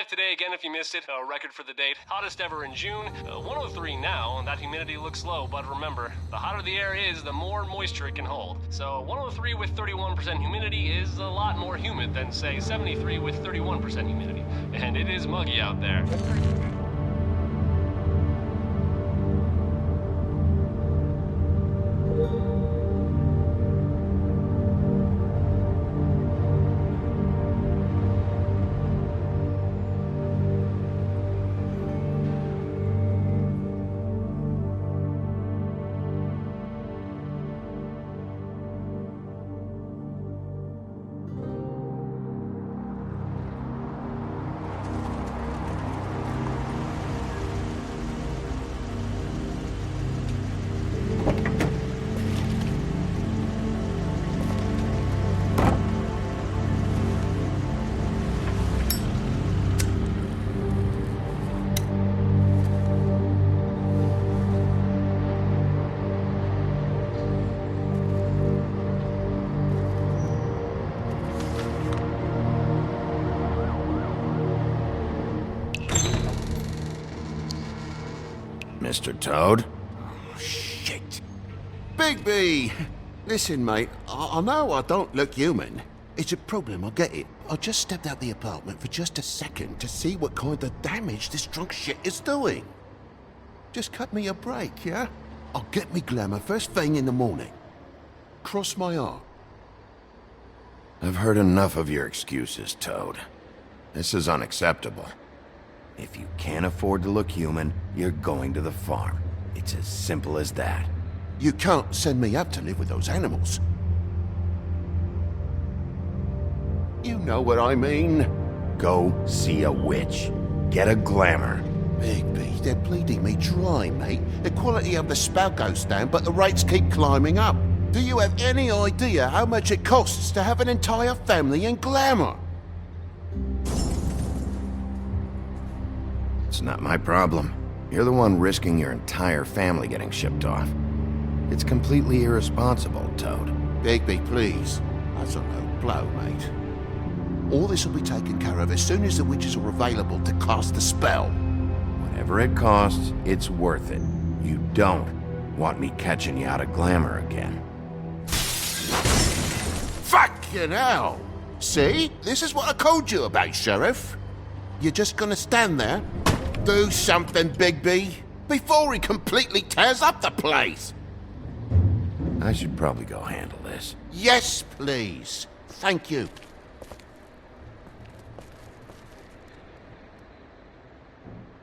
Today again if you missed it, a record for the date, hottest ever in June, 103 now, and that humidity looks low, but remember, the hotter the air is, the more moisture it can hold. So 103 with 31% humidity is a lot more humid than, say, 73 with 31% humidity, and it is muggy out there. Mr. Toad? Oh, shit. Bigby! Listen, mate, I know I don't look human. It's a problem, I get it. I just stepped out the apartment for just a second to see what kind of damage this drunk shit is doing. Just cut me a break, yeah? I'll get me glamour first thing in the morning. Cross my heart. I've heard enough of your excuses, Toad. This is unacceptable. If you can't afford to look human, you're going to the farm. It's as simple as that. You can't send me up to live with those animals. You know what I mean. Go see a witch. Get a glamour. Bigby, they're bleeding me dry, mate. The quality of the spout goes down, but the rates keep climbing up. Do you have any idea how much it costs to have an entire family in glamour? It's not my problem. You're the one risking your entire family getting shipped off. It's completely irresponsible, Toad. Bigby, please. That's a low blow, mate. All this will be taken care of as soon as the witches are available to cast the spell. Whatever it costs, it's worth it. You don't want me catching you out of glamour again. Fucking hell! See? This is what I told you about, Sheriff. You're just gonna stand there? Do something, Bigby, before he completely tears up the place! I should probably go handle this. Yes, please. Thank you.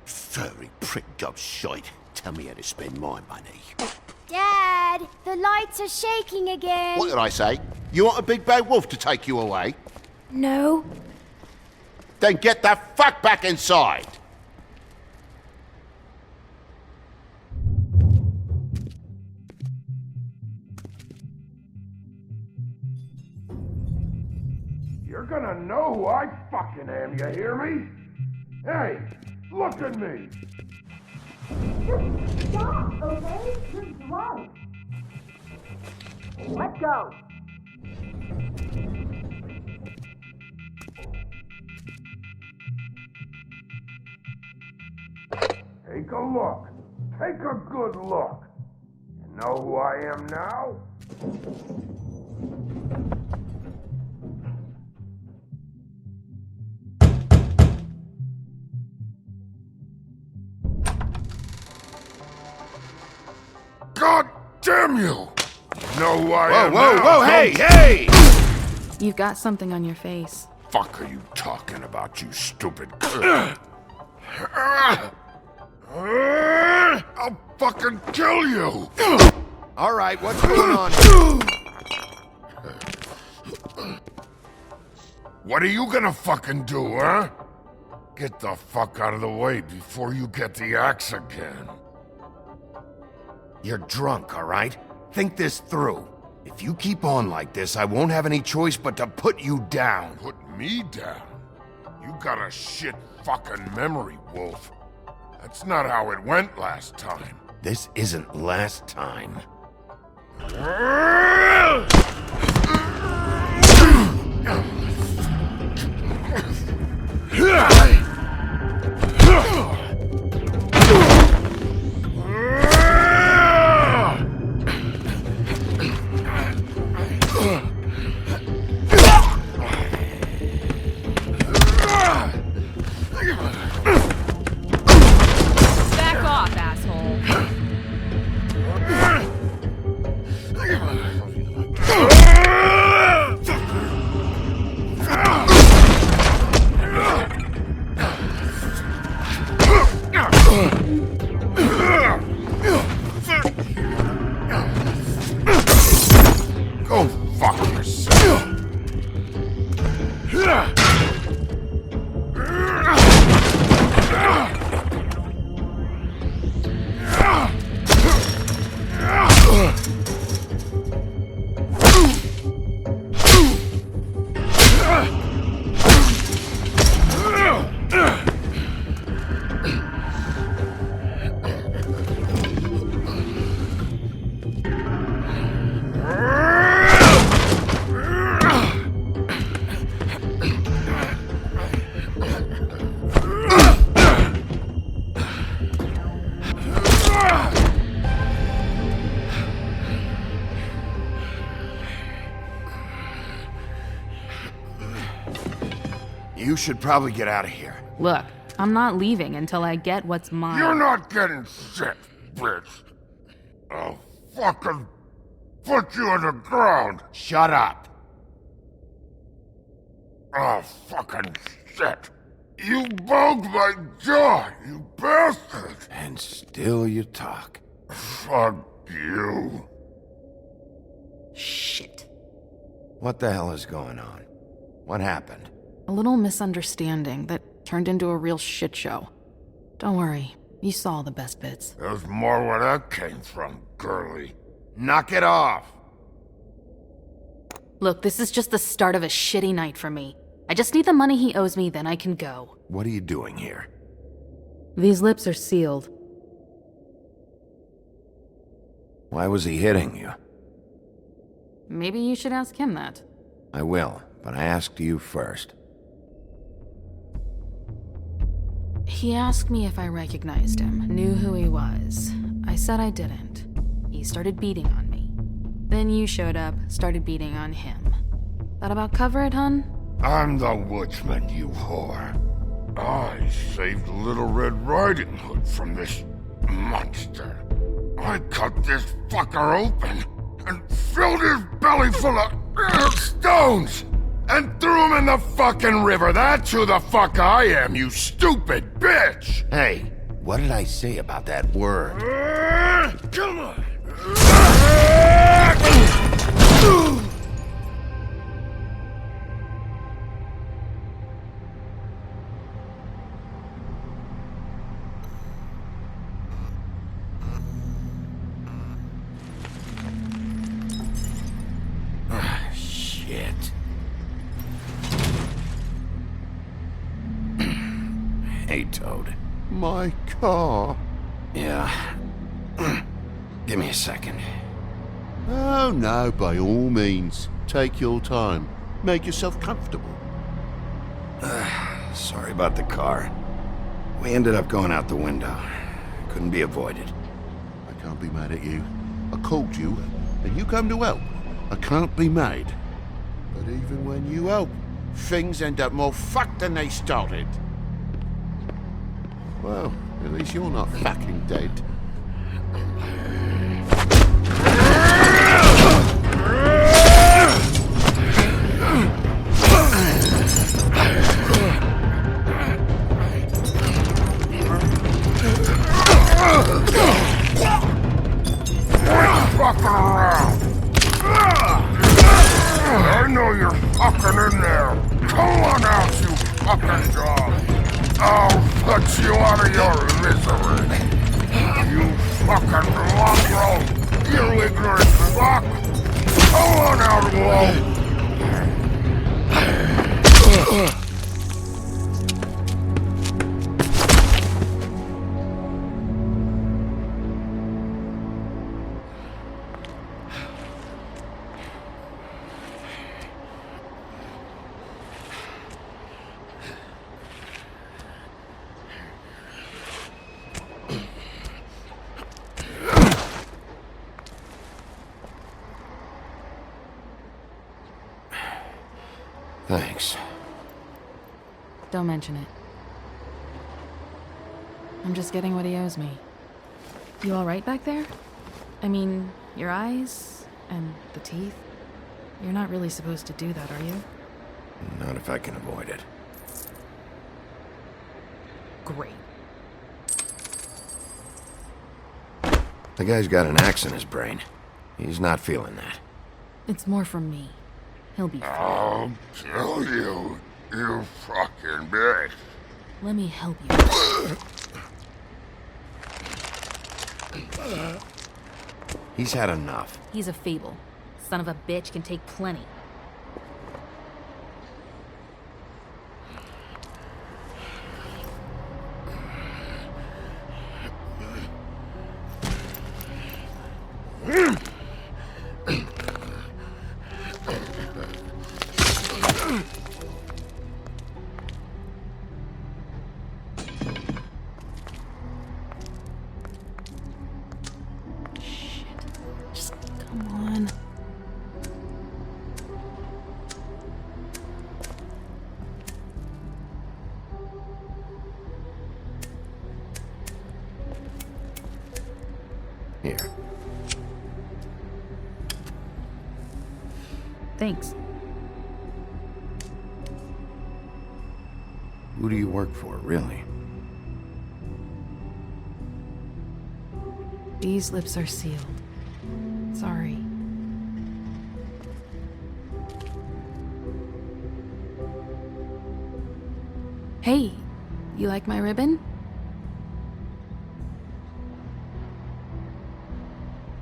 Furry prick gobshite. Tell me how to spend my money. Dad, the lights are shaking again. What did I say? You want a big bad wolf to take you away? No. Then get the fuck back inside! You're gonna know who I fucking am, you hear me? Hey, look at me! Just stop, okay? You're drunk. Let go. Take a look. Take a good look. You know who I am now? God damn you! You know who I am now? Whoa, hey, hey! You've got something on your face. Fuck are you talking about, you stupid... I'll fucking kill you! All right, what's going on? What are you gonna fucking do, huh? Get the fuck out of the way before you get the axe again. You're drunk, all right? Think this through. If you keep on like this, I won't have any choice but to put you down. Put me down? You got a shit fucking memory, Wolf. That's not how it went last time. This isn't last time. Back off, asshole. Go fuck yourself. You should probably get out of here. Look, I'm not leaving until I get what's mine. You're not getting shit, bitch. I'll fucking put you on the ground. Shut up. Oh, fucking shit. You bugged my jaw, you bastard. And still you talk. Fuck you. Shit. What the hell is going on? What happened? A little misunderstanding that turned into a real shit show. Don't worry, you saw the best bits. There's more where that came from, girly. Knock it off. Look, this is just the start of a shitty night for me. I just need the money he owes me, then I can go. What are you doing here? These lips are sealed. Why was he hitting you? Maybe you should ask him that. I will, but I asked you first. He asked me if I recognized him, knew who he was. I said I didn't. He started beating on me. Then you showed up, started beating on him. That about cover it, hun? I'm the woodsman, you whore. I saved Little Red Riding Hood from this monster. I cut this fucker open and filled his belly full of stones and threw him in the fucking river. That's who the fuck I am, you stupid bitch! Hey, what did I say about that word? Come on! Shit. Hey, Toad. My car. Yeah. Give me a second. Oh no, by all means. Take your time. Make yourself comfortable. Sorry about the car. We ended up going out the window. Couldn't be avoided. I can't be mad at you. I called you, and you come to help. I can't be mad. But even when you help, things end up more fucked than they started. Well, at least you're not fucking dead. Fucking around! I know you're fucking in there! Come on out, you fucking dog! I'll put you out of your misery! You fucking mongrel! You ignorant fuck! Come on out, Wolf! Thanks. Don't mention it. I'm just getting what he owes me. You alright back there? I mean, your eyes and the teeth? You're not really supposed to do that, are you? Not if I can avoid it. Great. The guy's got an axe in his brain. He's not feeling that. It's more from me. He'll be fine. I'll kill you, you fucking bitch. Let me help you. He's had enough. He's a fable. Son of a bitch can take plenty. Here. Thanks. Who do you work for, really? These lips are sealed. Sorry. Hey, you like my ribbon?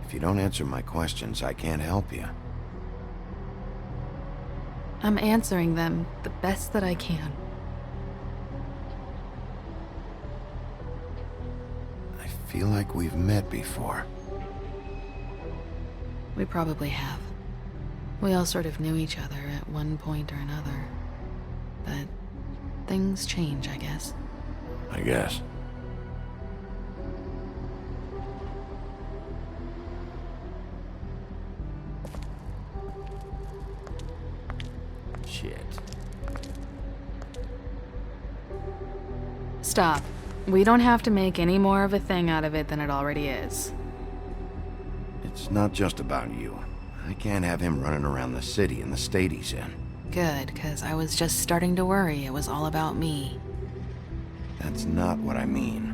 If you don't answer my questions, I can't help you. I'm answering them the best that I can. I feel like we've met before. We probably have. We all sort of knew each other at one point or another. But things change, I guess. I guess. Shit. Stop. We don't have to make any more of a thing out of it than it already is. It's not just about you. I can't have him running around the city in the state he's in. Good, 'cause I was just starting to worry it was all about me. That's not what I mean.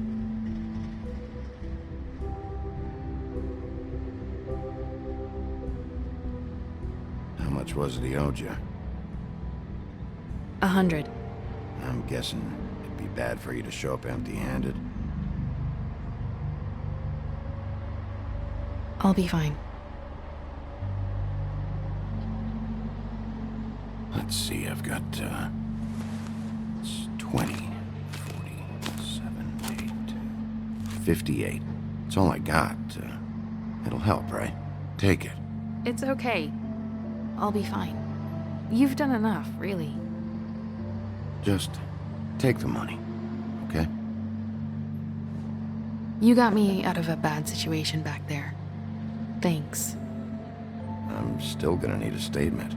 How much was it he owed you? 100. I'm guessing it'd be bad for you to show up empty-handed. I'll be fine. Let's see, I've got, it's 20, 47, 8, 58. It's all I got. It'll help, right? Take it. It's okay. I'll be fine. You've done enough, really. Just take the money, okay? You got me out of a bad situation back there. Thanks. I'm still gonna need a statement.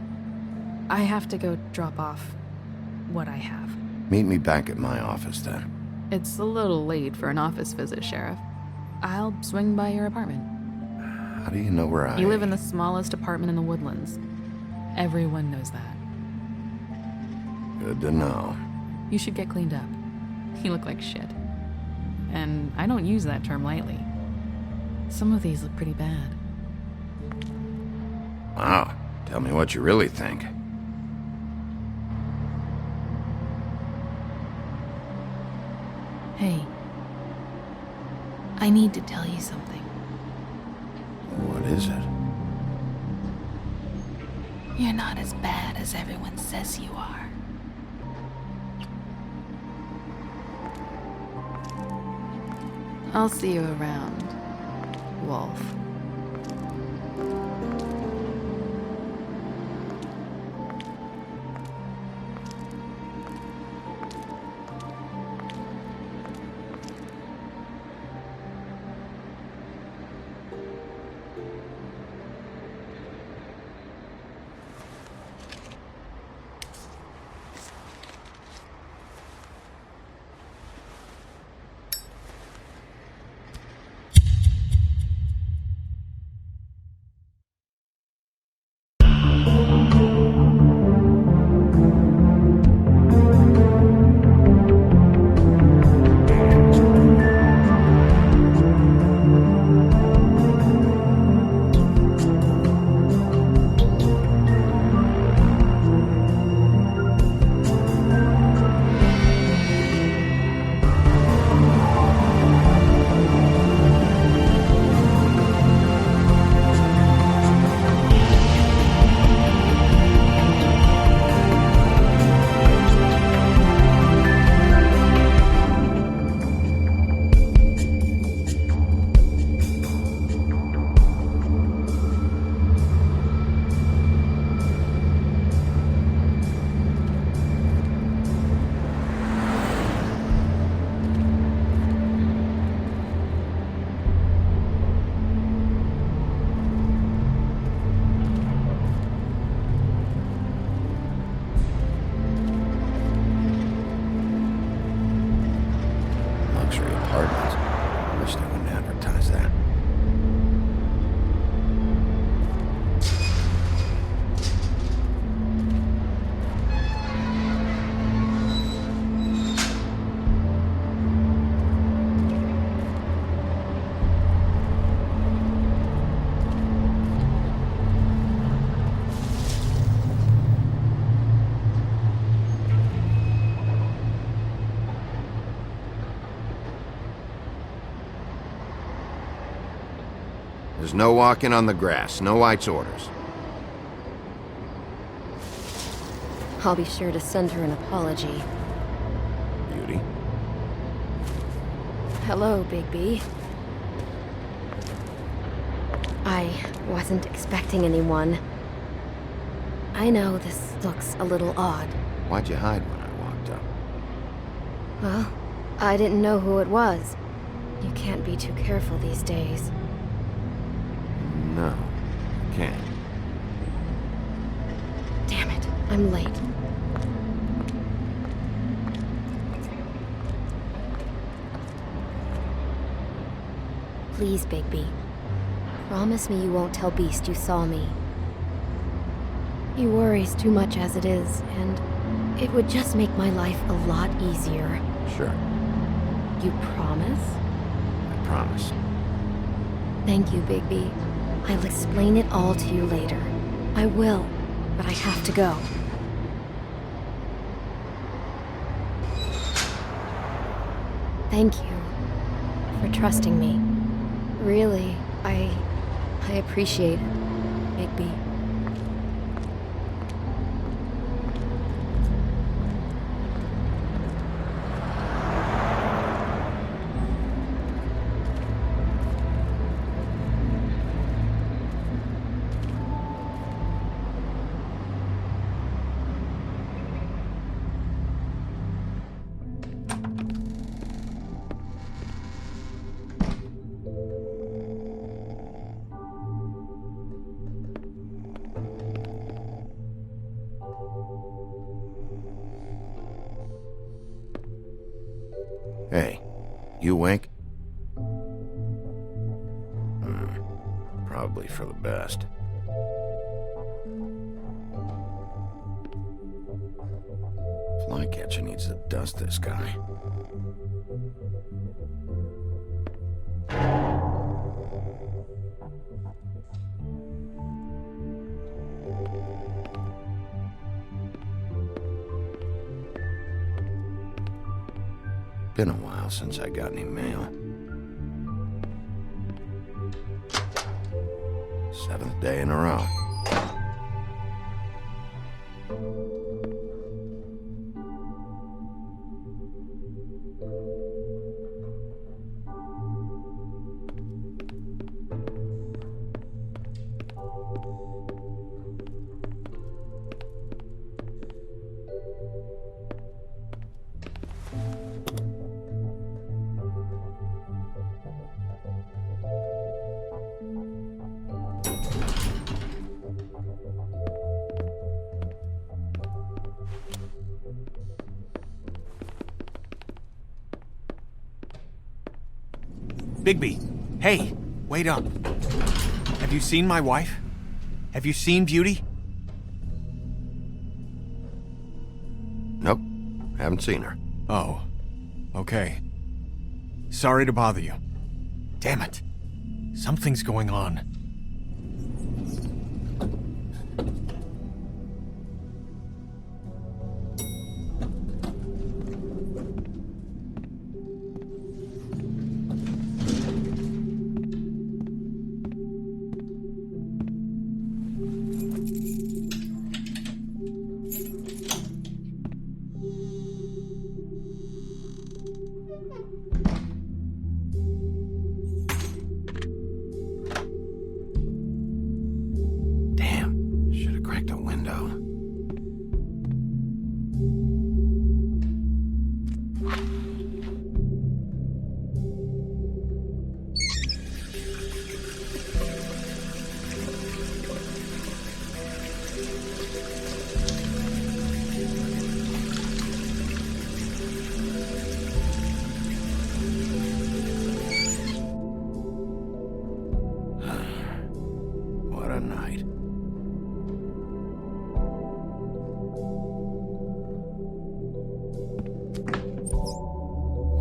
I have to go drop off what I have. Meet me back at my office then. It's a little late for an office visit, Sheriff. I'll swing by your apartment. How do you know where I... You live in the smallest apartment in the Woodlands. Everyone knows that. Good to know. You should get cleaned up. You look like shit. And I don't use that term lightly. Some of these look pretty bad. Wow. Tell me what you really think. Hey. I need to tell you something. What is it? You're not as bad as everyone says you are. I'll see you around, Wolf. There's no walking on the grass. No White's orders. I'll be sure to send her an apology. Beauty. Hello, Bigby. I wasn't expecting anyone. I know this looks a little odd. Why'd you hide when I walked up? Well, I didn't know who it was. You can't be too careful these days. No, I can't. Damn it, I'm late. Please, Bigby. Promise me you won't tell Beast you saw me. He worries too much as it is, and it would just make my life a lot easier. Sure, You promise? I promise. Thank you, Bigby. I'll explain it all to you later. I will, but I have to go. Thank you for trusting me. Really, I appreciate it, Bigby. Hey, you wink? Probably for the best. Flycatcher needs to dust this guy. Been a while since I got any mail. 7th day in a row. Bigby, hey, wait up. Have you seen my wife? Have you seen Beauty? Nope, haven't seen her. Oh, okay. Sorry to bother you. Damn it. Something's going on.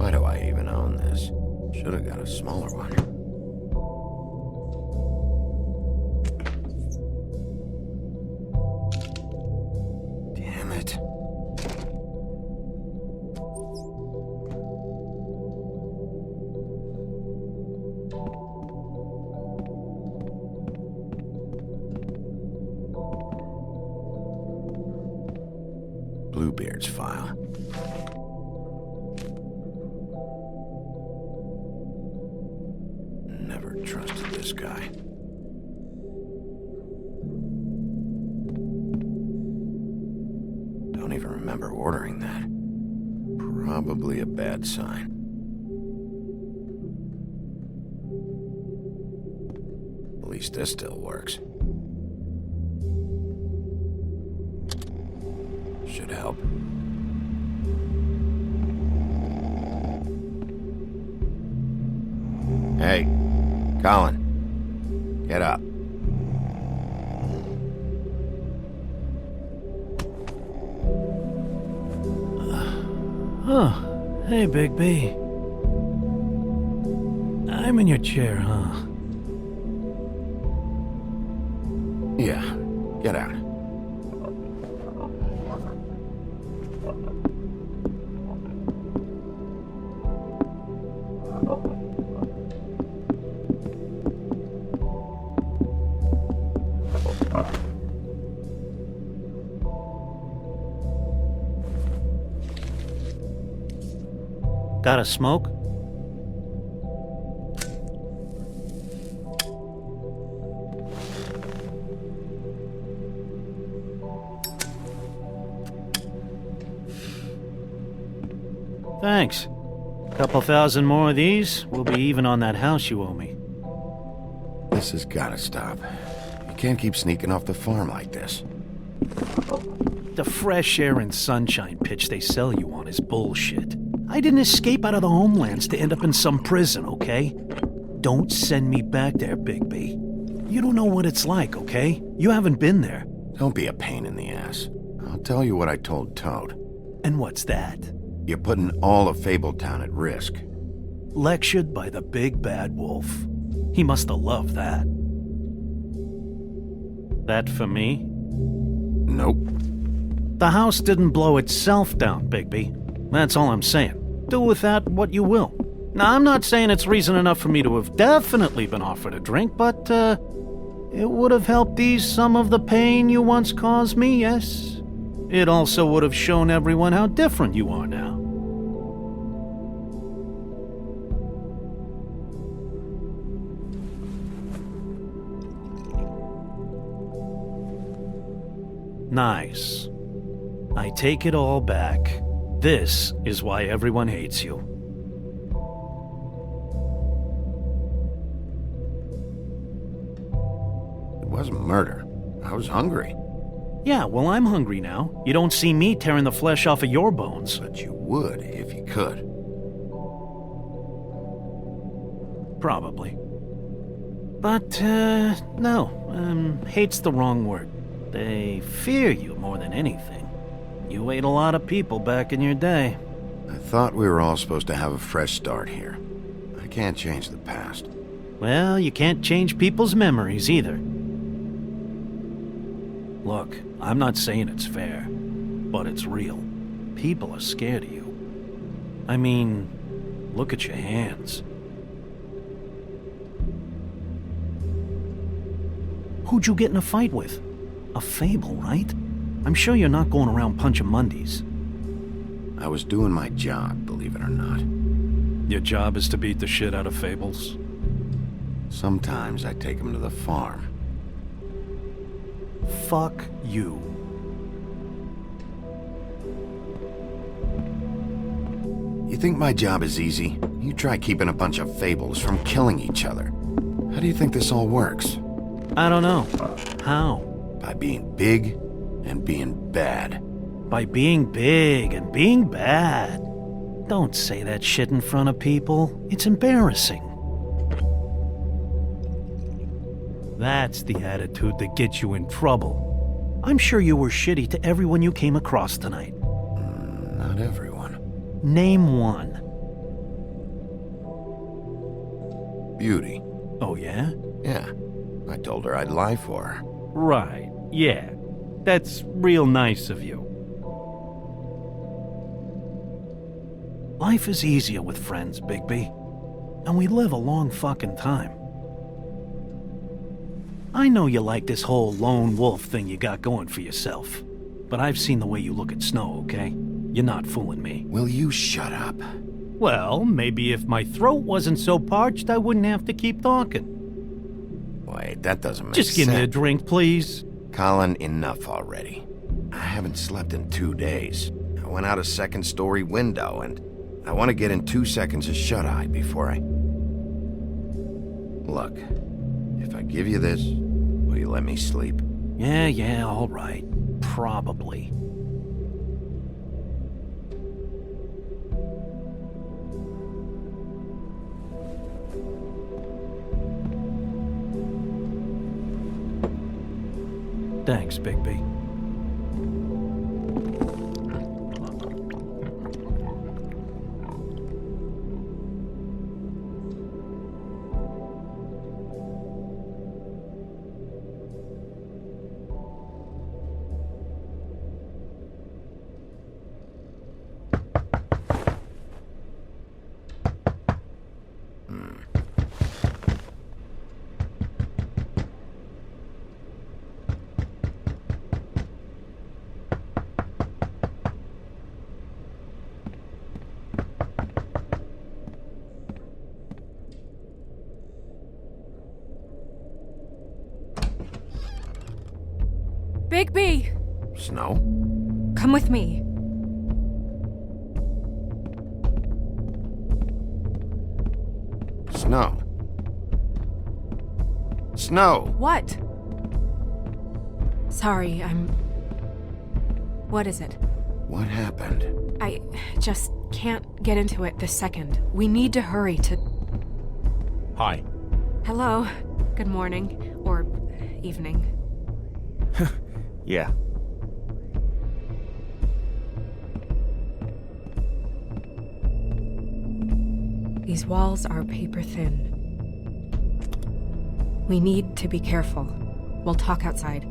Why do I even own this? Should have got a smaller one. Damn it. Bluebeard's file. Never trusted this guy. Don't even remember ordering that. Probably a bad sign. At least this still works. Should help. Hey, Colin, get up. Huh. Hey, Big B. I'm in your chair, huh? Yeah, get out. Got a smoke? Thanks. Couple thousand more of these, we'll be even on that house you owe me. This has gotta stop. You can't keep sneaking off the farm like this. The fresh air and sunshine pitch they sell you on is bullshit. I didn't escape out of the homelands to end up in some prison, okay? Don't send me back there, Bigby. You don't know what it's like, okay? You haven't been there. Don't be a pain in the ass. I'll tell you what I told Toad. And what's that? You're putting all of Fabletown at risk. Lectured by the big bad wolf. He must have loved that. That for me? Nope. The house didn't blow itself down, Bigby. That's all I'm saying. Do with that what you will. Now, I'm not saying it's reason enough for me to have definitely been offered a drink, but, it would have helped ease some of the pain you once caused me, yes? It also would have shown everyone how different you are now. Nice. I take it all back. This is why everyone hates you. It wasn't murder. I was hungry. Yeah, well, I'm hungry now. You don't see me tearing the flesh off of your bones. But you would if you could. Probably. But, no. Hate's the wrong word. They fear you more than anything. You ate a lot of people back in your day. I thought we were all supposed to have a fresh start here. I can't change the past. Well, you can't change people's memories either. Look, I'm not saying it's fair, but it's real. People are scared of you. I mean, look at your hands. Who'd you get in a fight with? A Fable, right? I'm sure you're not going around punching Mondays. I was doing my job, believe it or not. Your job is to beat the shit out of Fables? Sometimes I take them to the farm. Fuck you. You think my job is easy? You try keeping a bunch of Fables from killing each other. How do you think this all works? I don't know. How? By being big and being bad. By being big and being bad. Don't say that shit in front of people. It's embarrassing. That's the attitude that gets you in trouble. I'm sure you were shitty to everyone you came across tonight. Not everyone. Name one. Beauty. Oh, yeah? Yeah. I told her I'd lie for her. Right, yeah. That's real nice of you. Life is easier with friends, Bigby. And we live a long fucking time. I know you like this whole lone wolf thing you got going for yourself. But I've seen the way you look at Snow, okay? You're not fooling me. Will you shut up? Well, maybe if my throat wasn't so parched, I wouldn't have to keep talking. Wait, that doesn't make sense. Just give me a drink, please. Colin, enough already. I haven't slept in 2 days. I went out a second-story window, and I want to get in 2 seconds of shut-eye before I... Look, if I give you this, will you let me sleep? Yeah, all right. Probably. Thanks, Bigby. Bigby! Snow? Come with me. Snow. Snow! What? Sorry, I'm What is it? What happened? I just can't get into it this second. We need to hurry to... Hi. Hello. Good morning. Or evening. Yeah. These walls are paper thin. We need to be careful. We'll talk outside.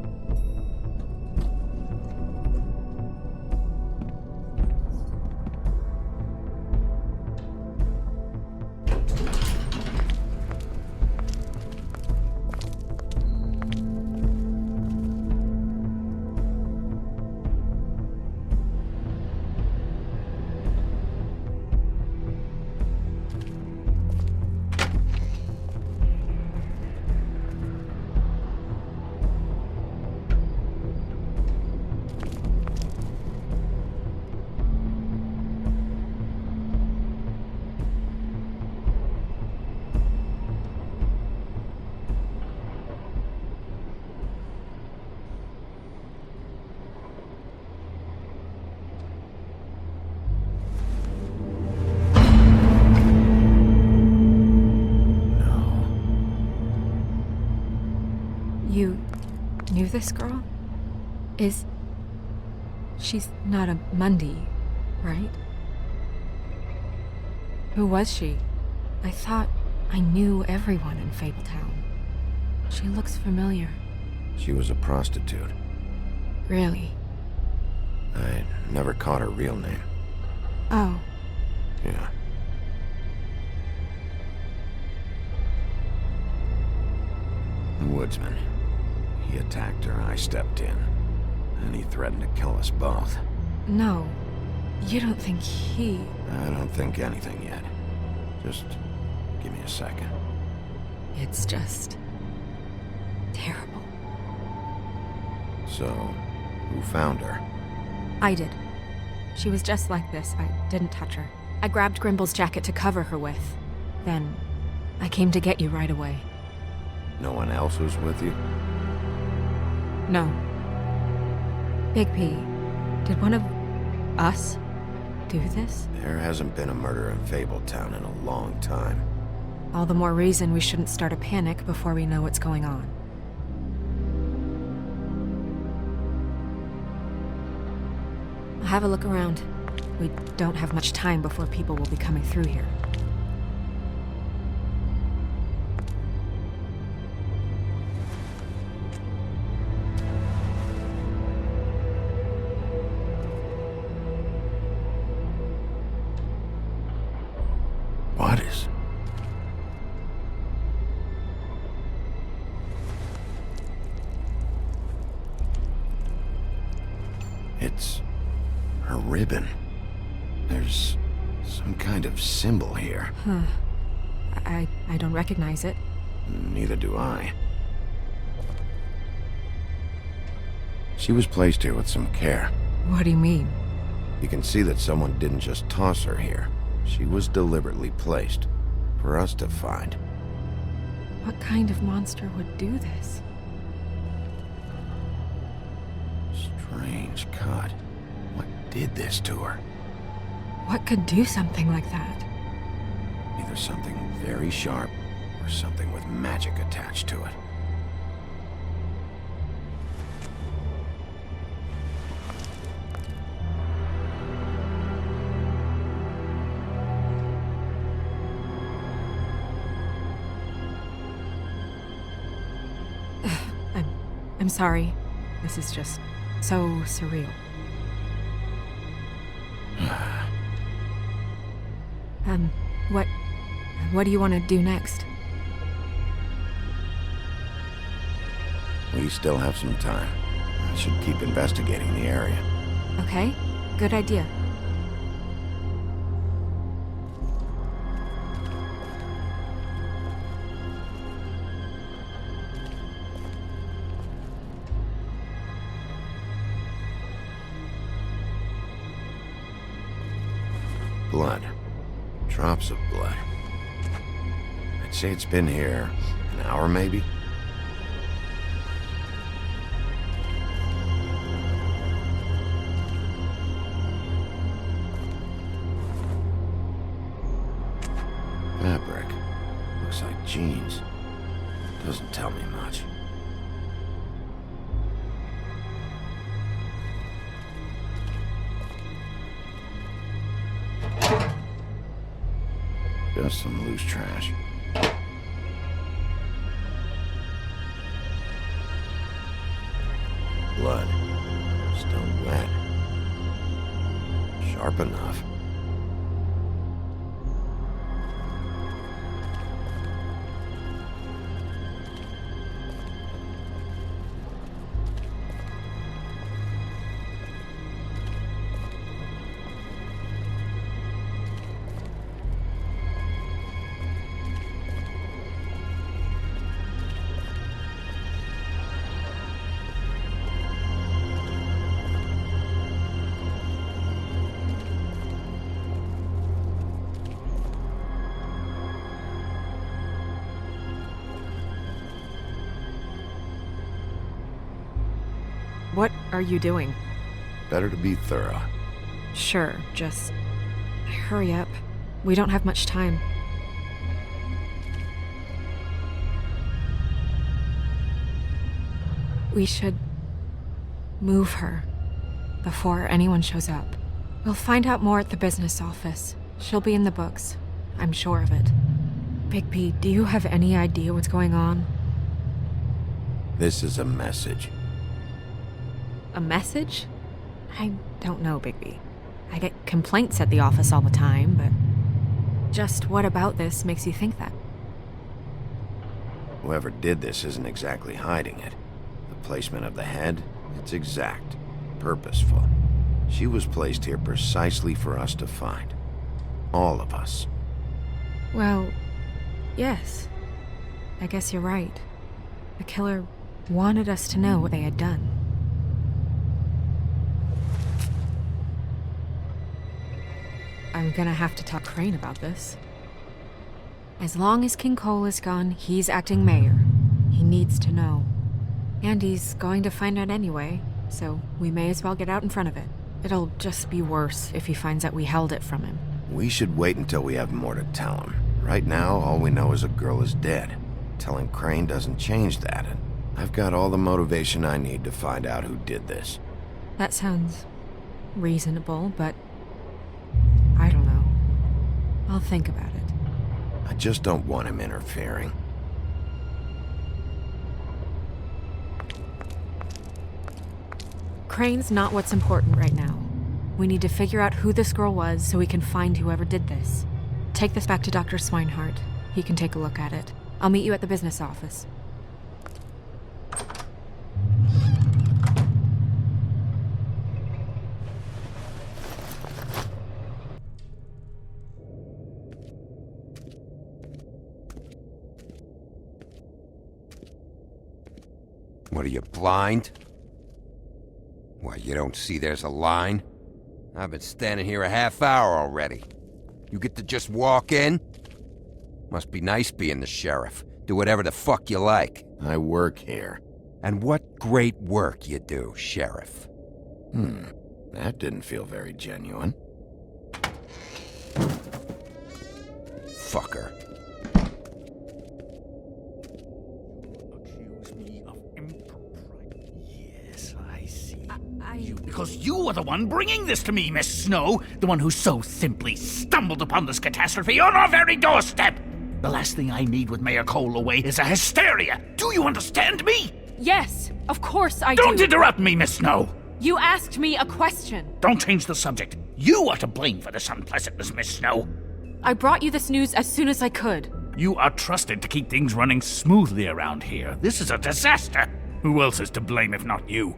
You knew this girl? She's not a Mundy, right? Who was she? I thought I knew everyone in Fabletown. She looks familiar. She was a prostitute. Really? I never caught her real name. Oh. Yeah. The woodsman. He attacked her, I stepped in. And he threatened to kill us both. No. You don't think he... I don't think anything yet. Just give me a second. It's just... terrible. So, who found her? I did. She was just like this. I didn't touch her. I grabbed Grimble's jacket to cover her with. Then, I came to get you right away. No one else was with you? No. Big P, did one of us do this? There hasn't been a murder in Fabletown in a long time. All the more reason we shouldn't start a panic before we know what's going on. I'll have a look around. We don't have much time before people will be coming through here. What is... It's... her ribbon. There's some kind of symbol here. Huh. I don't recognize it. Neither do I. She was placed here with some care. What do you mean? You can see that someone didn't just toss her here. She was deliberately placed for us to find. What kind of monster would do this? Strange cut. What did this to her? What could do something like that? Either something very sharp or something with magic attached to it. I'm sorry. This is just so surreal. What do you want to do next? We still have some time. I should keep investigating the area. Okay, good idea. Blood. Drops of blood. I'd say it's been here an hour, maybe? jeans. Doesn't tell me much. Just some loose trash. Blood. Still wet. Sharp enough. What are you doing? Better to be thorough. Sure, just hurry up. We don't have much time. We should move her before anyone shows up. We'll find out more at the business office. She'll be in the books. I'm sure of it. Bigby, do you have any idea what's going on? This is a message. A message? I don't know, Bigby. I get complaints at the office all the time, but just what about this makes you think that? Whoever did this isn't exactly hiding it. The placement of the head, it's exact, purposeful. She was placed here precisely for us to find. All of us. Well, yes. I guess you're right. The killer wanted us to know what they had done. I'm gonna have to talk Crane about this. As long as King Cole is gone, he's acting mayor. He needs to know. And he's going to find out anyway, so we may as well get out in front of it. It'll just be worse if he finds out we held it from him. We should wait until we have more to tell him. Right now, all we know is a girl is dead. Telling Crane doesn't change that, and I've got all the motivation I need to find out who did this. That sounds reasonable, but I don't know. I'll think about it. I just don't want him interfering. Crane's not what's important right now. We need to figure out who this girl was so we can find whoever did this. Take this back to Dr. Swinehart. He can take a look at it. I'll meet you at the business office. What are you, blind? Why, you don't see there's a line? I've been standing here a half hour already. You get to just walk in? Must be nice being the sheriff. Do whatever the fuck you like. I work here. And what great work you do, Sheriff. That didn't feel very genuine. Fucker. Accuse me of impropriety. Yes, I see. Because you are the one bringing this to me, Miss Snow. The one who so simply stumbled upon this catastrophe on our very doorstep. The last thing I need with Mayor Cole away is a hysteria. Do you understand me? Yes, of course I do. Don't interrupt me, Miss Snow. You asked me a question. Don't change the subject. You are to blame for this unpleasantness, Miss Snow. I brought you this news as soon as I could. You are trusted to keep things running smoothly around here. This is a disaster. Who else is to blame if not you?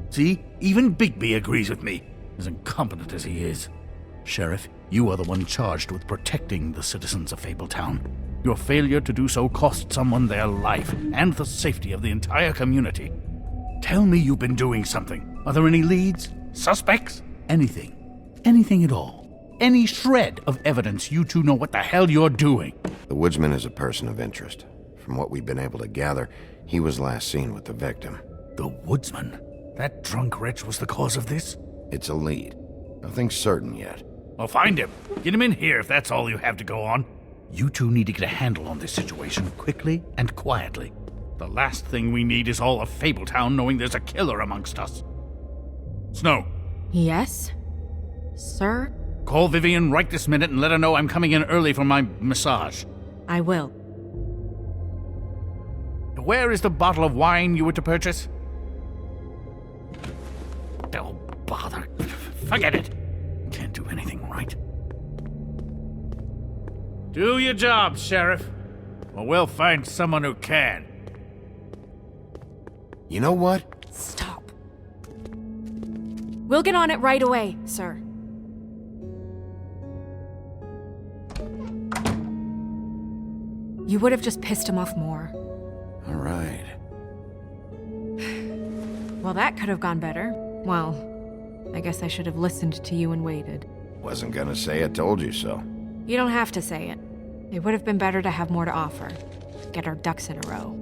See, even Bigby agrees with me, as incompetent as he is. Sheriff, you are the one charged with protecting the citizens of Fabletown. Your failure to do so cost someone their life and the safety of the entire community. Tell me you've been doing something. Are there any leads? Suspects? Anything. Anything at all. Any shred of evidence you two know what the hell you're doing. The woodsman is a person of interest. From what we've been able to gather, he was last seen with the victim. The woodsman? That drunk wretch was the cause of this? It's a lead. Nothing certain yet. Well, find him. Get him in here if that's all you have to go on. You two need to get a handle on this situation quickly and quietly. The last thing we need is all of Fabletown knowing there's a killer amongst us. Snow. Yes? Sir? Call Vivian right this minute and let her know I'm coming in early for my massage. I will. Where is the bottle of wine you were to purchase? Oh, bother. Forget it. Can't do anything right. Do your job, Sheriff. Or we'll find someone who can. You know what? Stop. We'll get on it right away, sir. You would have just pissed him off more. All right. Well, that could have gone better. Well, I guess I should have listened to you and waited. Wasn't gonna say I told you so. You don't have to say it. It would have been better to have more to offer. Get our ducks in a row.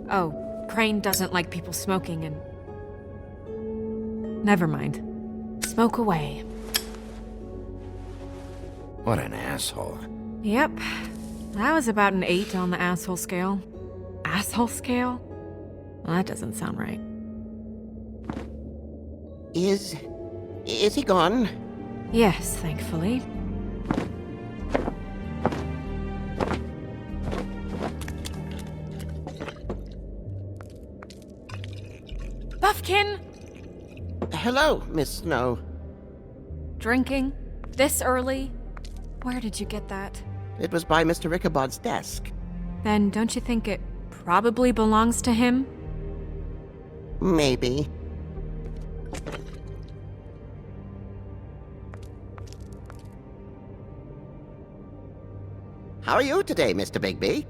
Oh, Crane doesn't like people smoking and... Never mind. Smoke away. What an asshole. Yep. That was about an 8 on the asshole scale. Asshole scale? Well, that doesn't sound right. Is he gone? Yes, thankfully. Buffkin! Hello, Miss Snow. Drinking? This early? Where did you get that? It was by Mr. Ichabod's desk. Then don't you think it probably belongs to him? Maybe. How are you today, Mr. Bigby?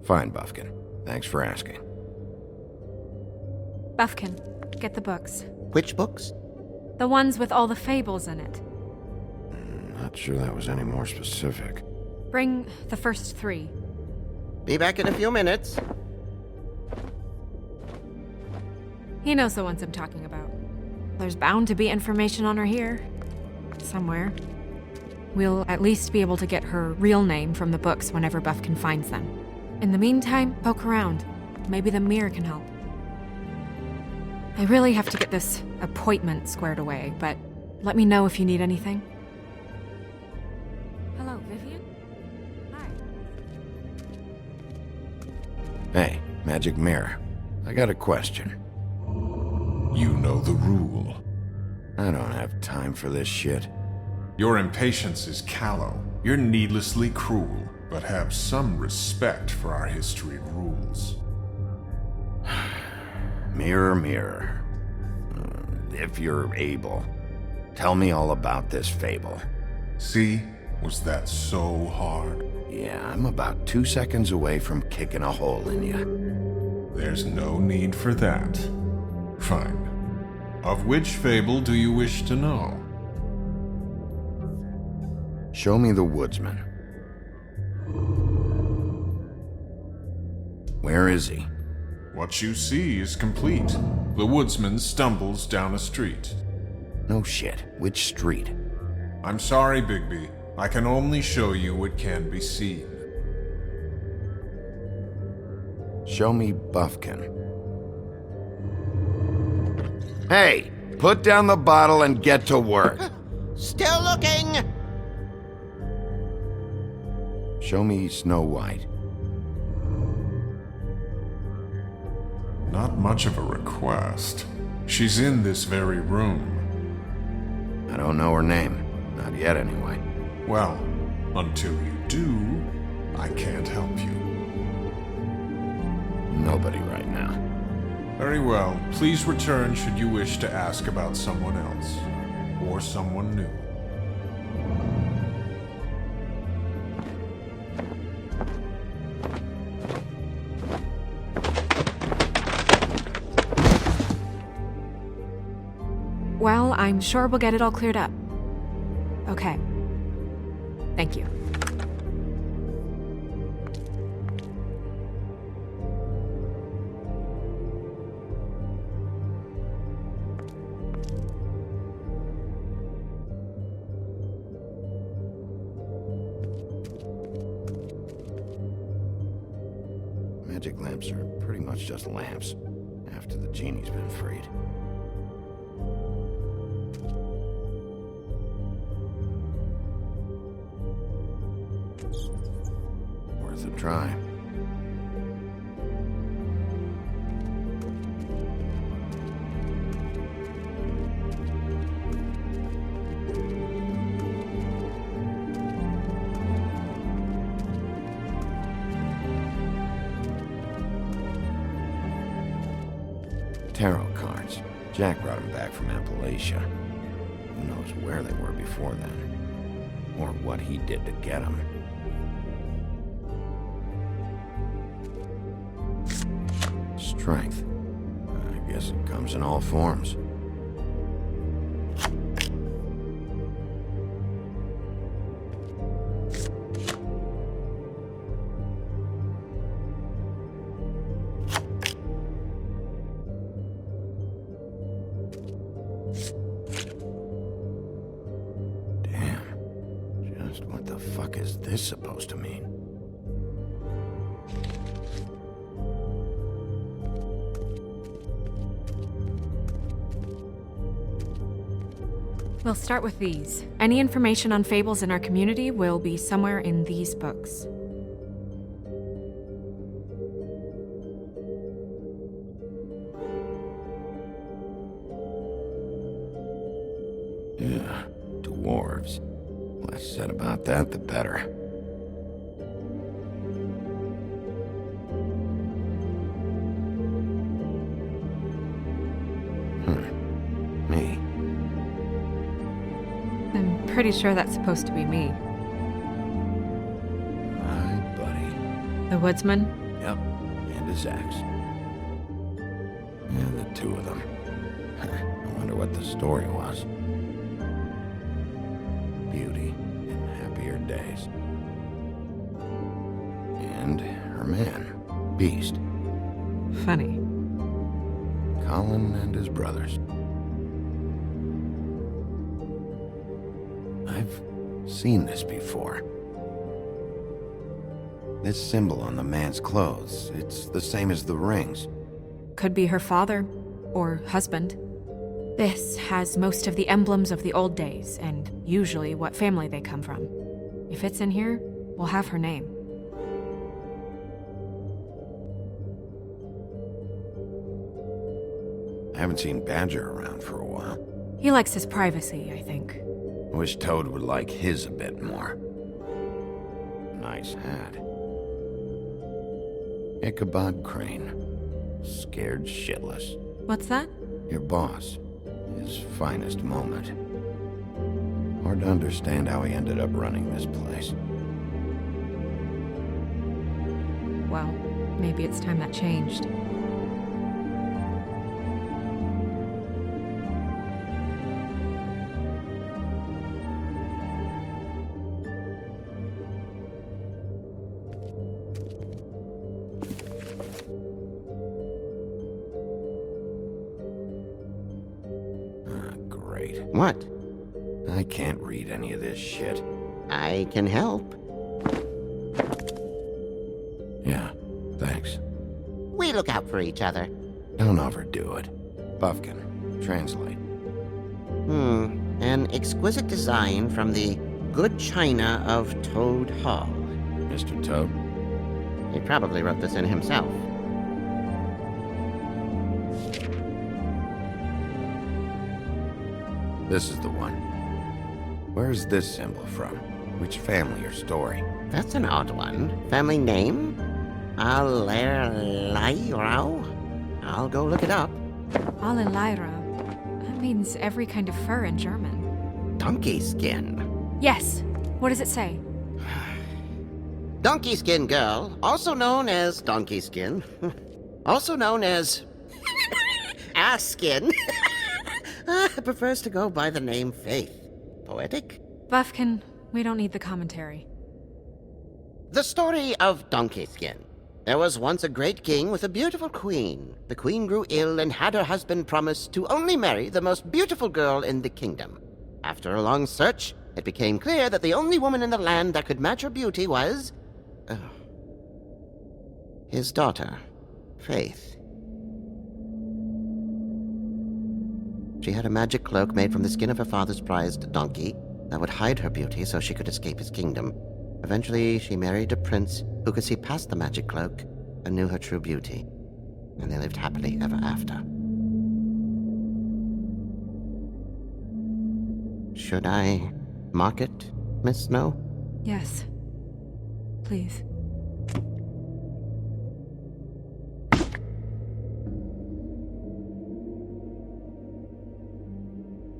Fine, Buffkin. Thanks for asking. Buffkin, get the books. Which books? The ones with all the fables in it. Not sure that was any more specific. Bring the first 3. Be back in a few minutes. He knows the ones I'm talking about. There's bound to be information on her here. Somewhere. We'll at least be able to get her real name from the books whenever Buffkin finds them. In the meantime, poke around. Maybe the mirror can help. I really have to get this appointment squared away, but let me know if you need anything. Hello, Vivian? Hi. Hey, Magic Mirror. I got a question. You know the rule. I don't have time for this shit. Your impatience is callow. You're needlessly cruel, but have some respect for our history and rules. Mirror, mirror. If you're able, tell me all about this fable. See? Was that so hard? Yeah, I'm about 2 seconds away from kicking a hole in you. There's no need for that. Fine. Of which fable do you wish to know? Show me the woodsman. Where is he? What you see is complete. The woodsman stumbles down a street. No shit. Which street? I'm sorry, Bigby. I can only show you what can be seen. Show me Buffkin. Hey! Put down the bottle and get to work. Still looking! Show me Snow White. Not much of a request. She's in this very room. I don't know her name. Not yet, anyway. Well, until you do, I can't help you. Nobody right now. Very well. Please return should you wish to ask about someone else. Or someone new. Well, I'm sure we'll get it all cleared up. Okay. Thank you. magic lamps are pretty much just lamps, after the genie's been freed. Worth a try. Tarot cards. Jack brought them back from Appalachia. Who knows where they were before then, or what he did to get them. Strength. I guess it comes in all forms. What the fuck is this supposed to mean? We'll start with these. Any information on fables in our community will be somewhere in these books. Yeah, dwarves. Less said about that, the better. Me. I'm pretty sure that's supposed to be me. My buddy. The woodsman? Yep, and his axe. Yeah, the two of them. I wonder what the story was. Beauty in happier days. And her man, Beast. Funny. Colin and his brothers. I've seen this before. This symbol on the man's clothes, it's the same as the rings. Could be her father, or husband. This has most of the emblems of the old days, and usually what family they come from. If it's in here, we'll have her name. I haven't seen Badger around for a while. He likes his privacy, I think. I wish Toad would like his a bit more. Nice hat. Ichabod Crane. Scared shitless. What's that? Your boss. His finest moment. Hard to understand how he ended up running this place. Well, maybe it's time that changed. What? I can't read any of this shit. I can help. Yeah, thanks. We look out for each other. Don't overdo it. Buffkin, translate. An exquisite design from the good china of Toad Hall. Mr. Toad? He probably wrote this in himself. This is the one. Where's this symbol from? Which family or story? That's an odd one. Family name? Alerairau? I'll go look it up. Alerairau. That means every kind of fur in German. Donkey skin. Yes. What does it say? Donkey skin girl, also known as donkey skin. Also known as ass skin. Prefers to go by the name Faith. Poetic? Buffkin, we don't need the commentary. The story of Donkey Skin. There was once a great king with a beautiful queen. The queen grew ill and had her husband promise to only marry the most beautiful girl in the kingdom. After a long search, it became clear that the only woman in the land that could match her beauty was... His daughter, Faith. She had a magic cloak made from the skin of her father's prized donkey that would hide her beauty so she could escape his kingdom. Eventually, she married a prince who could see past the magic cloak and knew her true beauty. And they lived happily ever after. Should I mark it, Miss Snow? Yes. Please.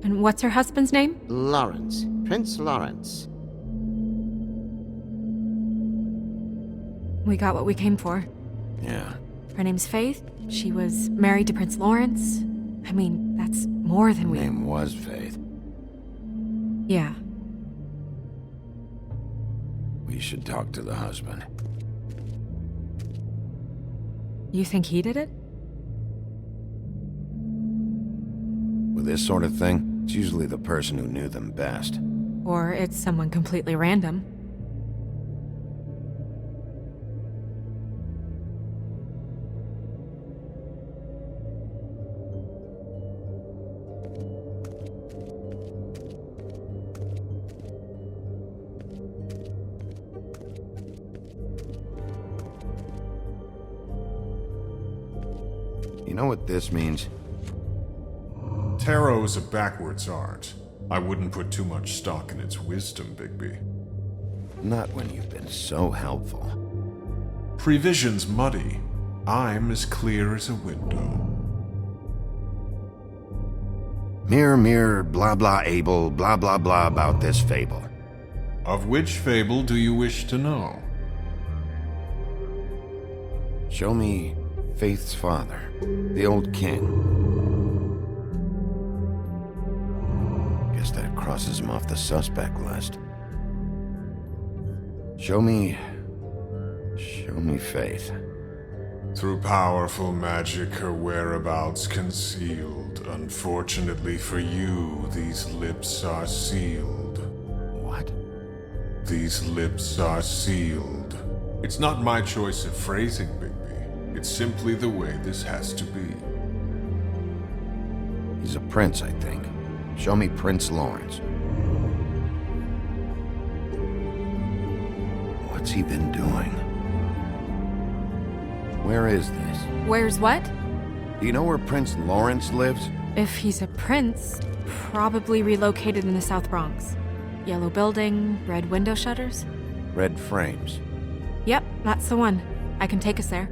And what's her husband's name? Lawrence. Prince Lawrence. We got what we came for. Yeah. Her name's Faith. She was married to Prince Lawrence. I mean, that's more than we... Her name was Faith. Yeah. We should talk to the husband. You think he did it? With this sort of thing, it's usually the person who knew them best. Or it's someone completely random. You know what this means? Tarot is a backwards art. I wouldn't put too much stock in its wisdom, Bigby. Not when you've been so helpful. Prevision's muddy. I'm as clear as a window. Mirror, mirror, blah blah able, blah blah blah about this fable. Of which fable do you wish to know? Show me Faith's father, the old king. Guess that crosses him off the suspect list. Show me Faith. Through powerful magic, her whereabouts concealed. Unfortunately for you, these lips are sealed. What? These lips are sealed. It's not my choice of phrasing, Bigby. It's simply the way this has to be. He's a prince, I think. Show me Prince Lawrence. What's he been doing? Where is this? Where's what? Do you know where Prince Lawrence lives? If he's a prince, probably relocated in the South Bronx. Yellow building, red window shutters. Red frames. Yep, that's the one. I can take us there.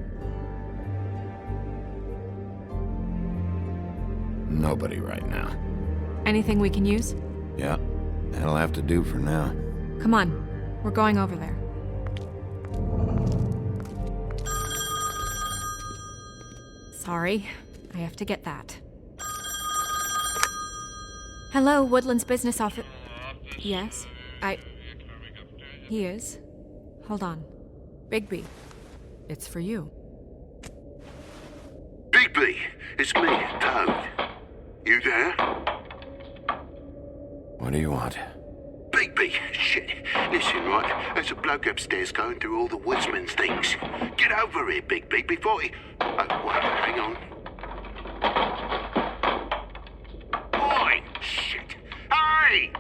Nobody right now. Anything we can use? Yeah, that'll have to do for now. Come on, we're going over there. Sorry, I have to get that. Hello, Woodland's business office. Yes, He is. Hold on. Bigby, it's for you. Bigby, it's me, Toad. You there? What do you want? Bigby, shit. Listen, right, there's a bloke upstairs going through all the woodsman's things. Get over here, Bigby, before he... Oh, wait, hang on. Oi, shit. Hey!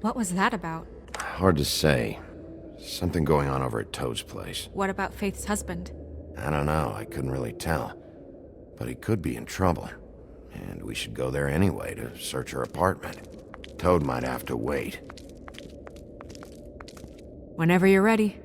What was that about? Hard to say. Something going on over at Toad's place. What about Faith's husband? I don't know, I couldn't really tell. But he could be in trouble. And we should go there anyway to search her apartment. Toad might have to wait. Whenever you're ready.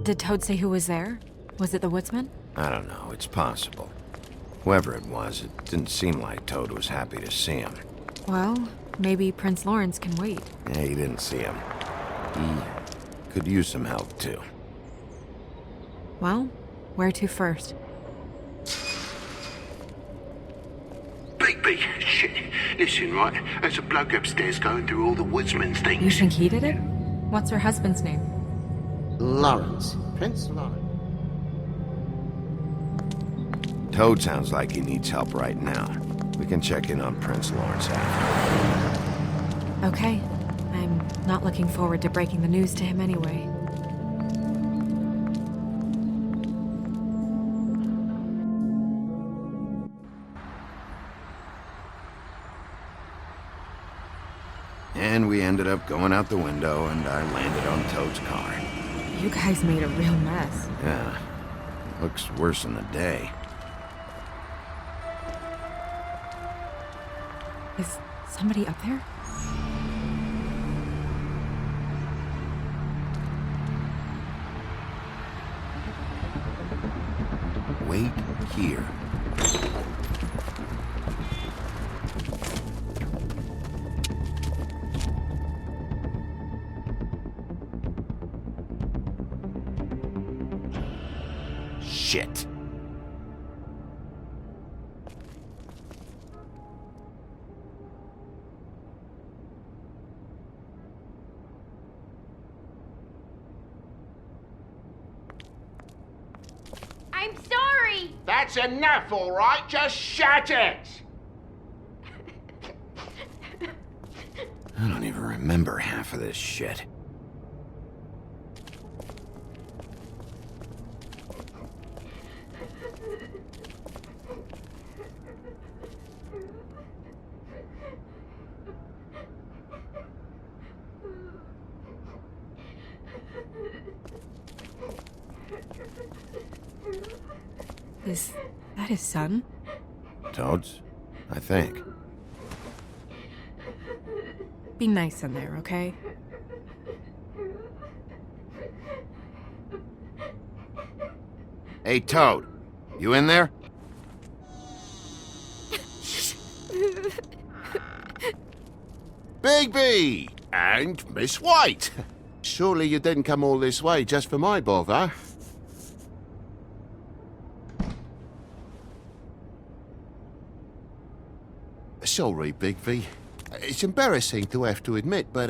Did Toad say who was there? Was it the woodsman? I don't know, it's possible. Whoever it was, it didn't seem like Toad was happy to see him. Well, maybe Prince Lawrence can wait. Yeah, he didn't see him. He could use some help, too. Well, where to first? Bigby, shit. Listen, right, there's a bloke upstairs going through all the woodsman's things. You think he did it? What's her husband's name? Lawrence. Prince Lawrence. Toad sounds like he needs help right now. We can check in on Prince Lawrence after. Okay. I'm not looking forward to breaking the news to him anyway. And we ended up going out the window, and I landed on Toad's car. You guys made a real mess. Yeah, looks worse in the day. Is somebody up there? Wait here. Shit. I'm sorry! That's enough, all right? Just shut it! I don't even remember half of this shit. Is that his son? Toad's? I think. Be nice in there, okay? Hey, Toad. You in there? Bigby! And Miss White! Surely you didn't come all this way just for my bother? Sorry, Bigby. It's embarrassing to have to admit, but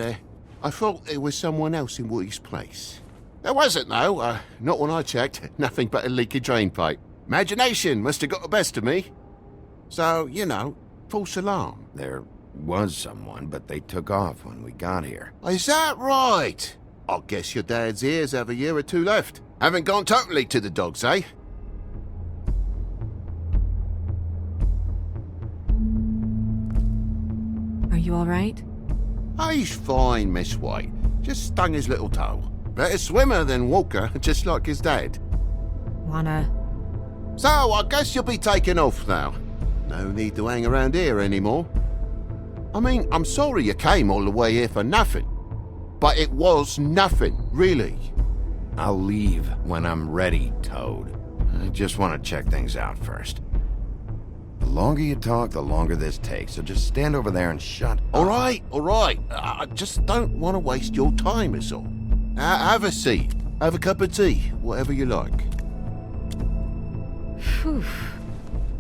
I thought there was someone else in Woody's place. There wasn't, though. Not when I checked. Nothing but a leaky drain pipe. Imagination must have got the best of me. So, you know, false alarm. There was someone, but they took off when we got here. Is that right? I guess your dad's ears have a year or two left. Haven't gone totally to the dogs, eh? Are you alright? He's fine, Miss White. Just stung his little toe. Better swimmer than walker, just like his dad. Wanna... So, I guess you'll be taking off now. No need to hang around here anymore. I mean, I'm sorry you came all the way here for nothing. But it was nothing, really. I'll leave when I'm ready, Toad. I just want to check things out first. The longer you talk, the longer this takes, so just stand over there and shut up. All right. I just don't want to waste your time, is all. Have a seat. Have a cup of tea, whatever you like. Phew.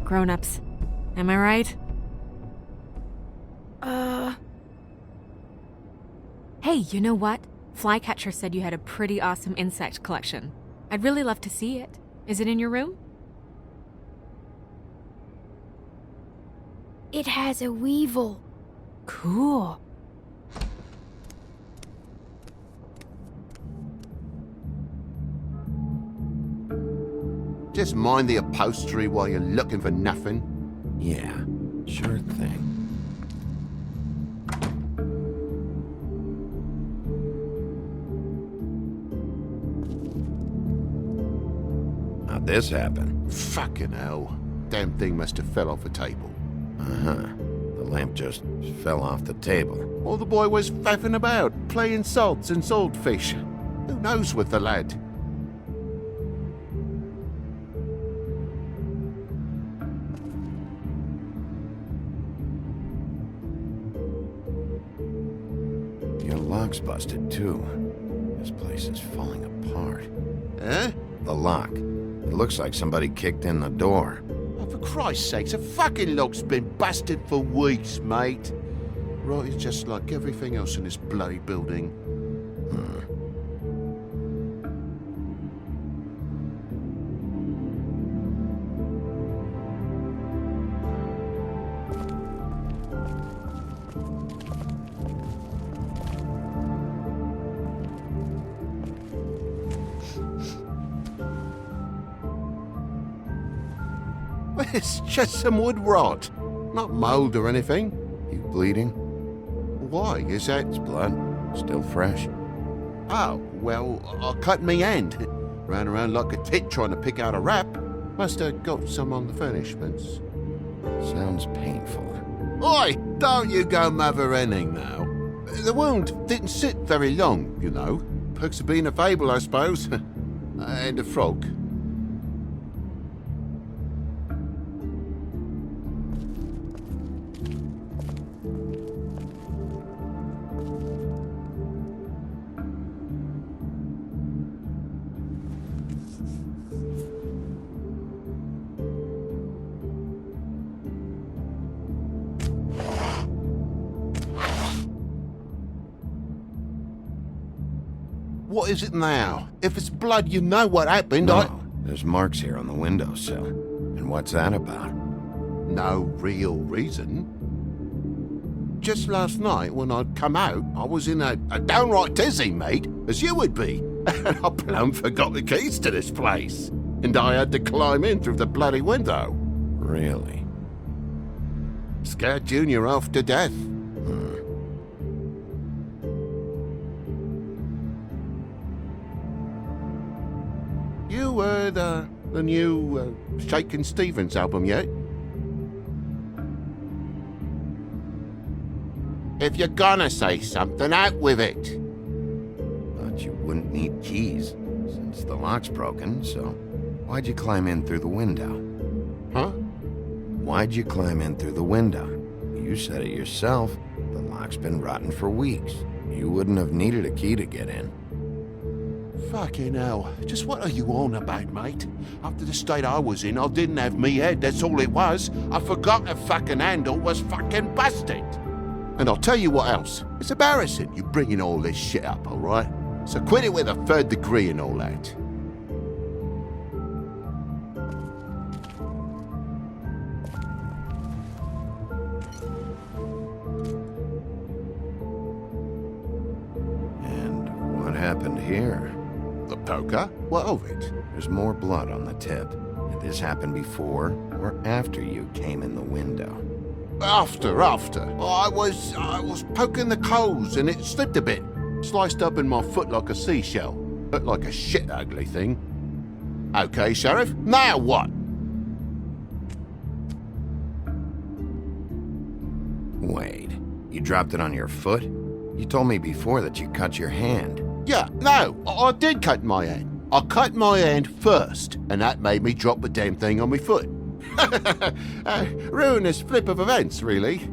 Grown-ups. Am I right? Hey, you know what? Flycatcher said you had a pretty awesome insect collection. I'd really love to see it. Is it in your room? It has a weevil. Cool. Just mind the upholstery while you're looking for nothing. Yeah, sure thing. How'd this happen? Fucking hell. Damn thing must have fell off a table. Uh-huh. The lamp just fell off the table. Or the boy was faffing about, playing salts and swordfish. Who knows with the lad? Your lock's busted, too. This place is falling apart. Eh? The lock. It looks like somebody kicked in the door. Oh, for Christ's sakes, a fucking lock's been busted for weeks, mate. Right, it's just like everything else in this bloody building. It's just some wood rot. Not mold or anything. You bleeding? Why? Is that... It's blood. Still fresh. Oh, well, I cut me hand. Ran around like a tit trying to pick out a wrap. Must have got some on the furnishments. Sounds painful. Oi! Don't you go mother-henning now. The wound didn't sit very long, you know. Perks of being a fable, I suppose. And a frog. What is it now? If it's blood, you know what happened. No, there's marks here on the windowsill. And what's that about? No real reason. Just last night, when I'd come out, I was in a downright tizzy, mate, as you would be. And I plumb forgot the keys to this place. And I had to climb in through the bloody window. Really? Scared Junior off to death. You heard the new Shakin' Stevens album yet? If you're gonna say something, out with it. But you wouldn't need keys, since the lock's broken, so why'd you climb in through the window? Huh? Why'd you climb in through the window? You said it yourself. The lock's been rotten for weeks. You wouldn't have needed a key to get in. Fucking hell. Just what are you on about, mate? After the state I was in, I didn't have me head, that's all it was. I forgot the fucking handle was fucking busted. And I'll tell you what else. It's embarrassing you bringing all this shit up, alright? So quit it with a third degree and all that. And what happened here? The poker? What of it? There's more blood on the tip. Did this happen before or after you came in the window? After. I was poking the coals and it slipped a bit. Sliced up in my foot like a seashell. Looked like a shit ugly thing. Okay, Sheriff, now what? Wait, you dropped it on your foot? You told me before that you cut your hand. Yeah, no, I did cut my hand. I cut my hand first, and that made me drop the damn thing on my foot. Ruinous flip of events, really.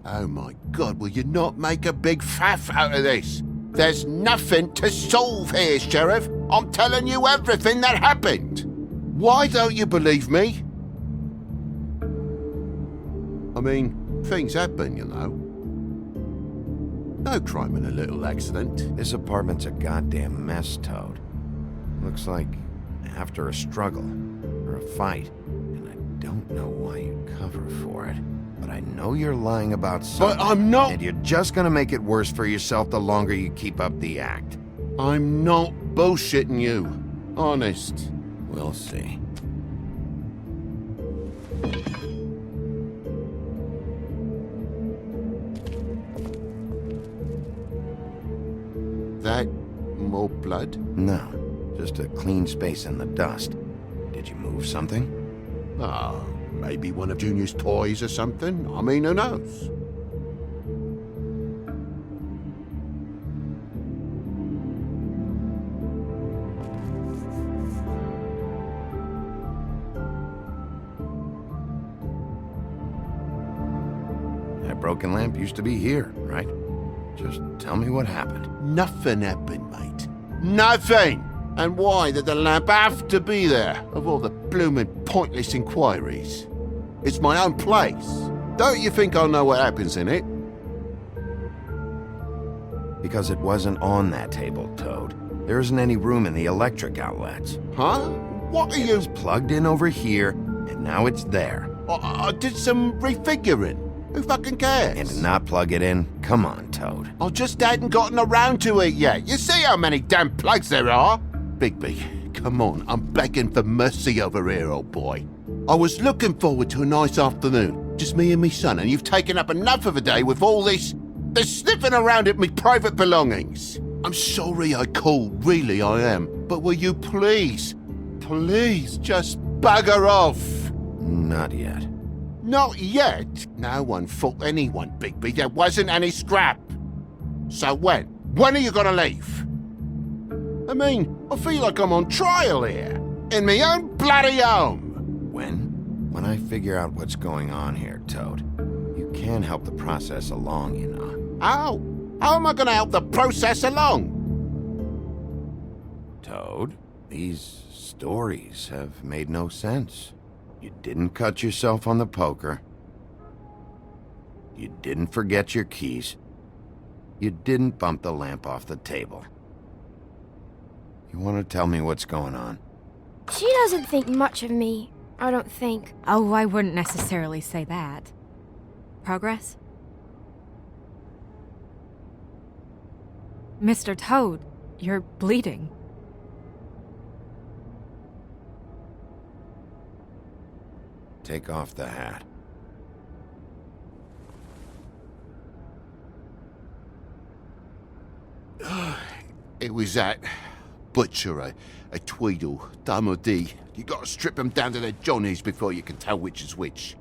Oh my God, will you not make a big faff out of this? There's nothing to solve here, Sheriff. I'm telling you everything that happened. Why don't you believe me? I mean, things happen, you know. No crime in a little accident. This apartment's a goddamn mess, Toad. Looks like after a struggle or a fight. And I don't know why you'd cover for it. But I know you're lying about something. But I'm not... And you're just gonna make it worse for yourself the longer you keep up the act. I'm not bullshitting you. Honest. We'll see. That more blood? No, just a clean space in the dust. Did you move something? Maybe one of Junior's toys or something. I mean, who knows? That broken lamp used to be here, right? Just tell me what happened. Nothing happened, mate. Nothing! And why did the lamp have to be there, of all the blooming pointless inquiries? It's my own place. Don't you think I know what happens in it? Because it wasn't on that table, Toad. There isn't any room in the electric outlets. Huh? What are you... It was plugged in over here, and now it's there. I did some refiguring. Who fucking cares? And to not plug it in? Come on, Toad. I just hadn't gotten around to it yet. You see how many damn plugs there are? Bigby, come on. I'm begging for mercy over here, old boy. I was looking forward to a nice afternoon. Just me and me son, and you've taken up enough of a day with all this sniffing around at me private belongings. I'm sorry I called, really I am. But will you please just bugger off? Not yet. Not yet? No one fought anyone, Bigby. There wasn't any scrap. So when? When are you gonna leave? I mean, I feel like I'm on trial here. In my own bloody home. When? When I figure out what's going on here, Toad. You can help the process along, you know. How? How am I gonna help the process along? Toad, these stories have made no sense. You didn't cut yourself on the poker. You didn't forget your keys. You didn't bump the lamp off the table. You want to tell me what's going on? She doesn't think much of me, I don't think. Oh, I wouldn't necessarily say that. Progress? Mr. Toad, you're bleeding. Take off the hat. It was that butcher, a Tweedle, Dum or D. You gotta strip them down to their johnnies before you can tell which is which.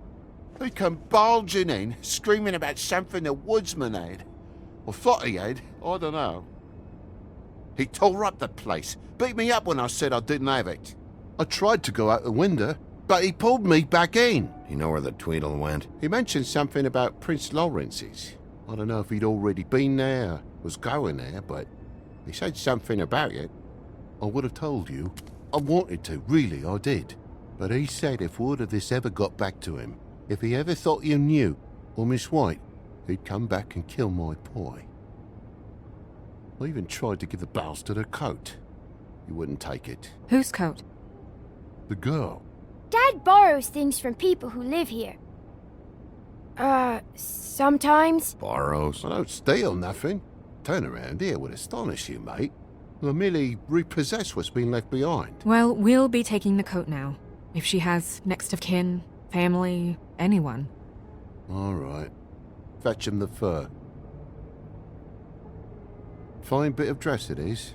They come bulging in, screaming about something the woodsman had. Or thought he had, I don't know. He tore up the place, beat me up when I said I didn't have it. I tried to go out the window, but he pulled me back in. You know where the Tweedle went? He mentioned something about Prince Lawrence's. I don't know if he'd already been there, was going there, but he said something about it. I would have told you. I wanted to, really, I did. But he said if word of this ever got back to him, if he ever thought you knew, or Miss White, he'd come back and kill my boy. I even tried to give the bastard a coat. He wouldn't take it. Whose coat? The girl. Dad borrows things from people who live here. Sometimes. Borrows? I don't steal nothing. Turn around here would astonish you, mate. I merely repossess what's been left behind. Well, we'll be taking the coat now. If she has next of kin, family, anyone. All right. Fetch him the fur. Fine bit of dress it is.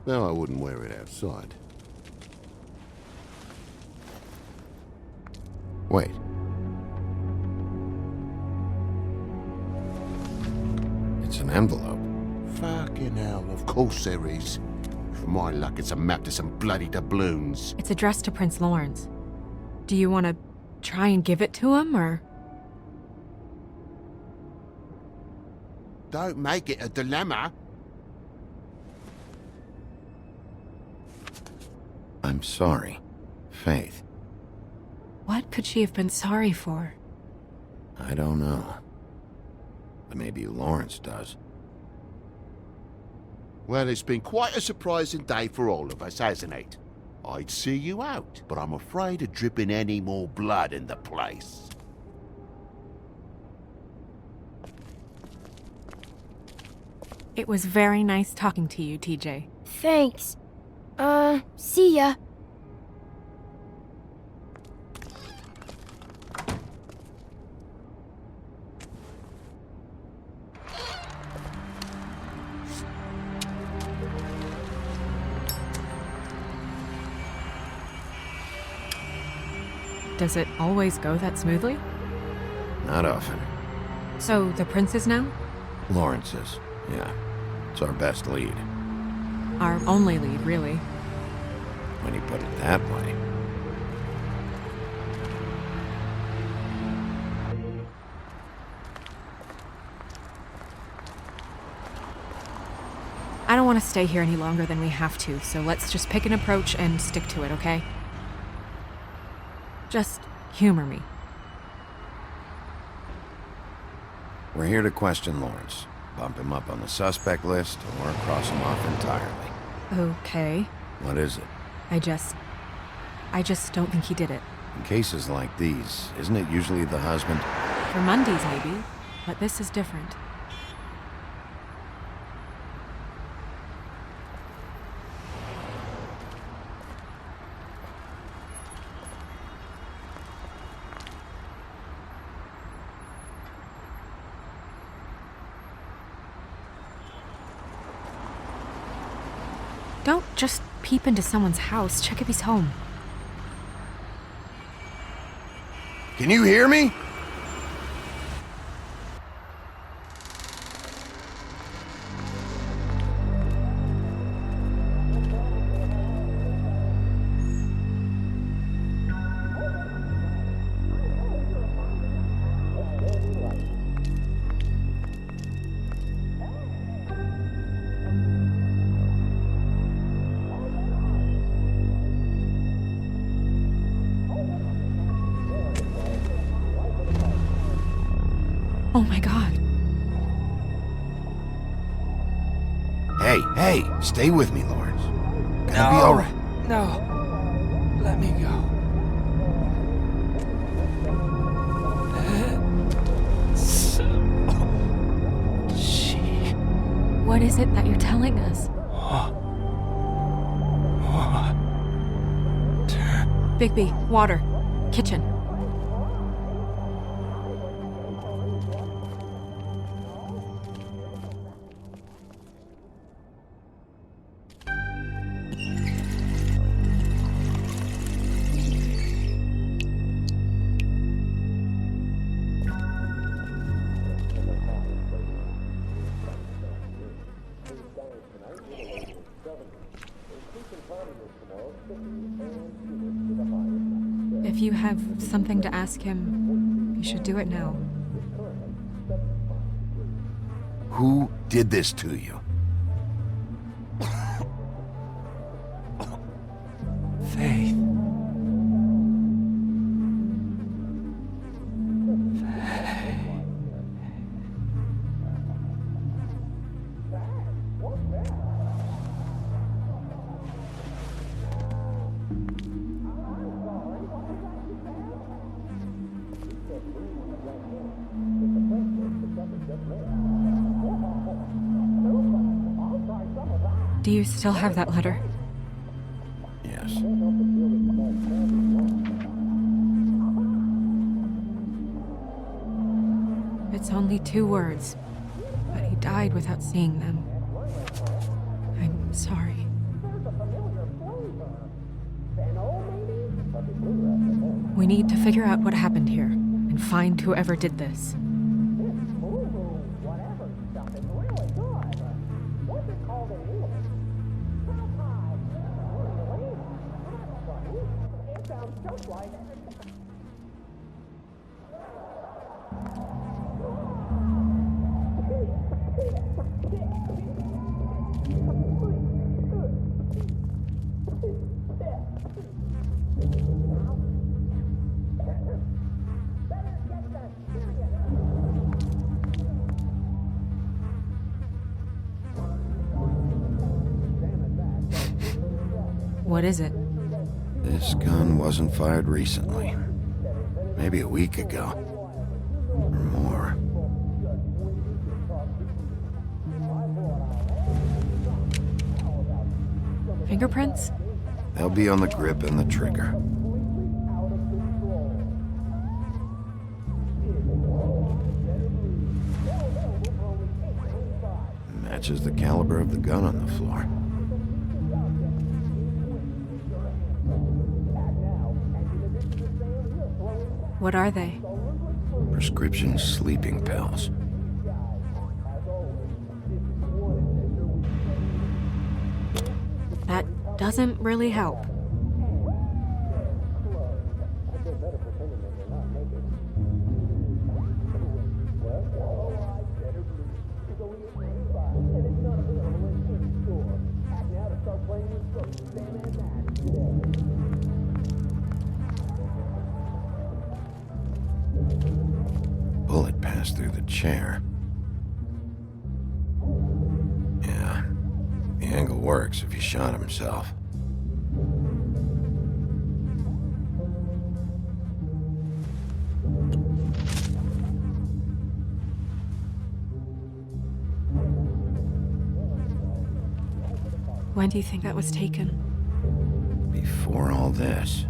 No, I wouldn't wear it outside. Wait. It's an envelope. Fucking hell, of course there is. For my luck, it's a map to some bloody doubloons. It's addressed to Prince Lawrence. Do you want to try and give it to him, or...? Don't make it a dilemma. I'm sorry, Faith. What could she have been sorry for? I don't know. But maybe Lawrence does. Well, it's been quite a surprising day for all of us, hasn't it? I'd see you out, but I'm afraid of dripping any more blood in the place. It was very nice talking to you, TJ. Thanks. See ya. Does it always go that smoothly? Not often. So, the prince's now? Lawrence's, yeah. It's our best lead. Our only lead, really. When you put it that way. I don't want to stay here any longer than we have to, so let's just pick an approach and stick to it, okay? Just humor me. We're here to question Lawrence, bump him up on the suspect list, or cross him off entirely. Okay. What is it? I just don't think he did it. In cases like these, isn't it usually the husband? For Mondays, maybe. But this is different. Don't just peep into someone's house. Check if he's home. Can you hear me? Oh my god. Hey, stay with me, Lawrence. Gonna be alright. No. Let me go. What is it that you're telling us? Bigby, water. Kitchen. If you have something to ask him, you should do it now. Who did this to you? Faith. Do you still have that letter? Yes. It's only 2 words, but he died without seeing them. I'm sorry. We need to figure out what happened here and find whoever did this. What is it? This gun wasn't fired recently. Maybe a week ago. Or more. Fingerprints? They'll be on the grip and the trigger. Matches the caliber of the gun on the floor. What are they? Prescription sleeping pills. That doesn't really help. Bullet passed through the chair. angle works if he shot himself. When do you think that was taken? Before all this.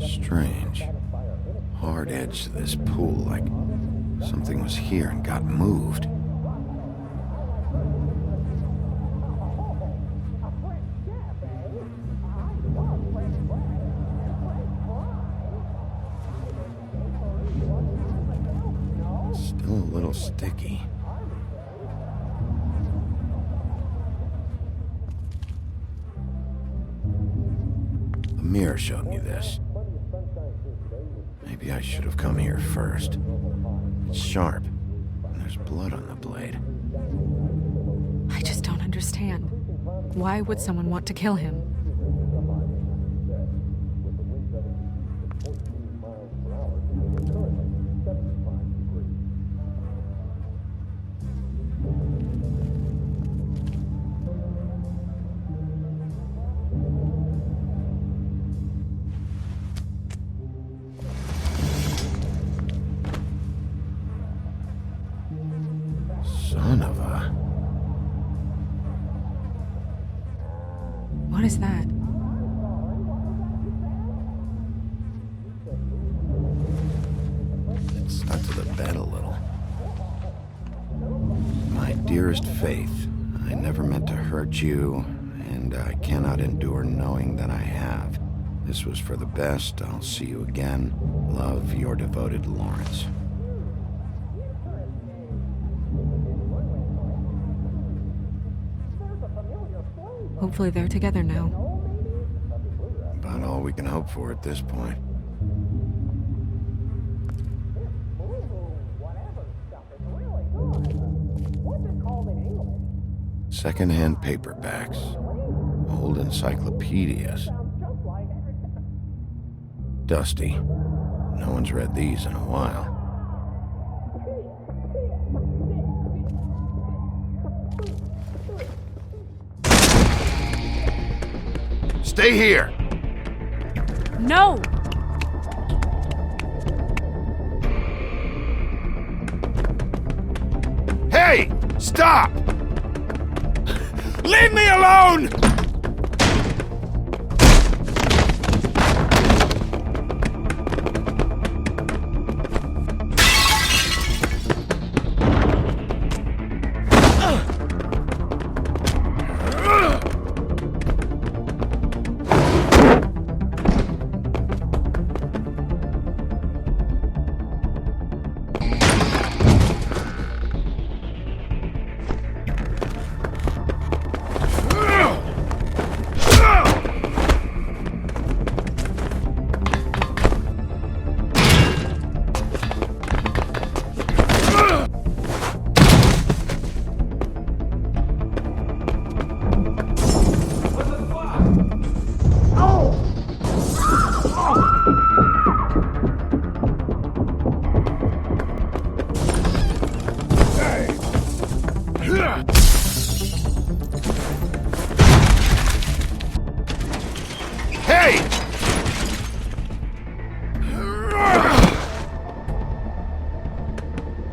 Strange. Hard edge to this pool, like something was here and got moved. Still a little sticky. The mirror showed me this. Maybe I should have come here first. It's sharp, and there's blood on the blade. I just don't understand. Why would someone want to kill him? Son of a... What is that? It stuck to the bed a little. My dearest Faith, I never meant to hurt you, and I cannot endure knowing that I have. This was for the best. I'll see you again. Love, your devoted Lawrence. Hopefully they're together now. About all we can hope for at this point. Second-hand paperbacks. Old encyclopedias. Dusty. No one's read these in a while. Stay here! No! Hey! Stop! Leave me alone!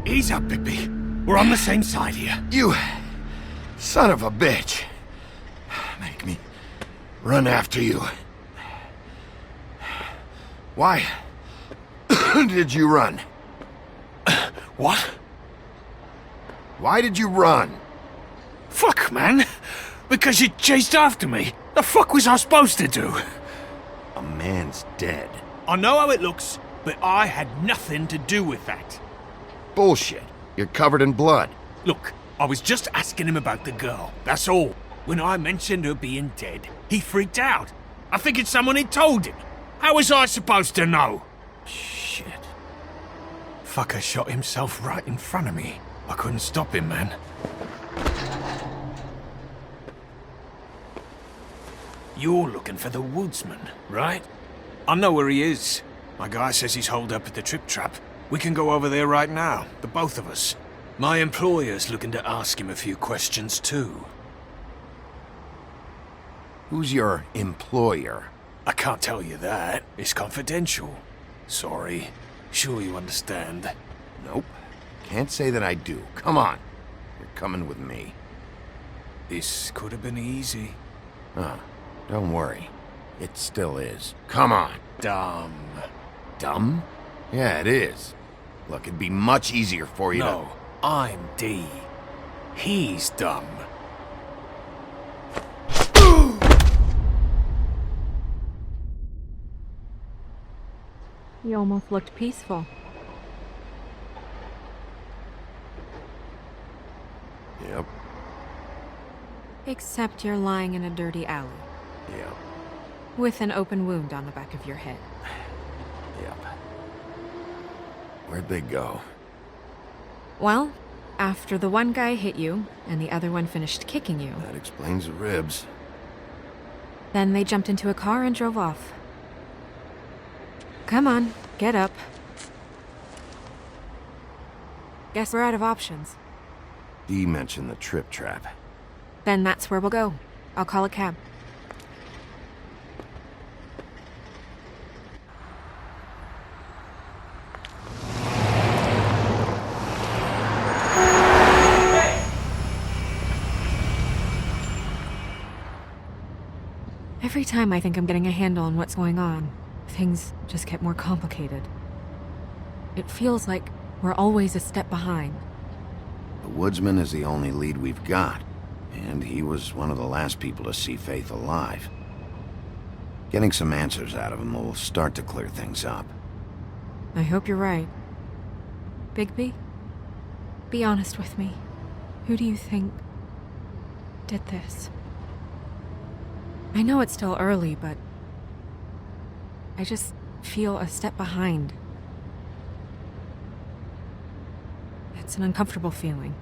Ease up, Bigby. We're on the same side here. You son of a bitch. Make me run after you. Why did you run? What? Why did you run? Fuck, man. Because you chased after me. The fuck was I supposed to do? A man's dead. I know how it looks, but I had nothing to do with that. Bullshit. You're covered in blood. Look, I was just asking him about the girl, that's all. When I mentioned her being dead, he freaked out. I figured someone had told him. How was I supposed to know? Shit. Fucker shot himself right in front of me. I couldn't stop him, man. You're looking for the woodsman, right? I know where he is. My guy says he's holed up at the Trip Trap. We can go over there right now, the both of us. My employer's looking to ask him a few questions too. Who's your employer? I can't tell you that. It's confidential. Sorry. Sure you understand. Nope. Can't say that I do. Come on. You're coming with me. This could have been easy. Oh, don't worry. It still is. Come on. Dumb. Dumb? Yeah, it is. Look, it'd be much easier for you No, I'm D. He's dumb. You almost looked peaceful. Yep. Except you're lying in a dirty alley. Yep. With an open wound on the back of your head. Yep. Where'd they go? Well, after the one guy hit you, and the other one finished kicking you. That explains the ribs. Then they jumped into a car and drove off. Come on, get up. Guess we're out of options. Dee mentioned the Trip Trap. Then that's where we'll go. I'll call a cab. Every time I think I'm getting a handle on what's going on, things just get more complicated. It feels like we're always a step behind. The woodsman is the only lead we've got, and he was one of the last people to see Faith alive. Getting some answers out of him will start to clear things up. I hope you're right. Bigby, be honest with me. Who do you think did this? I know it's still early, but I just feel a step behind. It's an uncomfortable feeling.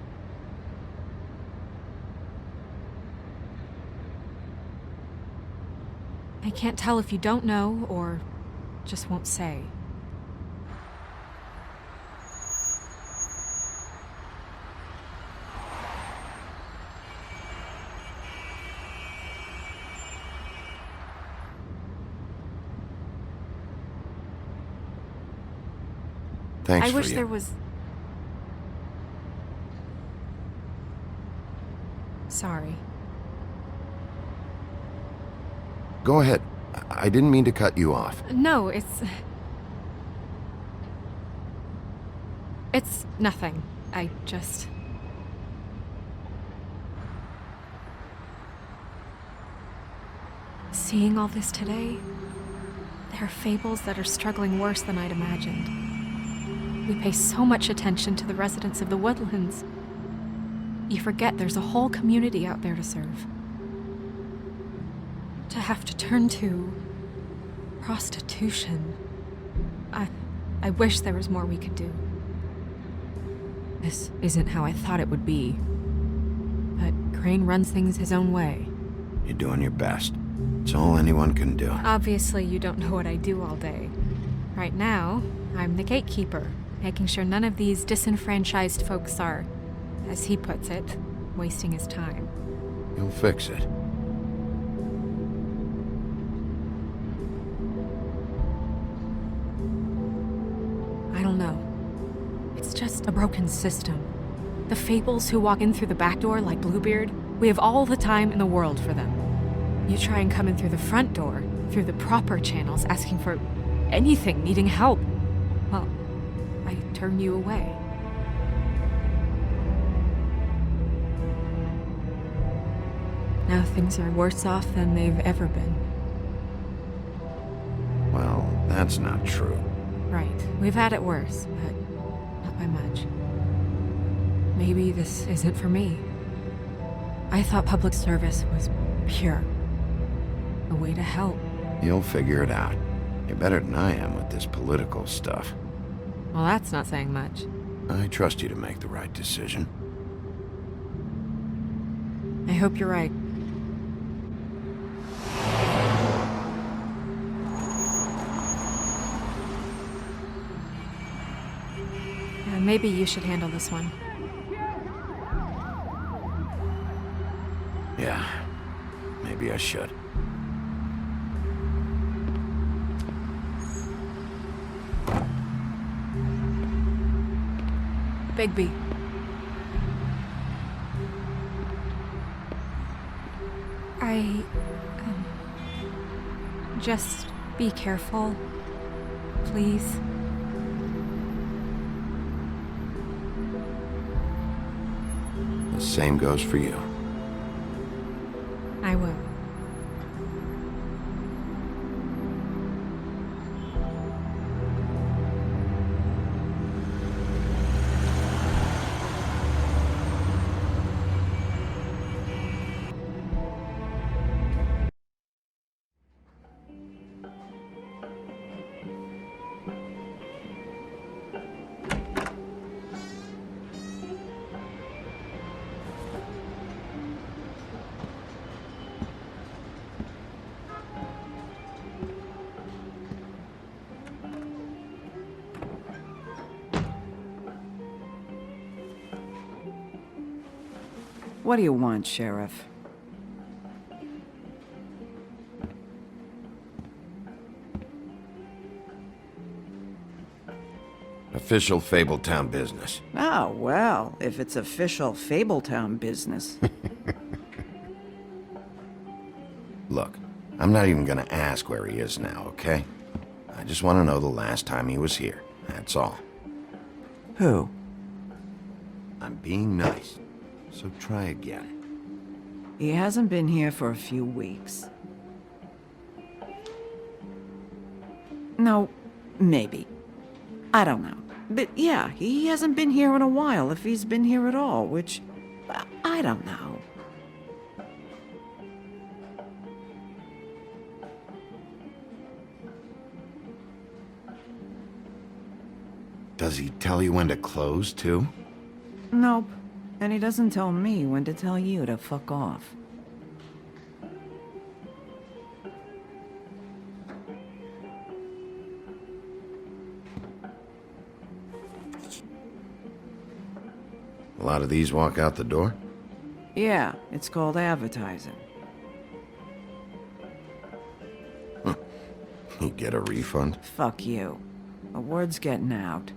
I can't tell if you don't know or just won't say. Thanks I for wish you. there was... Sorry. Go ahead. I didn't mean to cut you off. No, it's nothing. I just... Seeing all this today, there are fables that are struggling worse than I'd imagined. We pay so much attention to the residents of the woodlands. You forget there's a whole community out there to serve. To have to turn to prostitution. I wish there was more we could do. This isn't how I thought it would be. But Crane runs things his own way. You're doing your best. It's all anyone can do. Obviously, you don't know what I do all day. Right now, I'm the gatekeeper, making sure none of these disenfranchised folks are, as he puts it, wasting his time. You'll fix it. I don't know. It's just a broken system. The fables who walk in through the back door like Bluebeard, we have all the time in the world for them. You try and come in through the front door, through the proper channels, asking for anything, needing help. Well, I turn you away. Now things are worse off than they've ever been. Well, that's not true. Right. We've had it worse, but not by much. Maybe this isn't for me. I thought public service was pure. A way to help. You'll figure it out. You're better than I am with this political stuff. Well, that's not saying much. I trust you to make the right decision. I hope you're right. Maybe you should handle this one. Yeah, maybe I should. Bigby. Just be careful, please. The same goes for you. I will. What do you want, Sheriff? Official Fabletown business. Oh, well, if it's official Fabletown business. Look, I'm not even gonna ask where he is now, okay? I just want to know the last time he was here. That's all. Who? I'm being nice, so try again. He hasn't been here for a few weeks. No, maybe. I don't know. But yeah, he hasn't been here in a while, if he's been here at all, which... I don't know. Does he tell you when to close, too? Nope. And he doesn't tell me when to tell you to fuck off. A lot of these walk out the door? Yeah, it's called advertising. You get a refund? Fuck you. The word's getting out.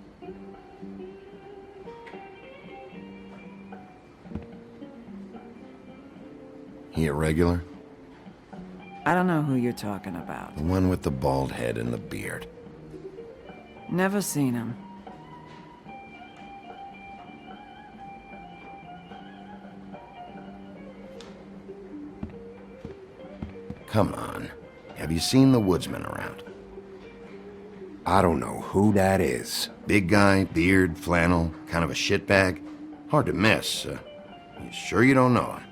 He a regular? I don't know who you're talking about. The one with the bald head and the beard. Never seen him. Come on. Have you seen the woodsman around? I don't know who that is. Big guy, beard, flannel, kind of a shitbag. Hard to miss. You sure you don't know him?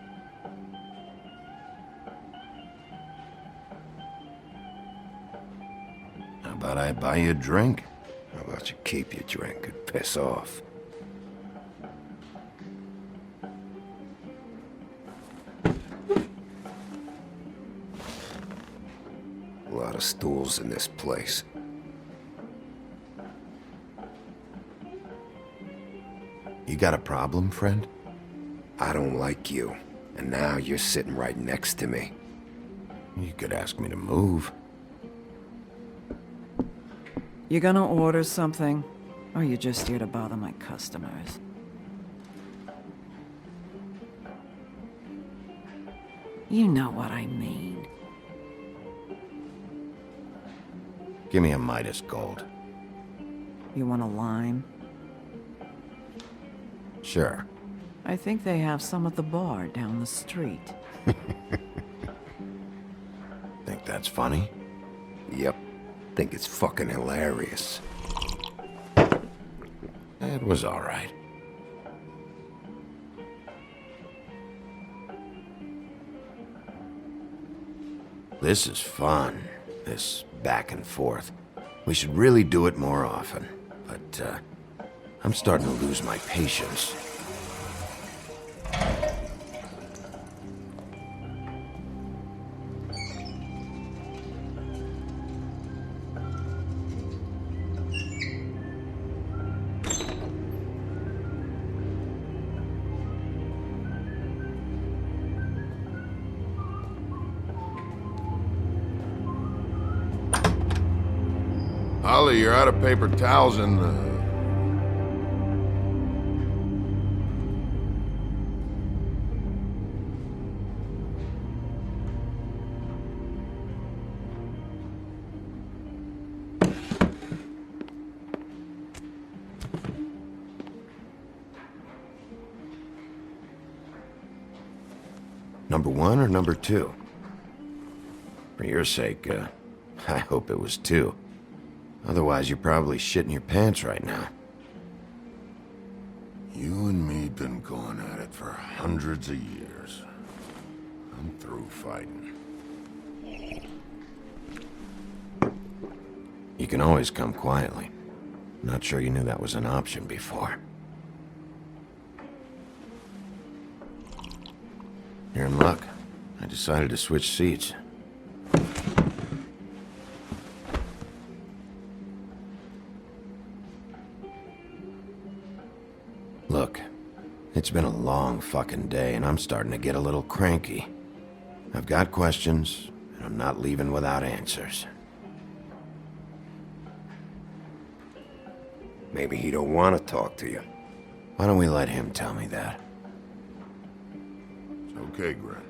How about I buy you a drink? How about you keep your drink and piss off? A lot of stools in this place. You got a problem, friend? I don't like you, and now you're sitting right next to me. You could ask me to move. You gonna order something? Or you just here to bother my customers? You know what I mean. Give me a Midas Gold. You want a lime? Sure. I think they have some at the bar down the street. Think that's funny? Yep. Think it's fucking hilarious. It was all right. This is fun. This back and forth. We should really do it more often. But, I'm starting to lose my patience. Sully, you're out of paper towels and, Number 1 or number 2? For your sake, I hope it was 2. Otherwise, you're probably shitting your pants right now. You and me been going at it for hundreds of years. I'm through fighting. You can always come quietly. Not sure you knew that was an option before. You're in luck. I decided to switch seats. Look, it's been a long fucking day, and I'm starting to get a little cranky. I've got questions, and I'm not leaving without answers. Maybe he don't want to talk to you. Why don't we let him tell me that? It's okay, Gren.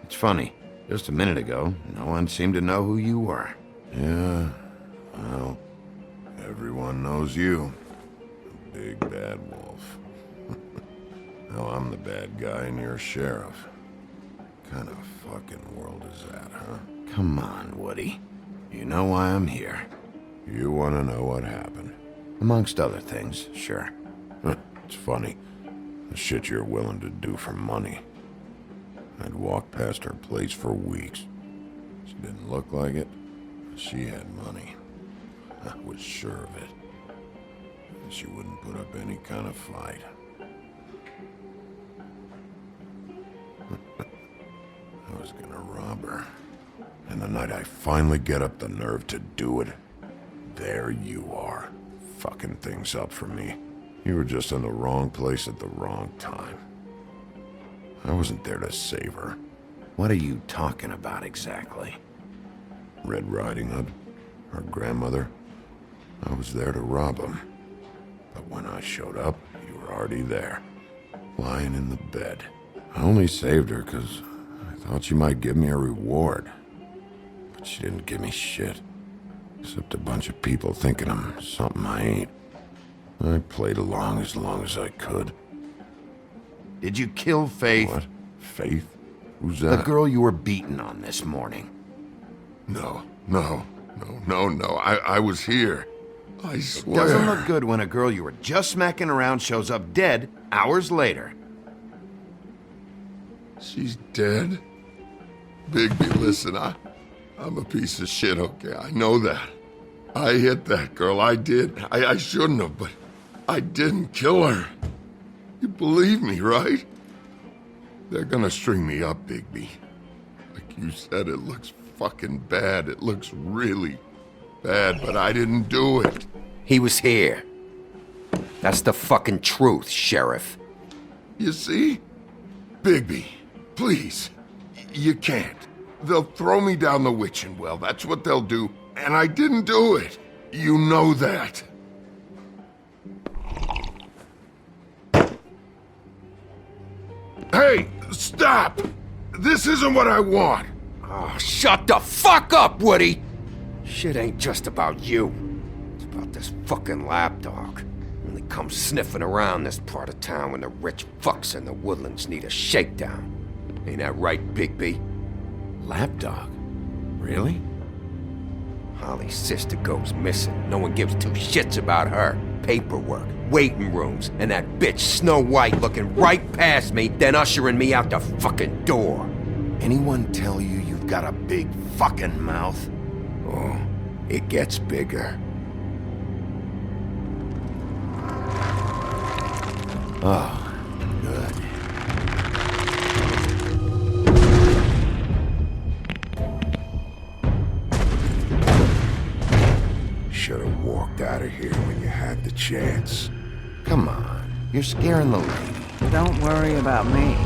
It's funny. Just a minute ago, no one seemed to know who you were. Yeah, well, everyone knows you. The big bad wolf. Now I'm the bad guy and you're sheriff. What kind of fucking world is that, huh? Come on, Woody. You know why I'm here. You want to know what happened? Amongst other things, sure. It's funny. The shit you're willing to do for money. I'd walk past her place for weeks. She didn't look like it, but she had money. I was sure of it. She wouldn't put up any kind of fight. I was gonna rob her. And the night I finally get up the nerve to do it, there you are, fucking things up for me. You were just in the wrong place at the wrong time. I wasn't there to save her. What are you talking about exactly? Red Riding Hood, her grandmother. I was there to rob him. But when I showed up, you were already there, lying in the bed. I only saved her because I thought she might give me a reward. But she didn't give me shit. Except a bunch of people thinking I'm something I ain't. I played along as I could. Did you kill Faith? What? Faith? Who's that? The girl you were beating on this morning. No. I was here. I swear. It doesn't look good when a girl you were just smacking around shows up dead hours later. She's dead? Bigby, listen, I'm a piece of shit, okay? I know that. I hit that girl, I did. I shouldn't have, but I didn't kill her. You believe me, right? They're gonna string me up, Bigby. Like you said, it looks fucking bad. It looks really bad, but I didn't do it. He was here. That's the fucking truth, Sheriff. You see? Bigby, please. You can't. They'll throw me down the witching well. That's what they'll do. And I didn't do it. You know that. Hey, stop! This isn't what I want. Oh, shut the fuck up, Woody! Shit ain't just about you. It's about this fucking lapdog. Only comes sniffing around this part of town when the rich fucks in the woodlands need a shakedown. Ain't that right, Bigby? Lapdog? Really? Holly's sister goes missing. No one gives two shits about her. Paperwork, waiting rooms, and that bitch Snow White looking right past me, then ushering me out the fucking door. Anyone tell you you've got a big fucking mouth? Oh, it gets bigger. Oh, good. Should have walked out of here when you had the chance. Come on, you're scaring the lady. Don't worry about me.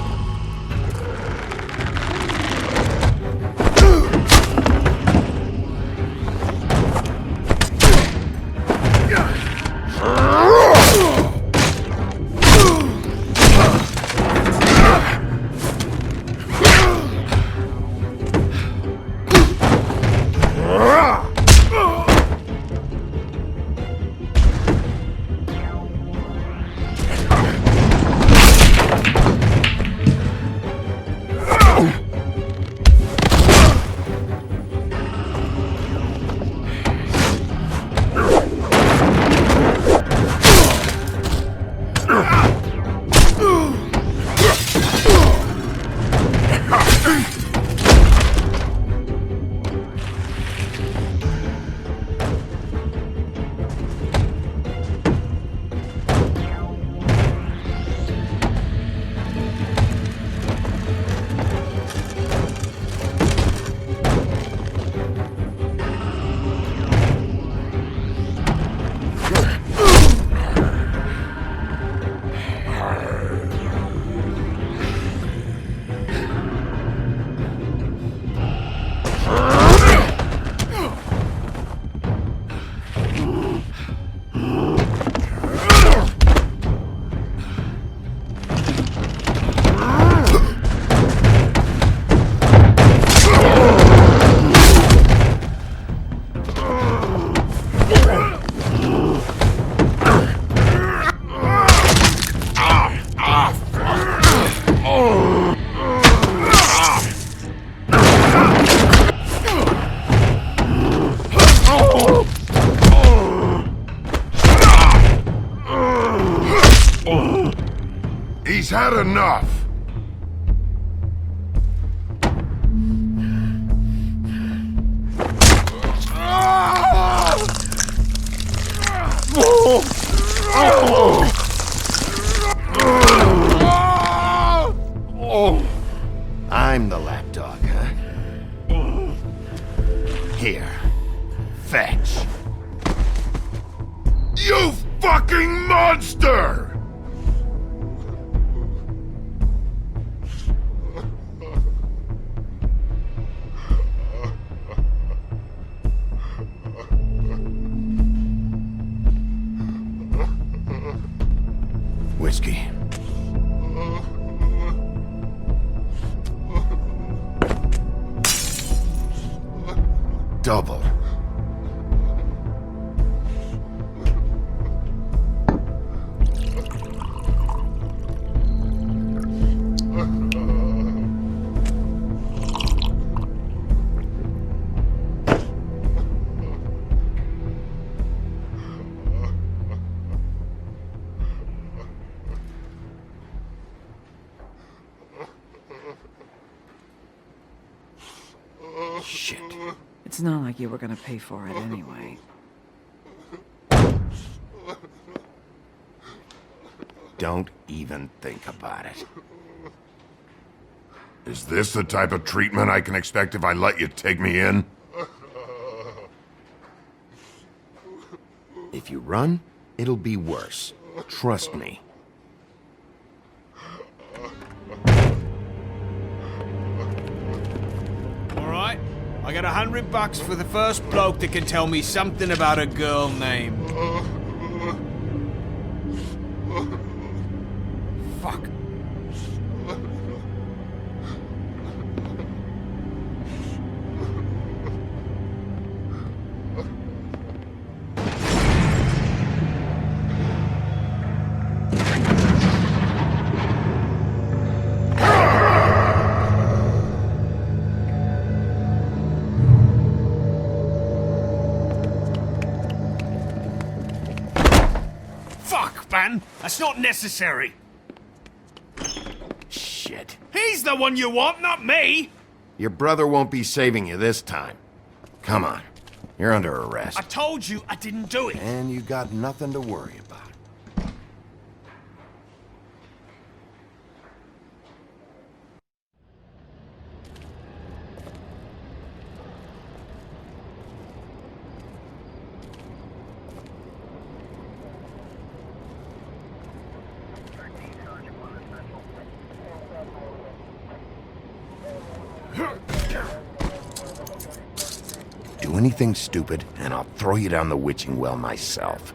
He's had enough! I'm the lapdog, huh? Here. Fetch. You fucking monster! Whiskey. Double. Shit. It's not like you were gonna pay for it anyway. Don't even think about it. Is this the type of treatment I can expect if I let you take me in? If you run, it'll be worse. Trust me. Alright, I got $100 for the first bloke that can tell me something about a girl named... Fuck. Fuck, man! That's not necessary! Shit. He's the one you want, not me! Your brother won't be saving you this time. Come on. You're under arrest. I told you I didn't do it! And you got nothing to worry about. anything stupid, and I'll throw you down the witching well myself.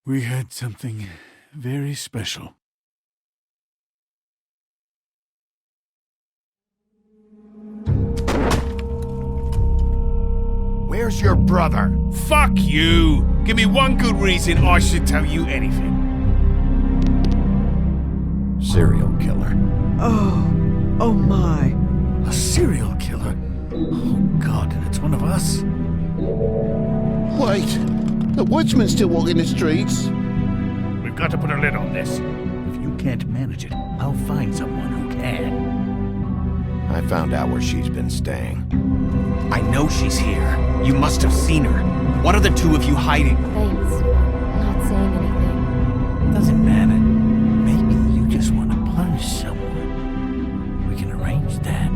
We had something very special. Where's your brother? Fuck you! Give me one good reason I should tell you anything. Serial killer. Oh my. A serial killer? Oh God, and it's one of us? Wait, the woodsman's still walking the streets. We've got to put a lid on this. If you can't manage it, I'll find someone who can. I found out where she's been staying. I know she's here. You must have seen her. What are the two of you hiding? Thanks for not saying anything. Doesn't matter. Maybe you just want to punish someone. We can arrange that.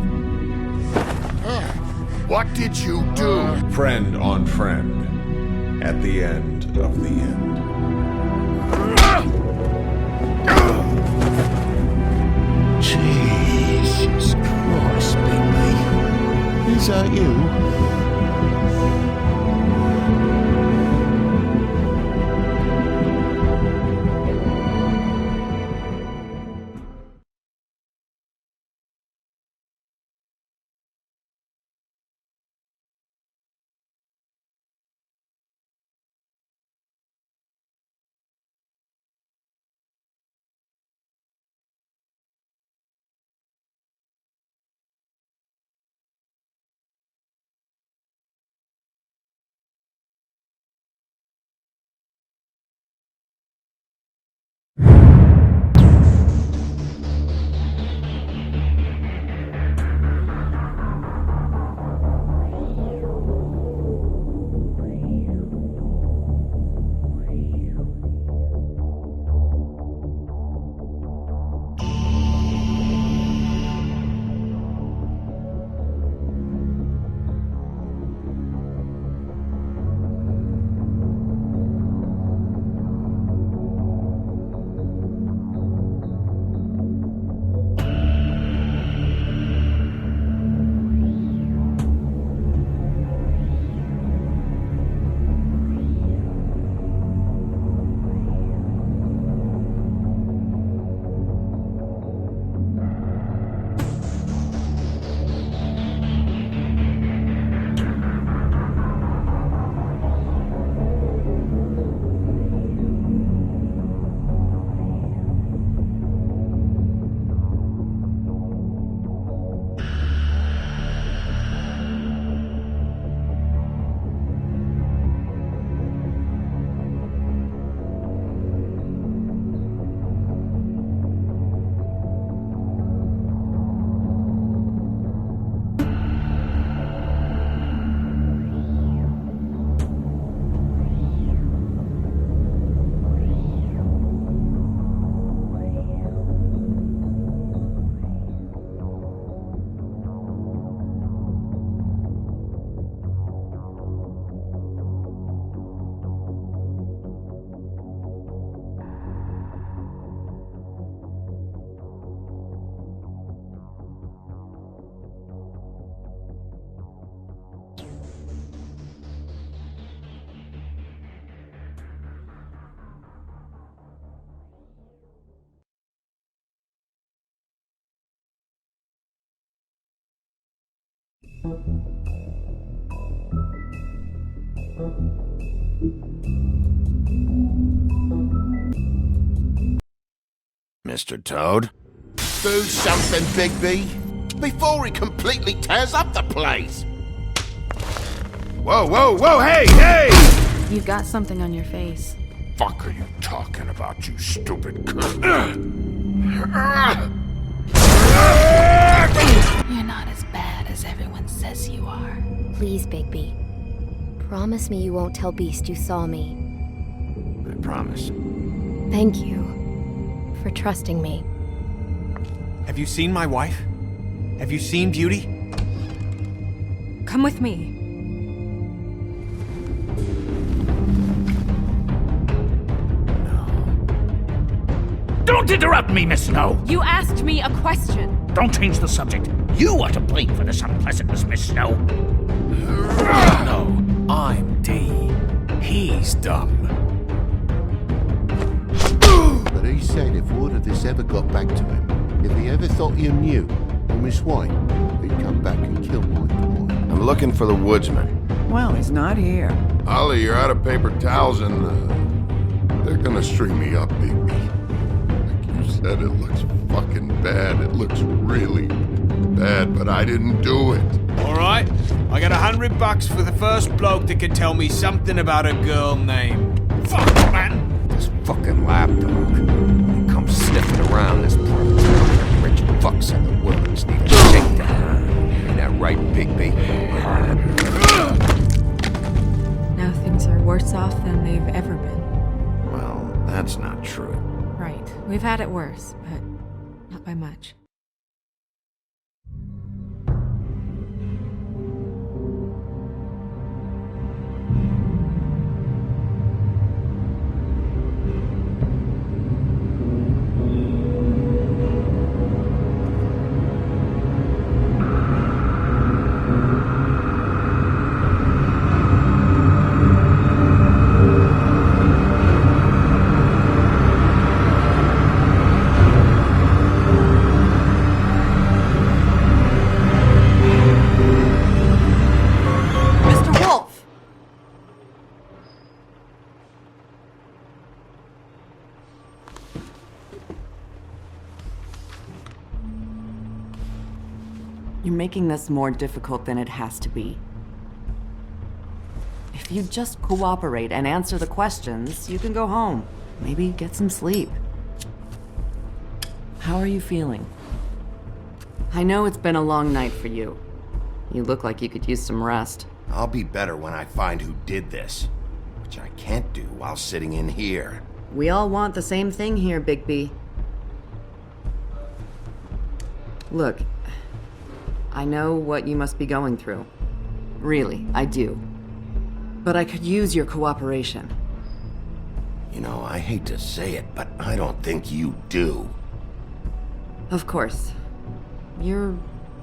What did you do? Friend on friend. At the end of the end. Jesus Christ, Bigby. Is that you? Mr. Toad? Do something, Bigby, before he completely tears up the place. Whoa, whoa, whoa, hey, hey! You've got something on your face. Fuck are you talking about, you stupid cunt? You're not as bad as everyone says you are. Please, Bigby. Promise me you won't tell Beast you saw me. I promise. Thank you for trusting me. Have you seen my wife? Have you seen Beauty? Come with me. Don't interrupt me, Miss Snow! You asked me a question. Don't change the subject. You are to blame for this unpleasantness, Miss Snow. No, I'm D. He's dumb. But he said if word of this ever got back to him, if he ever thought you knew, or Miss White, he'd come back and kill my boy. I'm looking for the woodsman. Well, he's not here. Ollie, you're out of paper towels and they're gonna string me up, Bigby. Like you said, it looks fucking bad. It looks really bad, but I didn't do it. Alright, I got $100 for the first bloke that can tell me something about a girl named... Fuck, man! This fucking lapdog. He comes sniffing around this part. Rich fucks in the woods need a shakedown. Ain't that right, Bigby? Now things are worse off than they've ever been. Well, that's not true. Right. We've had it worse, but not by much. You're making this more difficult than it has to be. If you just cooperate and answer the questions, you can go home. Maybe get some sleep. How are you feeling? I know it's been a long night for you. You look like you could use some rest. I'll be better when I find who did this, which I can't do while sitting in here. We all want the same thing here, Bigby. Look, I know what you must be going through. Really, I do. But I could use your cooperation. You know, I hate to say it, but I don't think you do. Of course. You're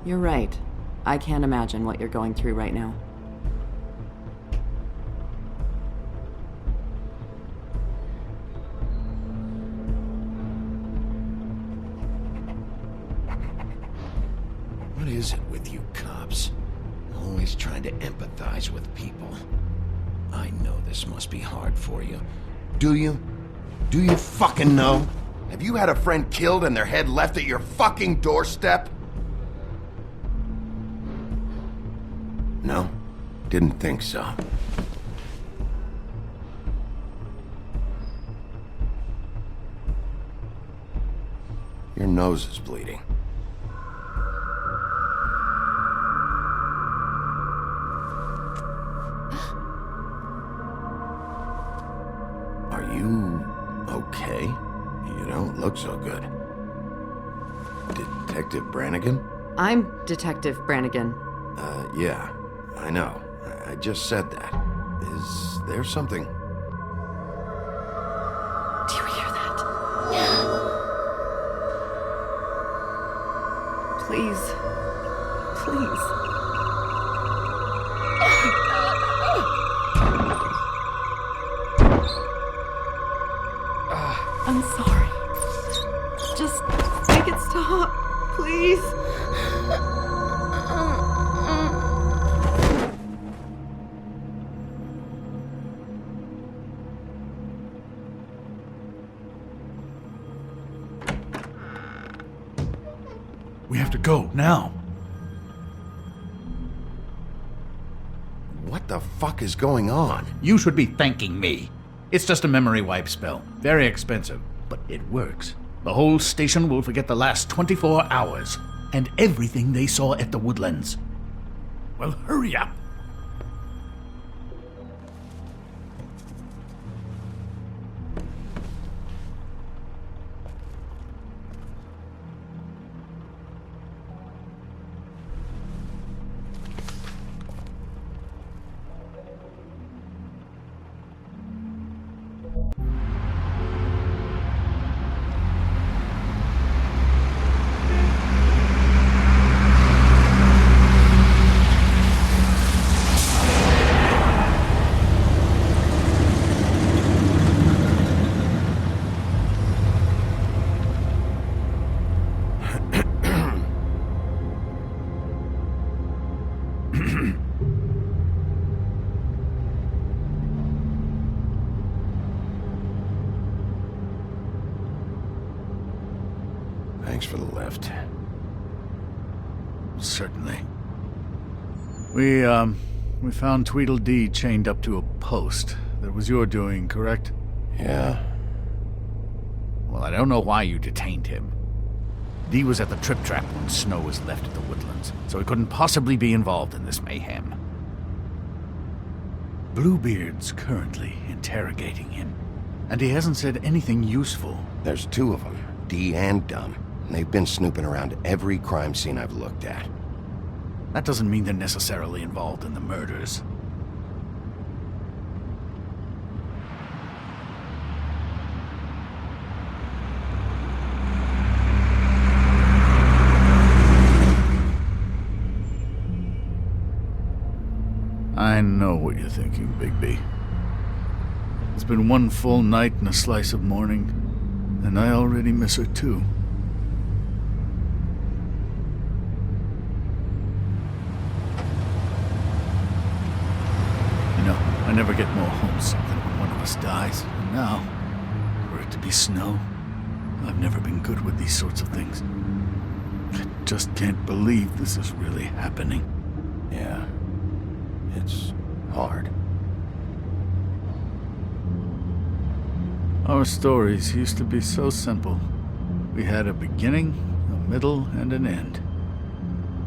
right. I can't imagine what you're going through right now. What is it with you cops? Always trying to empathize with people. I know this must be hard for you. Do you? Do you fucking know? Have you had a friend killed and their head left at your fucking doorstep? No? Didn't think so. Your nose is bleeding. Are you okay? You don't look so good. Detective Brannigan? I'm Detective Brannigan. Yeah, I know. I just said that. Is there something? Do you hear that? Please. Please. I'm sorry. Just make it stop, please. We have to go, now. What the fuck is going on? You should be thanking me. It's just a memory wipe spell. Very expensive, but it works. The whole station will forget the last 24 hours, and everything they saw at the Woodlands. Well, hurry up. Thanks for the lift. Certainly. We found Tweedledee chained up to a post. That was your doing, correct? Yeah. Well, I don't know why you detained him. Dee was at the Trip Trap when Snow was left at the Woodlands, so he couldn't possibly be involved in this mayhem. Bluebeard's currently interrogating him, and he hasn't said anything useful. There's two of them, Dee and Dumb. And they've been snooping around every crime scene I've looked at. That doesn't mean they're necessarily involved in the murders. I know what you're thinking, Bigby. It's been one full night and a slice of morning, and I already miss her too. I never get more homesick than when one of us dies. And now, for it to be Snow, I've never been good with these sorts of things. I just can't believe this is really happening. Yeah. It's hard. Our stories used to be so simple. We had a beginning, a middle, and an end.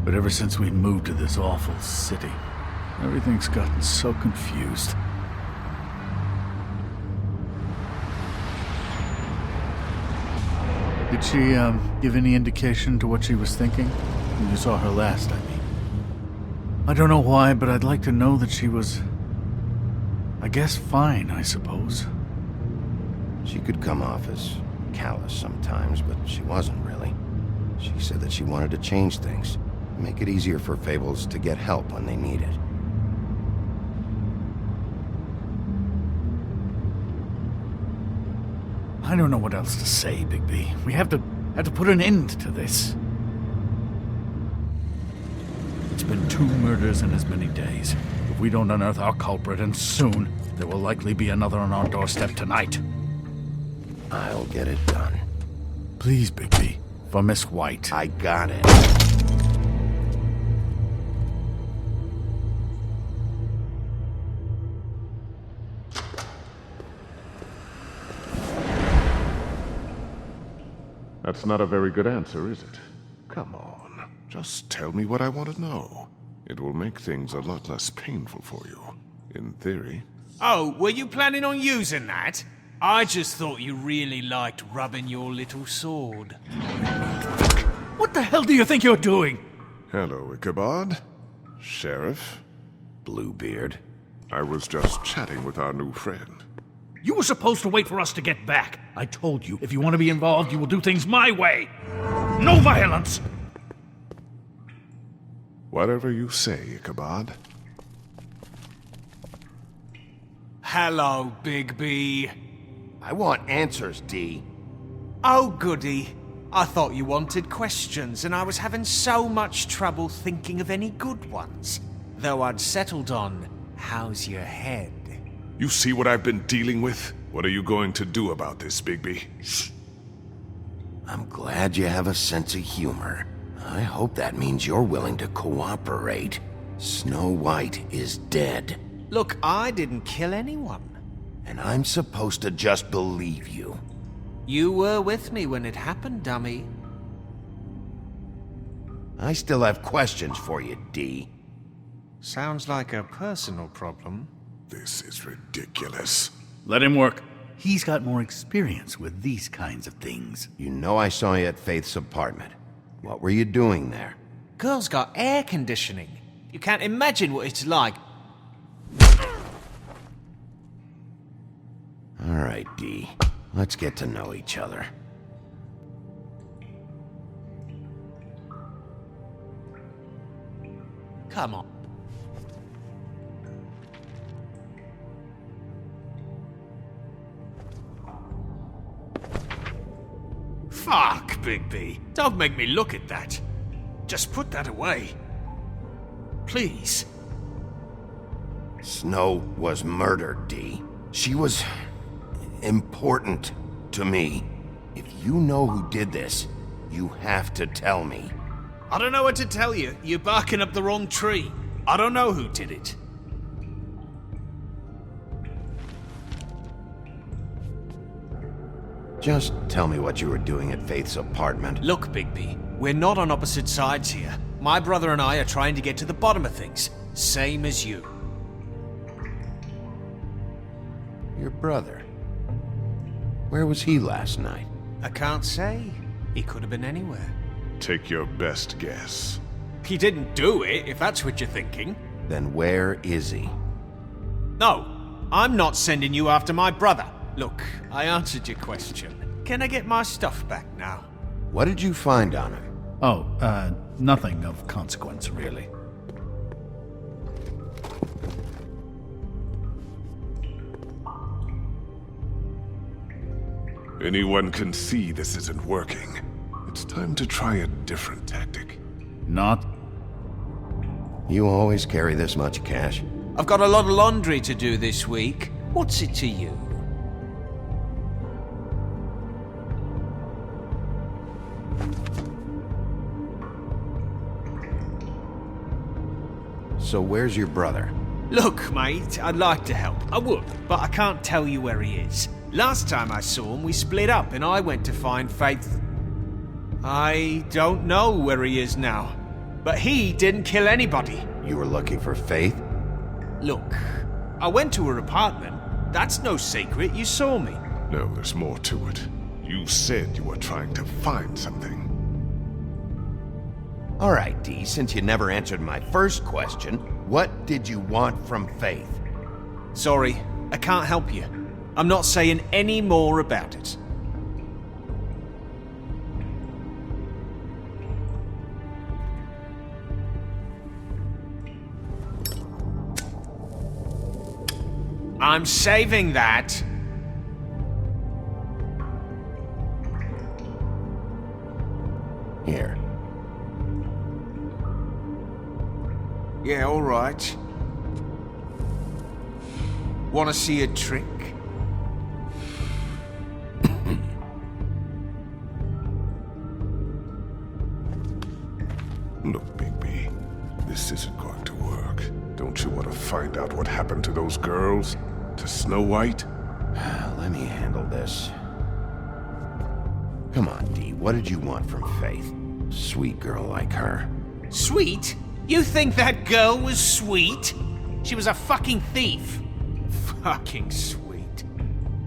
But ever since we moved to this awful city, everything's gotten so confused. Did she, give any indication to what she was thinking? When you saw her last, I mean. I don't know why, but I'd like to know that she was... I guess fine, I suppose. She could come off as callous sometimes, but she wasn't really. She said that she wanted to change things, make it easier for Fables to get help when they need it. I don't know what else to say, Bigby. We have to put an end to this. It's been 2 murders in as many days. If we don't unearth our culprit, and soon, there will likely be another on our doorstep tonight. I'll get it done. Please, Bigby. For Miss White. I got it. That's not a very good answer, is it? Come on. Just tell me what I want to know. It will make things a lot less painful for you. In theory. Oh, were you planning on using that? I just thought you really liked rubbing your little sword. What the hell do you think you're doing? Hello, Ichabod. Sheriff. Bluebeard. I was just chatting with our new friend. You were supposed to wait for us to get back. I told you, if you want to be involved, you will do things my way. No violence! Whatever you say, Ichabod. Hello, Bigby. I want answers, Dee. Oh, goody. I thought you wanted questions, and I was having so much trouble thinking of any good ones. Though I'd settled on, how's your head? You see what I've been dealing with? What are you going to do about this, Bigby? Shh. I'm glad you have a sense of humor. I hope that means you're willing to cooperate. Snow White is dead. Look, I didn't kill anyone. And I'm supposed to just believe you. You were with me when it happened, dummy. I still have questions for you, D. Sounds like a personal problem. This is ridiculous. Let him work. He's got more experience with these kinds of things. You know I saw you at Faith's apartment. What were you doing there? Girl's got air conditioning. You can't imagine what it's like. All right, D. Let's get to know each other. Come on. Fuck, Bigby. Don't make me look at that. Just put that away. Please. Snow was murdered, D. She was important to me. If you know who did this, you have to tell me. I don't know what to tell you. You're barking up the wrong tree. I don't know who did it. Just tell me what you were doing at Faith's apartment. Look, Bigby, we're not on opposite sides here. My brother and I are trying to get to the bottom of things. Same as you. Your brother? Where was he last night? I can't say. He could have been anywhere. Take your best guess. He didn't do it, if that's what you're thinking. Then where is he? No, I'm not sending you after my brother. Look, I answered your question. Can I get my stuff back now? What did you find on him? Oh, nothing of consequence, really. Anyone can see this isn't working. It's time to try a different tactic. Not? You always carry this much cash? I've got a lot of laundry to do this week. What's it to you? So where's your brother? Look, mate, I'd like to help. I would, but I can't tell you where he is. Last time I saw him, we split up and I went to find Faith. I don't know where he is now, but he didn't kill anybody. You were looking for Faith? Look, I went to her apartment. That's no secret, you saw me. No, there's more to it. You said you were trying to find something. All right, D, since you never answered my first question, what did you want from Faith? Sorry, I can't help you. I'm not saying any more about it. I'm saving that. Here. Yeah, all right. Want to see a trick? Look, Bigby, this isn't going to work. Don't you want to find out what happened to those girls? To Snow White? Let me handle this. Come on, D, what did you want from Faith? Sweet girl like her. Sweet? You think that girl was sweet? She was a fucking thief. Fucking sweet.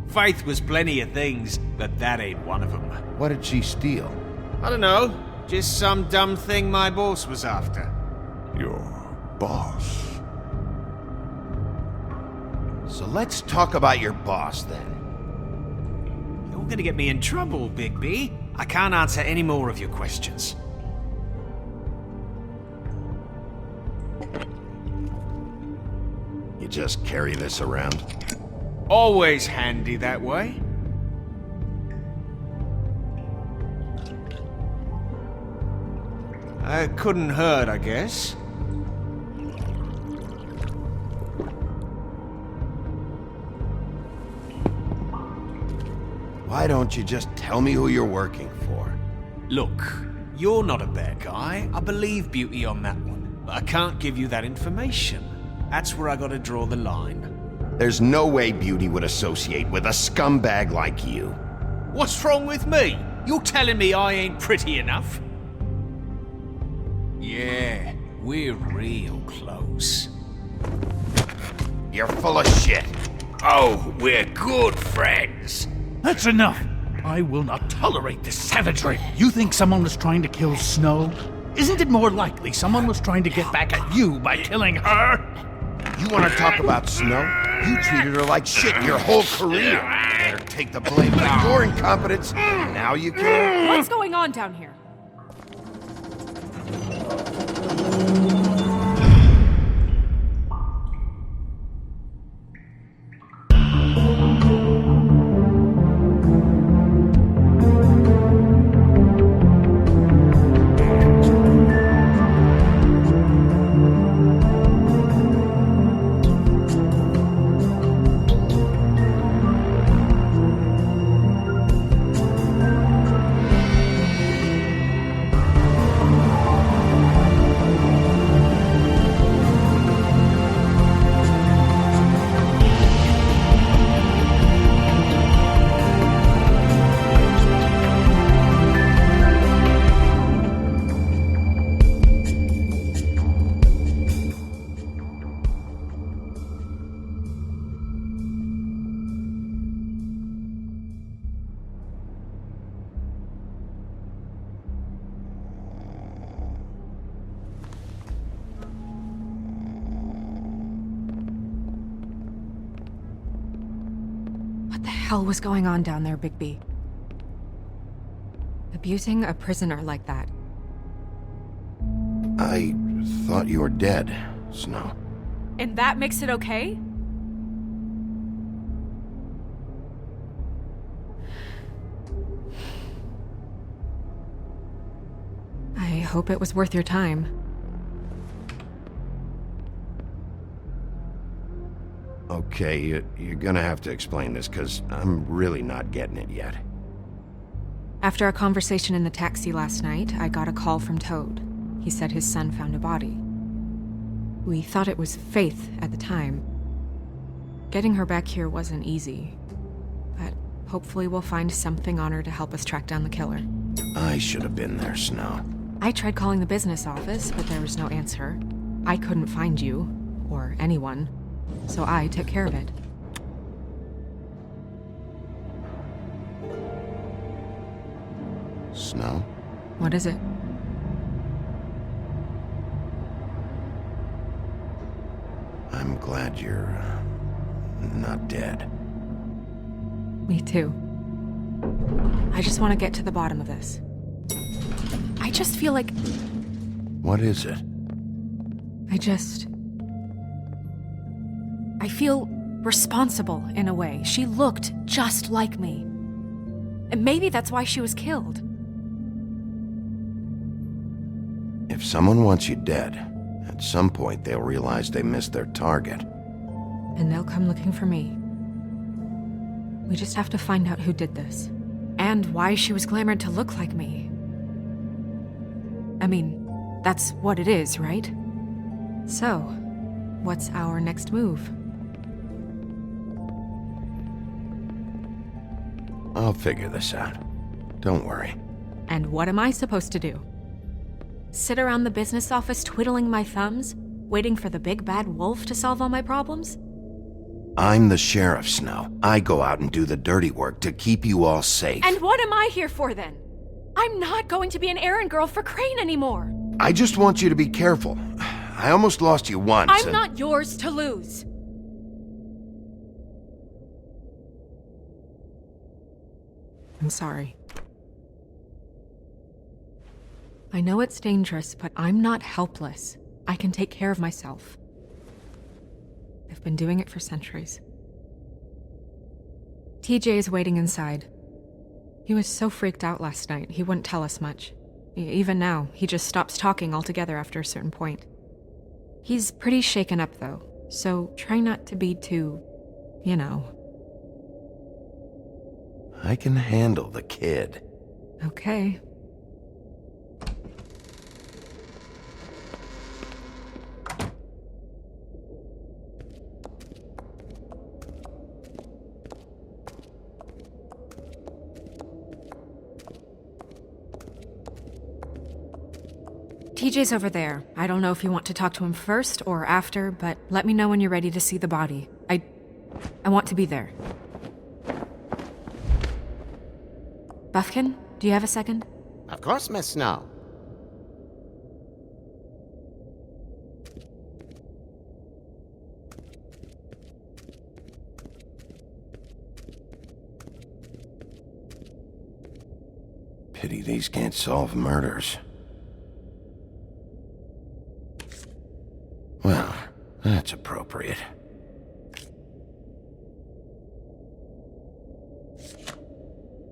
Faith was plenty of things, but that ain't one of them. What did she steal? I don't know. Just some dumb thing my boss was after. Your boss? So let's talk about your boss, then. You're gonna get me in trouble, Bigby. I can't answer any more of your questions. You just carry this around? Always handy that way. It couldn't hurt, I guess. Why don't you just tell me who you're working for? Look, you're not a bad guy. I believe Beauty on that one. But I can't give you that information. That's where I gotta draw the line. There's no way Beauty would associate with a scumbag like you. What's wrong with me? You're telling me I ain't pretty enough? Yeah, we're real close. You're full of shit. Oh, we're good friends. That's enough. I will not tolerate this savagery. You think someone was trying to kill Snow? Isn't it more likely someone was trying to get back at you by killing her? You want to talk about Snow? You treated her like shit your whole career. Better take the blame for your incompetence. Now you care? What's going on down here? What the hell was going on down there, Bigby? Abusing a prisoner like that. I thought you were dead, Snow. And that makes it okay? I hope it was worth your time. Okay, you're gonna have to explain this, because I'm really not getting it yet. After our conversation in the taxi last night, I got a call from Toad. He said his son found a body. We thought it was Faith at the time. Getting her back here wasn't easy, but hopefully we'll find something on her to help us track down the killer. I should have been there, Snow. I tried calling the business office, but there was no answer. I couldn't find you, or anyone, so I took care of it. Snow? What is it? I'm glad you're not dead. Me too. I just want to get to the bottom of this. I just feel like... What is it? I feel responsible in a way. She looked just like me. And maybe that's why she was killed. If someone wants you dead, at some point they'll realize they missed their target. And they'll come looking for me. We just have to find out who did this. And why she was glamored to look like me. I mean, that's what it is, right? So, what's our next move? I'll figure this out. Don't worry. And what am I supposed to do? Sit around the business office twiddling my thumbs, waiting for the big bad wolf to solve all my problems? I'm the sheriff, Snow. I go out and do the dirty work to keep you all safe. And what am I here for then? I'm not going to be an errand girl for Crane anymore. I just want you to be careful. I almost lost you once. I'm not yours to lose. I'm sorry. I know it's dangerous, but I'm not helpless. I can take care of myself. I've been doing it for centuries. TJ is waiting inside. He was so freaked out last night, he wouldn't tell us much. Even now, he just stops talking altogether after a certain point. He's pretty shaken up, though, so try not to be too, you know. I can handle the kid. Okay. TJ's over there. I don't know if you want to talk to him first or after, but let me know when you're ready to see the body. I want to be there. Buffkin, do you have a second? Of course, Miss Snow. Pity these can't solve murders. Well, that's appropriate.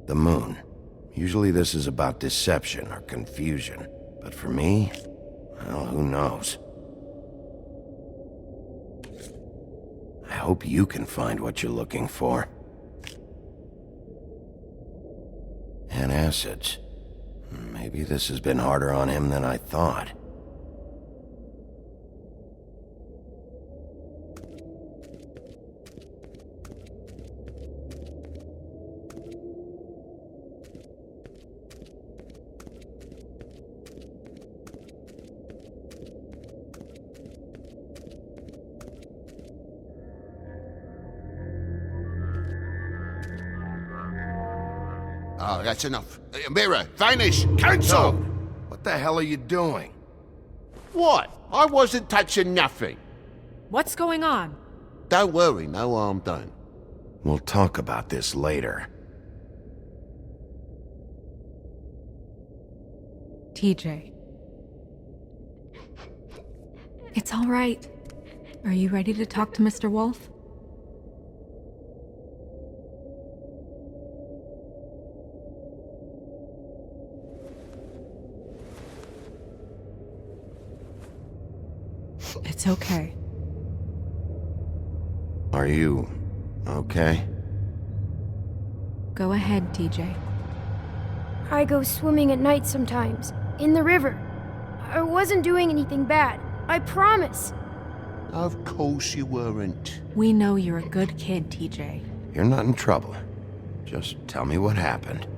The moon. Usually this is about deception or confusion. But for me, well, who knows? I hope you can find what you're looking for. Antacids. Maybe this has been harder on him than I thought. Oh, that's enough. Mirror, vanish, cancel! What the hell are you doing? What? I wasn't touching nothing. What's going on? Don't worry, no harm done. We'll talk about this later. TJ. It's all right. Are you ready to talk to Mr. Wolf? It's okay. Are you okay? Go ahead, TJ. I go swimming at night sometimes, in the river. I wasn't doing anything bad. I promise. Of course you weren't. We know you're a good kid, TJ. You're not in trouble. Just tell me what happened.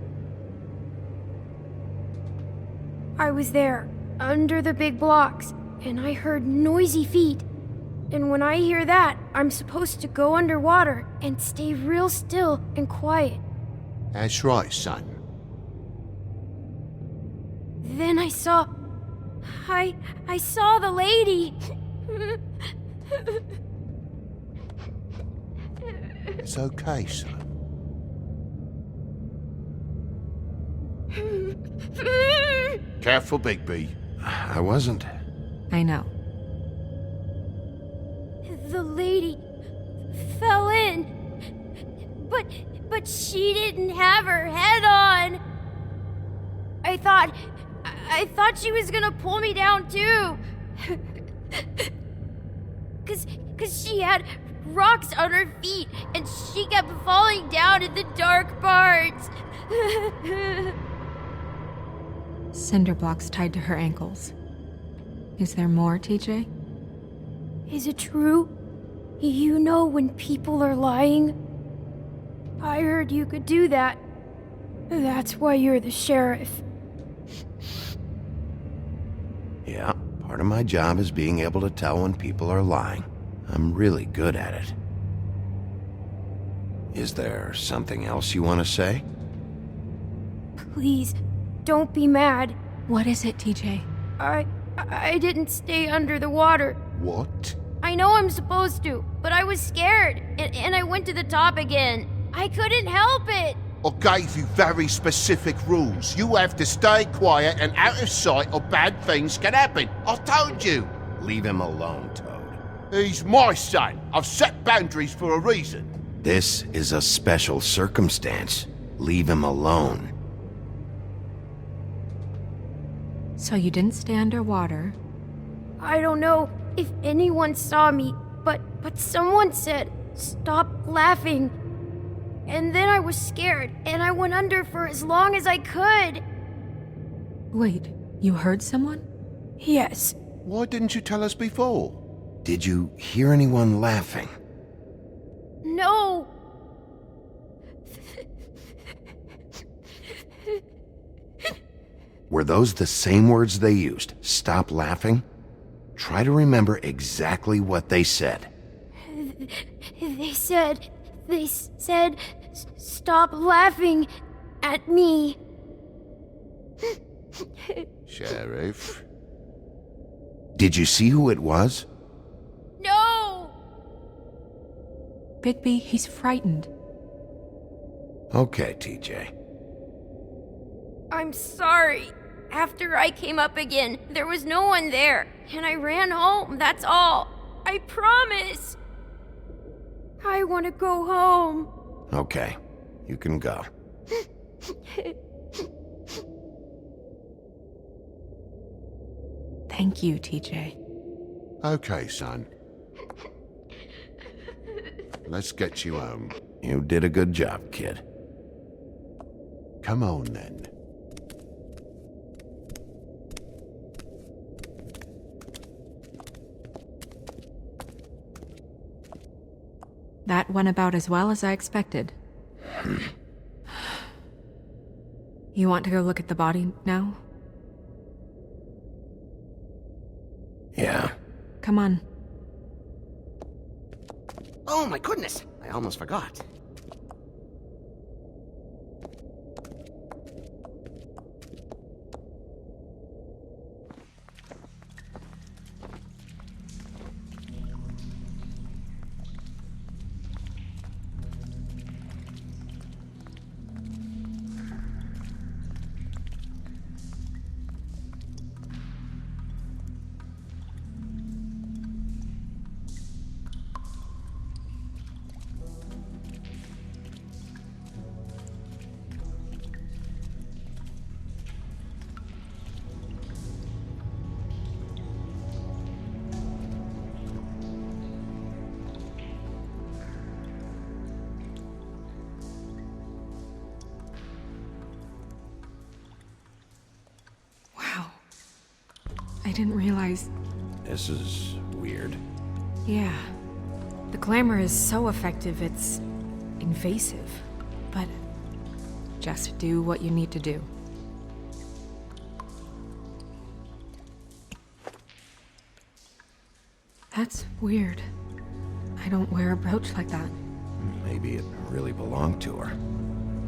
I was there, under the big blocks, and I heard noisy feet. And when I hear that, I'm supposed to go underwater and stay real still and quiet. That's right, son. Then I saw the lady. It's okay, son. Careful, Bigby. I wasn't. I know. The lady fell in. But she didn't have her head on. I thought she was gonna pull me down too. Cause she had rocks on her feet and she kept falling down in the dark parts. Cinder blocks tied to her ankles. Is there more, TJ? Is it true? You know when people are lying? I heard you could do that. That's why you're the sheriff. Yeah, part of my job is being able to tell when people are lying. I'm really good at it. Is there something else you want to say? Please, don't be mad. What is it, TJ? I didn't stay under the water. What? I know I'm supposed to, but I was scared, and I went to the top again. I couldn't help it. I gave you very specific rules. You have to stay quiet and out of sight or bad things can happen. I told you. Leave him alone, Toad. He's my son. I've set boundaries for a reason. This is a special circumstance. Leave him alone. So you didn't stay underwater? I don't know if anyone saw me, but someone said, "Stop laughing." And then I was scared, and I went under for as long as I could. Wait, you heard someone? Yes. Why didn't you tell us before? Did you hear anyone laughing? No. Were those the same words they used? Stop laughing? Try to remember exactly what they said. They said, stop laughing at me. Sheriff? Did you see who it was? No! Bigby, he's frightened. Okay, TJ. I'm sorry. After I came up again, there was no one there, and I ran home, that's all. I promise. I want to go home. Okay, you can go. Thank you, TJ. Okay, son. Let's get you home. You did a good job, kid. Come on, then. That went about as well as I expected. You want to go look at the body now? Yeah. Come on. Oh my goodness, I almost forgot. I didn't realize... This is weird. Yeah. The glamour is so effective, it's invasive. But just do what you need to do. That's weird. I don't wear a brooch like that. Maybe it really belonged to her.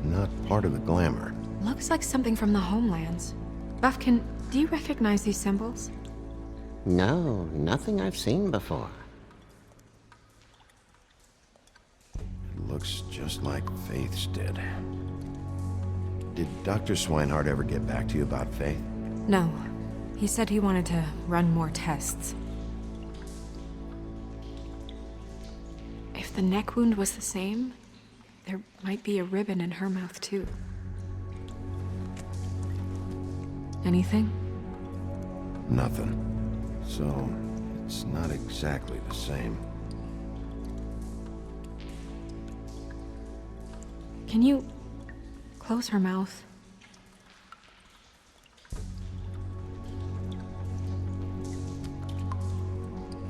Not part of the glamour. Looks like something from the homelands. Buffkin, do you recognize these symbols? No, nothing I've seen before. It looks just like Faith's did. Did Dr. Swinehart ever get back to you about Faith? No. He said he wanted to run more tests. If the neck wound was the same, there might be a ribbon in her mouth too. Anything? Nothing. So, it's not exactly the same. Can you close her mouth?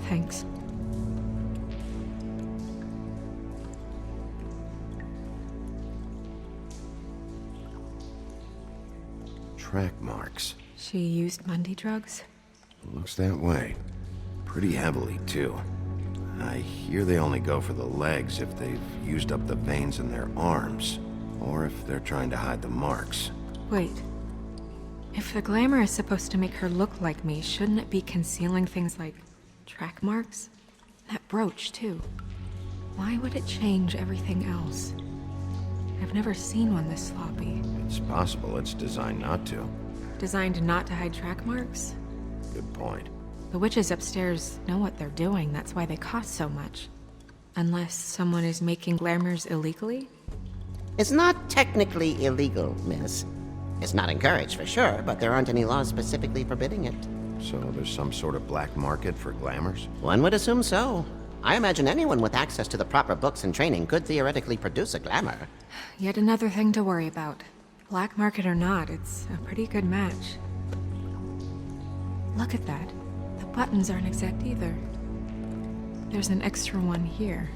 Thanks. Track marks. She used Mundy drugs? Looks that way. Pretty heavily, too. I hear they only go for the legs if they've used up the veins in their arms, or if they're trying to hide the marks. Wait. If the glamour is supposed to make her look like me, shouldn't it be concealing things like track marks? That brooch, too. Why would it change everything else? I've never seen one this sloppy. It's possible it's designed not to. Designed not to hide track marks? Good point. The witches upstairs know what they're doing, that's why they cost so much. Unless someone is making glamours illegally? It's not technically illegal, miss. It's not encouraged for sure, but there aren't any laws specifically forbidding it. So there's some sort of black market for glamours? One would assume so. I imagine anyone with access to the proper books and training could theoretically produce a glamour. Yet another thing to worry about. Black market or not, it's a pretty good match. Look at that. The buttons aren't exact either. There's an extra one here.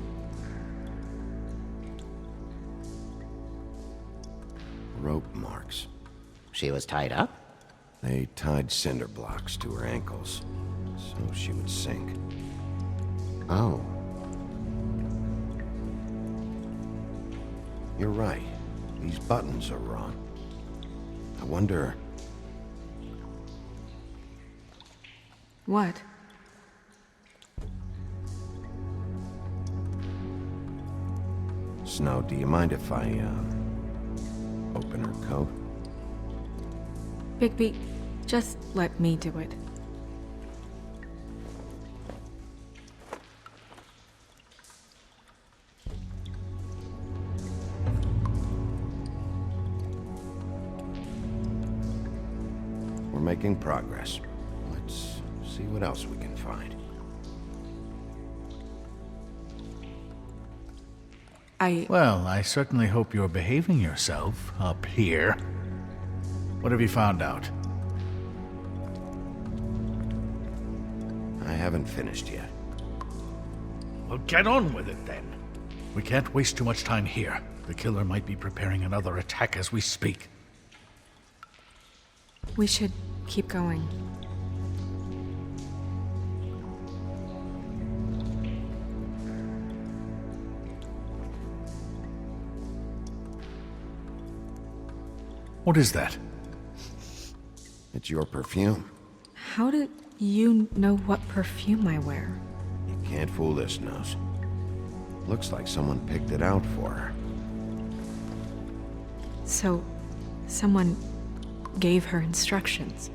Rope marks. She was tied up? They tied cinder blocks to her ankles, so she would sink. Oh. You're right. These buttons are wrong. I wonder... What? Snow, do you mind if I, open her coat? Bigby, just let me do it. We're making progress. Let's see what else we can find. Well, I certainly hope you're behaving yourself up here. What have you found out? I haven't finished yet. Well, get on with it then. We can't waste too much time here. The killer might be preparing another attack as we speak. We should keep going. What is that? It's your perfume. How did you know what perfume I wear? You can't fool this nose. Looks like someone picked it out for her. So, someone gave her instructions.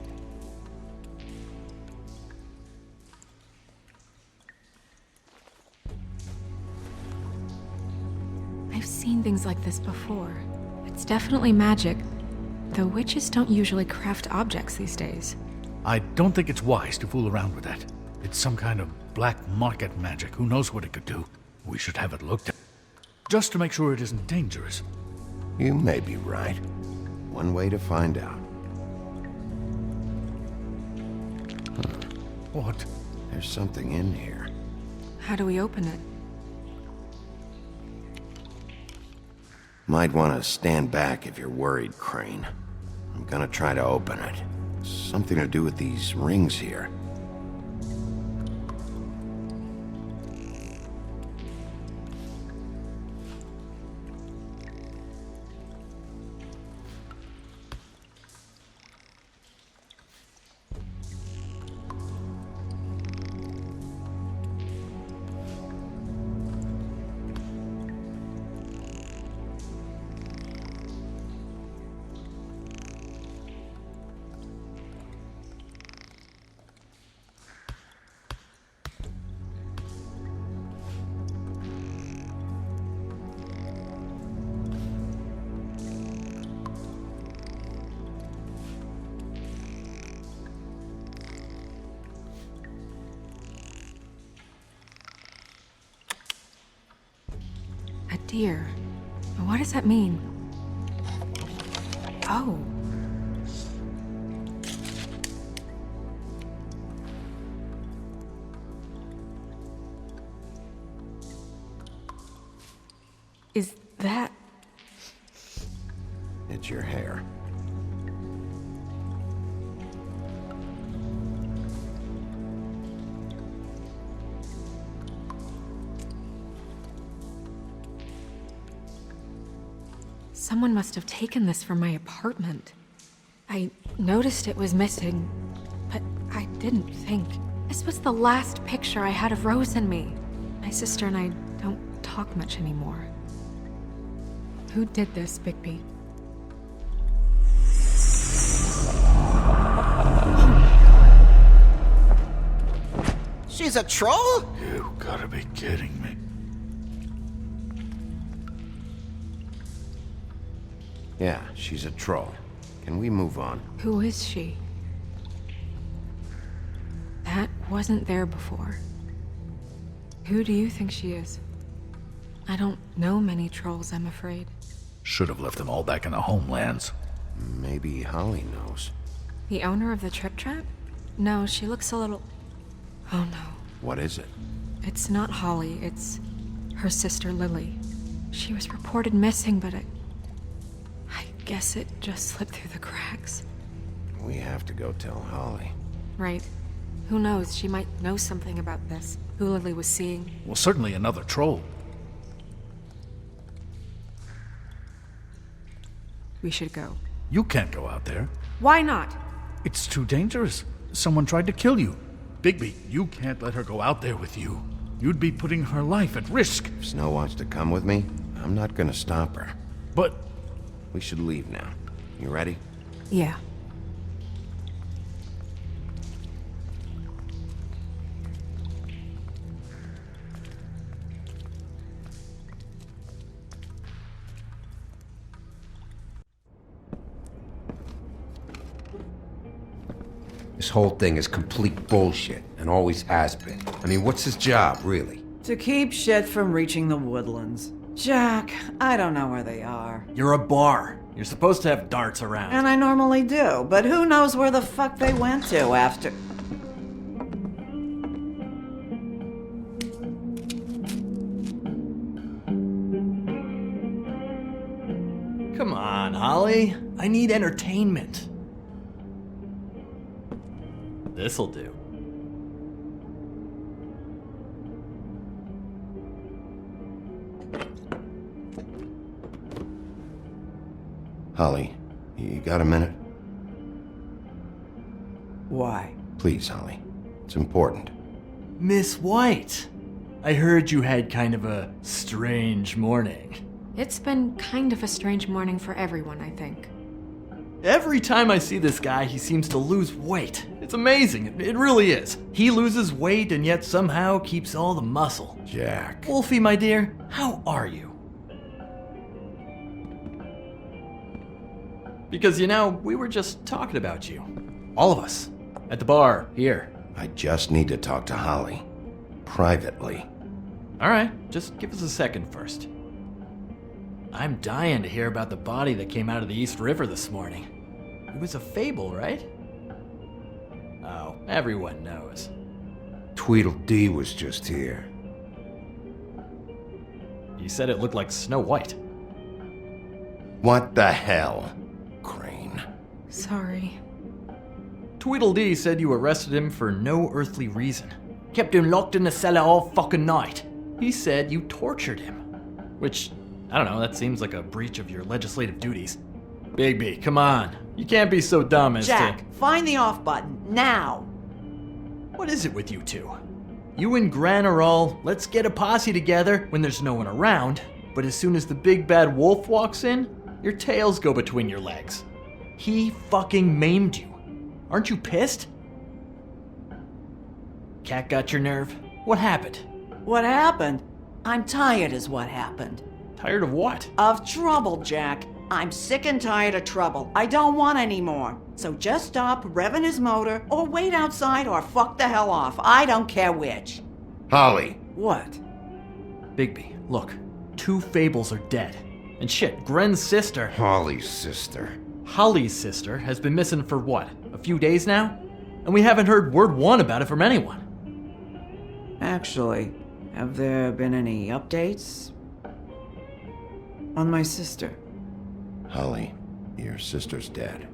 I've seen things like this before. It's definitely magic, though witches don't usually craft objects these days. I don't think it's wise to fool around with that. It's some kind of black market magic. Who knows what it could do? We should have it looked at. Just to make sure it isn't dangerous. You may be right. One way to find out. What? There's something in here. How do we open it? Might want to stand back if you're worried, Crane. I'm gonna try to open it. Something to do with these rings here. A deer. What does that mean? Oh. Is that... It's your hair. Someone must have taken this from my apartment. I noticed it was missing, but I didn't think. This was the last picture I had of Rose and me. My sister and I don't talk much anymore. Who did this, Bigby? She's a troll? You gotta be kidding me. Yeah, she's a troll. Can we move on? Who is she? That wasn't there before. Who do you think she is? I don't know many trolls, I'm afraid. Should have left them all back in the homelands. Maybe Holly knows. The owner of the Trip Trap? No, she looks a little... Oh no. What is it? It's not Holly, it's her sister Lily. She was reported missing, but I guess it just slipped through the cracks. We have to go tell Holly. Right. Who knows? She might know something about this. Who Lily was seeing. Well, certainly another troll. We should go. You can't go out there. Why not? It's too dangerous. Someone tried to kill you. Bigby, you can't let her go out there with you. You'd be putting her life at risk. If Snow wants to come with me, I'm not gonna stop her. But... We should leave now. You ready? Yeah. This whole thing is complete bullshit, and always has been. I mean, what's his job, really? To keep shit from reaching the woodlands. Jack, I don't know where they are. You're a bar. You're supposed to have darts around. And I normally do, but who knows where the fuck they went to after... Come on, Holly. I need entertainment. This'll do. Holly, you got a minute? Why? Please, Holly. It's important. Miss White, I heard you had kind of a strange morning. It's been kind of a strange morning for everyone, I think. Every time I see this guy, he seems to lose weight. It's amazing. It really is. He loses weight and yet somehow keeps all the muscle. Jack. Wolfie, my dear, how are you? Because, you know, we were just talking about you. All of us. At the bar, here. I just need to talk to Holly. Privately. Alright, just give us a second first. I'm dying to hear about the body that came out of the East River this morning. It was a fable, right? Oh, everyone knows. Tweedledee was just here. You said it looked like Snow White. What the hell? Crane. Sorry. Tweedledee said you arrested him for no earthly reason. Kept him locked in the cellar all fucking night. He said you tortured him. Which, I don't know, that seems like a breach of your legislative duties. Bigby, come on. You can't be so dumb as Jack, find the off button, now! What is it with you two? You and Gran are all, let's get a posse together when there's no one around, but as soon as the big bad wolf walks in, your tails go between your legs. He fucking maimed you. Aren't you pissed? Cat got your nerve? What happened? What happened? I'm tired is what happened. Tired of what? Of trouble, Jack. I'm sick and tired of trouble. I don't want any more. So just stop revving his motor, or wait outside, or fuck the hell off. I don't care which. Holly! What? Bigby, look. 2 fables are dead. And shit, Gren's sister... Holly's sister. Holly's sister has been missing for what? A few days now? And we haven't heard word one about it from anyone. Actually, have there been any updates? On my sister? Holly, your sister's dead.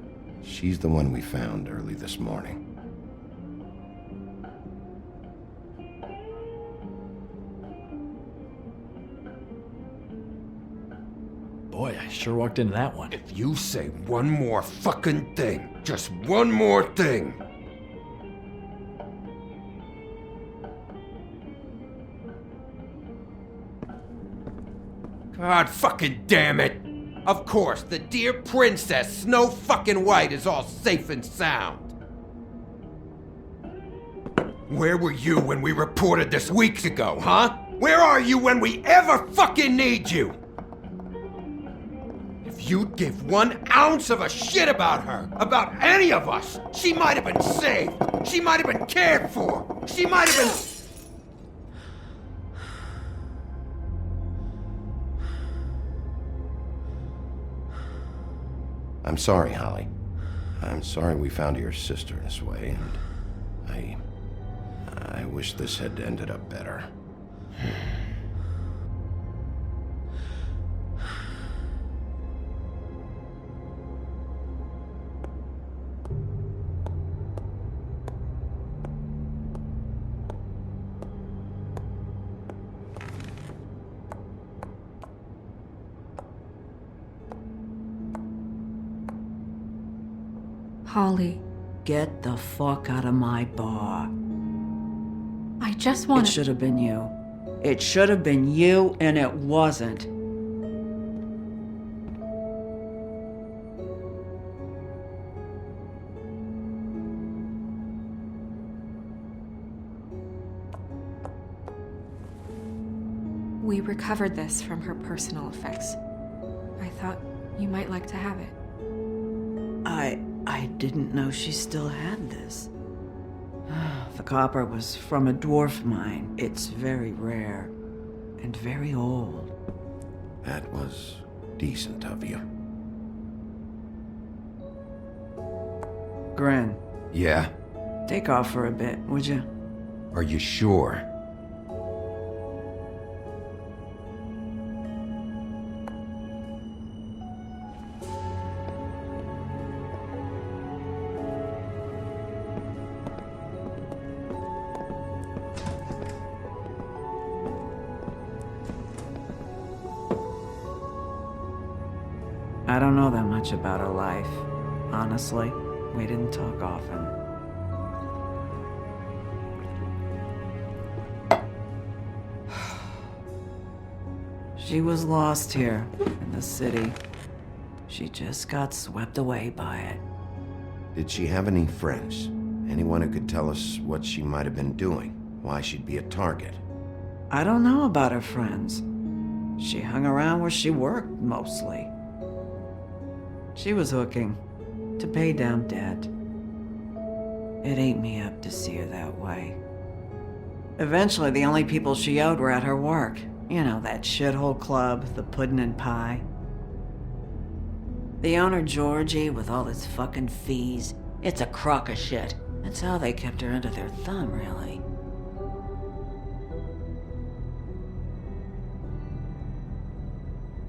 She's the one we found early this morning. Boy, I sure walked into that one. If you say one more fucking thing, just one more thing. God fucking damn it! Of course, the dear princess Snow fucking White is all safe and sound. Where were you when we reported this weeks ago, huh? Where are you when we ever fucking need you? If you'd give 1 ounce of a shit about her, about any of us, she might have been saved. She might have been cared for. She might have been... I'm sorry, Holly. I'm sorry we found your sister this way, and I wish this had ended up better. Holly, Get the fuck out of my bar. I just It want to. should have been you. It should have been you, and it wasn't. We recovered this from her personal effects. I thought you might like to have it. I didn't know she still had this. The copper was from a dwarf mine. It's very rare and very old. That was decent of you. Gren, Yeah? take off for a bit, would you? Are you sure? I don't know that much about her life. Honestly, we didn't talk often. She was lost here in the city. She just got swept away by it. Did she have any friends? Anyone who could tell us what she might have been doing? Why she'd be a target? I don't know about her friends. She hung around where she worked, mostly. She was hooking to pay down debt. It ate me up to see her that way. Eventually, the only people she owed were at her work. You know, that shithole club, the Puddin' and Pie. The owner, Georgie, with all his fucking fees. It's a crock of shit. That's how they kept her under their thumb, really.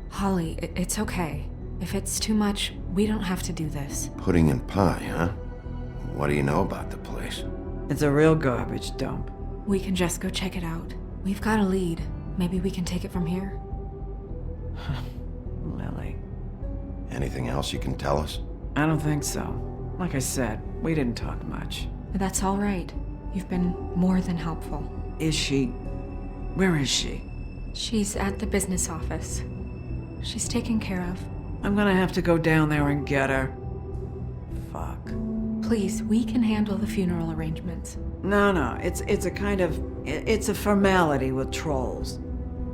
Holly, it's okay. If it's too much, we don't have to do this. Pudding and pie, huh? What do you know about the place? It's a real garbage dump. We can just go check it out. We've got a lead. Maybe we can take it from here. Lily. Anything else you can tell us? I don't think so. Like I said, we didn't talk much. That's all right. You've been more than helpful. Is she... Where is she? She's at the business office. She's taken care of. I'm gonna have to go down there and get her. Fuck. Please, we can handle the funeral arrangements. No, it's a kind of... It's a formality with trolls.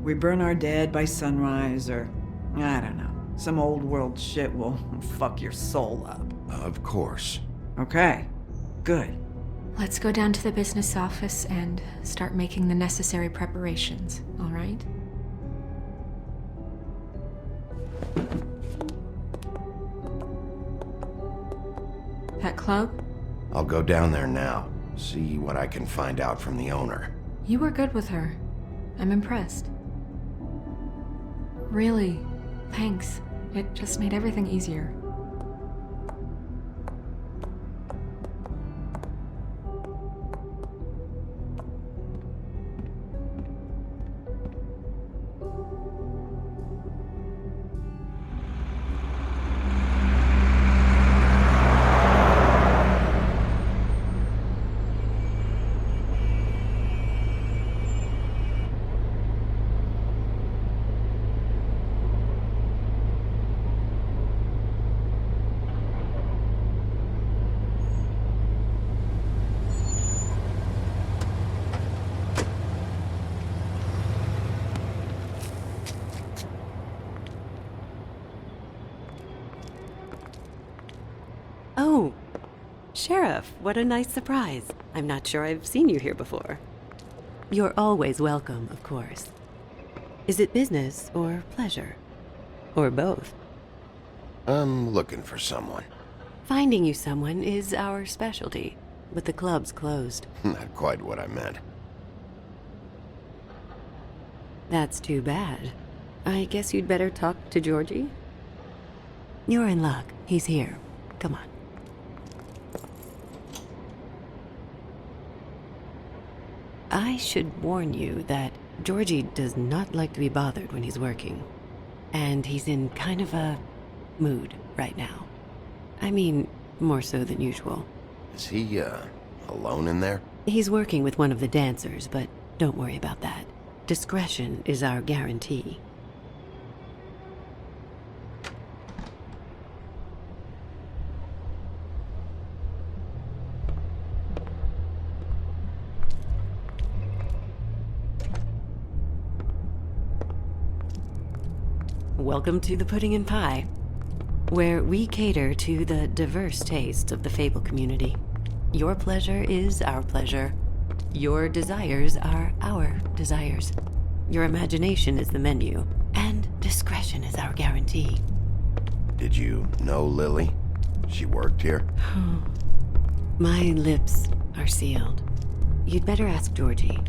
We burn our dead by sunrise, or... I don't know. Some old world shit will fuck your soul up. Of course. Okay. Good. Let's go down to the business office and start making the necessary preparations, all right? That club? I'll go down there now. See what I can find out from the owner. You were good with her. I'm impressed. Really, thanks. It just made everything easier. Oh, Sheriff, what a nice surprise. I'm not sure I've seen you here before. You're always welcome, of course. Is it business or pleasure? Or both? I'm looking for someone. Finding you someone is our specialty, but the club's closed. Not quite what I meant. That's too bad. I guess you'd better talk to Georgie? You're in luck. He's here. Come on. I should warn you that Georgie does not like to be bothered when he's working. And he's in kind of a mood right now. I mean, more so than usual. Is he, alone in there? He's working with one of the dancers, but don't worry about that. Discretion is our guarantee. Welcome to the Pudding and Pie, where we cater to the diverse tastes of the Fable community. Your pleasure is our pleasure. Your desires are our desires. Your imagination is the menu, and discretion is our guarantee. Did you know Lily? She worked here? My lips are sealed. You'd better ask Georgie.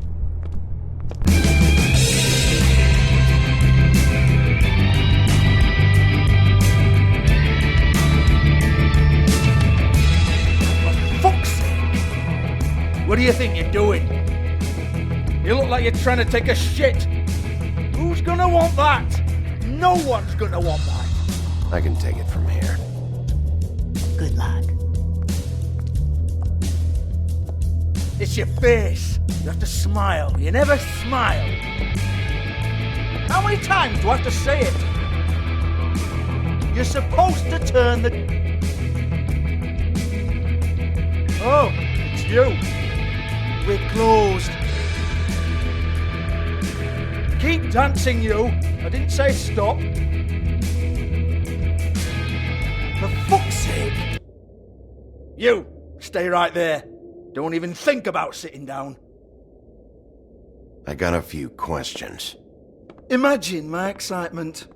What do you think you're doing? You look like you're trying to take a shit. Who's gonna want that? No one's gonna want that. I can take it from here. Good luck. It's your face. You have to smile. You never smile. How many times do I have to say it? You're supposed to turn the... Oh, it's you. We're closed. Keep dancing, you. I didn't say stop. For fuck's sake. You, stay right there. Don't even think about sitting down. I got a few questions. Imagine my excitement.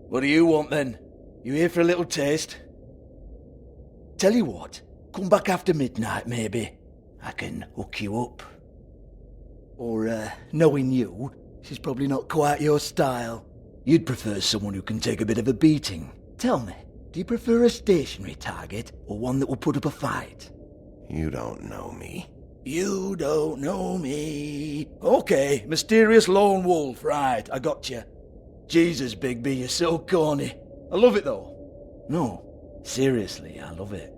What do you want then? You here for a little taste? Tell you what, come back after midnight maybe. I can hook you up. Or, knowing you, she's probably not quite your style. You'd prefer someone who can take a bit of a beating. Tell me, do you prefer a stationary target or one that will put up a fight? You don't know me. You don't know me. Okay, mysterious lone wolf, right, I got you. Jesus, Bigby, you're so corny. I love it though. No, seriously, I love it.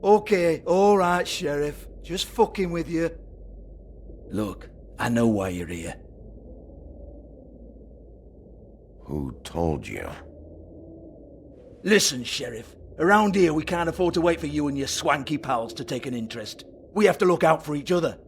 Okay, alright, Sheriff. Just fucking with you. Look, I know why you're here. Who told you? Listen, Sheriff. Around here, we can't afford to wait for you and your swanky pals to take an interest. We have to look out for each other.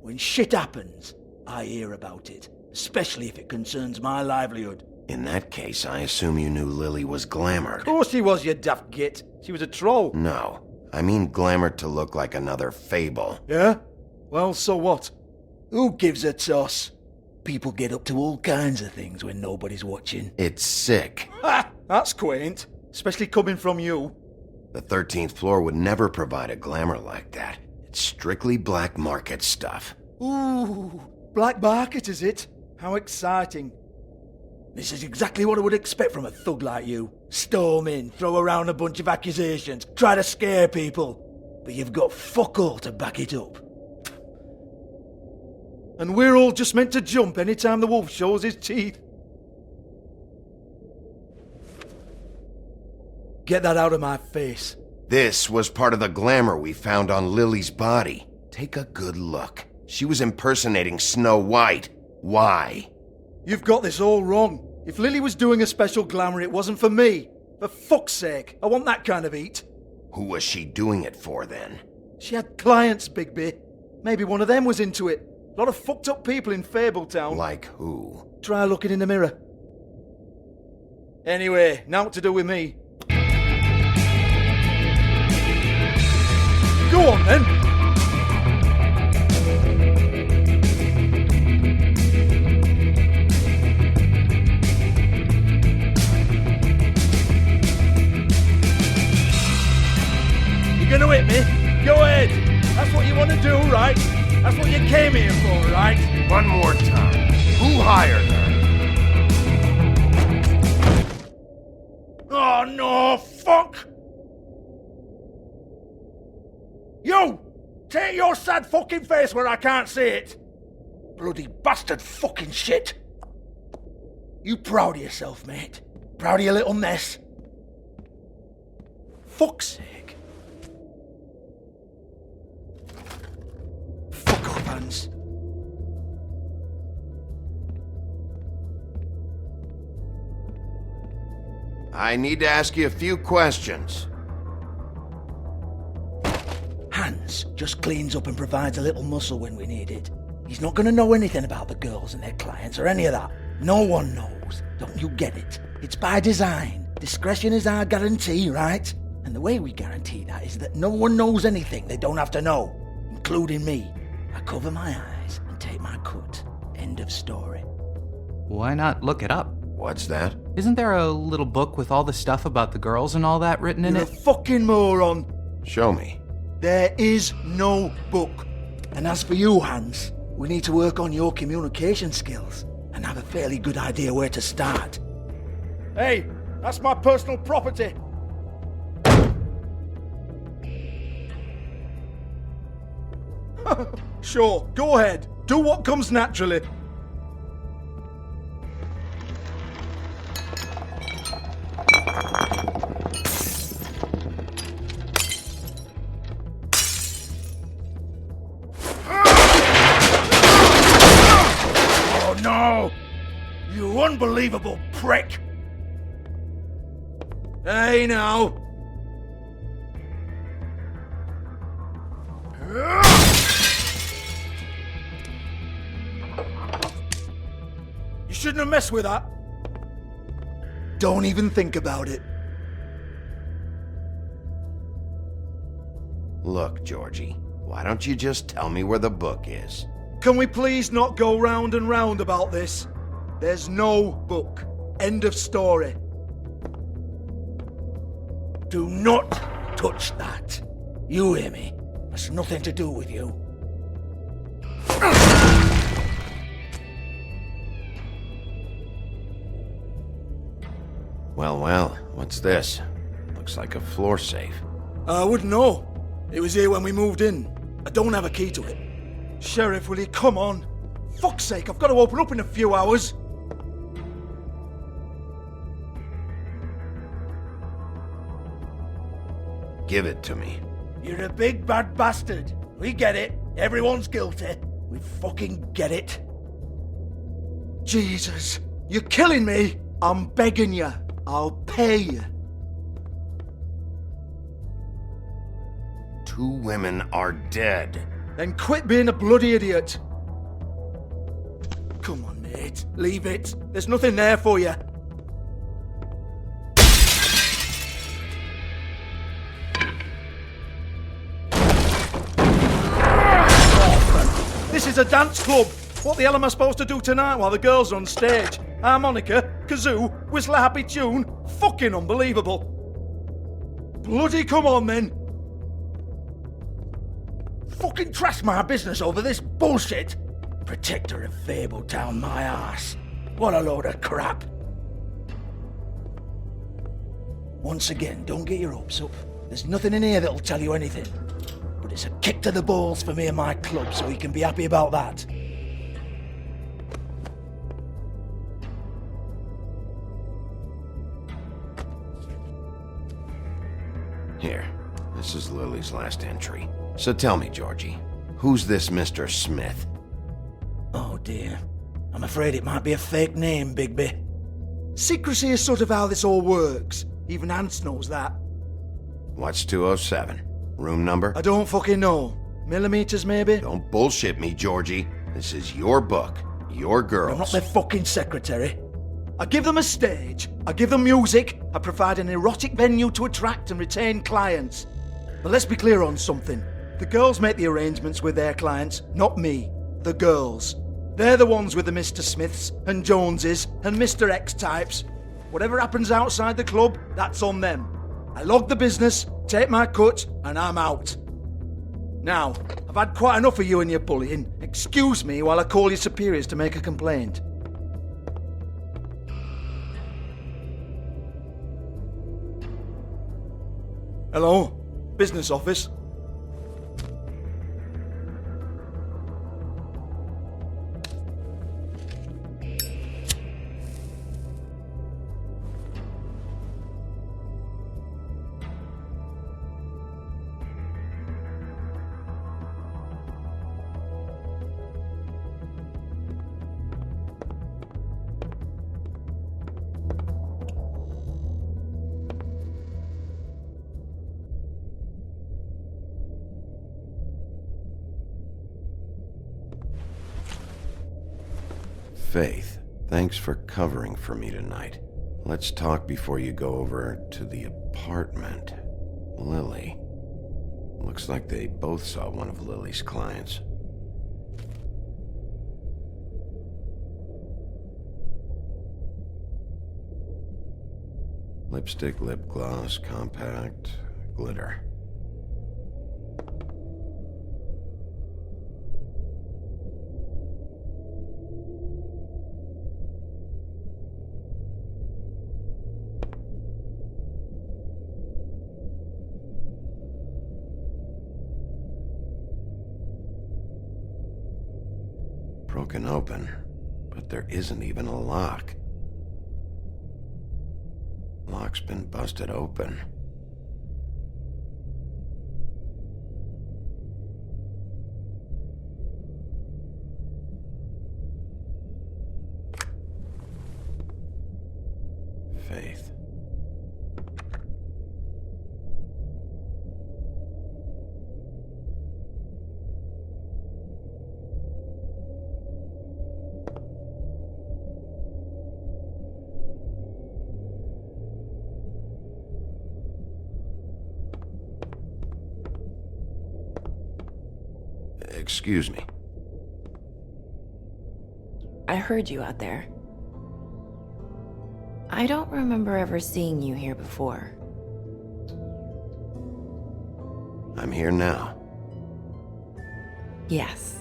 When shit happens, I hear about it. Especially if it concerns my livelihood. In that case, I assume you knew Lily was glamored. Of course she was, you daft git. She was a troll. No. I mean glamored to look like another fable. Yeah? Well, so what? Who gives a toss? People get up to all kinds of things when nobody's watching. It's sick. Ha! That's quaint. Especially coming from you. The 13th floor would never provide a glamour like that. It's strictly black market stuff. Ooh, black market is it? How exciting. This is exactly what I would expect from a thug like you. Storm in, throw around a bunch of accusations, try to scare people. But you've got fuck all to back it up. And we're all just meant to jump anytime the wolf shows his teeth. Get that out of my face. This was part of the glamour we found on Lily's body. Take a good look. She was impersonating Snow White. Why? You've got this all wrong. If Lily was doing a special glamour, it wasn't for me. For fuck's sake, I want that kind of eat. Who was she doing it for then? She had clients, Bigby. Maybe one of them was into it. A lot of fucked up people in Fabletown. Like who? Try looking in the mirror. Anyway, now what to do with me. Go on then. You're gonna hit me? Go ahead. That's what you want to do, right? That's what you came here for, right? One more time. Who hired her? Oh no, fuck! You! Take your sad fucking face where I can't see it! Bloody bastard fucking shit! You proud of yourself, mate? Proud of your little mess? Fuck's sake. Fuck off, Hans. I need to ask you a few questions. Hans just cleans up and provides a little muscle when we need it. He's not going to know anything about the girls and their clients or any of that. No one knows. Don't you get it? It's by design. Discretion is our guarantee, right? And the way we guarantee that is that no one knows anything they don't have to know, including me. I cover my eyes and take my cut. End of story. Why not look it up? What's that? Isn't there a little book with all the stuff about the girls and all that written in You're it? a fucking moron. Show me. There is no book. And as for you, Hans, we need to work on your communication skills and have a fairly good idea where to start. Hey, that's my personal property. Sure, go ahead. Do what comes naturally. Oh no! You unbelievable prick! Hey now! You shouldn't have messed with that. Don't even think about it. Look, Georgie, why don't you just tell me where the book is? Can we please not go round and round about this? There's no book. End of story. Do not touch that. You hear me? That's nothing to do with you. Well, what's this? Looks like a floor safe. I wouldn't know. It was here when we moved in. I don't have a key to it. Sheriff, will you come on? Fuck's sake, I've got to open up in a few hours. Give it to me. You're a big bad bastard. We get it. Everyone's guilty. We fucking get it. Jesus, you're killing me. I'm begging you. I'll pay you. 2 women are dead. Then quit being a bloody idiot. Come on, mate. Leave it. There's nothing there for you. This is a dance club. What the hell am I supposed to do tonight while the girls are on stage? Harmonica, kazoo, whistle a happy tune? Fucking unbelievable. Bloody come on then. Fucking trash my business over this bullshit. Protector of Fabletown, my ass. What a load of crap. Once again, don't get your hopes up. There's nothing in here that'll tell you anything. But it's a kick to the balls for me and my club, so you can be happy about that. Here, this is Lily's last entry. So tell me, Georgie, who's this Mr. Smith? Oh dear. I'm afraid it might be a fake name, Bigby. Secrecy is sort of how this all works. Even Hans knows that. What's 207? Room number? I don't fucking know. Millimeters, maybe? Don't bullshit me, Georgie. This is your book. Your girls. I'm not their fucking secretary. I give them a stage. I give them music. I provide an erotic venue to attract and retain clients. But let's be clear on something. The girls make the arrangements with their clients, not me. The girls. They're the ones with the Mr. Smiths and Joneses and Mr. X types. Whatever happens outside the club, that's on them. I log the business, take my cut, and I'm out. Now, I've had quite enough of you and your bullying. Excuse me while I call your superiors to make a complaint. Hello? Business office? Faith, thanks for covering for me tonight. Let's talk before you go over to the apartment. Lily. Looks like they both saw one of Lily's clients. Lipstick, lip gloss, compact, glitter. Broken open, but there isn't even a lock. Lock's been busted open. Faith. Excuse me. I heard you out there. I don't remember ever seeing you here before. I'm here now. Yes.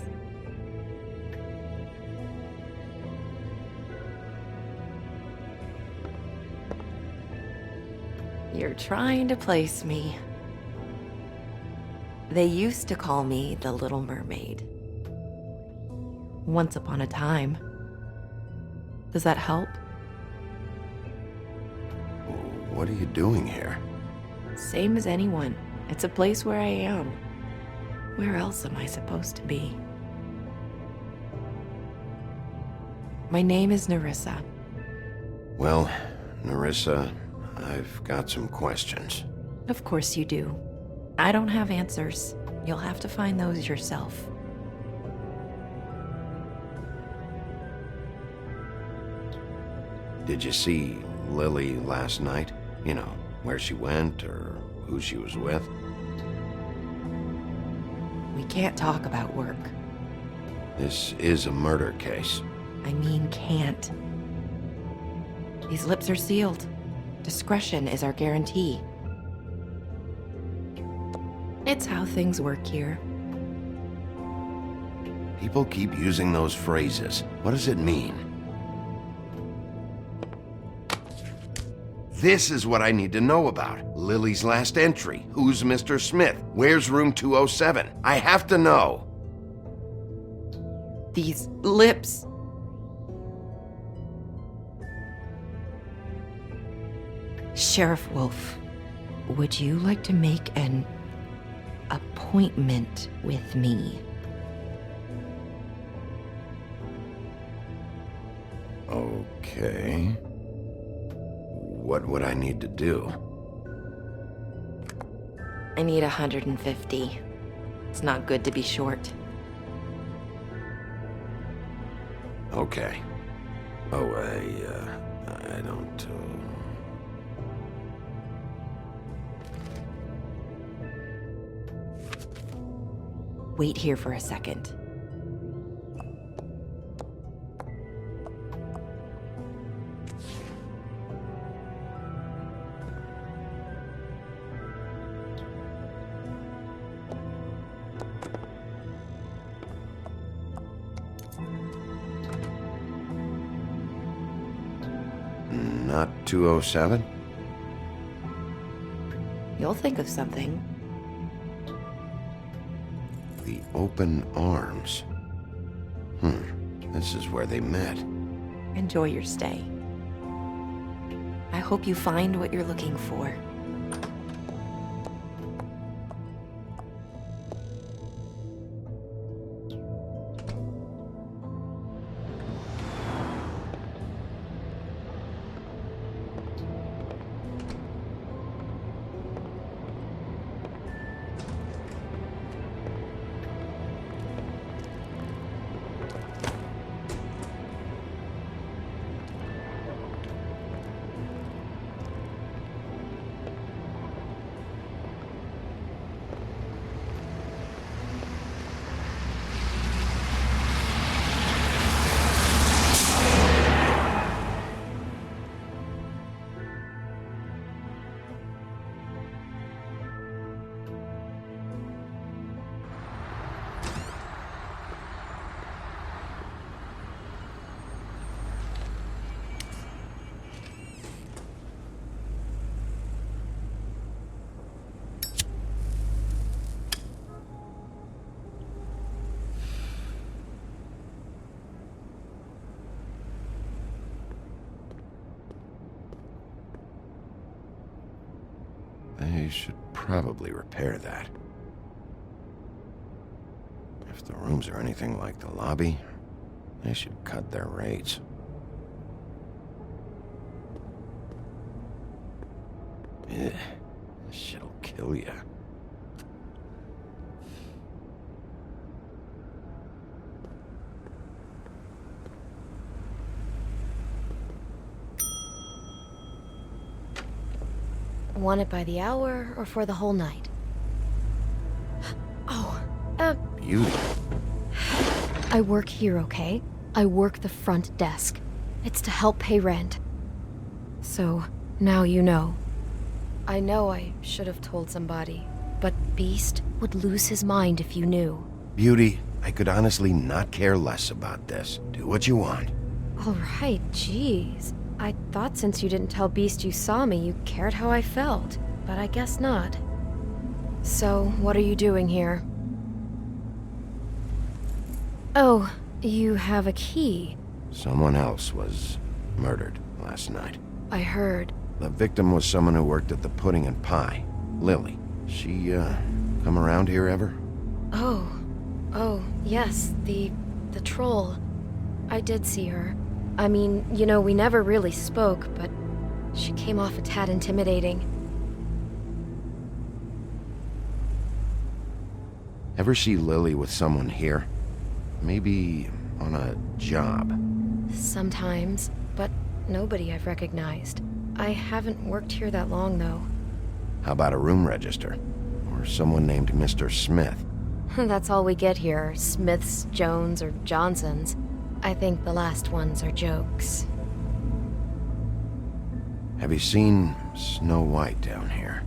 You're trying to place me. They used to call me the Little Mermaid. Once upon a time. Does that help? What are you doing here? Same as anyone. It's a place where I am. Where else am I supposed to be? My name is Nerissa. Well, Nerissa, I've got some questions. Of course you do. I don't have answers. You'll have to find those yourself. Did you see Lily last night? You know, where she went or who she was with? We can't talk about work. This is a murder case. I mean can't. These lips are sealed. Discretion is our guarantee. It's how things work here. People keep using those phrases. What does it mean? This is what I need to know about. Lily's last entry. Who's Mr. Smith? Where's room 207? I have to know. These lips. Sheriff Wolf, would you like to make an appointment with me? Okay. What would I need to do? I need 150. It's not good to be short. Okay. Oh, I don't, Wait here for a second. Not 207? You'll think of something. The open arms. This is where they met. Enjoy your stay. I hope you find what you're looking for. They should probably repair that. If the rooms are anything like the lobby, they should cut their rates. Ugh, this shit'll kill ya. Want it by the hour or for the whole night? Oh, Beauty. I work here, okay? I work the front desk. It's to help pay rent. So, now you know. I know I should have told somebody, but Beast would lose his mind if you knew. Beauty, I could honestly not care less about this. Do what you want. Alright, jeez. I thought since you didn't tell Beast you saw me, you cared how I felt, but I guess not. So, what are you doing here? Oh, you have a key. Someone else was murdered last night. I heard. The victim was someone who worked at the Pudding and Pie. Lily. She, come around here ever? Oh, yes, the troll. I did see her. I mean, you know, we never really spoke, but she came off a tad intimidating. Ever see Lily with someone here? Maybe on a job? Sometimes, but nobody I've recognized. I haven't worked here that long, though. How about a room register? Or someone named Mr. Smith? That's all we get here, Smiths, Jones, or Johnsons. I think the last ones are jokes. Have you seen Snow White down here?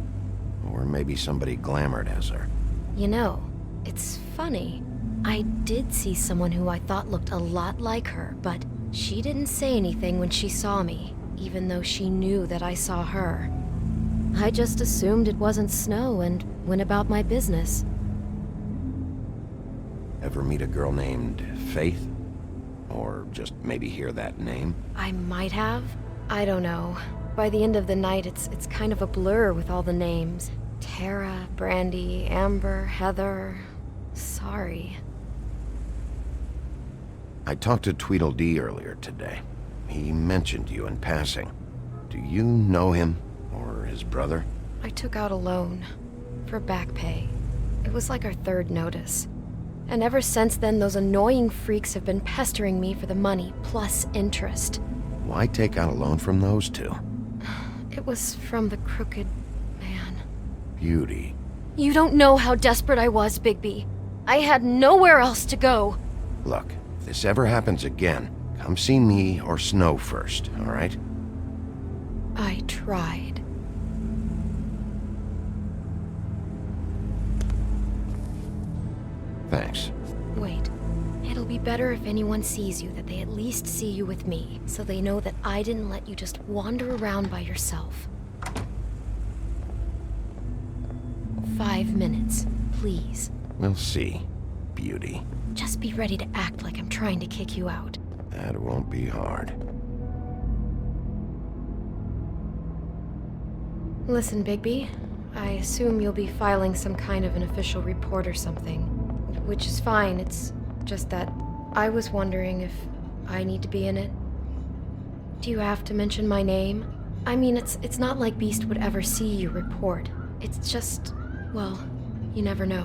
Or maybe somebody glamored as her? You know, it's funny. I did see someone who I thought looked a lot like her, but she didn't say anything when she saw me, even though she knew that I saw her. I just assumed it wasn't Snow and went about my business. Ever meet a girl named Faith? Or just maybe hear that name? I might have. I don't know. By the end of the night, it's kind of a blur with all the names. Tara, Brandy, Amber, Heather... Sorry. I talked to Tweedledee earlier today. He mentioned you in passing. Do you know him? Or his brother? I took out a loan. For back pay. It was like our third notice. And ever since then, those annoying freaks have been pestering me for the money, plus interest. Why take out a loan from those two? It was from the crooked man. Beauty. You don't know how desperate I was, Bigby. I had nowhere else to go. Look, if this ever happens again, come see me or Snow first, all right? I tried. Thanks. Wait. It'll be better if anyone sees you that they at least see you with me, so they know that I didn't let you just wander around by yourself. 5 minutes, please. We'll see, Beauty. Just be ready to act like I'm trying to kick you out. That won't be hard. Listen, Bigby. I assume you'll be filing some kind of an official report or something. Which is fine, it's just that I was wondering if I need to be in it. Do you have to mention my name? I mean, it's not like Beast would ever see your report. It's just, well, you never know.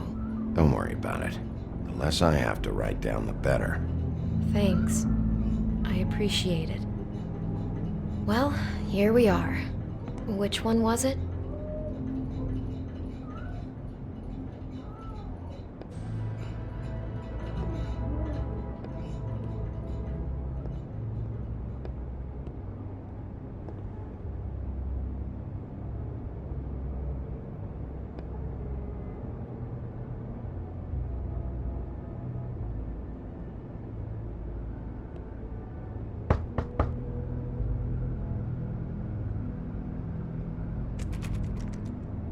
Don't worry about it. The less I have to write down, the better. Thanks. I appreciate it. Well, here we are. Which one was it?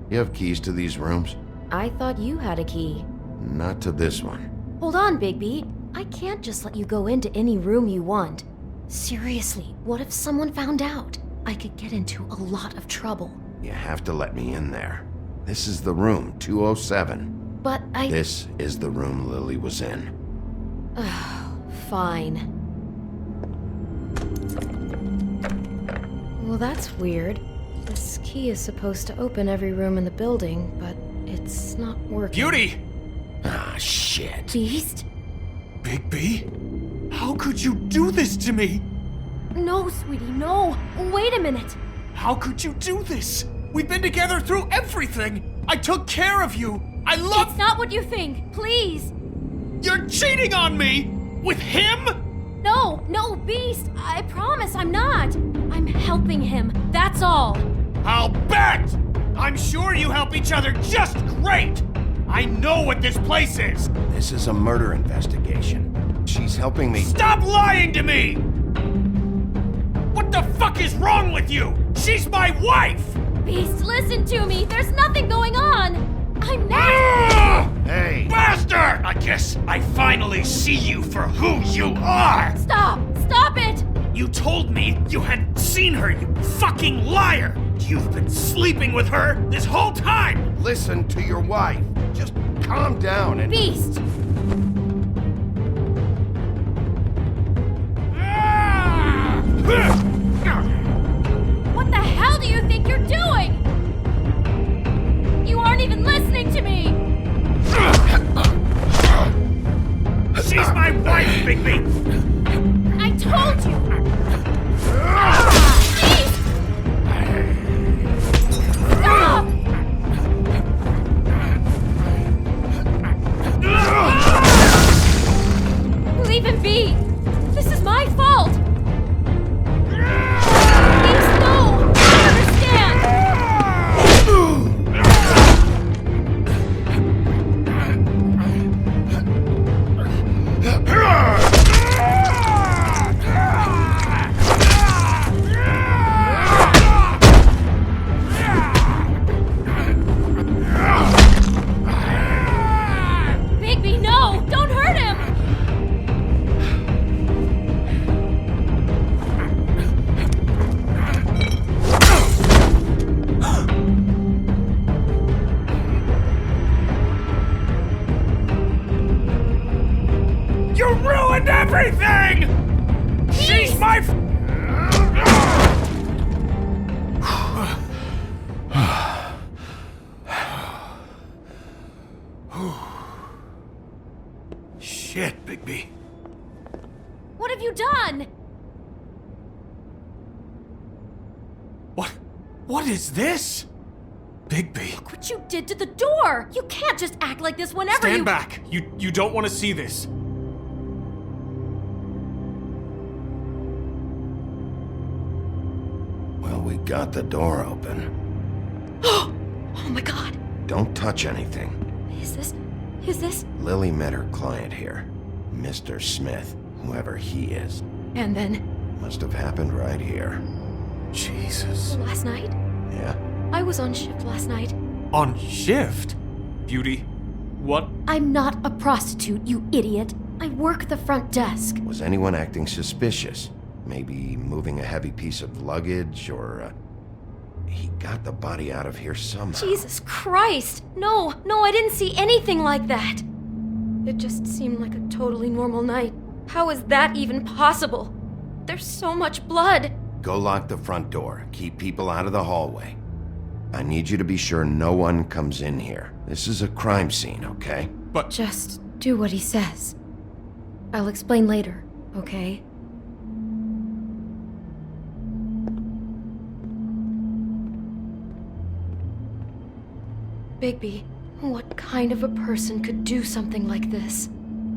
You have keys to these rooms? I thought you had a key. Not to this one. Hold on, Bigby. I can't just let you go into any room you want. Seriously, what if someone found out? I could get into a lot of trouble. You have to let me in there. This is the room, 207. But This is the room Lily was in. Fine. Well, that's weird. This key is supposed to open every room in the building, but it's not working. Beauty! Ah, shit. Beast? Bigby? How could you do this to me? No, sweetie, no. Wait a minute. How could you do this? We've been together through everything. I took care of you. I love... It's not what you think. Please. You're cheating on me! With him? No, Beast. I promise I'm not. I'm helping him. That's all. I'll bet! I'm sure you help each other just great! I know what this place is! This is a murder investigation. She's helping me... Stop lying to me! What the fuck is wrong with you? She's my wife! Beast, listen to me. There's nothing going on. I'm not... Hey! Bastard! I guess I finally see you for who you are! Stop! Stop it! You told me you had seen her, you fucking liar! You've been sleeping with her this whole time! Listen to your wife. Just calm down and... Beast! What the hell do you think you're doing? You aren't even listening to me! She's my wife, Bigby! I told you! Beast! Stop! Leave him be! This is my fault! Beast, no! I understand! Bigby, no! Don't hurt him! You ruined everything! She's my... Shit, Bigby. What have you done? What is this? Bigby. Look what you did to the door! You can't just act like this whenever Stand back. You don't want to see this. Well, we got the door open. Oh my god. Don't touch anything. Is this... Lily met her client here. Mr. Smith, whoever he is. And then... Must have happened right here. Jesus. Last night? Yeah? I was on shift last night. On shift? Beauty, what? I'm not a prostitute, you idiot. I work the front desk. Was anyone acting suspicious? Maybe moving a heavy piece of luggage, or... He got the body out of here somehow. Jesus Christ! No, I didn't see anything like that! It just seemed like a totally normal night. How is that even possible? There's so much blood! Go lock the front door. Keep people out of the hallway. I need you to be sure no one comes in here. This is a crime scene, okay? But... Just do what he says. I'll explain later, okay? Bigby, what kind of a person could do something like this?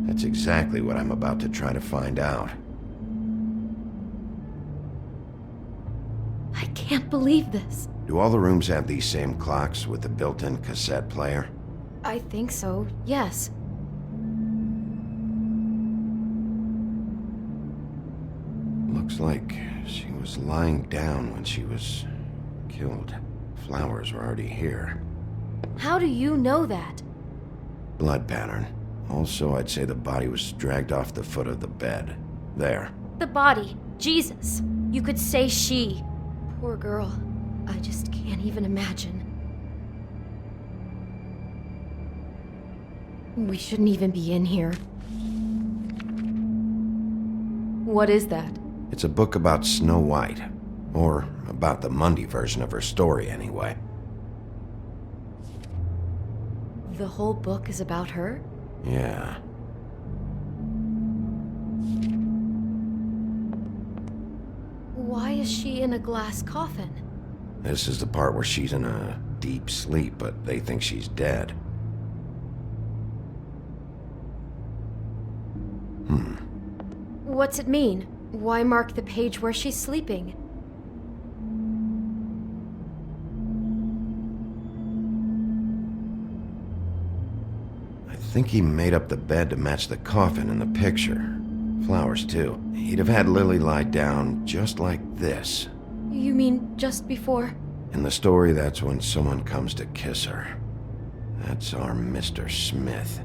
That's exactly what I'm about to try to find out. I can't believe this. Do all the rooms have these same clocks with the built-in cassette player? I think so, yes. Looks like she was lying down when she was killed. Flowers were already here. How do you know that? Blood pattern. Also, I'd say the body was dragged off the foot of the bed. There. The body. Jesus. You could say she. Poor girl. I just can't even imagine. We shouldn't even be in here. What is that? It's a book about Snow White. Or about the Mundy version of her story, anyway. The whole book is about her? Yeah. Why is she in a glass coffin? This is the part where she's in a deep sleep, but they think she's dead. What's it mean? Why mark the page where she's sleeping? I think he made up the bed to match the coffin in the picture. Flowers, too. He'd have had Lily lie down just like this. You mean just before? In the story, that's when someone comes to kiss her. That's our Mr. Smith.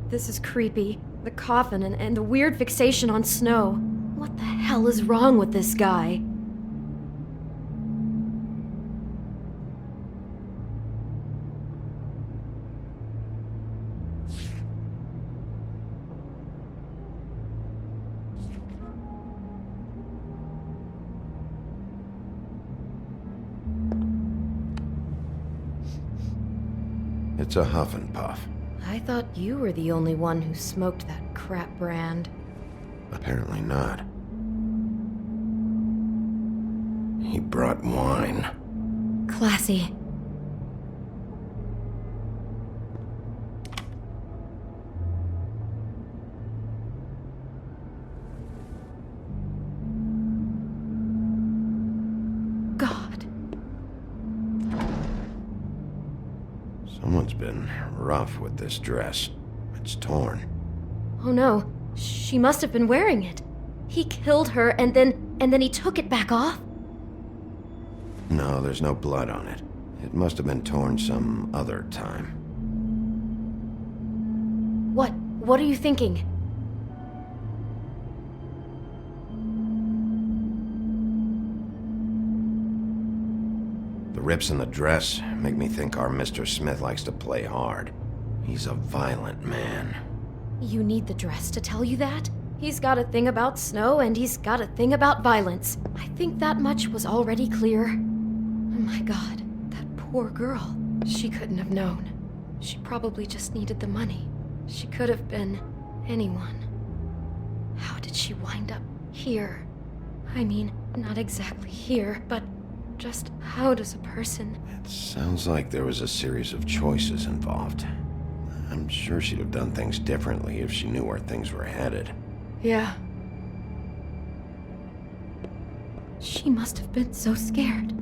This is creepy. The coffin and the weird fixation on Snow. What the hell is wrong with this guy? It's a huff and puff. I thought you were the only one who smoked that crap brand. Apparently not. He brought wine. Classy. God. Someone's been rough with this dress. It's torn. Oh no, she must have been wearing it. He killed her and then he took it back off? No, there's no blood on it. It must have been torn some other time. What are you thinking? The rips in the dress make me think our Mr. Smith likes to play hard. He's a violent man. You need the dress to tell you that? He's got a thing about Snow and he's got a thing about violence. I think that much was already clear. Oh my god, that poor girl. She couldn't have known. She probably just needed the money. She could have been anyone. How did she wind up here? I mean, not exactly here, but just how does a person... Sounds like there was a series of choices involved. I'm sure she'd have done things differently if she knew where things were headed. Yeah. She must have been so scared.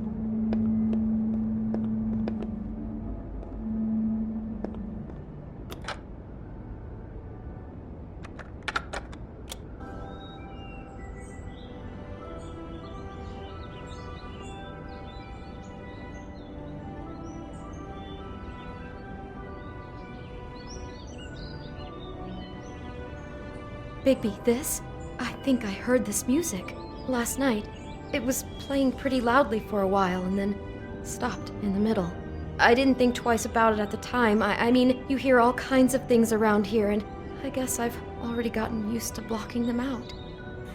Bigby, this? I think I heard this music last night. It was playing pretty loudly for a while and then stopped in the middle. I didn't think twice about it at the time. I mean, you hear all kinds of things around here, and I guess I've already gotten used to blocking them out.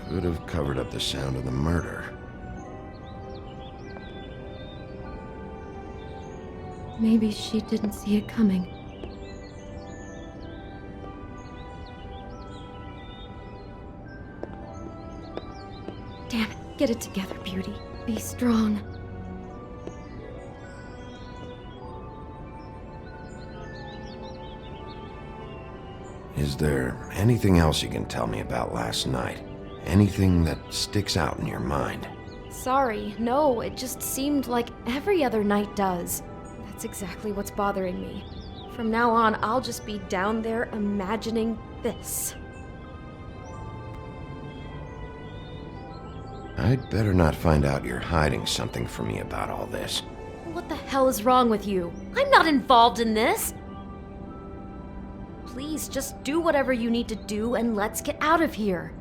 Could have covered up the sound of the murder. Maybe she didn't see it coming. Damn it, get it together, Beauty. Be strong. Is there anything else you can tell me about last night? Anything that sticks out in your mind? Sorry, no, it just seemed like every other night does. That's exactly what's bothering me. From now on, I'll just be down there imagining this. I'd better not find out you're hiding something from me about all this. What the hell is wrong with you? I'm not involved in this! Please, just do whatever you need to do and let's get out of here.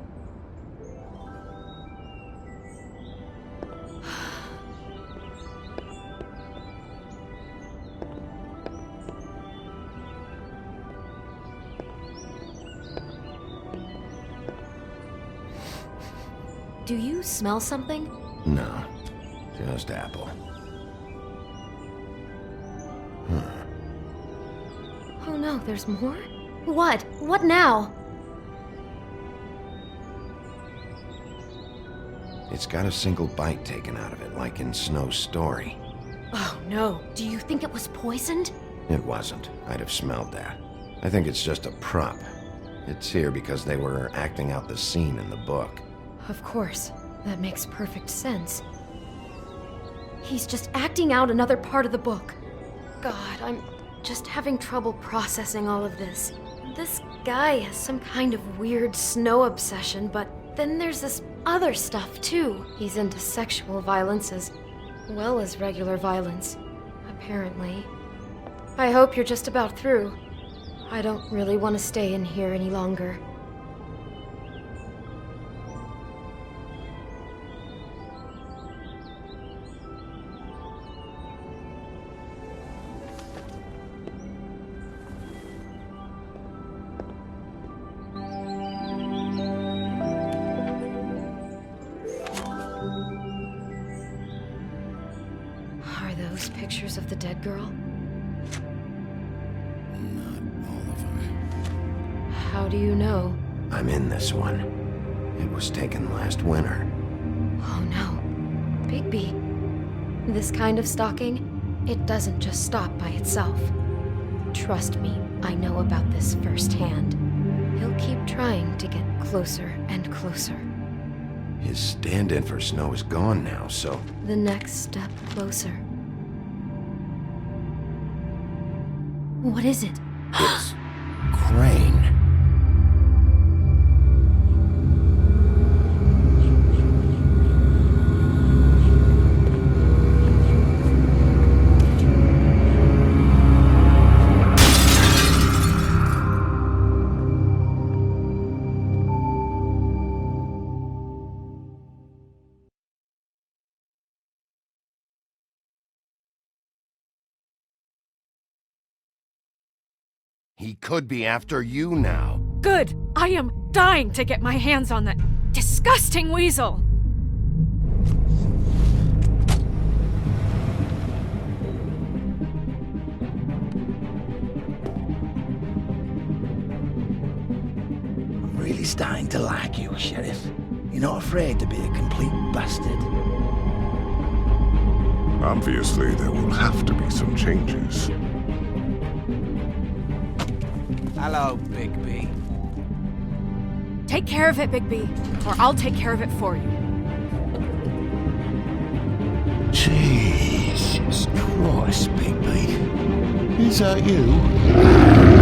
Do you smell something? No, just apple. Oh no, there's more? What? What now? It's got a single bite taken out of it, like in Snow's story. Oh no, do you think it was poisoned? It wasn't. I'd have smelled that. I think it's just a prop. It's here because they were acting out the scene in the book. Of course. That makes perfect sense. He's just acting out another part of the book. God, I'm just having trouble processing all of this. This guy has some kind of weird snow obsession, but then there's this other stuff too. He's into sexual violence as well as regular violence, apparently. I hope you're just about through. I don't really want to stay in here any longer. Are those pictures of the dead girl? How do you know? I'm in this one. It was taken last winter. Oh no. Bigby. This kind of stalking, it doesn't just stop by itself. Trust me, I know about this firsthand. He'll keep trying to get closer and closer. His stand-in for Snow is gone now, so... The next step closer. What is it? It's... Crane. He could be after you now. Good! I am dying to get my hands on that disgusting weasel! I'm really starting to like you, Sheriff. You're not afraid to be a complete bastard. Obviously, there will have to be some changes. Hello, Bigby. Take care of it, Bigby, or I'll take care of it for you. Jesus Christ, Bigby. Is that you?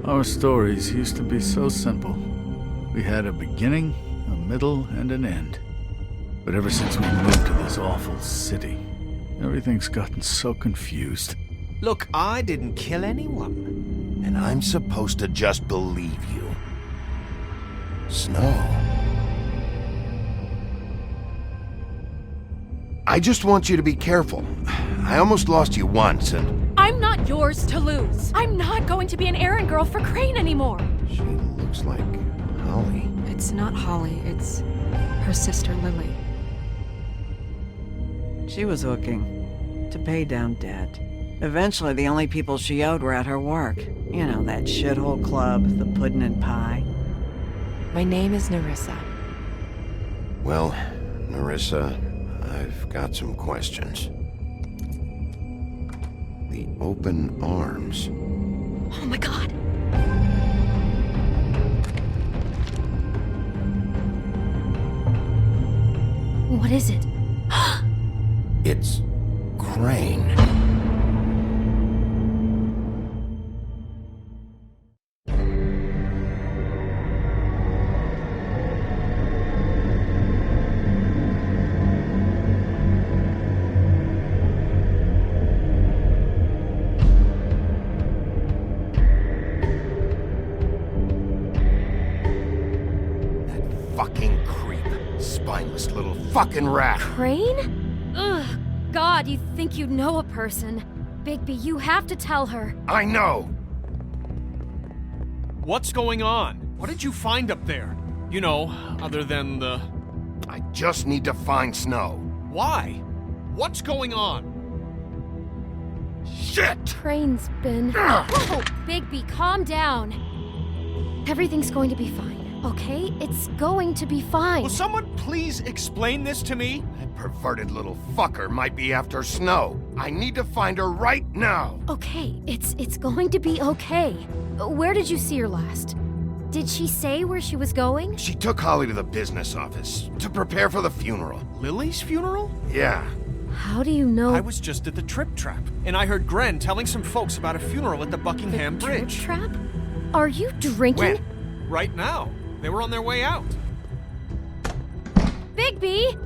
Our stories used to be so simple. We had a beginning, a middle, and an end. But ever since we moved to this awful city, everything's gotten so confused. Look, I didn't kill anyone. And I'm supposed to just believe you. Snow. I just want you to be careful. I almost lost you once, and... I'm not yours to lose. I'm not going to be an errand girl for Crane anymore. She looks like Holly. It's not Holly, it's her sister Lily. She was hooking to pay down debt. Eventually, the only people she owed were at her work. You know, that shithole club, the Puddin' and Pie. My name is Nerissa. Well, Nerissa, I've got some questions. The open arms. Oh my god. What is it? It's Crane. Fucking creep. Spineless little fucking rat. Crane? Ugh. God, you think you know a person. Bigby, you have to tell her. I know. What's going on? What did you find up there? You know, other than the... I just need to find Snow. Why? What's going on? Shit! Crane's been... Whoa! Bigby, calm down. Everything's going to be fine, okay? It's going to be fine. Will someone please explain this to me? That perverted little fucker might be after Snow. I need to find her right now. Okay, it's going to be okay. Where did you see her last? Did she say where she was going? She took Holly to the business office to prepare for the funeral. Lily's funeral? Yeah. How do you know? I was just at the Trip Trap, and I heard Gren telling some folks about a funeral at the Buckingham Bridge. Trip Trap? Are you drinking? When? Right now. They were on their way out. Bigby!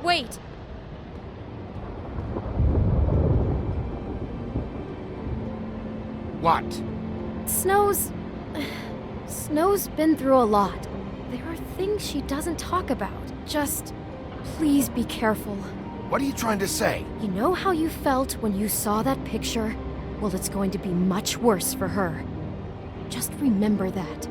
Wait. What? Snow's been through a lot. There are things she doesn't talk about. Just, please be careful. What are you trying to say? You know how you felt when you saw that picture? Well, it's going to be much worse for her. Just remember that.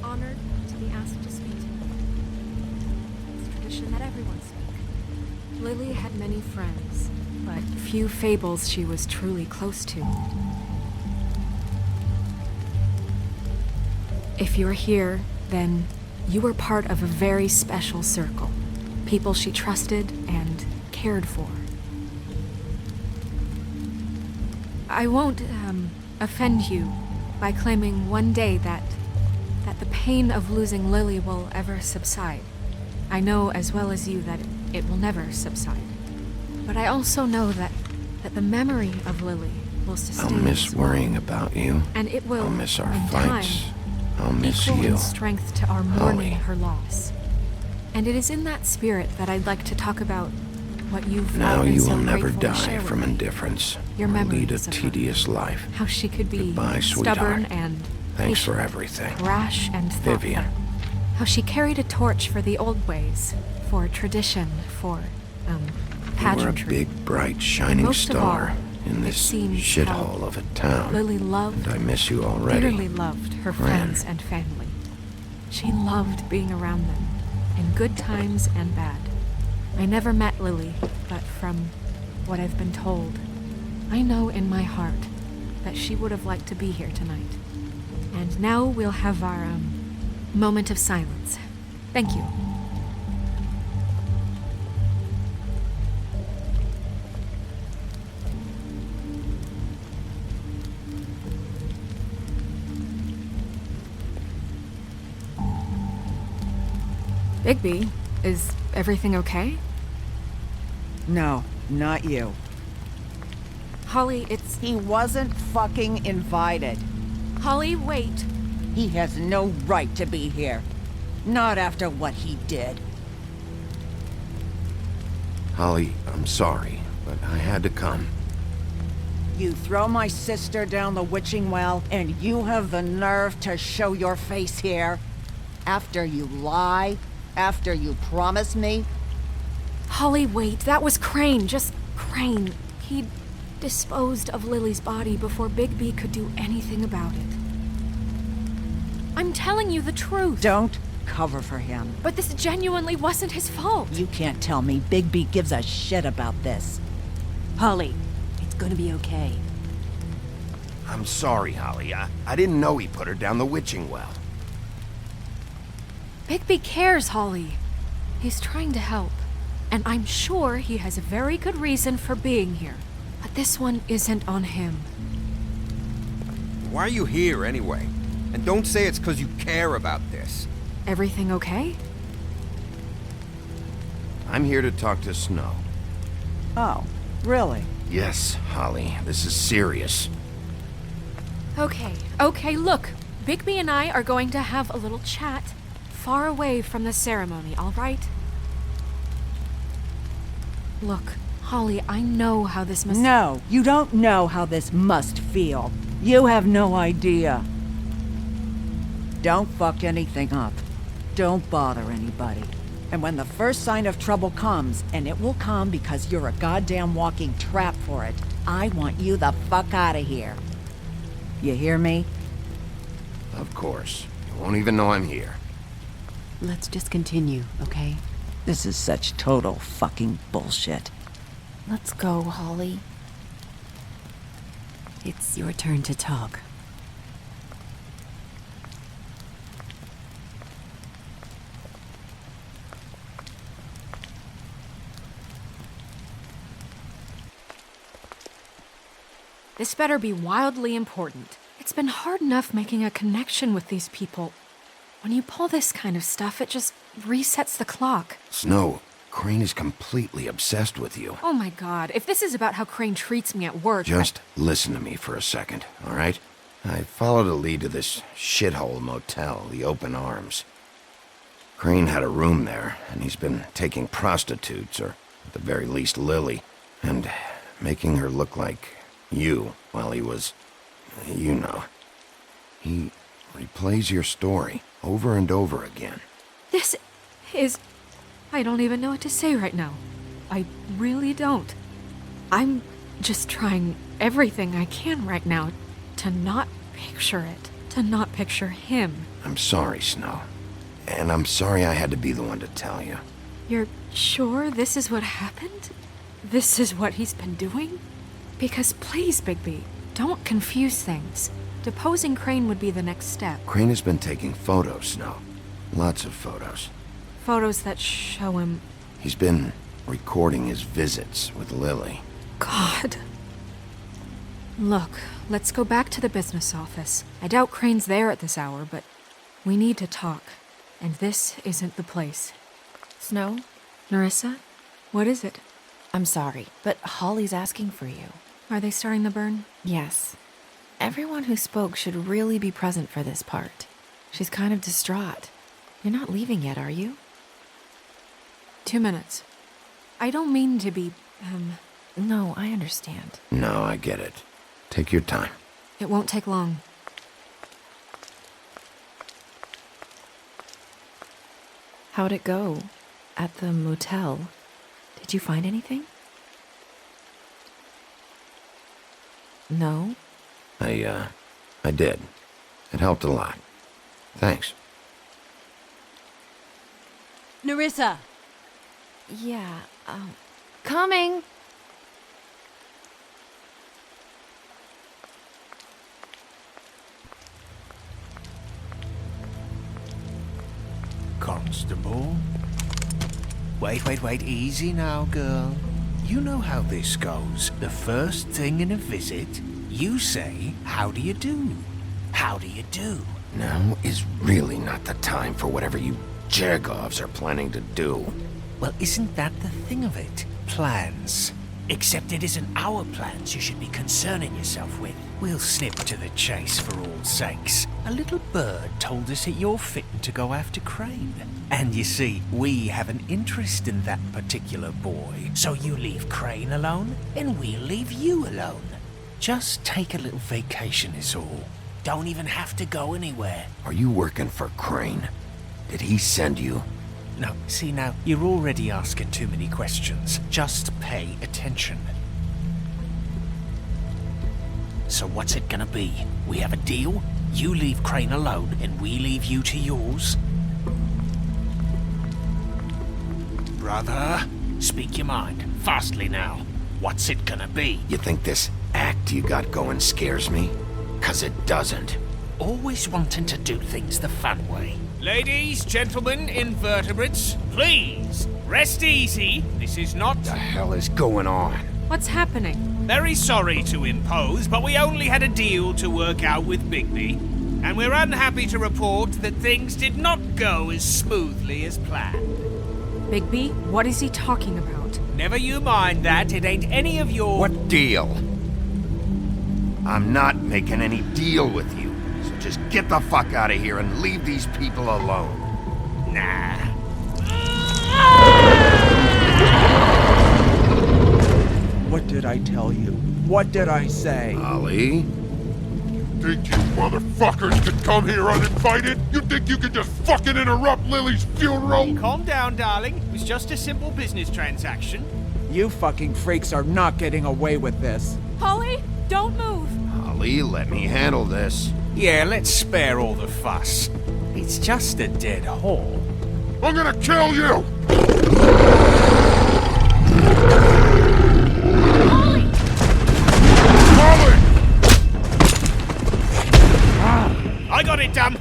Honored to be asked to speak to you. It's tradition that everyone speak. Lily had many friends, but few fables she was truly close to. If you're here, then you were part of a very special circle. People she trusted and cared for. I won't, offend you by claiming one day that the pain of losing Lily will ever subside. I know as well as you that it will never subside. But I also know that the memory of Lily will sustain. I'll miss worrying about you. And it will, I'll miss our in fights. time, I'll miss equal you. in strength to our mourning Holly. her loss. And it is in that spirit that I'd like to talk about what you've Now all been you so will never grateful to die share from with me. indifference. Your or memories lead a of her. tedious life. How she could be Goodbye, stubborn sweetheart. and Thanks patient, for everything. rash and thoughtful. Vivian. How she carried a torch for the old ways, for tradition, for You were a pageantry. big, bright, shining Most of star all, in this seems shithole of a town. Lily loved, And I miss you already. dearly loved her friends and family. She loved being around them, in good times and bad. I never met Lily, but from what I've been told, I know in my heart that she would have liked to be here tonight. And now we'll have our, moment of silence. Thank you. Bigby, is everything okay? No, not you. Holly, it's... He wasn't fucking invited. Holly, wait. He has no right to be here. Not after what he did. Holly, I'm sorry, but I had to come. You throw my sister down the witching well, and you have the nerve to show your face here? After you lie? After you promise me? Holly, wait. That was Crane. Just Crane. He disposed of Lily's body before Bigby could do anything about it. I'm telling you the truth. Don't cover for him. But this genuinely wasn't his fault. You can't tell me Bigby gives a shit about this. Holly, it's gonna be okay. I'm sorry, Holly. I didn't know he put her down the witching well. Bigby cares, Holly. He's trying to help. And I'm sure he has a very good reason for being here. But this one isn't on him. Why are you here, anyway? And don't say it's because you care about this. Everything okay? I'm here to talk to Snow. Oh, really? Yes, Holly. This is serious. Okay, look. Bigby and I are going to have a little chat far away from the ceremony, all right? Look, Holly, I know how this must... No, you don't know how this must feel. You have no idea. Don't fuck anything up. Don't bother anybody. And when the first sign of trouble comes, and it will come because you're a goddamn walking trap for it, I want you the fuck out of here. You hear me? Of course. You won't even know I'm here. Let's just continue, okay? This is such total fucking bullshit. Let's go, Holly. It's your turn to talk. This better be wildly important. It's been hard enough making a connection with these people. When you pull this kind of stuff, it just resets the clock. Snow, Crane is completely obsessed with you. Oh my god, if this is about how Crane treats me at work... Just listen to me for a second, all right? I followed a lead to this shithole motel, the Open Arms. Crane had a room there, and he's been taking prostitutes, or at the very least Lily, and making her look like you while he was... you know. He replays your story over and over again. This is... I don't even know what to say right now. I really don't. I'm just trying everything I can right now to not picture it, to not picture him. I'm sorry, Snow. And I'm sorry I had to be the one to tell you. You're sure this is what happened? This is what he's been doing? Because please, Bigby, don't confuse things. Deposing Crane would be the next step. Crane has been taking photos, Snow. Lots of photos. Photos that show him... He's been recording his visits with Lily. God. Look, let's go back to the business office. I doubt Crane's there at this hour, but we need to talk. And this isn't the place. Snow? Nerissa? What is it? I'm sorry, but Holly's asking for you. Are they starting the burn? Yes. Everyone who spoke should really be present for this part. She's kind of distraught. You're not leaving yet, are you? 2 minutes. I don't mean to be, No, I understand. No, I get it. Take your time. It won't take long. How'd it go? At the motel? Did you find anything? No? I did. It helped a lot. Thanks. Nerissa! Yeah, Coming! Constable? Wait, easy now, girl. You know how this goes. The first thing in a visit, you say, how do you do? How do you do? Now is really not the time for whatever you Jergovs are planning to do. Well, isn't that the thing of it? Plans. Except it isn't our plans you should be concerning yourself with. We'll snip to the chase for all sakes. A little bird told us that you're fitting to go after Crane. And you see, we have an interest in that particular boy. So you leave Crane alone, and we'll leave you alone. Just take a little vacation is all. Don't even have to go anywhere. Are you working for Crane? Did he send you? No, see now, you're already asking too many questions. Just pay attention. So what's it gonna be? We have a deal? You leave Crane alone, and we leave you to yours? Brother, speak your mind. Fastly now. What's it gonna be? You think this act you got going scares me? 'Cause it doesn't. Always wanting to do things the fun way. Ladies, gentlemen, invertebrates, please, rest easy. This is not... The hell is going on? What's happening? Very sorry to impose, but we only had a deal to work out with Bigby. And we're unhappy to report that things did not go as smoothly as planned. Bigby, what is he talking about? Never you mind that, it ain't any of your... What deal? I'm not making any deal with you. So just get the fuck out of here and leave these people alone. Nah. What did I tell you? What did I say? Ollie? Think you motherfuckers could come here uninvited? You think you could just fucking interrupt Lily's funeral? Calm down, darling. It was just a simple business transaction. You fucking freaks are not getting away with this. Holly, don't move! Ollie, let me handle this. Yeah, let's spare all the fuss. It's just a dead hole. I'm gonna kill you! Holly! Holly! I got it, damn!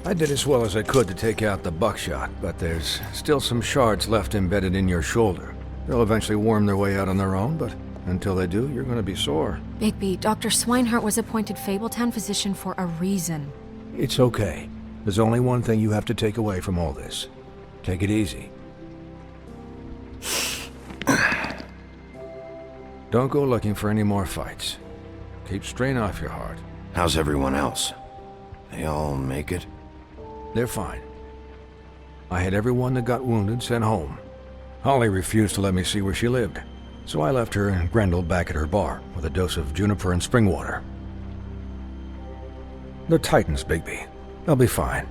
I did as well as I could to take out the buckshot, but there's still some shards left embedded in your shoulder. They'll eventually worm their way out on their own, but until they do, you're gonna be sore. Bigby, Dr. Swinehart was appointed Fabletown physician for a reason. It's okay. There's only one thing you have to take away from all this. Take it easy. Don't go looking for any more fights. Keep strain off your heart. How's everyone else? They all make it? They're fine. I had everyone that got wounded sent home. Holly refused to let me see where she lived. So I left her and Grendel back at her bar with a dose of juniper and spring water. They're Titans, Bigby. They'll be fine.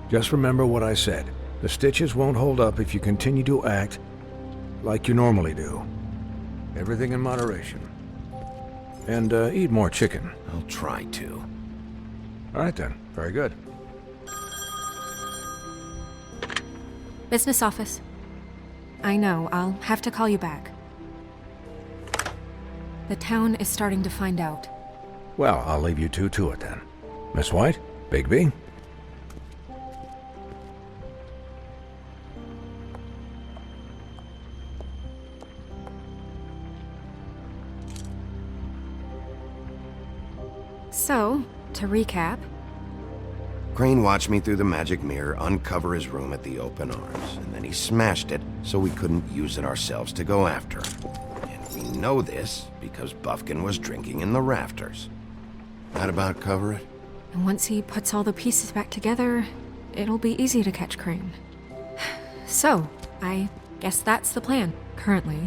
Just remember what I said. The stitches won't hold up if you continue to act like you normally do. Everything in moderation. And eat more chicken. I'll try to. All right then. Very good. Business office. I know, I'll have to call you back. The town is starting to find out. Well, I'll leave you two to it then. Miss White, Bigby. So, to recap, Crane watched me through the magic mirror uncover his room at the open arms, and then he smashed it so we couldn't use it ourselves to go after him. And we know this because Buffkin was drinking in the rafters. That about cover it? and once he puts all the pieces back together, it'll be easy to catch Crane. So, I guess that's the plan, currently.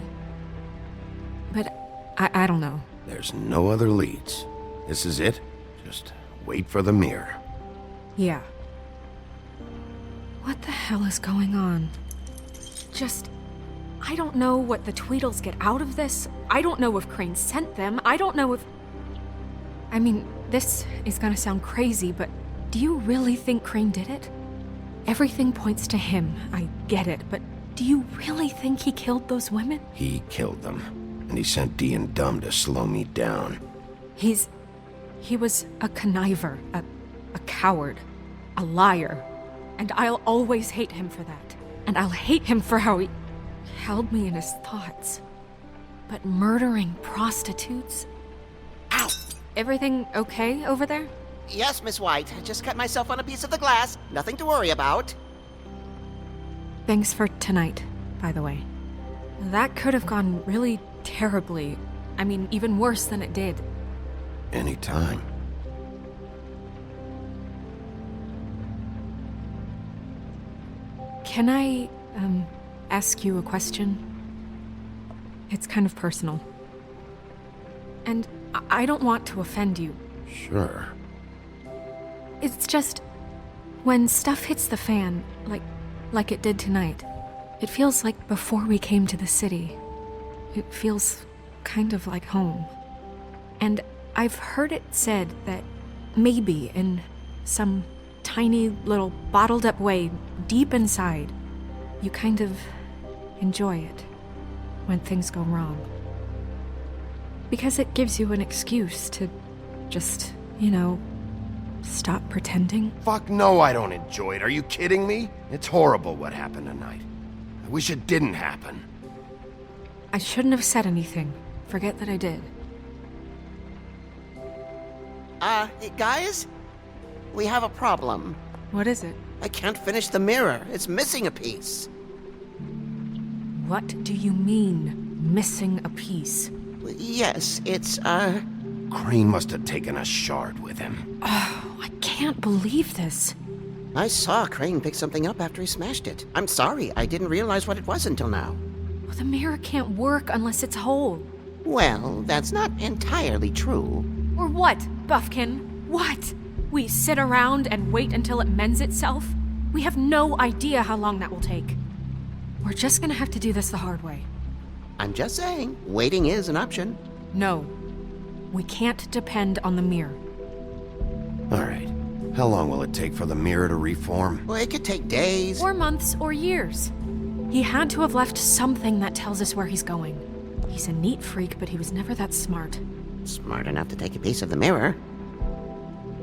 But I don't know. There's no other leads. This is it. Just wait for the mirror. Yeah. What the hell is going on? I don't know what the Tweedles get out of this. I don't know if Crane sent them. I don't know if... I mean, this is gonna sound crazy, but do you really think Crane did it? Everything points to him, I get it, but do you really think he killed those women? He killed them, and he sent Dee and Dumb to slow me down. He was a conniver, a coward, a liar, and I'll always hate him for that. And I'll hate him for how he held me in his thoughts. But murdering prostitutes? Ow! Everything okay over there? Yes, Miss White. I just cut myself on a piece of the glass. Nothing to worry about. Thanks for tonight, by the way. That could have gone really terribly. I mean, even worse than it did. Anytime. Can I, ask you a question? It's kind of personal. And I don't want to offend you. Sure. It's just, when stuff hits the fan, like it did tonight, it feels like before we came to the city. It feels kind of like home. And I've heard it said that maybe in some tiny little bottled up way deep inside, you kind of enjoy it when things go wrong. Because it gives you an excuse to just, stop pretending. Fuck no, I don't enjoy it. Are you kidding me? It's horrible what happened tonight. I wish it didn't happen. I shouldn't have said anything. Forget that I did. Guys? We have a problem. What is it? I can't finish the mirror. It's missing a piece. What do you mean, missing a piece? Yes, it's, Crane must have taken a shard with him. Oh, I can't believe this. I saw Crane pick something up after he smashed it. I'm sorry, I didn't realize what it was until now. Well, the mirror can't work unless it's whole. Well, that's not entirely true. Or what, Buffkin? What? We sit around and wait until it mends itself? We have no idea how long that will take. We're just gonna have to do this the hard way. I'm just saying, waiting is an option. No. We can't depend on the mirror. All right. How long will it take for the mirror to reform? Well, it could take days. Or months or years. He had to have left something that tells us where he's going. He's a neat freak, but he was never that smart. Smart enough to take a piece of the mirror.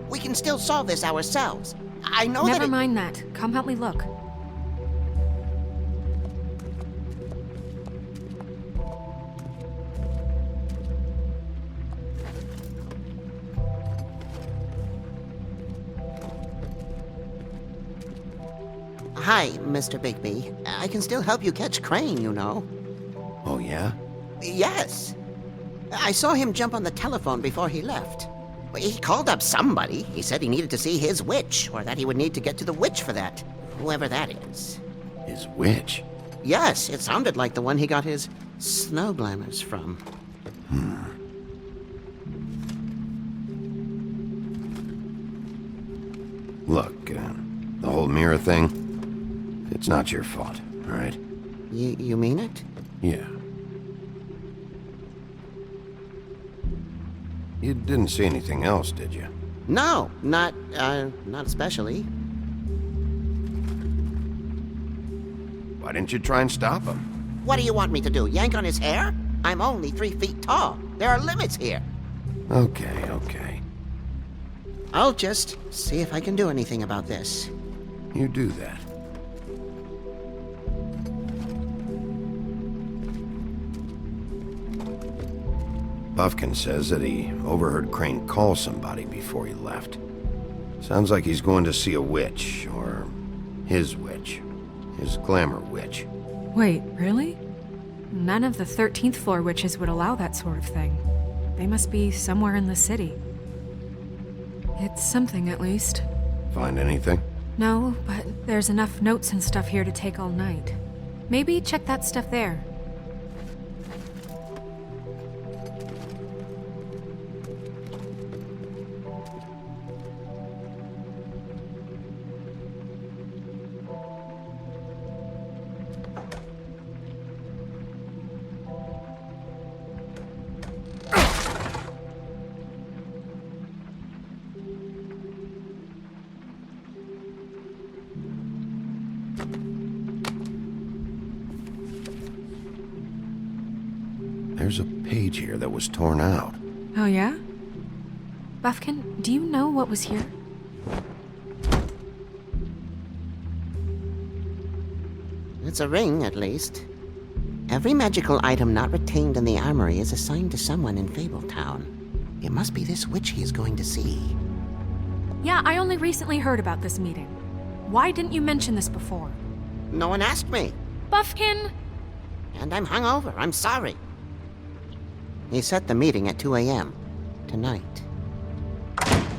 We can still solve this ourselves. I know Never mind that. Come help me look. Hi, Mr. Bigby. I can still help you catch Crane, you know. Oh, yeah? Yes. I saw him jump on the telephone before he left. He called up somebody. He said he needed to see his witch, or that he would need to get to the witch for that. Whoever that is. His witch? Yes, it sounded like the one he got his snow glamours from? Look, the whole mirror thing, it's not your fault, all right? You mean it? Yeah. You didn't see anything else, did you? No, not especially. Why didn't you try and stop him? What do you want me to do, yank on his hair? I'm only 3 feet tall. There are limits here. Okay. I'll just see if I can do anything about this. You do that. Buffkin says that he overheard Crane call somebody before he left. Sounds like he's going to see a witch, or his witch. His glamour witch. Wait, really? None of the 13th floor witches would allow that sort of thing. They must be somewhere in the city. It's something, at least. Find anything? No, but there's enough notes and stuff here to take all night. Maybe check that stuff there. There's a page here that was torn out. Oh, yeah? Buffkin, do you know what was here? It's a ring, at least. Every magical item not retained in the armory is assigned to someone in Fabletown. It must be this witch he is going to see. Yeah, I only recently heard about this meeting. Why didn't you mention this before? No one asked me. Buffkin! And I'm hungover. I'm sorry. He set the meeting at 2 a.m. tonight.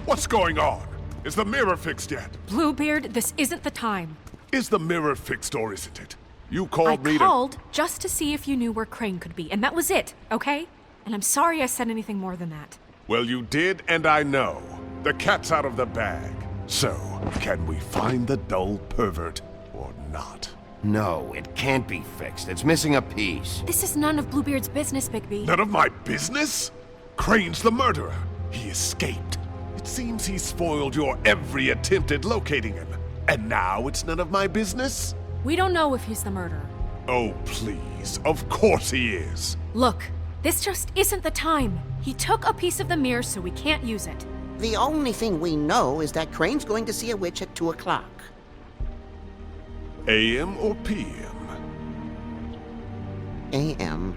What's going on? Is the mirror fixed yet? Bluebeard, this isn't the time. Is the mirror fixed or isn't it? You called me I called just to see if you knew where Crane could be, and that was it, okay? And I'm sorry I said anything more than that. Well, you did, and I know. The cat's out of the bag. So, can we find the dull pervert or not? No, it can't be fixed. It's missing a piece. This is none of Bluebeard's business, Bigby. None of my business? Crane's the murderer. He escaped. It seems he spoiled your every attempt at locating him. And now it's none of my business? We don't know if he's the murderer. Oh, please. Of course he is. Look, this just isn't the time. He took a piece of the mirror, so we can't use it. The only thing we know is that Crane's going to see a witch at 2 o'clock. AM or PM? AM.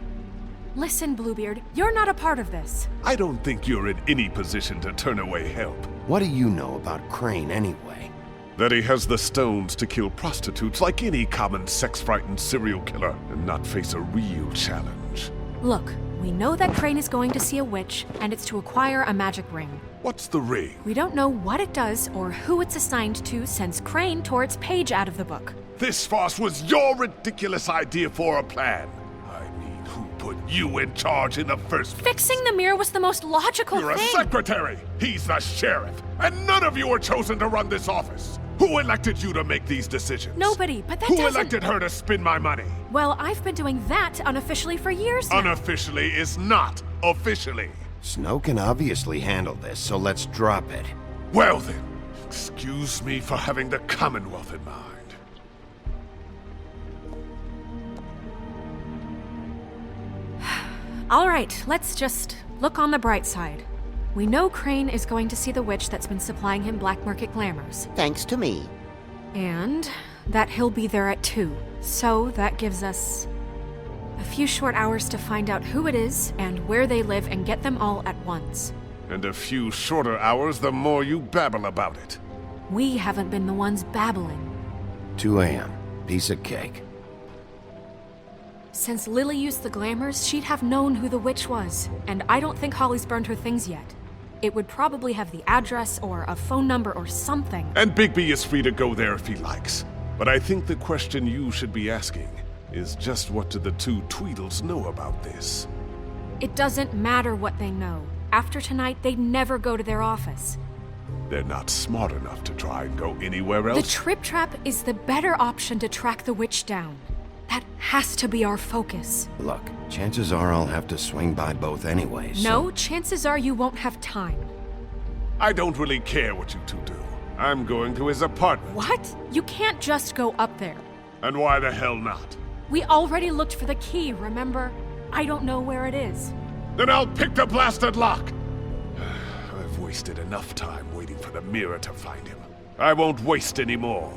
Listen, Bluebeard, you're not a part of this. I don't think you're in any position to turn away help. What do you know about Crane anyway? That he has the stones to kill prostitutes like any common sex-frightened serial killer and not face a real challenge. Look, we know that Crane is going to see a witch, and it's to acquire a magic ring. What's the ring? We don't know what it does or who it's assigned to since Crane tore its page out of the book. This farce was your ridiculous idea for a plan. I mean, who put you in charge in the first place? Fixing the mirror was the most logical You're thing. a secretary. He's the sheriff. And none of you were chosen to run this office. Who elected you to make these decisions? Nobody, but that Who doesn't... elected her to spend my money? Well, I've been doing that unofficially for years now. Unofficially is not officially. Snow can obviously handle this, so let's drop it. Well then, excuse me for having the Commonwealth in mind. All right, let's just look on the bright side. We know Crane is going to see the witch that's been supplying him black market glamours. Thanks to me. And that he'll be there at 2. So that gives us a few short hours to find out who it is and where they live and get them all at once. And a few shorter hours the more you babble about it. We haven't been the ones babbling. 2 a.m. Piece of cake. Since Lily used the glamours, she'd have known who the witch was. And I don't think Holly's burned her things yet. It would probably have the address or a phone number or something. And Bigby is free to go there if he likes. But I think the question you should be asking is just what do the two Tweedles know about this? It doesn't matter what they know. After tonight, they'd never go to their office. They're not smart enough to try and go anywhere else? The Trip Trap is the better option to track the witch down. That has to be our focus. Look, chances are I'll have to swing by both anyways. No, chances are you won't have time. I don't really care what you two do. I'm going to his apartment. What? You can't just go up there. And why the hell not? We already looked for the key, remember? I don't know where it is. Then I'll pick the blasted lock! I've wasted enough time waiting for the mirror to find him. I won't waste any more.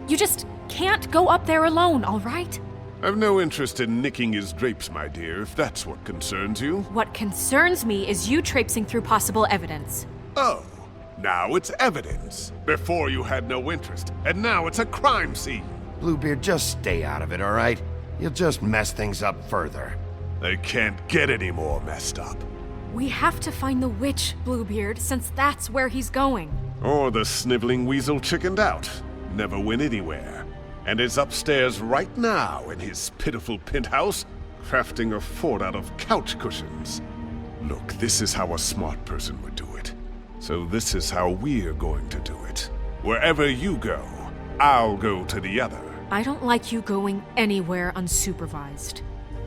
You just can't go up there alone, all right? I've no interest in nicking his drapes, my dear, if that's what concerns you. What concerns me is you traipsing through possible evidence. Oh, now it's evidence. Before you had no interest, and now it's a crime scene. Bluebeard, just stay out of it, all right? You'll just mess things up further. They can't get any more messed up. We have to find the witch, Bluebeard, since that's where he's going. Or the sniveling weasel chickened out. Never went anywhere. And is upstairs right now in his pitiful penthouse, crafting a fort out of couch cushions. Look, this is how a smart person would do it. So this is how we're going to do it. Wherever you go, I'll go to the other. I don't like you going anywhere unsupervised.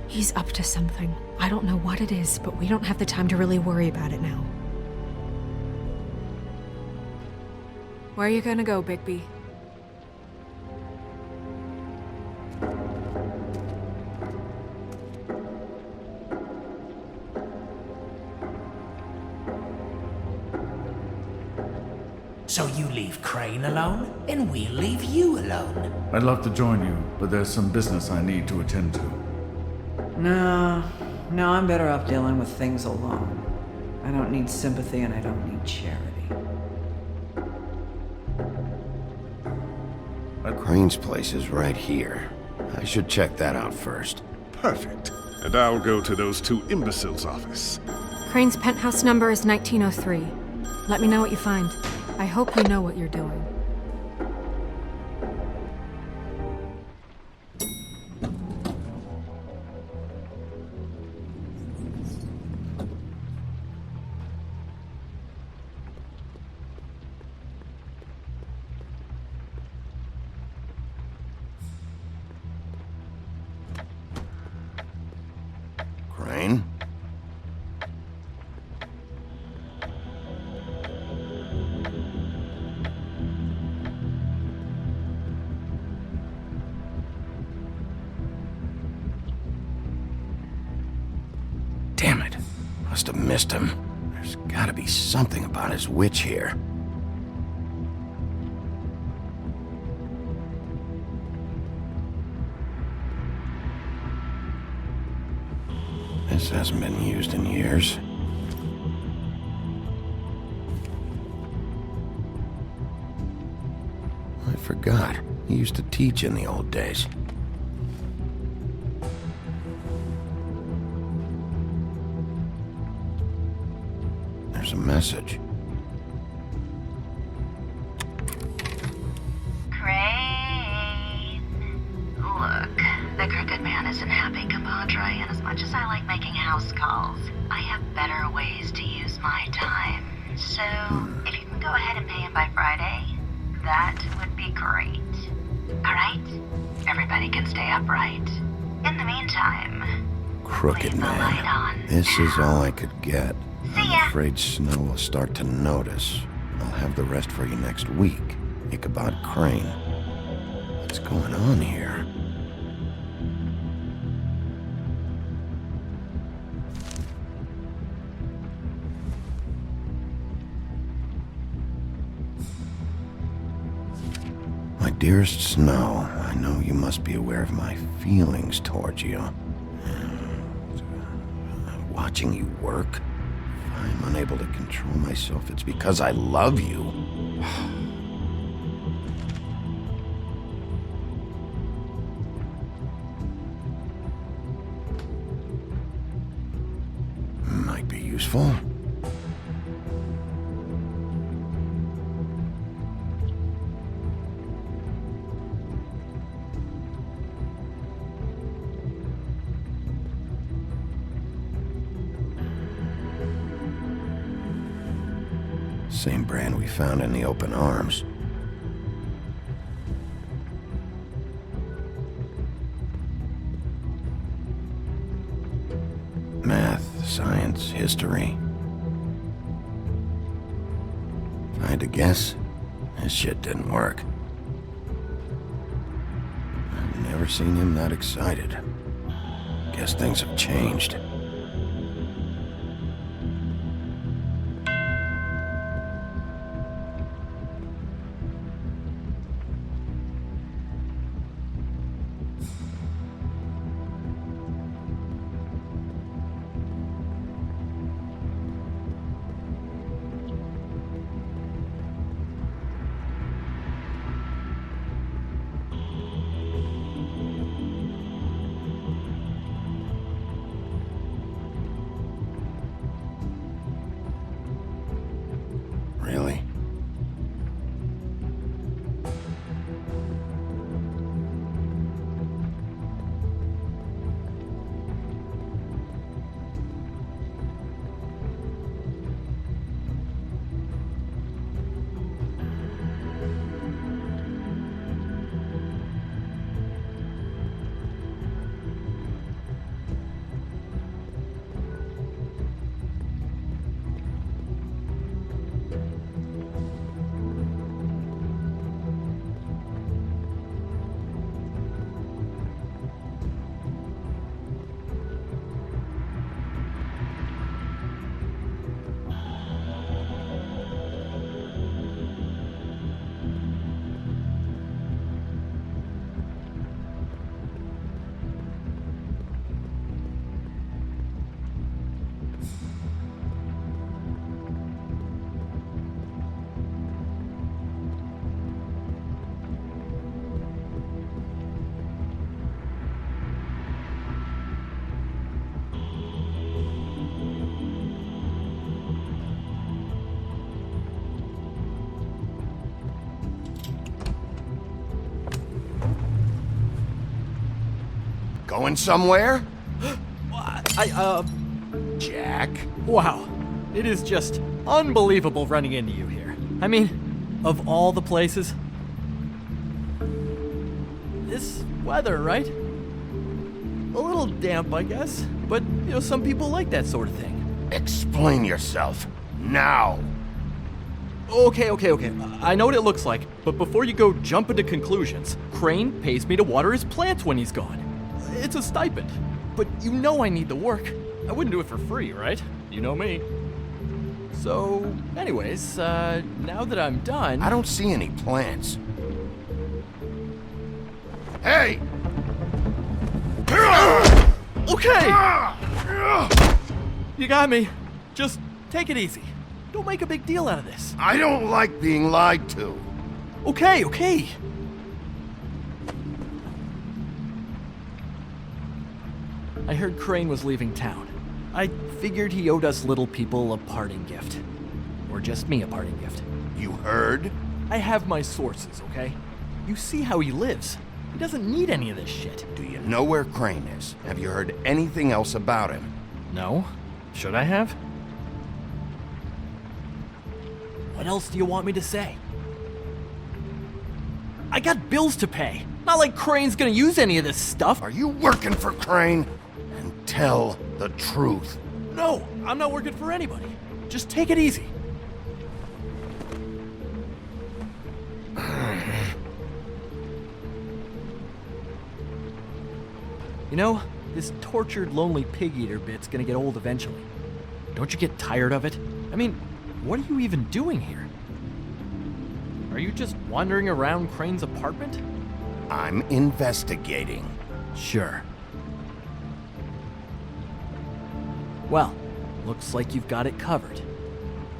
He's up to something. I don't know what it is, but we don't have the time to really worry about it now. Where are you gonna go, Bigby? So you leave Crane alone, and we'll leave you alone. I'd love to join you, but there's some business I need to attend to. No, I'm better off dealing with things alone. I don't need sympathy and I don't need charity. Crane's place is right here. I should check that out first. Perfect. And I'll go to those two imbeciles' office. Crane's penthouse number is 1903. Let me know what you find. I hope you know what you're doing. Crane? Damn it. Must have missed him. There's gotta be something about his witch here. This hasn't been used in years. I forgot. He used to teach in the old days. There's a message. Crane. Look, the crooked man isn't happy, compadre, and as much as I like making house calls, I have better ways to use my time. So, if you can go ahead and pay him by Friday, that would be great. Alright? Everybody can stay upright. In the meantime, Crooked man. This is all I could get. I'm afraid Snow will start to notice. I'll have the rest for you next week. Ichabod Crane. What's going on here? My dearest Snow, I know you must be aware of my feelings towards you. Watching you work, if I'm unable to control myself, it's because I love you. Might be useful. Same brand we found in the open arms. Math, science, history. If I had to guess, this shit didn't work. I've never seen him that excited. Guess things have changed. Really? Going somewhere? Jack? Wow. It is just unbelievable running into you here. I mean, of all the places. This weather, right? A little damp, I guess. But, some people like that sort of thing. Explain yourself. Now. Okay. I know what it looks like, but before you go jumping to conclusions, Crane pays me to water his plants when he's gone. It's a stipend, but I need the work. I wouldn't do it for free, right? You know me. So, anyways, now that I'm done... I don't see any plants. Hey! Okay! You got me. Just take it easy. Don't make a big deal out of this. I don't like being lied to. Okay. I heard Crane was leaving town. I figured he owed us little people a parting gift. Or just me a parting gift. You heard? I have my sources, okay? You see how he lives. He doesn't need any of this shit. Do you know where Crane is? Have you heard anything else about him? No. Should I have? What else do you want me to say? I got bills to pay. Not like Crane's gonna use any of this stuff. Are you working for Crane? And tell the truth. No, I'm not working for anybody. Just take it easy. This tortured, lonely pig-eater bit's gonna get old eventually. Don't you get tired of it? I mean, what are you even doing here? Are you just wandering around Crane's apartment? I'm investigating. Sure. Well, looks like you've got it covered.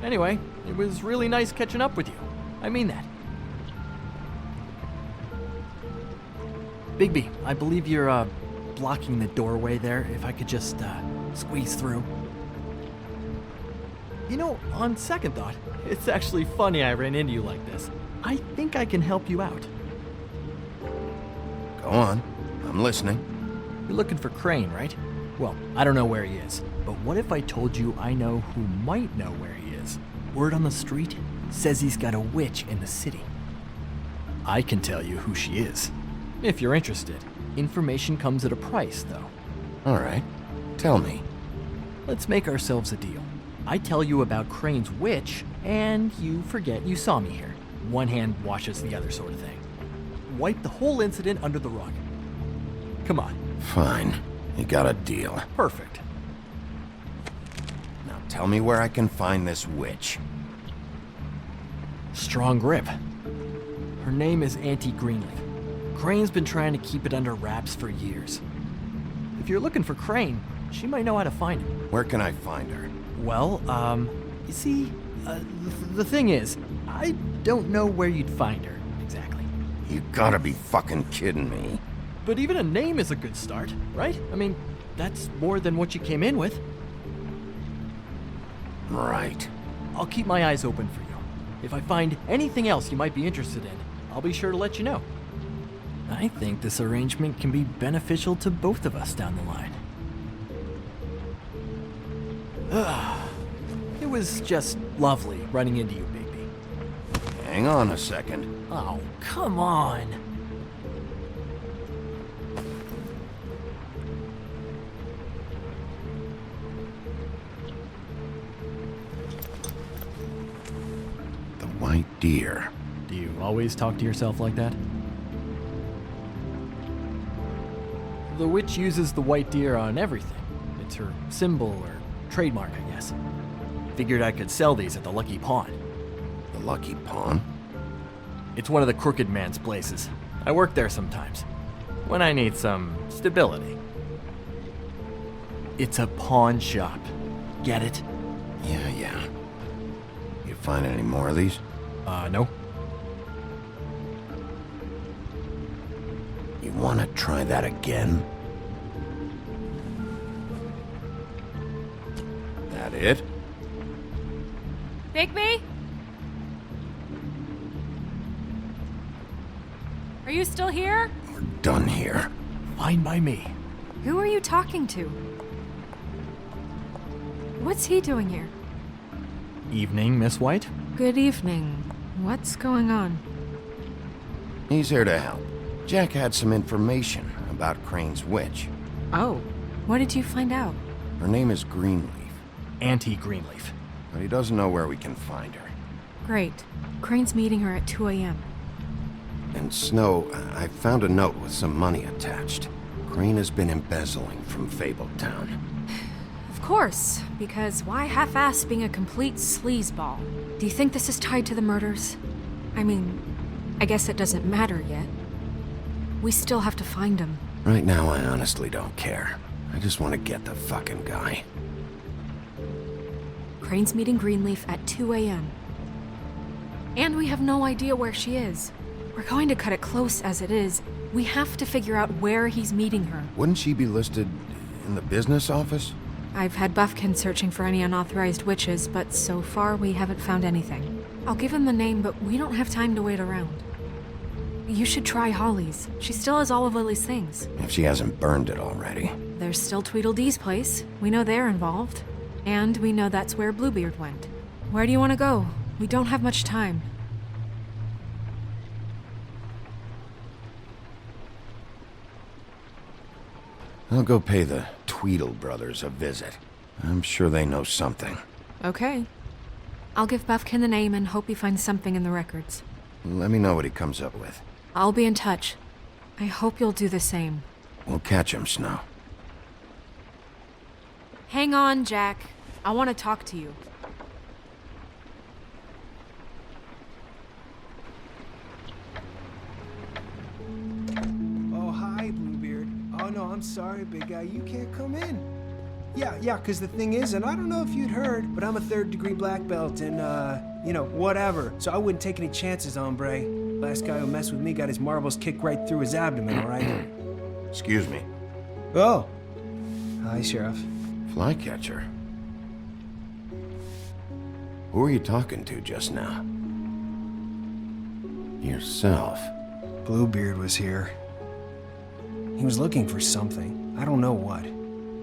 Anyway, it was really nice catching up with you. I mean that. Bigby, I believe you're, blocking the doorway there. If I could just, squeeze through. On second thought, it's actually funny I ran into you like this. I think I can help you out. Go on. I'm listening. You're looking for Crane, right? Well, I don't know where he is, but what if I told you I know who might know where he is? Word on the street? says he's got a witch in the city. I can tell you who she is, if you're interested. Information comes at a price, though. All right. Tell me. Let's make ourselves a deal. I tell you about Crane's witch, and you forget you saw me here. One hand washes the other sort of thing. Wipe the whole incident under the rug. Come on. Fine. You got a deal. Perfect. Now tell me where I can find this witch. Strong grip. Her name is Auntie Greenleaf. Crane's been trying to keep it under wraps for years. If you're looking for Crane, she might know how to find him. Where can I find her? Well, you see, the thing is, I don't know where you'd find her, exactly. You gotta be fucking kidding me. But even a name is a good start, right? I mean, that's more than what you came in with. Right. I'll keep my eyes open for you. If I find anything else you might be interested in, I'll be sure to let you know. I think this arrangement can be beneficial to both of us down the line. It was just lovely running into you, Bigby. Hang on a second. Oh, come on. The white deer. Do you always talk to yourself like that? The witch uses the white deer on everything. It's her symbol or trademark, I guess. Figured I could sell these at the Lucky Pawn. The Lucky Pawn? It's one of the crooked man's places. I work there sometimes, when I need some stability. It's a pawn shop. Get it? Yeah. You find any more of these? No. You wanna try that again? That it? Bigby? Are you still here? We're done here. Fine by me. Who are you talking to? What's he doing here? Evening, Miss White. Good evening. What's going on? He's here to help. Jack had some information about Crane's witch. Oh, what did you find out? Her name is Greenleaf. Auntie Greenleaf. But he doesn't know where we can find her. Great. Crane's meeting her at 2 a.m. And Snow, I found a note with some money attached. Crane has been embezzling from Fabletown. Of course, because why half-ass being a complete sleazeball? Do you think this is tied to the murders? I mean, I guess it doesn't matter yet. We still have to find him. Right now, I honestly don't care. I just want to get the fucking guy. Crane's meeting Greenleaf at 2 a.m. And we have no idea where she is. We're going to cut it close as it is. We have to figure out where he's meeting her. Wouldn't she be listed in the business office? I've had Buffkin searching for any unauthorized witches, but so far we haven't found anything. I'll give him the name, but we don't have time to wait around. You should try Holly's. She still has all of Lily's things. If she hasn't burned it already. There's still Tweedledee's place. We know they're involved. And we know that's where Bluebeard went. Where do you want to go? We don't have much time. I'll go pay the Tweedle brothers a visit. I'm sure they know something. Okay. I'll give Buffkin the name and hope he finds something in the records. Let me know what he comes up with. I'll be in touch. I hope you'll do the same. We'll catch him, Snow. Hang on, Jack. I want to talk to you. Oh, hi, Bluebeard. Oh, no, I'm sorry, big guy. You can't come in. Yeah, because the thing is, and I don't know if you'd heard, but I'm a third-degree black belt and, whatever. So I wouldn't take any chances, hombre. Last guy who messed with me got his marbles kicked right through his abdomen, all right? Excuse me. Oh. Hi, Sheriff. Flycatcher. Who were you talking to just now? Yourself. Bluebeard was here. He was looking for something. I don't know what.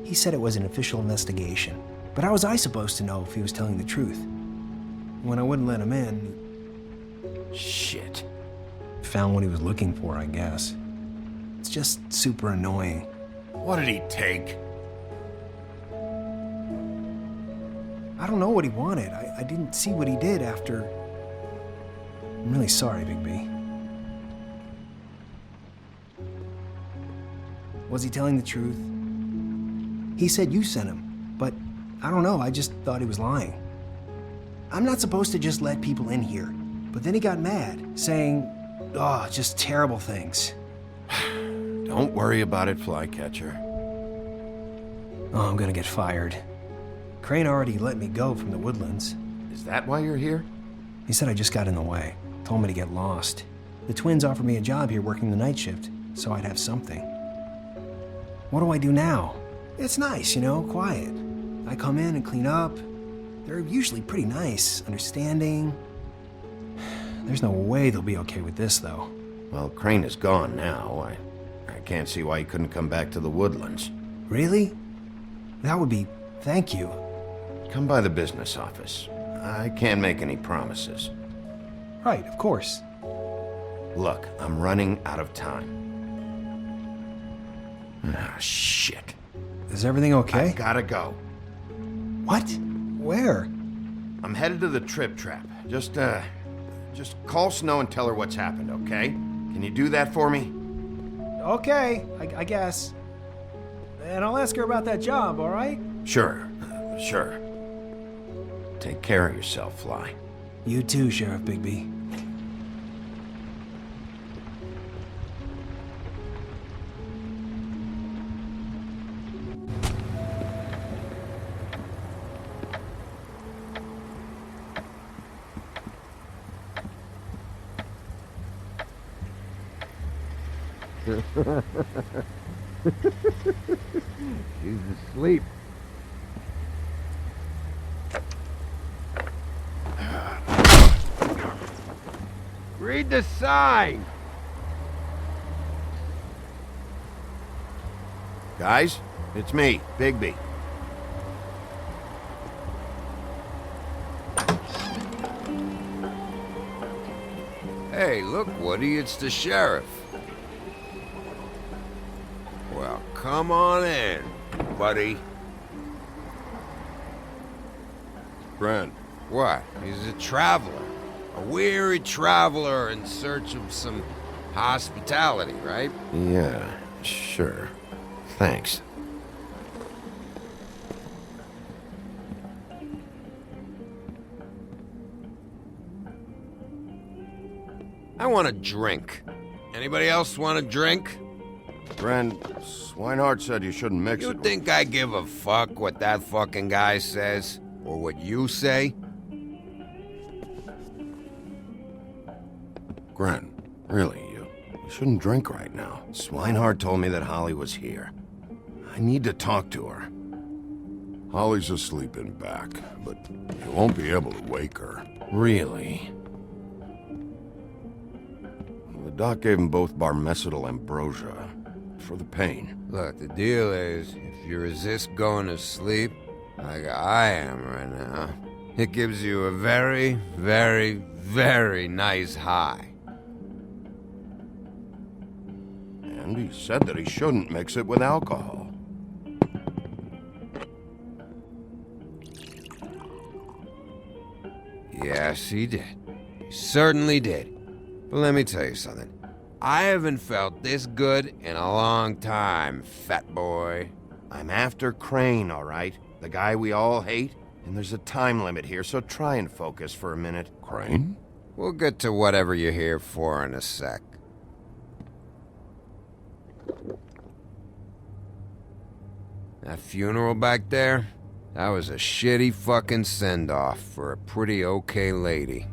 He said it was an official investigation. But how was I supposed to know if he was telling the truth? When I wouldn't let him in, Shit. Found what he was looking for, I guess. It's just super annoying. What did he take? I don't know what he wanted. I didn't see what he did after... I'm really sorry, Bigby. Was he telling the truth? He said you sent him, but I don't know, I just thought he was lying. I'm not supposed to just let people in here, but then he got mad, saying, just terrible things. Don't worry about it, Flycatcher. Oh, I'm gonna get fired. Crane already let me go from the Woodlands. Is that why you're here? He said I just got in the way, told me to get lost. The twins offered me a job here working the night shift, so I'd have something. What do I do now? It's nice, quiet. I come in and clean up. They're usually pretty nice, understanding. There's no way they'll be okay with this, though. Well, Crane is gone now. I can't see why he couldn't come back to the Woodlands. Really? That would be... thank you. Come by the business office. I can't make any promises. Right, of course. Look, I'm running out of time. Ah, shit. Is everything okay? I gotta go. What? Where? I'm headed to the Trip Trap. Just call Snow and tell her what's happened, okay? Can you do that for me? Okay, I guess. And I'll ask her about that job, all right? Sure. Take care of yourself, Fly. You too, Sheriff Bigby. She's asleep. Read the sign! Guys, it's me, Bigby. Hey, look, Woody, it's the sheriff. Well, come on in, buddy. Grant. What? He's a traveler. A weary traveler in search of some hospitality, right? Yeah, sure. Thanks. I want a drink. Anybody else want a drink? Friend, Swinehart said you shouldn't mix it. You think I give a fuck what that fucking guy says? Or what you say? Grant, really, you shouldn't drink right now. Swinehart told me that Holly was here. I need to talk to her. Holly's asleep in back, but you won't be able to wake her. Really? The doc gave them both Barmecidal ambrosia for the pain. Look, the deal is, if you resist going to sleep, like I am right now, it gives you a very, very, very nice high. And he said that he shouldn't mix it with alcohol. Yes, he did. He certainly did. But let me tell you something. I haven't felt this good in a long time, fat boy. I'm after Crane, all right? The guy we all hate? And there's a time limit here, so try and focus for a minute. Crane? We'll get to whatever you're here for in a sec. That funeral back there? That was a shitty fucking send-off for a pretty okay lady.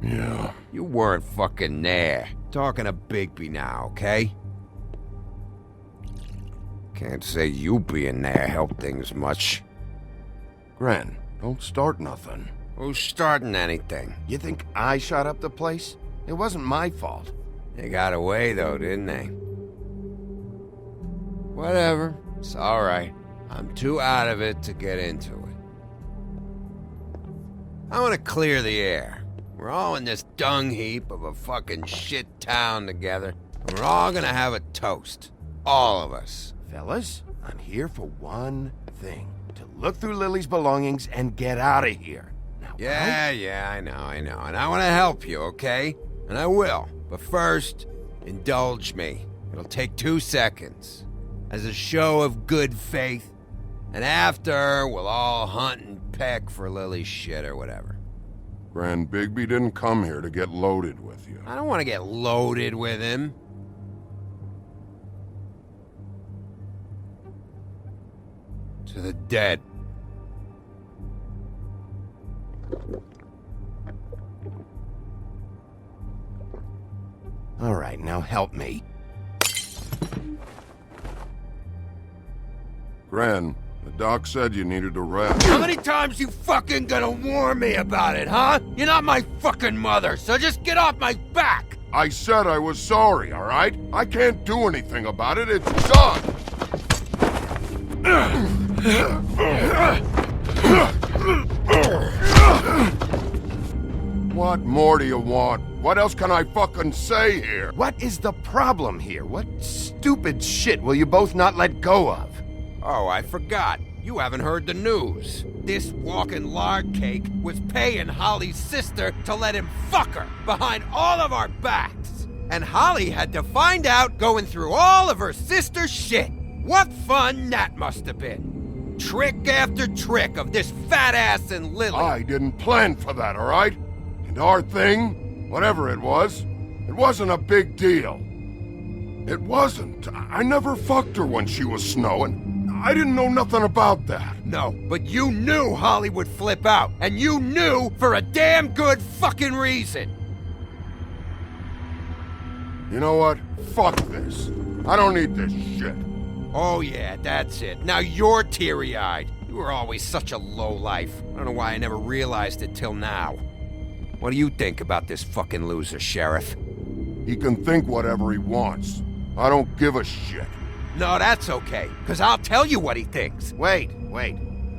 Yeah. You weren't fucking there. Talking to Bigby now, okay? Can't say you being there helped things much. Grant, don't start nothing. Who's starting anything? You think I shot up the place? It wasn't my fault. They got away though, didn't they? Whatever. It's alright. I'm too out of it to get into it. I want to clear the air. We're all in this dung heap of a fucking shit town together. And we're all gonna have a toast. All of us. Fellas, I'm here for one thing. To look through Lily's belongings and get out of here. Now, Yeah, I know. And I want to help you, okay? And I will. But first, indulge me. It'll take 2 seconds. As a show of good faith. And after, we'll all hunt and peck for Lily's shit or whatever. Grand Bigby didn't come here to get loaded with you. I don't want to get loaded with him. To the dead. All right, now help me. Gran, the doc said you needed a rest. How many times you fucking gonna warn me about it, huh? You're not my fucking mother, so just get off my back! I said I was sorry, all right? I can't do anything about it. It's done. What more do you want? What else can I fucking say here? What is the problem here? What stupid shit will you both not let go of? Oh, I forgot. You haven't heard the news. This walking lard cake was paying Holly's sister to let him fuck her behind all of our backs. And Holly had to find out going through all of her sister's shit. What fun that must have been. Trick after trick of this fat ass and Lily. I didn't plan for that, all right? And our thing, whatever it wasn't a big deal. It wasn't. I never fucked her when she was snowing. I didn't know nothing about that. No, but you knew Holly would flip out. And you knew for a damn good fucking reason. You know what? Fuck this. I don't need this shit. Oh yeah, that's it. Now you're teary-eyed. You were always such a lowlife. I don't know why I never realized it till now. What do you think about this fucking loser, Sheriff? He can think whatever he wants. I don't give a shit. No, that's okay, because I'll tell you what he thinks. Wait.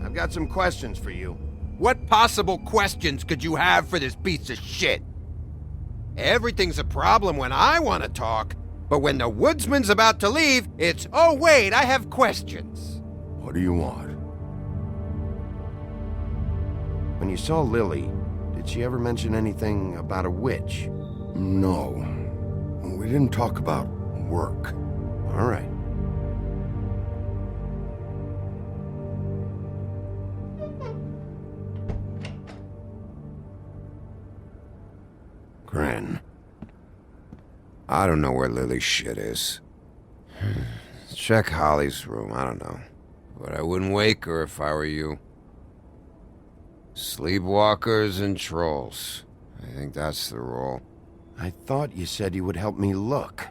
I've got some questions for you. What possible questions could you have for this piece of shit? Everything's a problem when I want to talk, but when the woodsman's about to leave, it's, oh wait, I have questions. What do you want? When you saw Lily, did she ever mention anything about a witch? No. We didn't talk about work. All right. Gran. I don't know where Lily's shit is. Check Holly's room, I don't know. But I wouldn't wake her if I were you. Sleepwalkers and trolls. I think that's the rule. I thought you said you would help me look.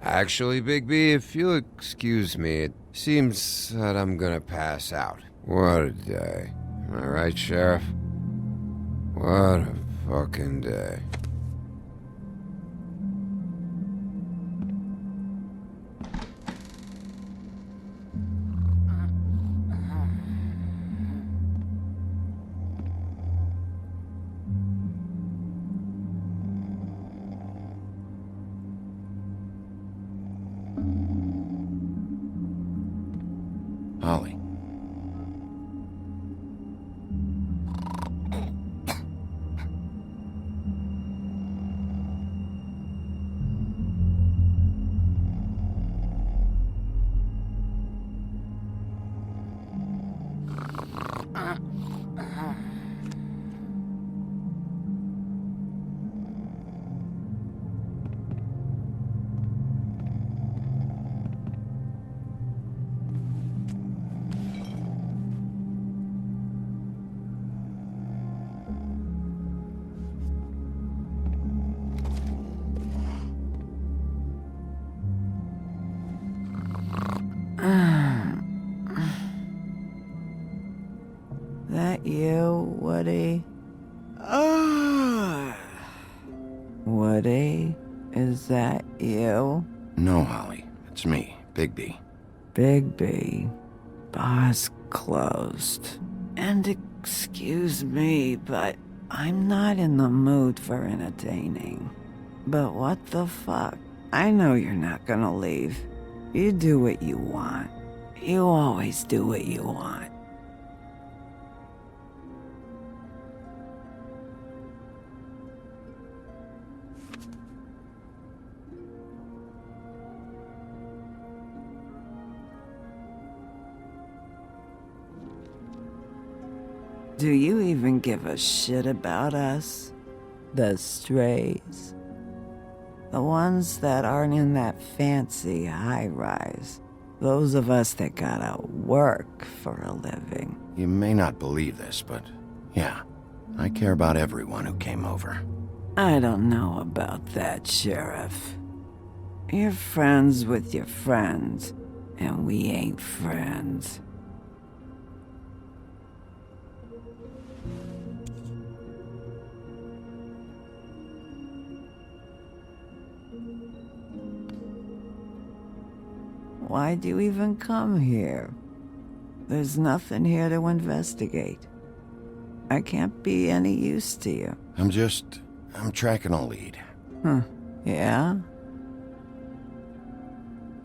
Actually, Bigby, if you'll excuse me, it seems that I'm gonna pass out. What a day. Am I right, Sheriff? What a fucking day. Holly. That you, Woody? Woody, is that you? No, Holly. It's me, Bigby. Bigby. Bar's closed. And excuse me, but I'm not in the mood for entertaining. But what the fuck? I know you're not gonna leave. You do what you want. You always do what you want. Do you even give a shit about us? The strays? The ones that aren't in that fancy high-rise. Those of us that gotta work for a living. You may not believe this, but yeah, I care about everyone who came over. I don't know about that, Sheriff. You're friends with your friends, and we ain't friends. Why'd you even come here? There's nothing here to investigate. I can't be any use to you. I'm tracking a lead. Huh. Yeah?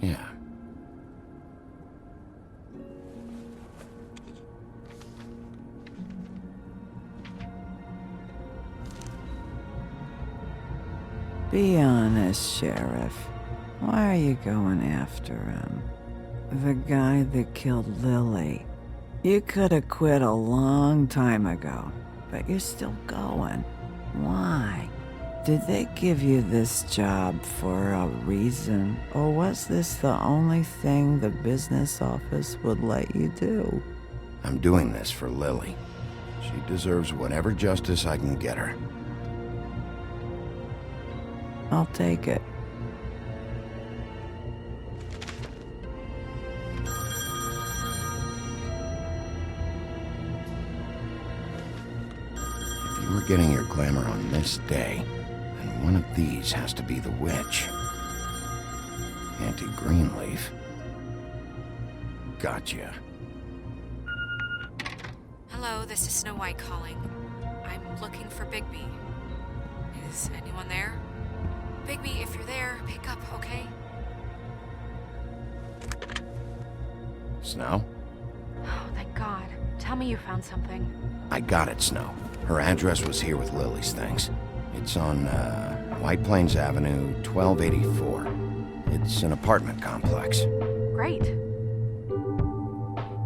Yeah. Be honest, Sheriff. Why are you going after him? The guy that killed Lily. You could have quit a long time ago, but you're still going. Why? Did they give you this job for a reason, or was this the only thing the business office would let you do? I'm doing this for Lily. She deserves whatever justice I can get her. I'll take it. If you were getting your glamour on this day, then one of these has to be the witch. Auntie Greenleaf. Gotcha. Hello, this is Snow White calling. I'm looking for Bigby. Is anyone there? Bigby, if you're there, pick up, okay? Snow? Oh, thank God. Tell me you found something. I got it, Snow. Her address was here with Lily's things. It's on, White Plains Avenue, 1284. It's an apartment complex. Great.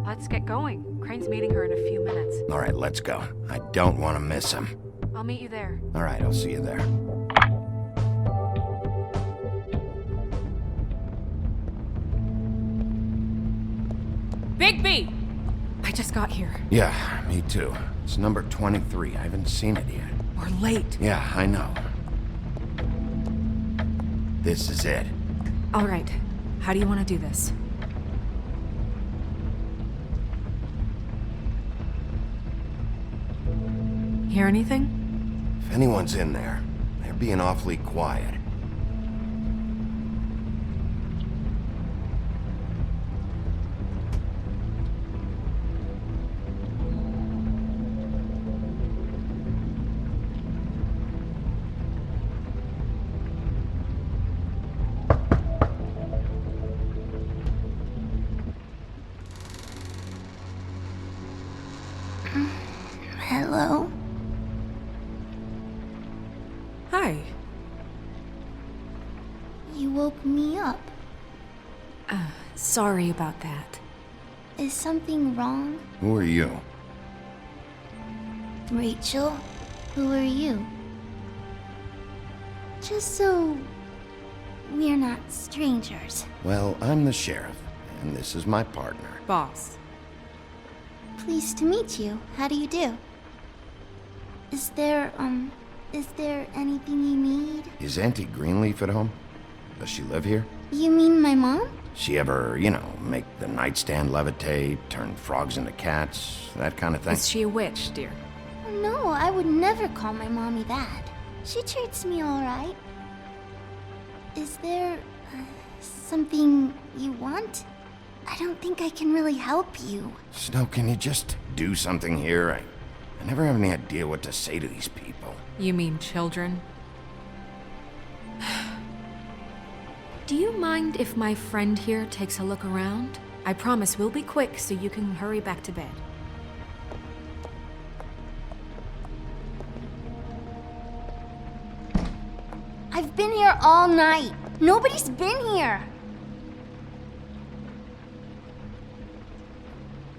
Let's get going. Crane's meeting her in a few minutes. All right, let's go. I don't want to miss him. I'll meet you there. All right, I'll see you there. Bigby! I just got here. Yeah, me too. It's number 23. I haven't seen it yet. We're late. Yeah, I know. This is it. All right. How do you want to do this? Hear anything? If anyone's in there, they're being awfully quiet. Hello? Hi. You woke me up. Sorry about that. Is something wrong? Who are you? Rachel? Who are you? Just so we're not strangers. Well, I'm the sheriff, and this is my partner. Boss. Pleased to meet you. How do you do? Is there anything you need? Is Auntie Greenleaf at home? Does she live here? You mean my mom? She ever, make the nightstand levitate, turn frogs into cats, that kind of thing? Is she a witch, dear? No, I would never call my mommy that. She treats me all right. Is there something you want? I don't think I can really help you. Snow, can you just do something here? I never have any idea what to say to these people. You mean children? Do you mind if my friend here takes a look around? I promise we'll be quick so you can hurry back to bed. I've been here all night. Nobody's been here.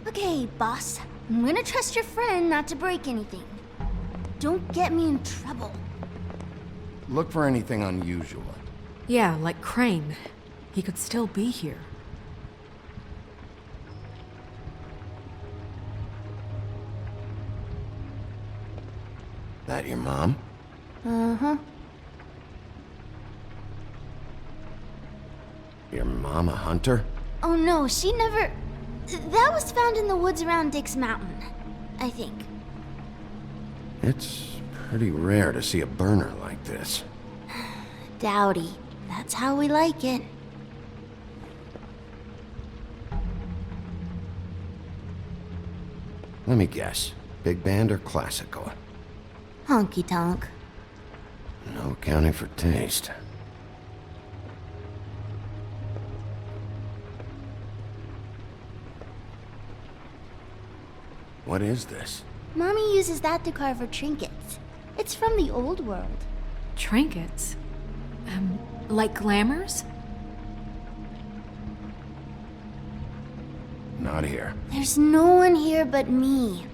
Okay, boss. I'm gonna trust your friend not to break anything. Don't get me in trouble. Look for anything unusual. Yeah, like Crane. He could still be here. That your mom? Uh-huh. Your mom a hunter? Oh no, she never... That was found in the woods around Dick's Mountain, I think. It's pretty rare to see a burner like this. Dowdy. That's how we like it. Let me guess. Big band or classical? Honky tonk. No accounting for taste. What is this? Mommy uses that to carve her trinkets. It's from the old world. Trinkets? Like glamours? Not here. There's no one here but me.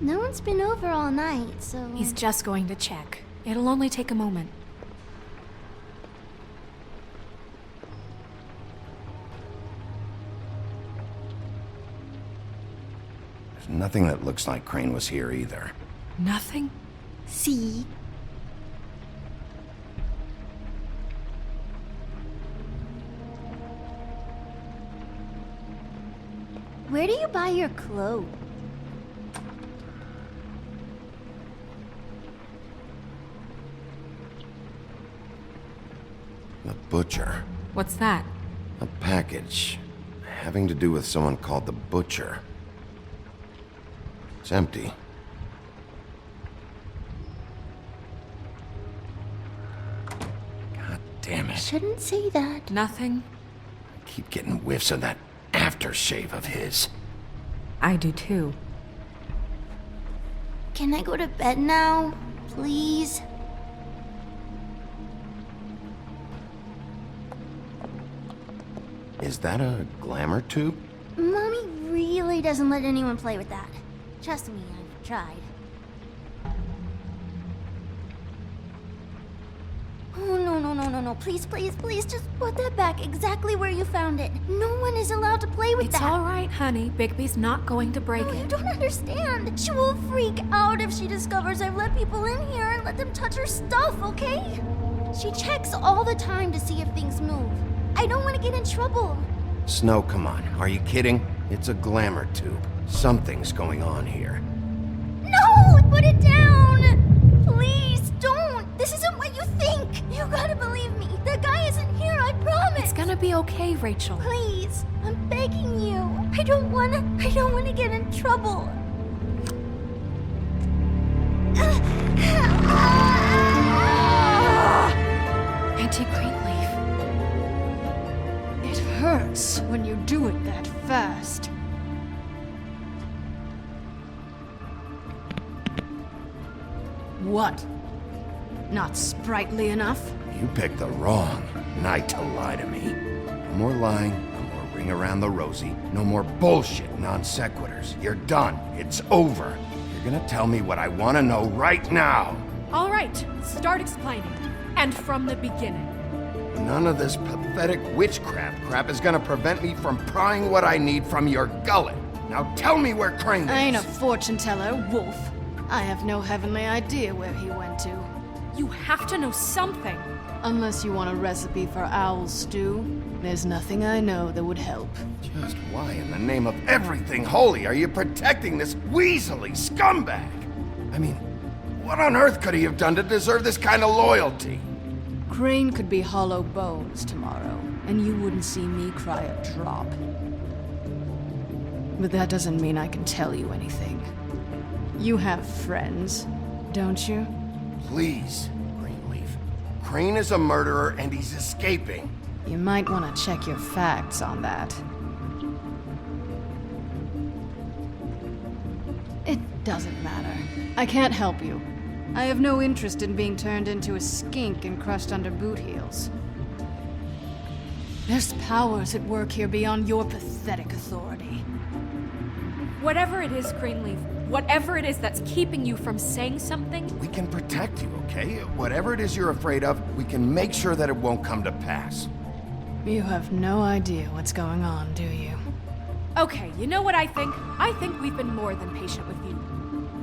No one's been over all night, so... He's just going to check. It'll only take a moment. There's nothing that looks like Crane was here either. Nothing? See? Where do you buy your clothes? The butcher. What's that? A package. Having to do with someone called the Butcher. It's empty. God damn it. Shouldn't say that. Nothing? I keep getting whiffs of that aftershave of his. I do too. Can I go to bed now? Please? Is that a glamour tube? Mommy really doesn't let anyone play with that. Trust me, I've tried. Oh, no. Please, just put that back exactly where you found it. No one is allowed to play with that. It's all right, honey. Bigby's not going to break No, it. you don't understand. She will freak out if she discovers I've let people in here and let them touch her stuff, okay? She checks all the time to see if things move. I don't want to get in trouble. Snow, come on. Are you kidding? It's a glamour tube. Something's going on here. No! Put it down! Please, don't! This isn't what you think! You gotta believe me. That guy isn't here, I promise! It's gonna be okay, Rachel. Please, I'm begging you. I don't wanna get in trouble. Anti-green leaf. It hurts when you do it that fast. What? Not sprightly enough? You picked the wrong night to lie to me. No more lying, no more ring around the rosy, no more bullshit non sequiturs. You're done. It's over. You're gonna tell me what I want to know right now. All right, start explaining. And from the beginning. None of this pathetic witchcraft crap is gonna prevent me from prying what I need from your gullet. Now tell me where Crane is. I ain't a fortune teller, Wolf. I have no heavenly idea where he went to. You have to know something. Unless you want a recipe for owl stew, there's nothing I know that would help. Just why in the name of everything holy are you protecting this weaselly scumbag? I mean, what on earth could he have done to deserve this kind of loyalty? Crane could be hollow bones tomorrow, and you wouldn't see me cry a drop. But that doesn't mean I can tell you anything. You have friends, don't you? Please, Greenleaf. Crane is a murderer and he's escaping. You might want to check your facts on that. It doesn't matter. I can't help you. I have no interest in being turned into a skink and crushed under boot heels. There's powers at work here beyond your pathetic authority. Whatever it is, Greenleaf, whatever it is that's keeping you from saying something, We can protect you, okay? Whatever it is you're afraid of, we can make sure that it won't come to pass. You have no idea what's going on, do you? Okay, you know what I think? I think we've been more than patient with you.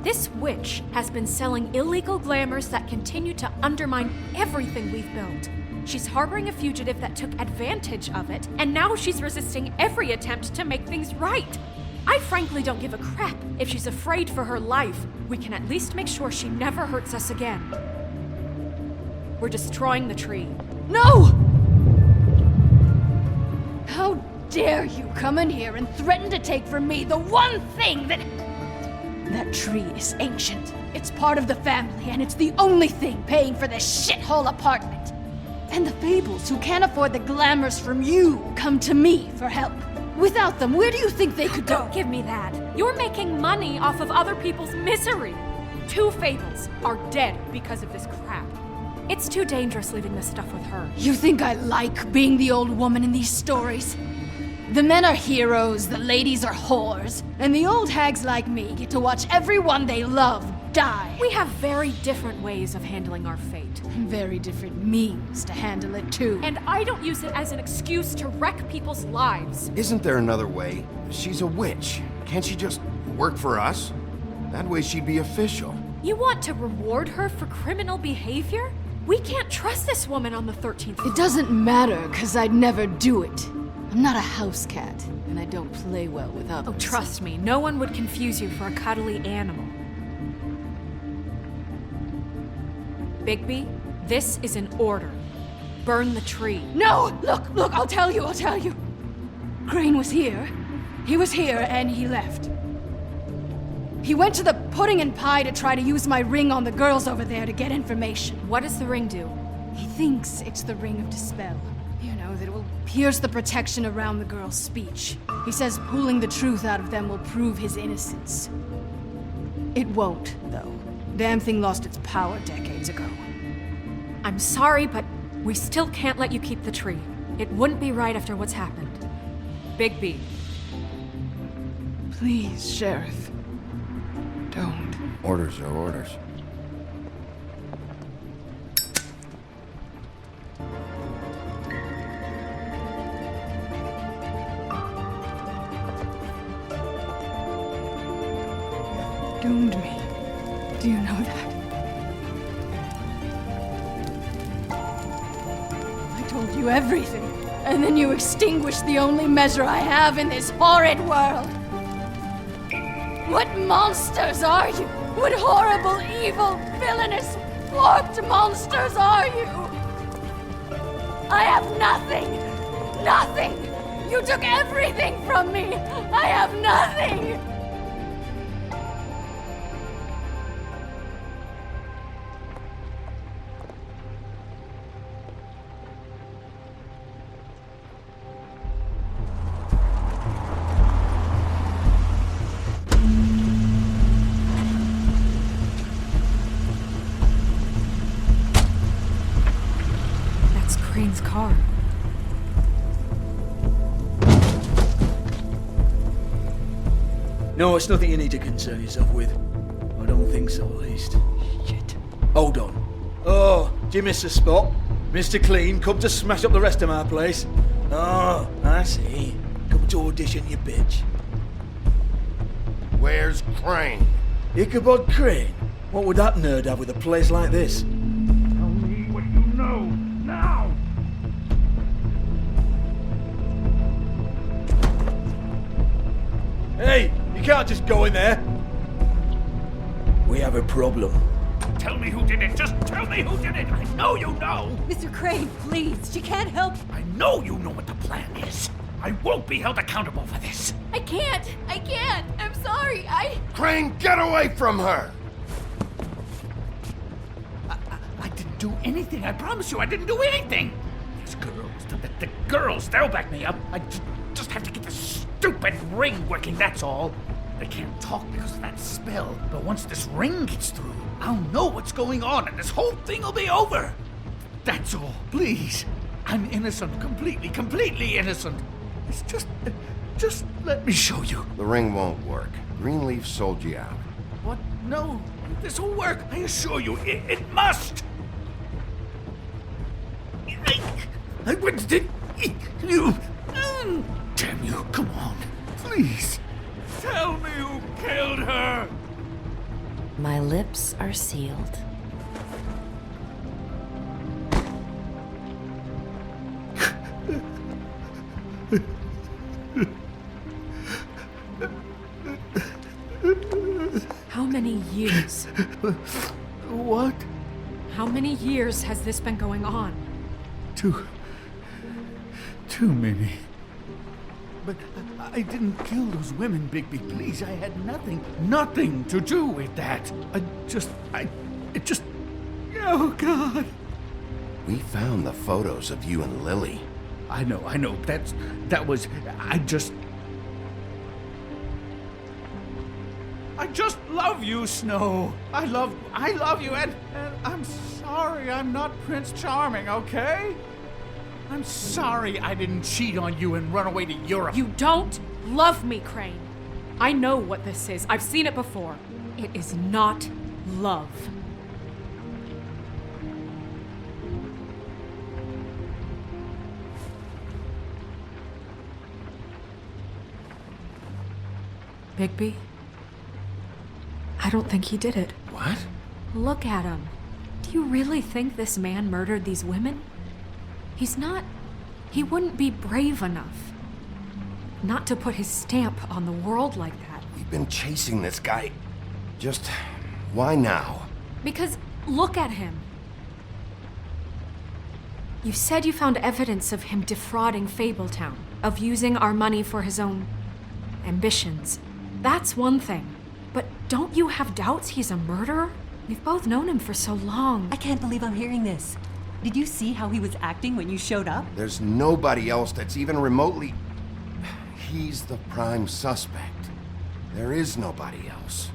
This witch has been selling illegal glamours that continue to undermine everything we've built. She's harboring a fugitive that took advantage of it, and now she's resisting every attempt to make things right. I frankly don't give a crap if she's afraid for her life. We can at least make sure she never hurts us again. We're destroying the tree. No! How dare you come in here and threaten to take from me the one thing that... That tree is ancient. It's part of the family, and it's the only thing paying for this shithole apartment. And the Fables, who can't afford the glamours from you, come to me for help. Without them, where do you think they could go? Don't give me that. You're making money off of other people's misery. 2 Fables are dead because of this crap. It's too dangerous leaving this stuff with her. You think I like being the old woman in these stories? The men are heroes, the ladies are whores, and the old hags like me get to watch everyone they love die. We have very different ways of handling our fate. And very different means to handle it too. And I don't use it as an excuse to wreck people's lives. Isn't there another way? She's a witch. Can't she just work for us? That way she'd be official. You want to reward her for criminal behavior? We can't trust this woman on the 13th floor. It doesn't matter, because I'd never do it. I'm not a house cat, and I don't play well with others. Oh, trust me, no one would confuse you for a cuddly animal. Bigby, this is an order. Burn the tree. No! Look, I'll tell you. Crane was here. He was here, and he left. He went to the pudding and pie to try to use my ring on the girls over there to get information. What does the ring do? He thinks it's the ring of dispel. You know, that it will pierce the protection around the girls' speech. He says pulling the truth out of them will prove his innocence. It won't, though. Damn thing lost its power decades ago. I'm sorry, but we still can't let you keep the tree. It wouldn't be right after what's happened. Bigby. Please, Sheriff. Don't. Orders are orders. Doomed me. Do you know that? I told you everything, and then you extinguished the only measure I have in this horrid world. What monsters are you? What horrible, evil, villainous, warped monsters are you? I have nothing! Nothing! You took everything from me! I have nothing! Crane's car. No, it's nothing you need to concern yourself with. I don't think so, at least. Shit. Hold on. Oh, do you miss the spot? Mr. Clean, come to smash up the rest of my place. Oh, I see. Come to audition, you bitch. Where's Crane? Ichabod Crane? What would that nerd have with a place like this? Tell me what you know, now! Hey, you can't just go in there. We have a problem. tell me who did it. Just tell me who did it. I know you know. Mr. Crane, please. She can't help. I know you know what the plan is. I won't be held accountable for this. I can't. I'm sorry. Crane, get away from her! I didn't do anything. I promise you, I didn't do anything. These girls, the girls, they'll back me up. I just have to get this stupid ring working, that's all. They can't talk because of that spell, but once this ring gets through, I'll know what's going on and this whole thing will be over. That's all, please. I'm innocent, completely innocent. It's just let me show you. The ring won't work. Greenleaf sold you out. What? No, this will work. I assure you, it must. I wouldn't did you. Damn you! Come on, please. Tell me who killed her. My lips are sealed. How many years? What? How many years has this been going on? Too many. But I didn't kill those women, Bigby. Please, I had nothing to do with that. It just... Oh, God. We found the photos of you and Lily. I know. That was... I just love you, Snow. I love you, and I'm sorry I'm not Prince Charming, okay? I'm sorry I didn't cheat on you and run away to Europe. You don't love me, Crane. I know what this is. I've seen it before. It is not love. Bigby? I don't think he did it. What? Look at him. Do you really think this man murdered these women? He's not... He wouldn't be brave enough. Not to put his stamp on the world like that. We've been chasing this guy. Just... why now? Because look at him. You said you found evidence of him defrauding Fabletown, of using our money for his own ambitions. That's one thing. But don't you have doubts he's a murderer? We've both known him for so long. I can't believe I'm hearing this. Did you see how he was acting when you showed up? There's nobody else that's even remotely... He's the prime suspect. There is nobody else.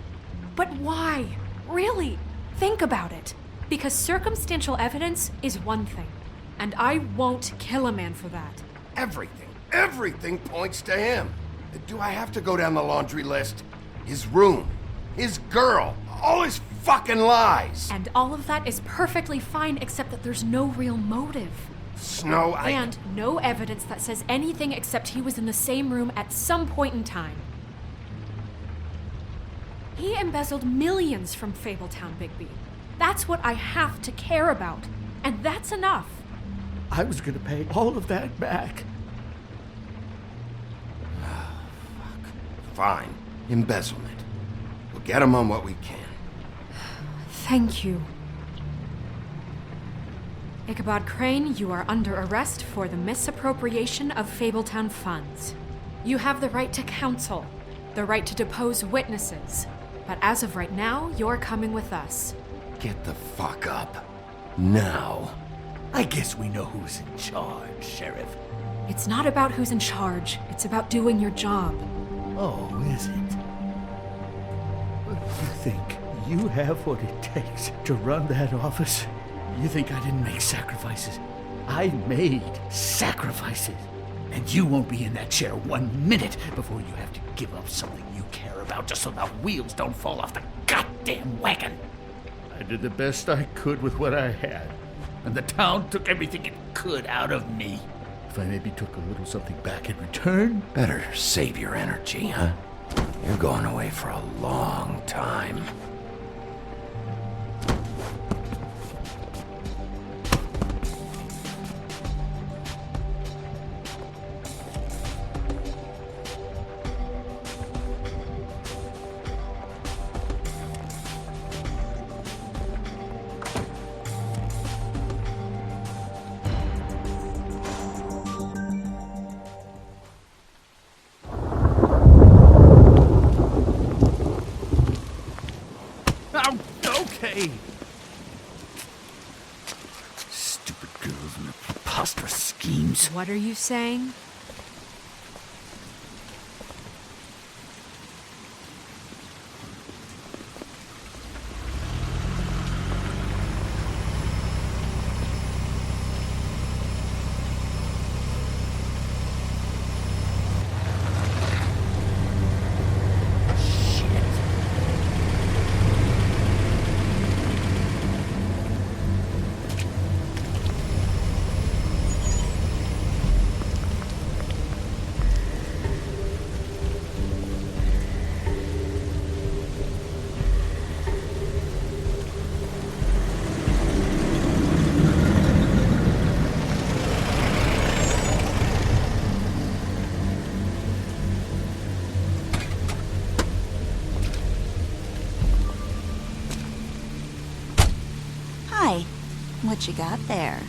But why? Really? Think about it. Because circumstantial evidence is one thing. And I won't kill a man for that. Everything points to him. Do I have to go down the laundry list? His room, his girl, all his fucking lies. And all of that is perfectly fine, except that there's no real motive. Snow, And no evidence that says anything except he was in the same room at some point in time. He embezzled millions from Fabletown, Bigby. That's what I have to care about. And that's enough. I was gonna pay all of that back. Fine. Embezzlement. We'll get him on what we can. Thank you. Ichabod Crane, you are under arrest for the misappropriation of Fabletown funds. You have the right to counsel, the right to depose witnesses, but as of right now, you're coming with us. Get the fuck up. Now. I guess we know who's in charge, Sheriff. It's not about who's in charge, it's about doing your job. Oh, is it? You think you have what it takes to run that office? You think I didn't make sacrifices? I made sacrifices. And you won't be in that chair 1 minute before you have to give up something you care about just so the wheels don't fall off the goddamn wagon. I did the best I could with what I had. And the town took everything it could out of me. If I maybe took a little something back in return... Better save your energy, huh? You're going away for a long time. preposterous schemes. What are you saying? Hi. What you got there?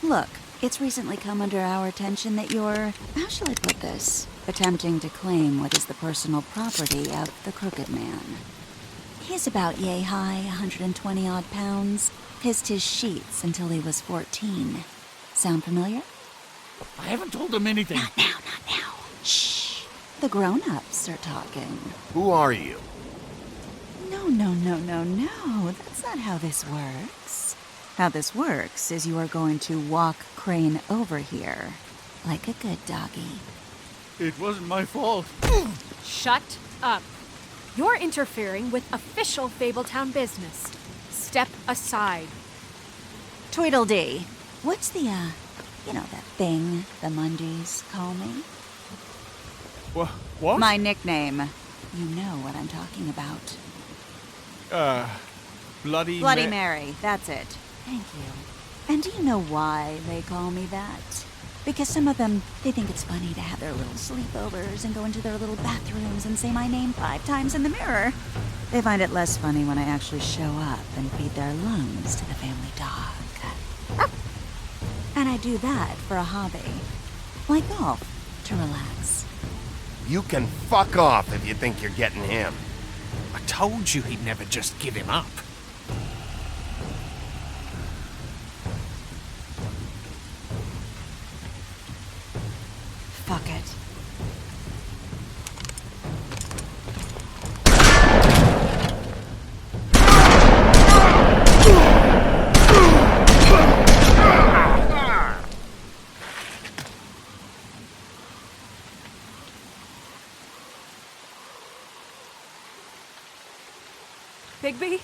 Look, it's recently come under our attention that you're, how shall I put this, attempting to claim what is the personal property of the Crooked Man. He's about yay high, 120 odd pounds, pissed his sheets until he was 14. Sound familiar? I haven't told him anything. Not now, not now. Shh. The grown-ups are talking. Who are you? No. That's not how this works. How this works is you are going to walk Crane over here. Like a good doggy. It wasn't my fault. Shut up. You're interfering with official Fabletown business. Step aside. Tweedledee. What's the, you know that thing the Mundies call me? What? My nickname. You know what I'm talking about. Bloody Mary, that's it. Thank you. And do you know why they call me that? Because some of them, they think it's funny to have their little sleepovers and go into their little bathrooms and say my name 5 times in the mirror. They find it less funny when I actually show up and feed their lungs to the family dog. And I do that for a hobby. Like golf, to relax. You can fuck off if you think you're getting him. I told you he'd never just give him up. Fuck it. Bigby?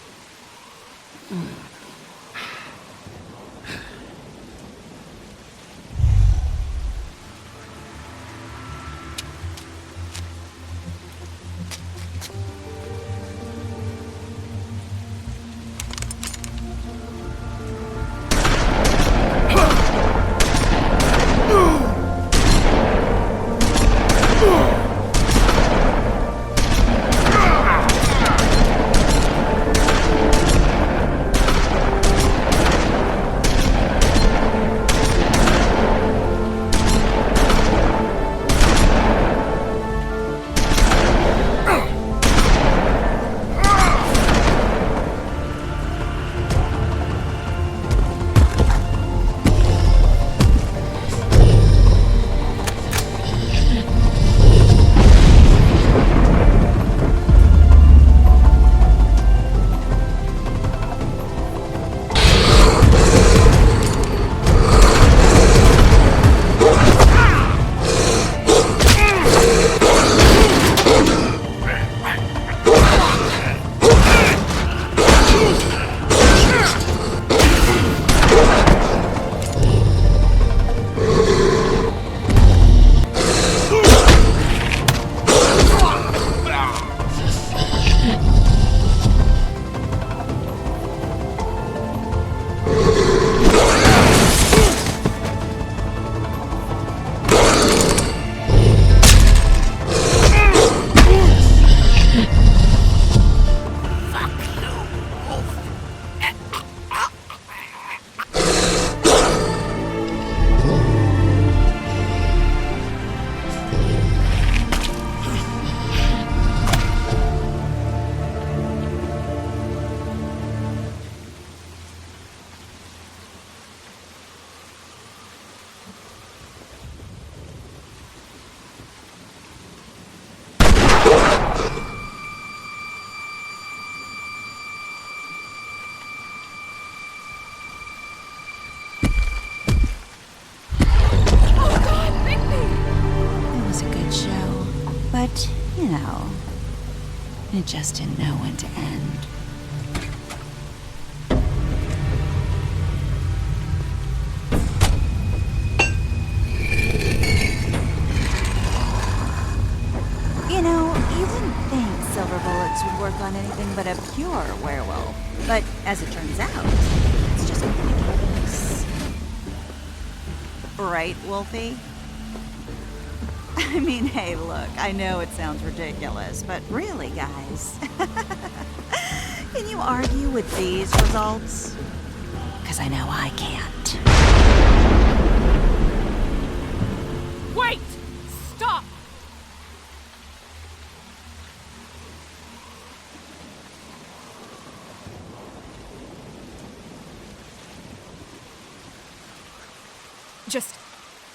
all. It just didn't know when to end. You know, you wouldn't think silver bullets would work on anything but a pure werewolf. But as it turns out, it's just not the case. Right, Wolfie? I mean, hey, look, I know it sounds ridiculous, but really, guys, can you argue with these results? Because I know I can't. Wait! Stop! Just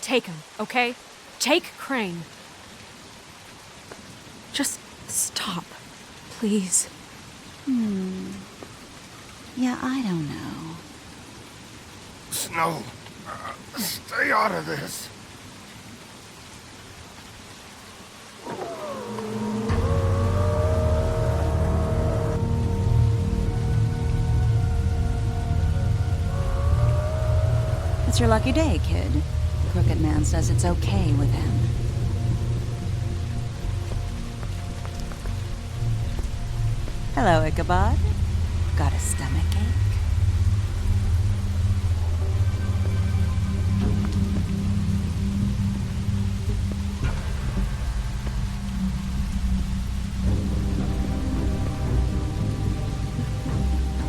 take him, okay? Take Crane. Just stop, please. Yeah, I don't know. Snow, stay out of this. It's your lucky day, kid. The Crooked Man says it's okay with him. Hello, Ichabod. Got a stomachache?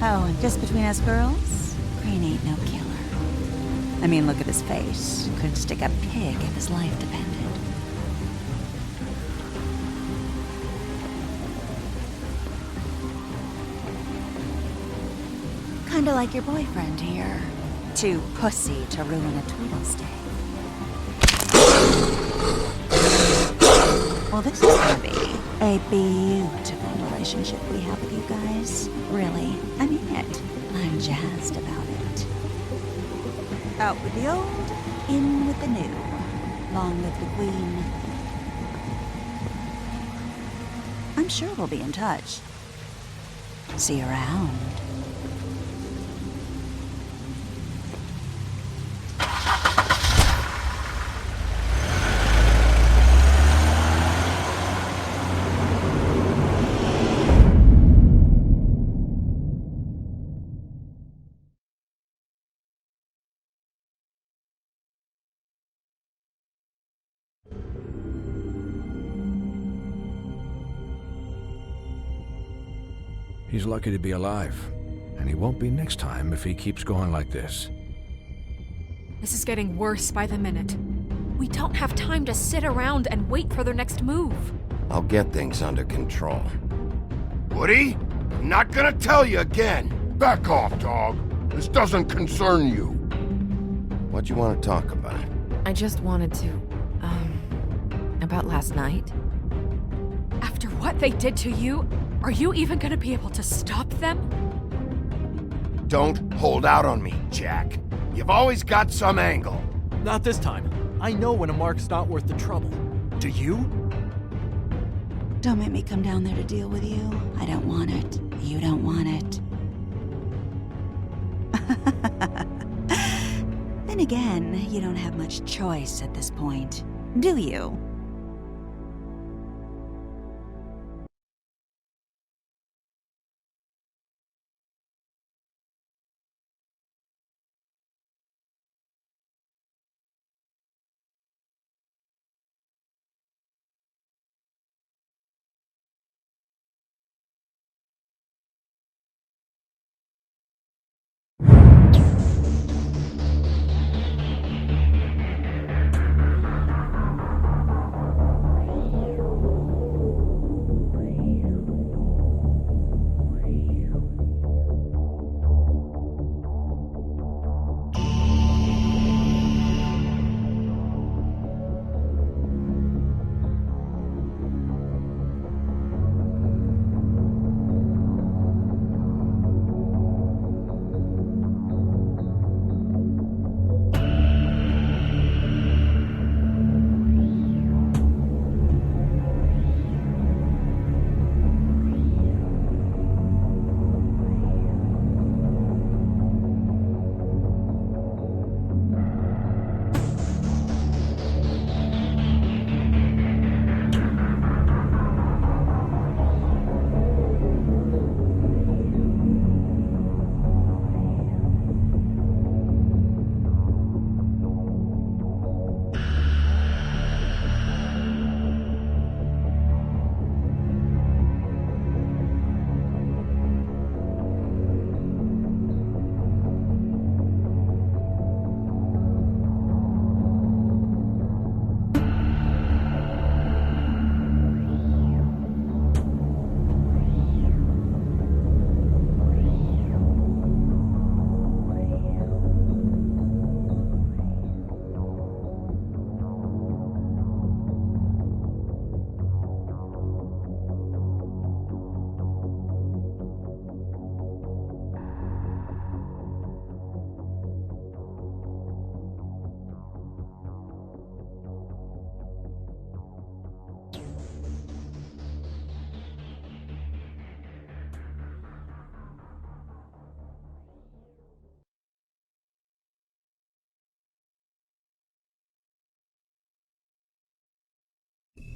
Oh, and just between us girls, Crane ain't no killer. I mean, look at his face. Could stick a pig if his life depended. Kinda like your boyfriend here. Too pussy to ruin a Tweedle stay. Well, this is gonna be a beautiful relationship we have with you guys. Really, I mean it. I'm jazzed about it. Out with the old, in with the new. Long live the Queen. I'm sure we'll be in touch. See you around. He's lucky to be alive, and he won't be next time if he keeps going like this. This is getting worse by the minute. We don't have time to sit around and wait for their next move. I'll get things under control. Woody, I'm not gonna tell you again. Back off, dog. This doesn't concern you. What you want to talk about? I just wanted to, about last night. After what they did to you, are you even gonna be able to stop them? Don't hold out on me, Jack. You've always got some angle. Not this time. I know when a mark's not worth the trouble. Do you? Don't make me come down there to deal with you. I don't want it. You don't want it. Then again, you don't have much choice at this point, do you?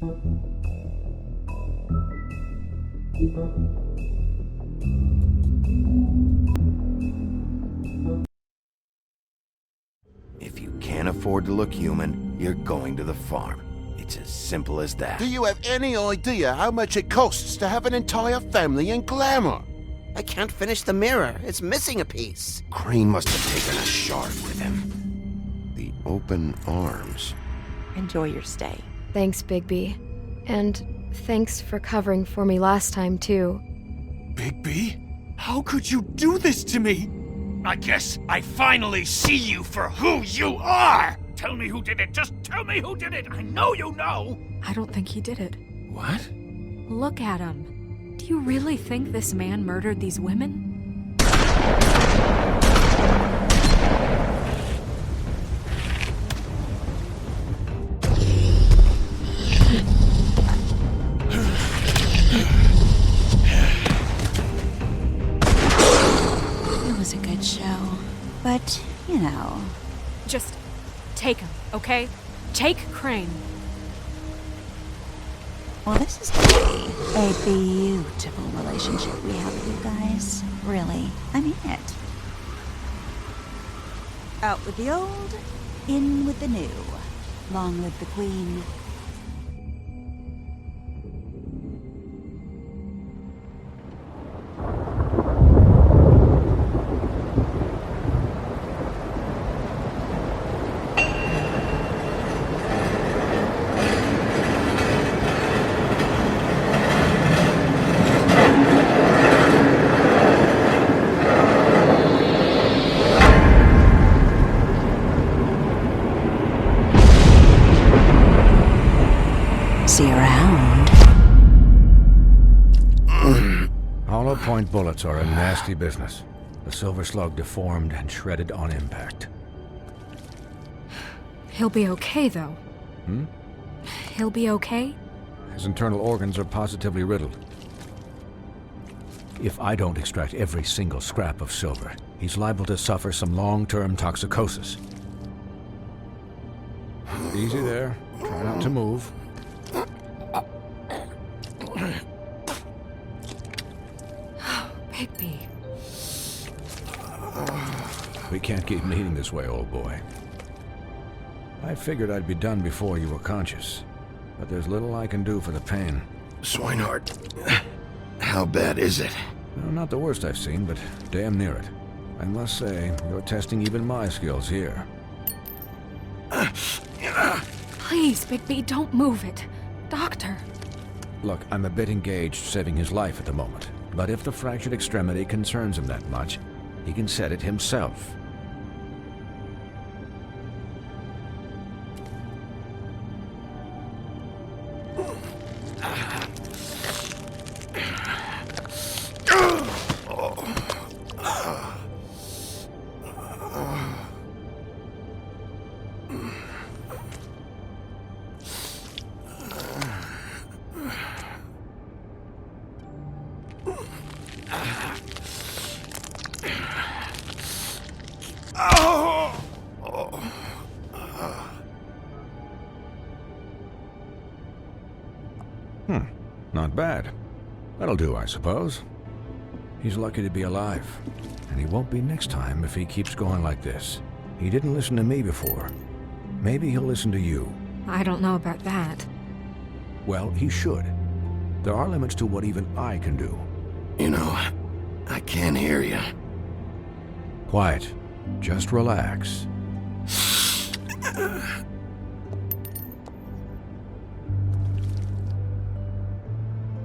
If you can't afford to look human, you're going to the farm. It's as simple as that. Do you have any idea how much it costs to have an entire family in Glamour? I can't finish the mirror. It's missing a piece. Crane must have taken a shard with him. The open arms. Enjoy your stay. Thanks, Bigby. And thanks for covering for me last time, too. Bigby? How could you do this to me? I guess I finally see you for who you are! Tell me who did it! Just tell me who did it! I know you know! I don't think he did it. What? Look at him. Do you really think this man murdered these women? It was a good show. But, you know... Just take him, okay? Take Crane. Well, this is gonna be a beautiful relationship we have with you guys. Really. I mean it. Out with the old, in with the new. Long live the Queen. See you around. Hollow point bullets are a nasty business. The Silver Slug deformed and shredded on impact. He'll be okay, though. Hmm? He'll be okay? His internal organs are positively riddled. If I don't extract every single scrap of silver, he's liable to suffer some long-term toxicosis. Easy there. Try not to move. Bigby. We can't keep meeting this way, old boy. I figured I'd be done before you were conscious, but there's little I can do for the pain. Swinehart, how bad is it? No, not the worst I've seen, but damn near it. I must say, you're testing even my skills here. Please, Bigby, don't move it. Doctor. Look, I'm a bit engaged saving his life at the moment, but if the fractured extremity concerns him that much, he can set it himself. Not bad. That'll do, I suppose. He's lucky to be alive, and he won't be next time if he keeps going like this. He didn't listen to me before. Maybe he'll listen to you. I don't know about that. Well, he should. There are limits to what even I can do. You know, I can't hear you. Quiet. Just relax.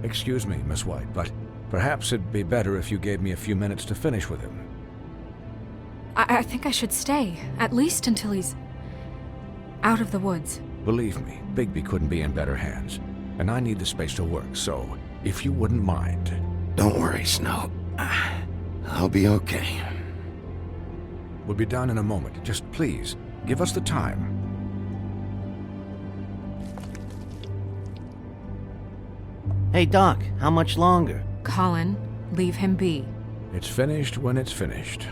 Excuse me, Miss White, but perhaps it'd be better if you gave me a few minutes to finish with him. I think I should stay, at least until he's out of the woods. Believe me, Bigby couldn't be in better hands, and I need the space to work, so if you wouldn't mind. Don't worry, Snow. I'll be okay. We'll be done in a moment. Just please, give us the time. Hey, Doc, how much longer? Colin, leave him be. It's finished when it's finished.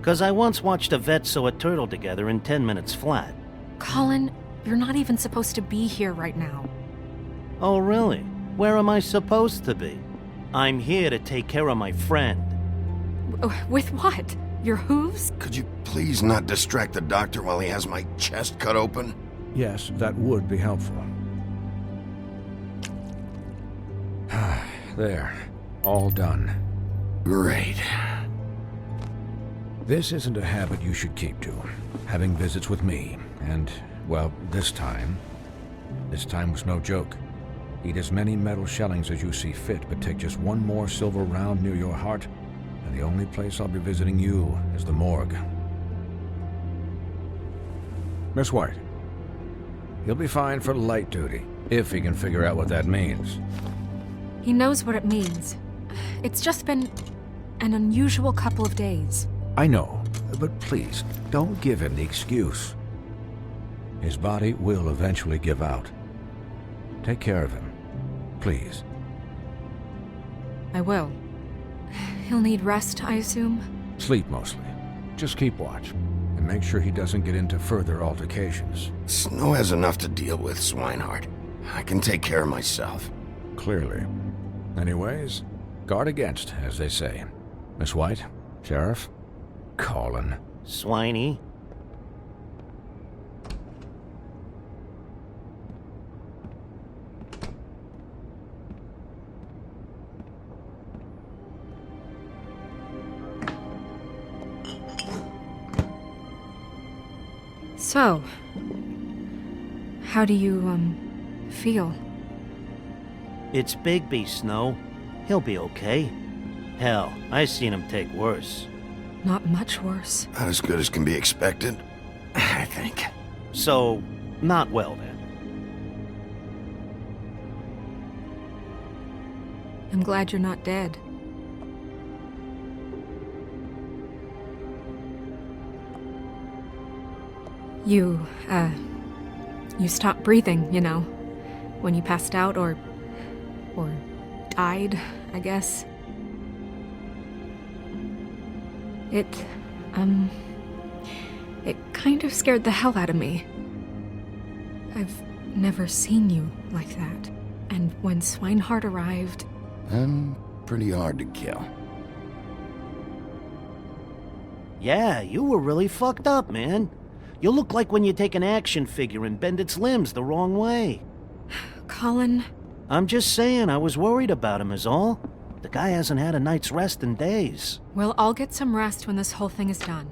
'Cause I once watched a vet sew a turtle together in 10 minutes flat. Colin, you're not even supposed to be here right now. Oh, really? Where am I supposed to be? I'm here to take care of my friend. With what? Your hooves? Could you please not distract the doctor while he has my chest cut open? Yes, that would be helpful. There. All done. Great. This isn't a habit you should keep to. Having visits with me. And, well, this time was no joke. Eat as many metal shellings as you see fit, but take just one more silver round near your heart, and the only place I'll be visiting you is the morgue. Miss White, he'll be fine for light duty, if he can figure out what that means. He knows what it means. It's just been an unusual couple of days. I know, but please, don't give him the excuse. His body will eventually give out. Take care of him, please. I will. He'll need rest, I assume? Sleep mostly. Just keep watch, and make sure he doesn't get into further altercations. Snow has enough to deal with, Swinehart. I can take care of myself. Clearly. Anyways, guard against, as they say. Miss White, Sheriff, Colin. Swiney. So, how do you, feel? It's Bigby, Snow. He'll be okay. Hell, I seen him take worse. Not much worse. Not as good as can be expected, I think. So, not well then. I'm glad you're not dead. You stopped breathing, you know, when you passed out or died, I guess. It kind of scared the hell out of me. I've never seen you like that. And when Swinehart arrived... I'm pretty hard to kill. Yeah, you were really fucked up, man. You look like when you take an action figure and bend its limbs the wrong way. Colin... I'm just saying, I was worried about him is all. The guy hasn't had a night's rest in days. Well, I'll get some rest when this whole thing is done.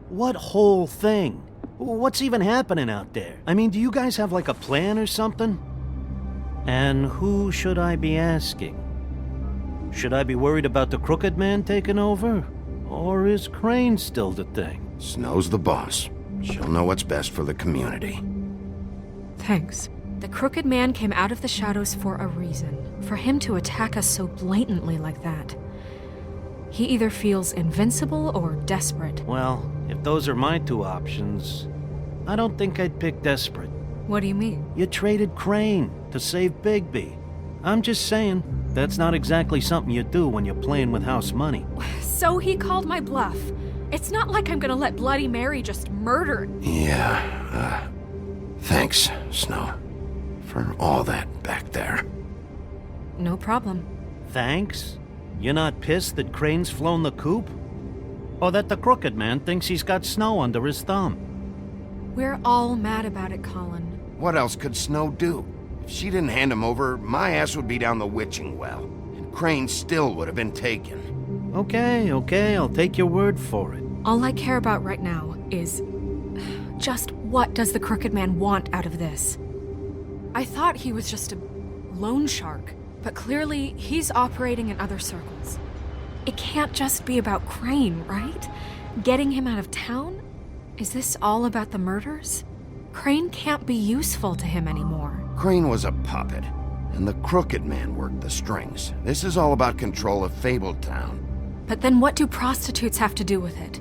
What whole thing? What's even happening out there? I mean, do you guys have like a plan or something? And who should I be asking? Should I be worried about the Crooked Man taking over? Or is Crane still the thing? Snow's the boss. She'll know what's best for the community. Thanks. The Crooked Man came out of the shadows for a reason. For him to attack us so blatantly like that. He either feels invincible or desperate. Well, if those are my two options, I don't think I'd pick desperate. What do you mean? You traded Crane to save Bigby. I'm just saying, that's not exactly something you do when you're playing with house money. So he called my bluff. It's not like I'm gonna let Bloody Mary just murder... Yeah, thanks, Snow. For all that back there. No problem. Thanks? You're not pissed that Crane's flown the coop? Or that the Crooked Man thinks he's got Snow under his thumb? We're all mad about it, Colin. What else could Snow do? If she didn't hand him over, my ass would be down the witching well. And Crane still would have been taken. Okay, I'll take your word for it. All I care about right now is... just what does the Crooked Man want out of this? I thought he was just a loan shark, but clearly he's operating in other circles. It can't just be about Crane, right? Getting him out of town? Is this all about the murders? Crane can't be useful to him anymore. Crane was a puppet, and the Crooked Man worked the strings. This is all about control of Fabletown. But then what do prostitutes have to do with it?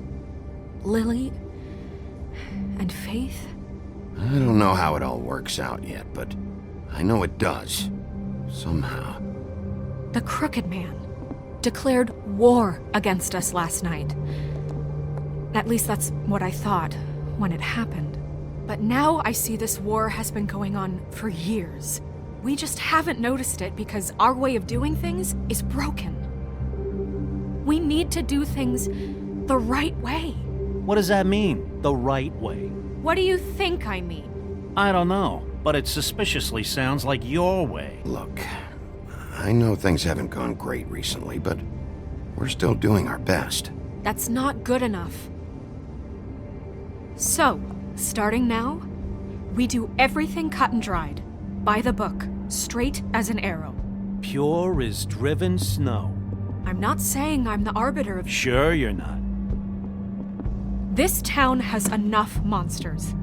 Lily? And Faith? I don't know how it all works out yet, but I know it does. Somehow. The Crooked Man declared war against us last night. At least that's what I thought when it happened. But now I see this war has been going on for years. We just haven't noticed it because our way of doing things is broken. We need to do things the right way. What does that mean, the right way? What do you think I mean? I don't know, but it suspiciously sounds like your way. Look, I know things haven't gone great recently, but we're still doing our best. That's not good enough. So, starting now, we do everything cut and dried, by the book, straight as an arrow. Pure as driven snow. I'm not saying I'm the arbiter of... Sure you're not. This town has enough monsters.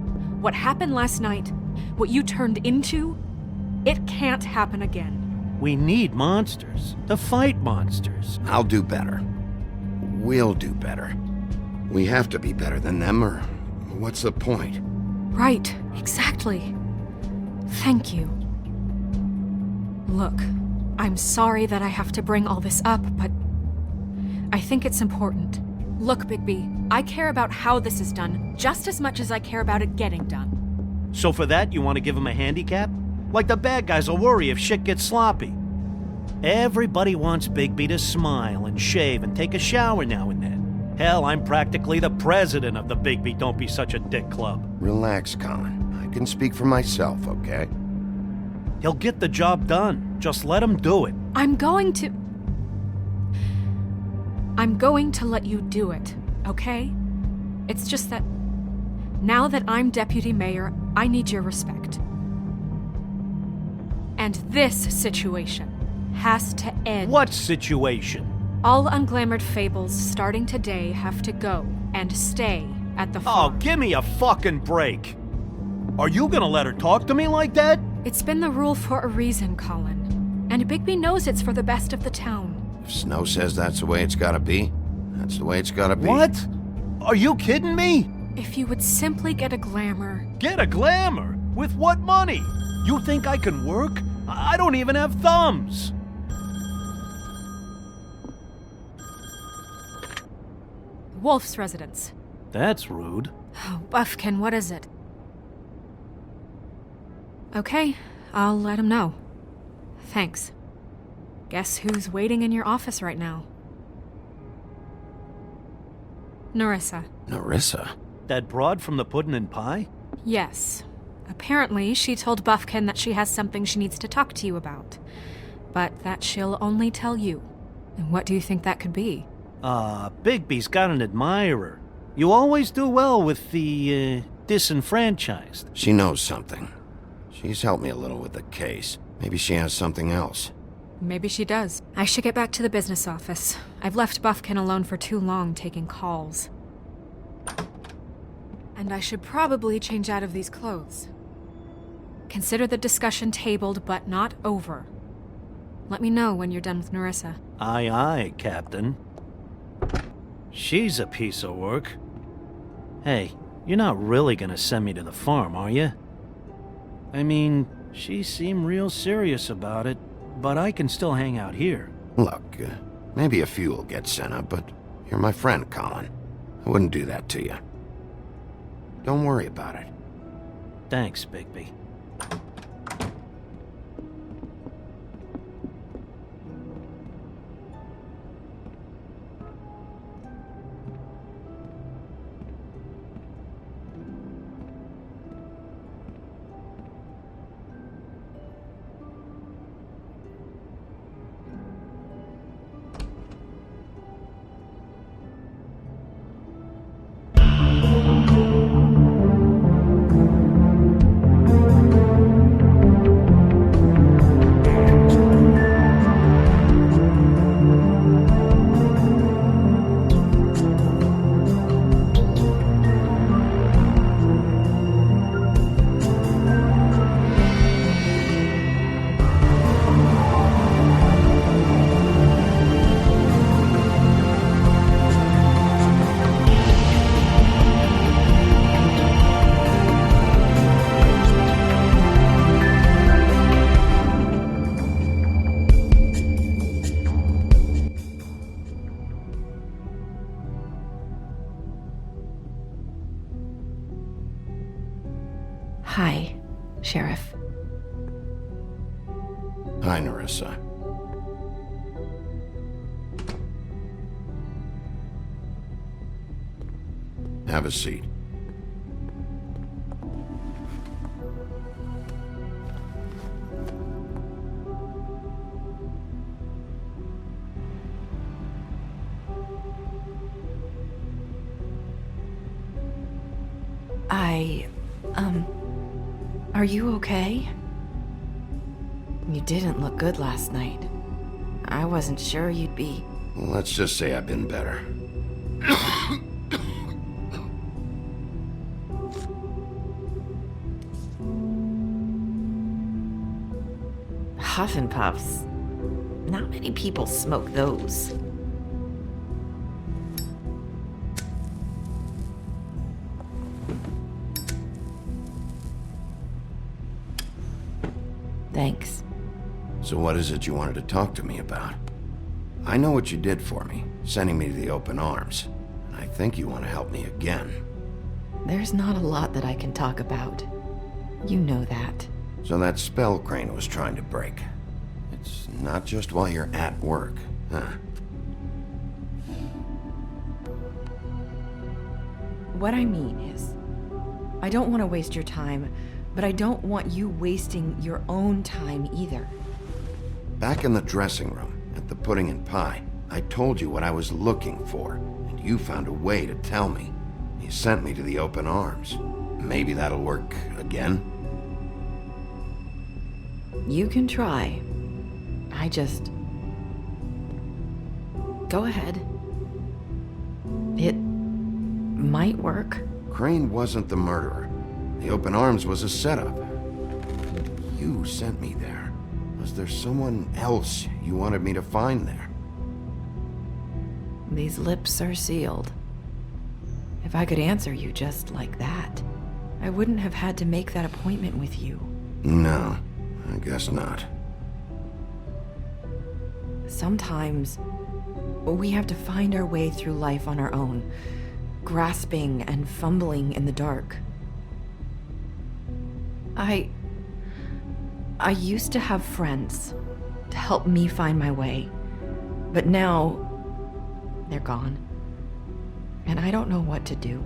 What happened last night, what you turned into, it can't happen again. We need monsters to fight monsters. I'll do better. We'll do better. We have to be better than them, or what's the point? Right, exactly. Thank you. Look, I'm sorry that I have to bring all this up, but I think it's important. Look, Bigby, I care about how this is done just as much as I care about it getting done. So for that, you want to give him a handicap? Like the bad guys will worry if shit gets sloppy. Everybody wants Bigby to smile and shave and take a shower now and then. Hell, I'm practically the president of the Bigby Don't Be Such a Dick Club. Relax, Colin. I can speak for myself, okay? He'll get the job done. Just let him do it. I'm going to let you do it, okay? It's just that now that I'm deputy mayor, I need your respect. And this situation has to end. What situation? All unglamored fables starting today have to go and stay at the farm. Oh, give me a fucking break. Are you gonna let her talk to me like that? It's been the rule for a reason, Colin. And Bigby knows it's for the best of the town. If Snow says that's the way it's gotta be, that's the way it's gotta be. What? Are you kidding me? If you would simply get a glamour. Get a glamour? With what money? You think I can work? I don't even have thumbs. Wolf's residence. That's rude. Oh, Buffkin, what is it? Okay, I'll let him know. Thanks. Guess who's waiting in your office right now? Nerissa. Nerissa? That broad from the Puddin' and Pie? Yes. Apparently, she told Buffkin that she has something she needs to talk to you about. But that she'll only tell you. And what do you think that could be? Bigby's got an admirer. You always do well with the, disenfranchised. She knows something. She's helped me a little with the case. Maybe she has something else. Maybe she does. I should get back to the business office. I've left Buffkin alone for too long taking calls. And I should probably change out of these clothes. Consider the discussion tabled, but not over. Let me know when you're done with Nerissa. Aye, aye, Captain. She's a piece of work. Hey, you're not really gonna send me to the farm, are you? I mean, she seemed real serious about it, but I can still hang out here. Look, maybe a few will get sent up, but you're my friend, Colin. I wouldn't do that to you. Don't worry about it. Thanks, Bigby. Hi, Sheriff. Hi, Nerissa. Have a seat. Are you okay? You didn't look good last night. I wasn't sure you'd be... Let's just say I've been better. Huff and Puffs. Not many people smoke those. Thanks. So what is it you wanted to talk to me about? I know what you did for me, sending me to the open arms. And I think you want to help me again. There's not a lot that I can talk about. You know that. So that spell Crane was trying to break. It's not just while you're at work, huh? What I mean is, I don't want to waste your time, but I don't want you wasting your own time either. Back in the dressing room, at the pudding and pie, I told you what I was looking for, and you found a way to tell me. You sent me to the open arms. Maybe that'll work again? You can try. I just... Go ahead. It might work. Crane wasn't the murderer. The open arms was a setup. You sent me there. Was there someone else you wanted me to find there? These lips are sealed. If I could answer you just like that, I wouldn't have had to make that appointment with you. No, I guess not. Sometimes, we have to find our way through life on our own, grasping and fumbling in the dark. I used to have friends to help me find my way, but now they're gone, and I don't know what to do.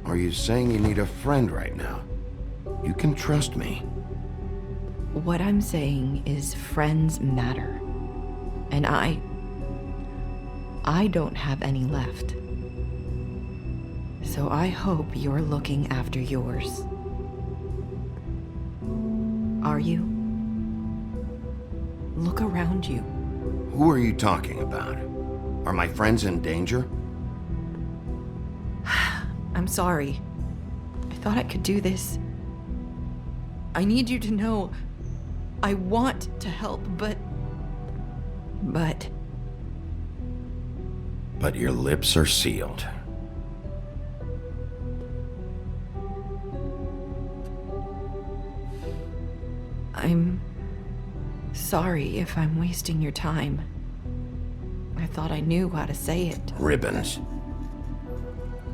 Are you saying you need a friend right now? You can trust me. What I'm saying is friends matter, and I don't have any left. So I hope you're looking after yours. Are you? Look around you. Who are you talking about? Are my friends in danger? I'm sorry. I thought I could do this. I need you to know I want to help, but... But your lips are sealed. I'm sorry if I'm wasting your time. I thought I knew how to say it. Ribbons.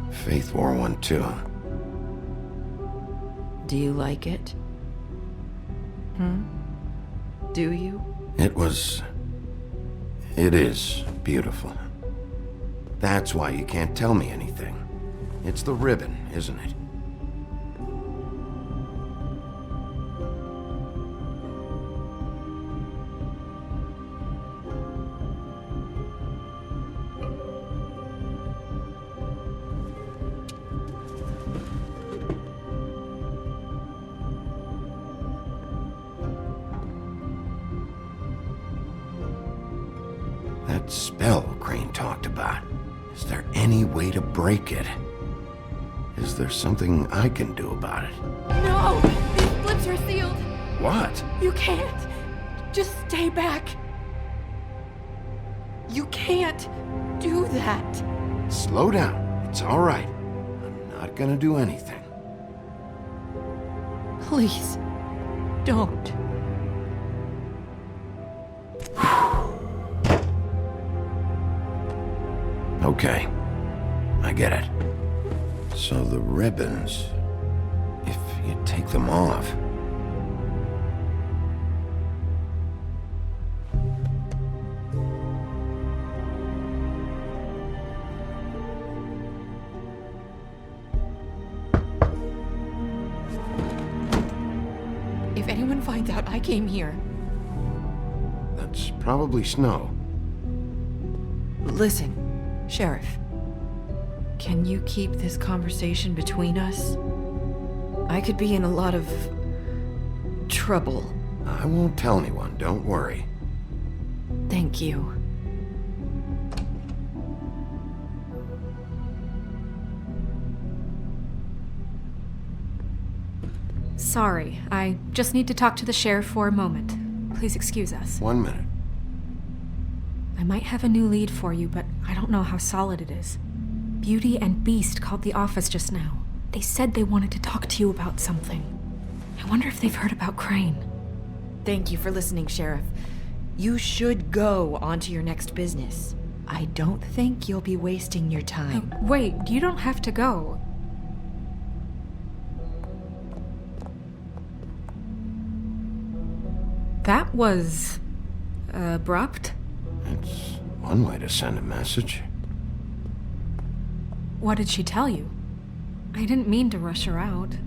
Faith wore one too. Do you like it? Do you? It is beautiful. That's why you can't tell me anything. It's the ribbon, isn't it? That spell Crane talked about. Is there any way to break it? Is there something I can do about it? No! These lips are sealed! What? You can't! Just stay back! You can't do that! Slow down. It's all right. I'm not gonna do anything. Please, don't. Okay, I get it. So the ribbons, if you take them off, find out I came here. That's probably Snow. Listen, Sheriff. Can you keep this conversation between us? I could be in a lot of trouble. I won't tell anyone, don't worry. Thank you. Sorry, I just need to talk to the sheriff for a moment. Please excuse us. 1 minute. I might have a new lead for you, but I don't know how solid it is. Beauty and Beast called the office just now. They said they wanted to talk to you about something. I wonder if they've heard about Crane. Thank you for listening, Sheriff. You should go on to your next business. I don't think you'll be wasting your time. Wait, you don't have to go. That was abrupt. It's one way to send a message. What did she tell you? I didn't mean to rush her out.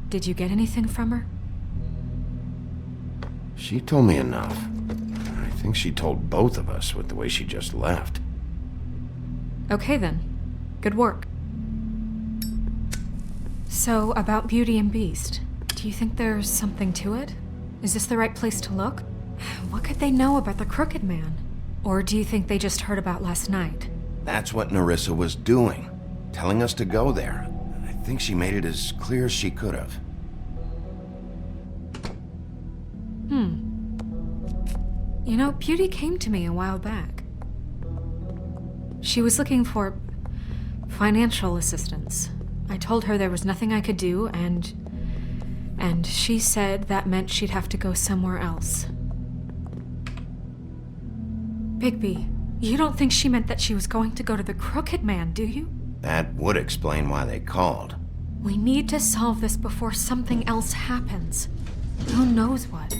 Did you get anything from her? She told me enough. I think she told both of us with the way she just left. Okay then. Good work. So, about Beauty and Beast, do you think there's something to it? Is this the right place to look? What could they know about the Crooked Man? Or do you think they just heard about last night? That's what Nerissa was doing. Telling us to go there. I think she made it as clear as she could have. You know, Beauty came to me a while back. She was looking for financial assistance. I told her there was nothing I could do, and she said that meant she'd have to go somewhere else. Bigby, you don't think she meant that she was going to go to the Crooked Man, do you? That would explain why they called. We need to solve this before something else happens. Who knows what?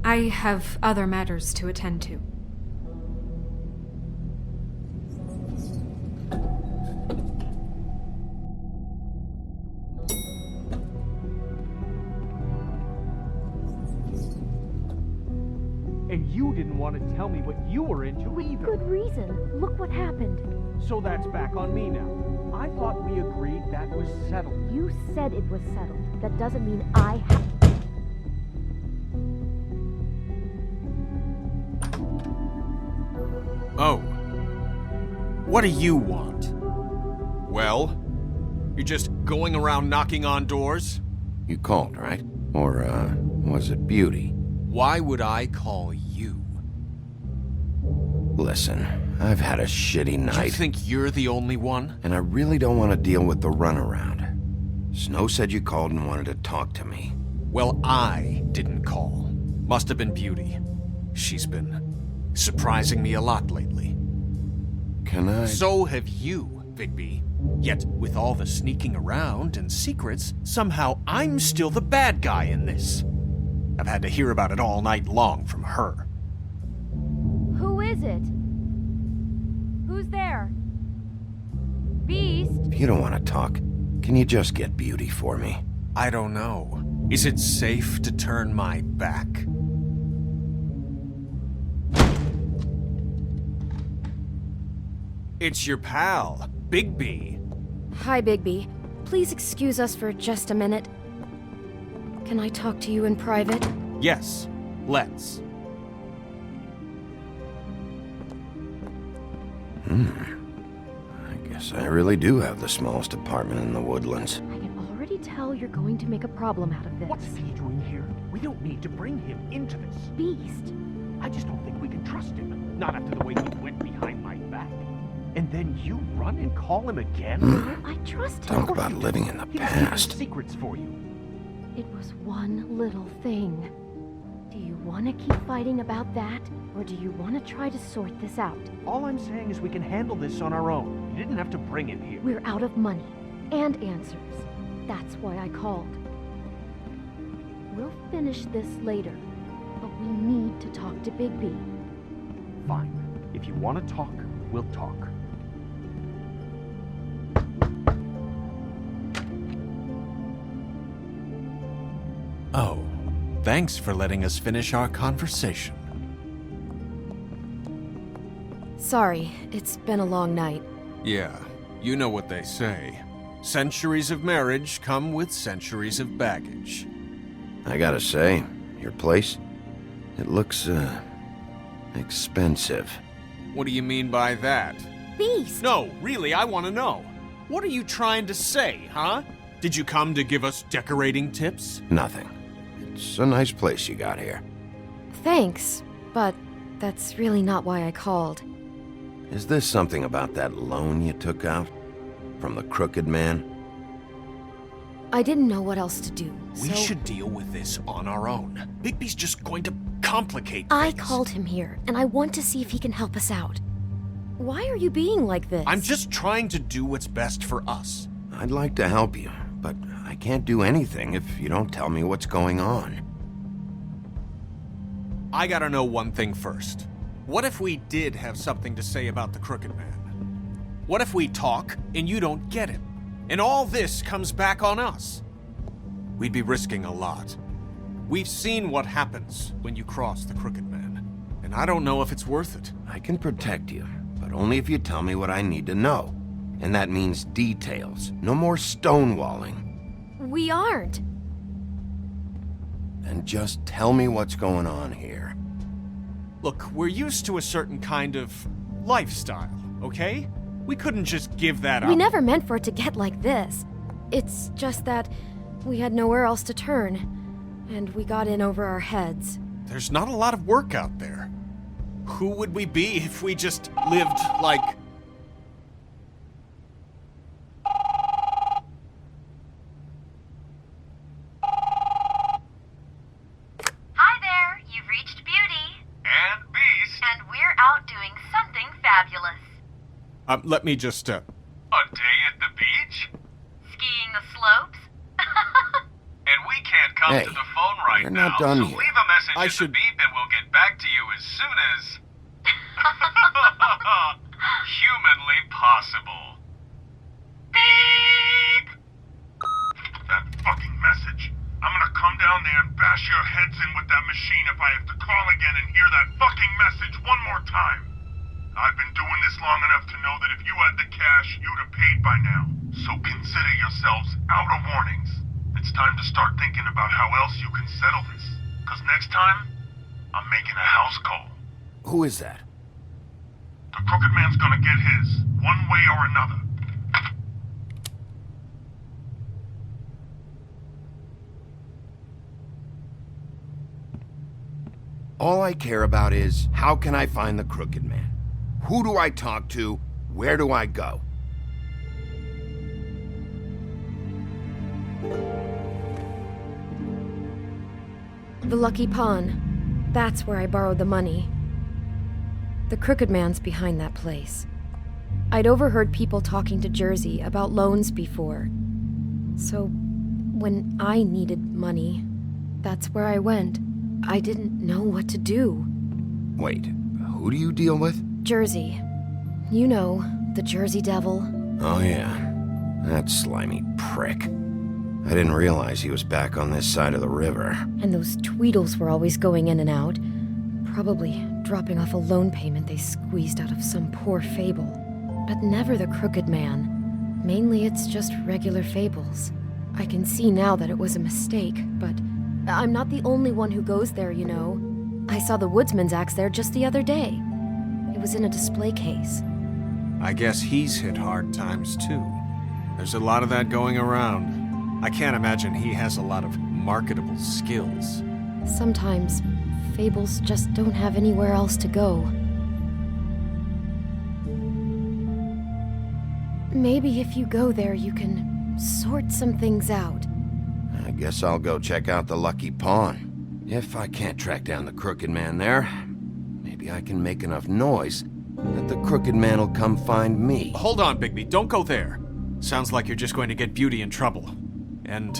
I have other matters to attend to. And you didn't want to tell me what you were into either. Good reason. Look what happened. So that's back on me now. I thought we agreed that was settled. You said it was settled. That doesn't mean I have... Oh. What do you want? Well? You're just going around knocking on doors? You called, right? Or, was it Beauty? Why would I call you? Listen, I've had a shitty night. You think you're the only one? And I really don't want to deal with the runaround. Snow said you called and wanted to talk to me. Well, I didn't call. Must have been Beauty. She's been surprising me a lot lately. Can I? So have you, Bigby. Yet, with all the sneaking around and secrets, somehow I'm still the bad guy in this. I've had to hear about it all night long from her. Who is it? Who's there? Beast? If you don't want to talk, can you just get Beauty for me? I don't know. Is it safe to turn my back? It's your pal, Bigby. Hi, Bigby. Please excuse us for just a minute. Can I talk to you in private? Yes, let's. I guess I really do have the smallest apartment in the Woodlands. I can already tell you're going to make a problem out of this. What's he doing here? We don't need to bring him into this. Beast. I just don't think we can trust him. Not after the way he went behind my back. And then you run and call him again? I trust him. Talk about living in the He has past. secrets for you. It was one little thing. Do you want to keep fighting about that, or do you want to try to sort this out? All I'm saying is we can handle this on our own. You didn't have to bring him here. We're out of money and answers. That's why I called. We'll finish this later, but we need to talk to Bigby. Fine. If you want to talk, we'll talk. Oh, thanks for letting us finish our conversation. Sorry, it's been a long night. Yeah, you know what they say. Centuries of marriage come with centuries of baggage. I gotta say, your place, it looks, expensive. What do you mean by that? Beast! No, really, I want to know. What are you trying to say, huh? Did you come to give us decorating tips? Nothing. It's a nice place you got here. Thanks, but that's really not why I called. Is this something about that loan you took out? From the crooked man? I didn't know what else to do, We so should deal with this on our own. Bigby's just going to complicate I things. called him here, and I want to see if he can help us out. Why are you being like this? I'm just trying to do what's best for us. I'd like to help you, but I can't do anything if you don't tell me what's going on. I gotta know one thing first. What if we did have something to say about the Crooked Man? What if we talk and you don't get him? And all this comes back on us? We'd be risking a lot. We've seen what happens when you cross the Crooked Man, and I don't know if it's worth it. I can protect you, but only if you tell me what I need to know. And that means details. No more stonewalling. We aren't. And just tell me what's going on here. Look, we're used to a certain kind of lifestyle, okay? We couldn't just give that up. We never meant for it to get like this. It's just that we had nowhere else to turn, and we got in over our heads. There's not a lot of work out there. Who would we be if we just lived like... Hi there, you've reached Beauty. And Beast. And we're out doing something fabulous. let me just, A day at the beach? Skiing the slopes? And we can't come Hey, to the phone right we're now, not done so yet. leave a message I in should- the beep and we'll get back to you as soon as... humanly possible. Beep! That fucking message. I'm gonna come down there and bash your heads in with that machine if I have to call again and hear that fucking message one more time. I've been doing this long enough to know that if you had the cash, you'd have paid by now. So consider yourselves out of warnings. It's time to start thinking about how else you can settle this. Because next time, I'm making a house call. Who is that? The Crooked Man's gonna get his, one way or another. All I care about is, how can I find the Crooked Man? Who do I talk to? Where do I go? The Lucky Pawn. That's where I borrowed the money. The Crooked Man's behind that place. I'd overheard people talking to Jersey about loans before. So, when I needed money, that's where I went. I didn't know what to do. Wait, who do you deal with? Jersey. You know, the Jersey Devil. Oh yeah, that slimy prick. I didn't realize he was back on this side of the river. And those Tweedles were always going in and out. Probably dropping off a loan payment they squeezed out of some poor fable. But never the Crooked Man. Mainly it's just regular fables. I can see now that it was a mistake, but I'm not the only one who goes there, you know. I saw the woodsman's axe there just the other day. It was in a display case. I guess he's hit hard times too. There's a lot of that going around. I can't imagine he has a lot of marketable skills. Sometimes, fables just don't have anywhere else to go. Maybe if you go there, you can sort some things out. I guess I'll go check out the Lucky Pawn. If I can't track down the Crooked Man there, maybe I can make enough noise that the Crooked Man will come find me. Hold on, Bigby, don't go there. Sounds like you're just going to get Beauty in trouble. And...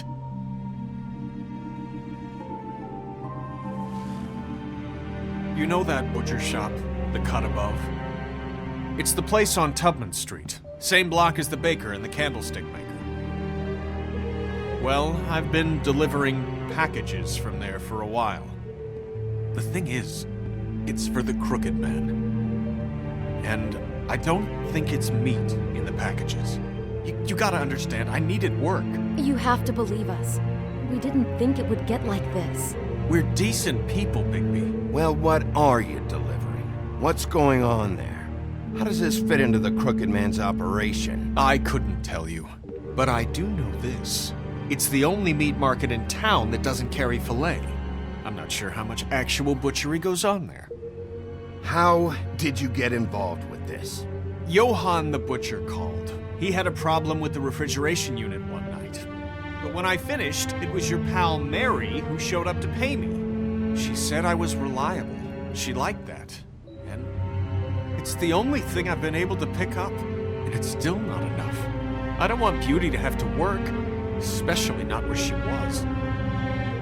you know that butcher shop, the cut above? It's the place on Tubman Street. Same block as the baker and the candlestick maker. Well, I've been delivering packages from there for a while. The thing is, it's for the Crooked Man. And I don't think it's meat in the packages. You gotta understand, I needed work. You have to believe us. We didn't think it would get like this. We're decent people, Bigby. Well, what are you delivering? What's going on there? How does this fit into the Crooked Man's operation? I couldn't tell you, but I do know this. It's the only meat market in town that doesn't carry filet. I'm not sure how much actual butchery goes on there. How did you get involved with this? Johann the butcher called. He had a problem with the refrigeration unit one night. But when I finished, it was your pal Mary who showed up to pay me. She said I was reliable. She liked that. And it's the only thing I've been able to pick up. And it's still not enough. I don't want Beauty to have to work, especially not where she was.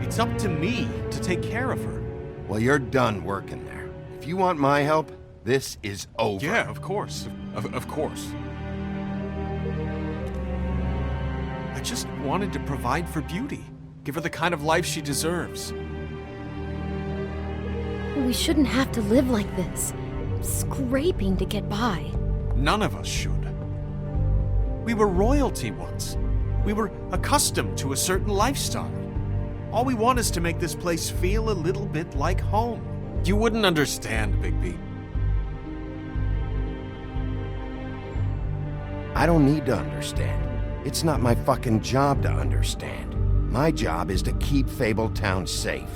It's up to me to take care of her. Well, you're done working there. If you want my help, this is over. Yeah, of course. Of course. I just wanted to provide for Beauty. Give her the kind of life she deserves. We shouldn't have to live like this, scraping to get by. None of us should. We were royalty once. We were accustomed to a certain lifestyle. All we want is to make this place feel a little bit like home. You wouldn't understand, Bigby. I don't need to understand. It's not my fucking job to understand. My job is to keep Fabletown safe.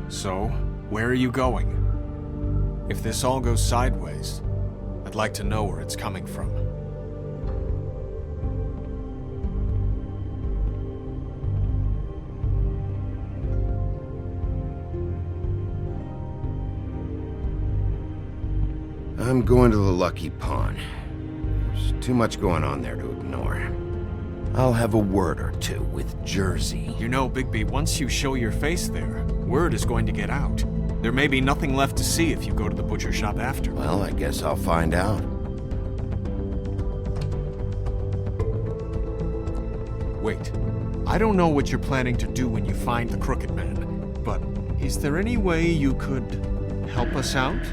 So, where are you going? If this all goes sideways, I'd like to know where it's coming from. I'm going to the Lucky Pawn. There's too much going on there to ignore. I'll have a word or two with Jersey. You know, Bigby, once you show your face there, word is going to get out. There may be nothing left to see if you go to the butcher shop after. Well, I guess I'll find out. Wait. I don't know what you're planning to do when you find the Crooked Man, but is there any way you could help us out?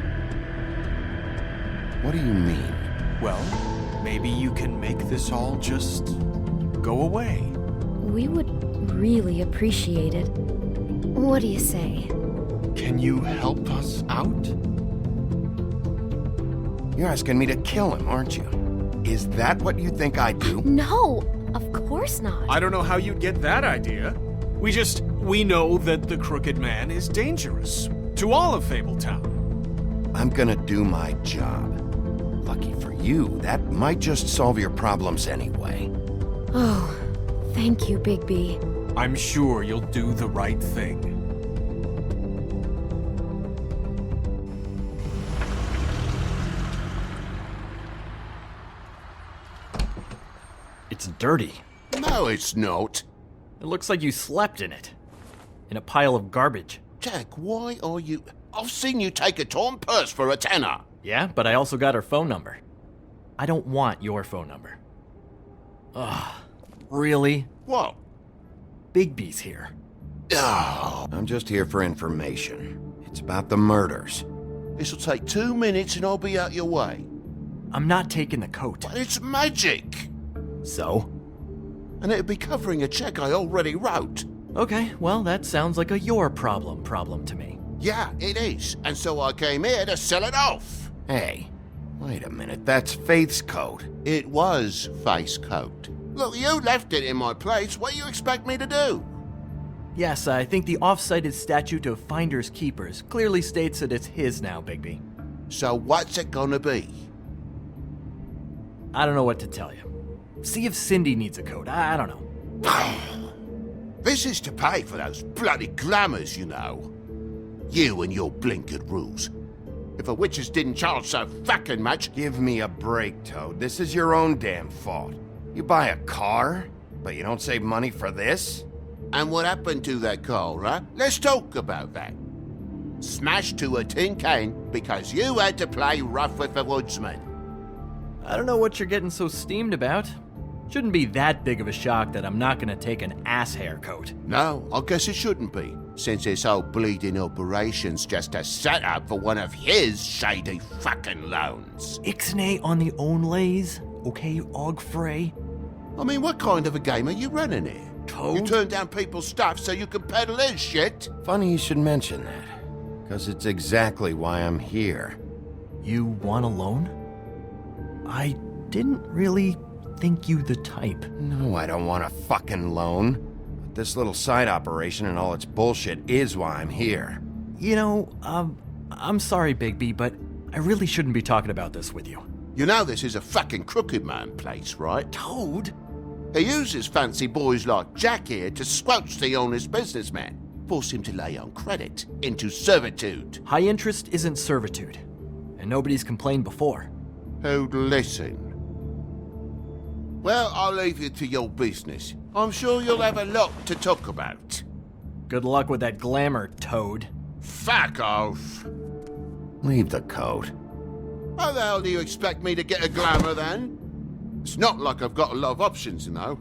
What do you mean? Well, maybe you can make this all just go away. We would really appreciate it. What do you say? Can you help us out? You're asking me to kill him, aren't you? Is that what you think I do? No, of course not. I don't know how you'd get that idea. We know that the Crooked Man is dangerous to all of Fabletown. I'm gonna do my job. Lucky for you, that might just solve your problems anyway. Oh, thank you, Bigby. I'm sure you'll do the right thing. It's dirty. No, it's not. It looks like you slept in it. In a pile of garbage. Jack, why are you... I've seen you take a torn purse for a tenner. Yeah, but I also got her phone number. I don't want your phone number. Ugh, really? What? Bigby's here. Oh. I'm just here for information. It's about the murders. This'll take 2 minutes and I'll be out your way. I'm not taking the coat. But it's magic. So? And it'd be covering a check I already wrote. Okay, well, that sounds like a your problem to me. Yeah, it is. And so I came here to sell it off. Hey, wait a minute. That's Faith's coat. It was Faith's coat. Look, you left it in my place. What do you expect me to do? Yes, I think the off-cited statute of Finders Keepers clearly states that it's his now, Bigby. So what's it gonna be? I don't know what to tell you. See if Cindy needs a coat. I don't know. This is to pay for those bloody glamours, you know. You and your blinkered rules. If a witches didn't charge so fucking much... Give me a break, Toad. This is your own damn fault. You buy a car, but you don't save money for this? And what happened to that car, huh? Let's talk about that. Smashed to a tin can because you had to play rough with the woodsman. I don't know what you're getting so steamed about. Shouldn't be that big of a shock that I'm not gonna take an ass haircoat. No, I guess it shouldn't be, since this whole bleeding operation's just a setup for one of his shady fucking loans. Ixnay on the onlays, okay, Og Frey? I mean, what kind of a game are you running here? Toad? You turn down people's stuff so you can peddle his shit? Funny you should mention that, because it's exactly why I'm here. You want a loan? I didn't really think you the type. No, I don't want a fucking loan. But this little side operation and all its bullshit is why I'm here. You know, I'm sorry, Bigby, but I really shouldn't be talking about this with you. You know this is a fucking crooked man place, right? Toad? He uses fancy boys like Jack here to squelch the honest businessman. Force him to lay on credit into servitude. High interest isn't servitude. And nobody's complained before. Who'd listen? Well, I'll leave you to your business. I'm sure you'll have a lot to talk about. Good luck with that glamour, Toad. Fuck off. Leave the coat. How the hell do you expect me to get a glamour then? It's not like I've got a lot of options, you know.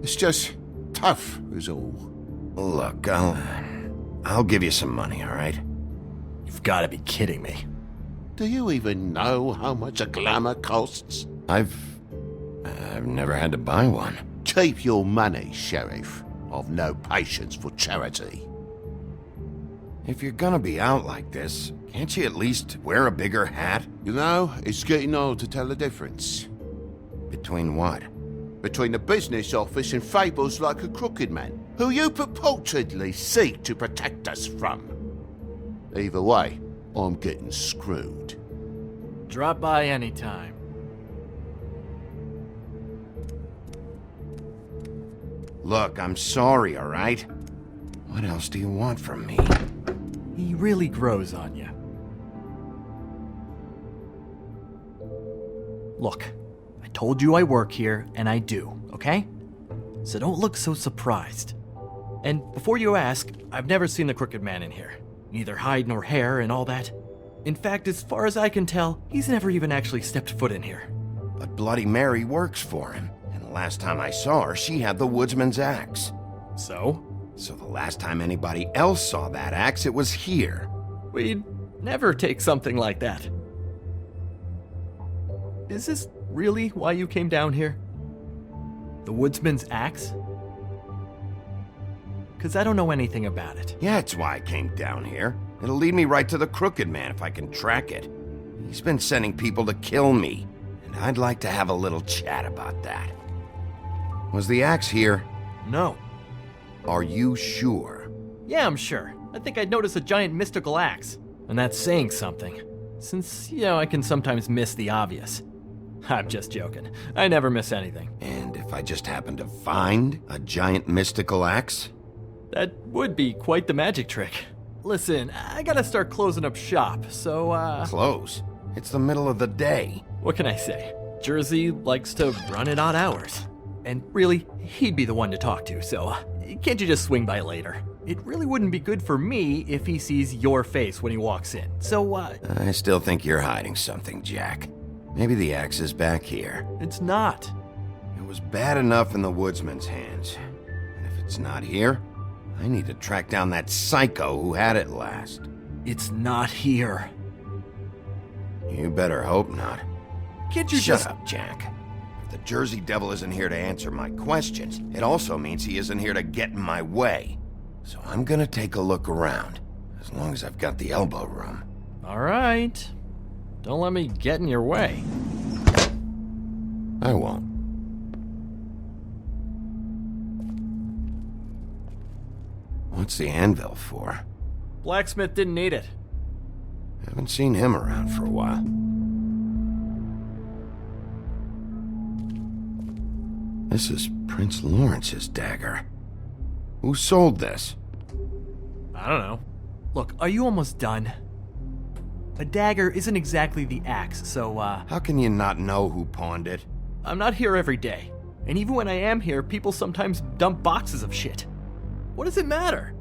It's just tough, is all. Look, I'll give you some money, all right? You've got to be kidding me. Do you even know how much a glamour costs? I've never had to buy one. Keep your money, Sheriff. I've no patience for charity. If you're gonna be out like this, can't you at least wear a bigger hat? You know, it's getting old to tell the difference. Between what? Between the business office and fables like a crooked man, who you purportedly seek to protect us from. Either way, I'm getting screwed. Drop by anytime. Look, I'm sorry, all right? What else do you want from me? He really grows on you. Look, I told you I work here, and I do, okay? So don't look so surprised. And before you ask, I've never seen the crooked man in here. Neither hide nor hair and all that. In fact, as far as I can tell, he's never even actually stepped foot in here. But Bloody Mary works for him. And the last time I saw her, she had the woodsman's axe. So? So the last time anybody else saw that axe, it was here. We'd never take something like that. Is this really why you came down here? The woodsman's axe? Because I don't know anything about it. Yeah, it's why I came down here. It'll lead me right to the crooked man if I can track it. He's been sending people to kill me, and I'd like to have a little chat about that. Was the axe here? No. Are you sure? Yeah, I'm sure. I think I'd notice a giant mystical axe. And that's saying something. Since, I can sometimes miss the obvious. I'm just joking. I never miss anything. And if I just happen to find a giant mystical axe? That would be quite the magic trick. Listen, I gotta start closing up shop, so, Close? It's the middle of the day. What can I say? Jersey likes to run at odd hours. And really, he'd be the one to talk to, so can't you just swing by later? It really wouldn't be good for me if he sees your face when he walks in, so, I still think you're hiding something, Jack. Maybe the axe is back here. It's not. It was bad enough in the woodsman's hands. And if it's not here, I need to track down that psycho who had it last. It's not here. You better hope not. Can't you Shut up, Jack. If the Jersey Devil isn't here to answer my questions, it also means he isn't here to get in my way. So I'm gonna take a look around, as long as I've got the elbow room. All right. Don't let me get in your way. I won't. What's the anvil for? Blacksmith didn't need it. Haven't seen him around for a while. This is Prince Lawrence's dagger. Who sold this? I don't know. Look, are you almost done? A dagger isn't exactly the axe, so, How can you not know who pawned it? I'm not here every day. And even when I am here, people sometimes dump boxes of shit. What does it matter?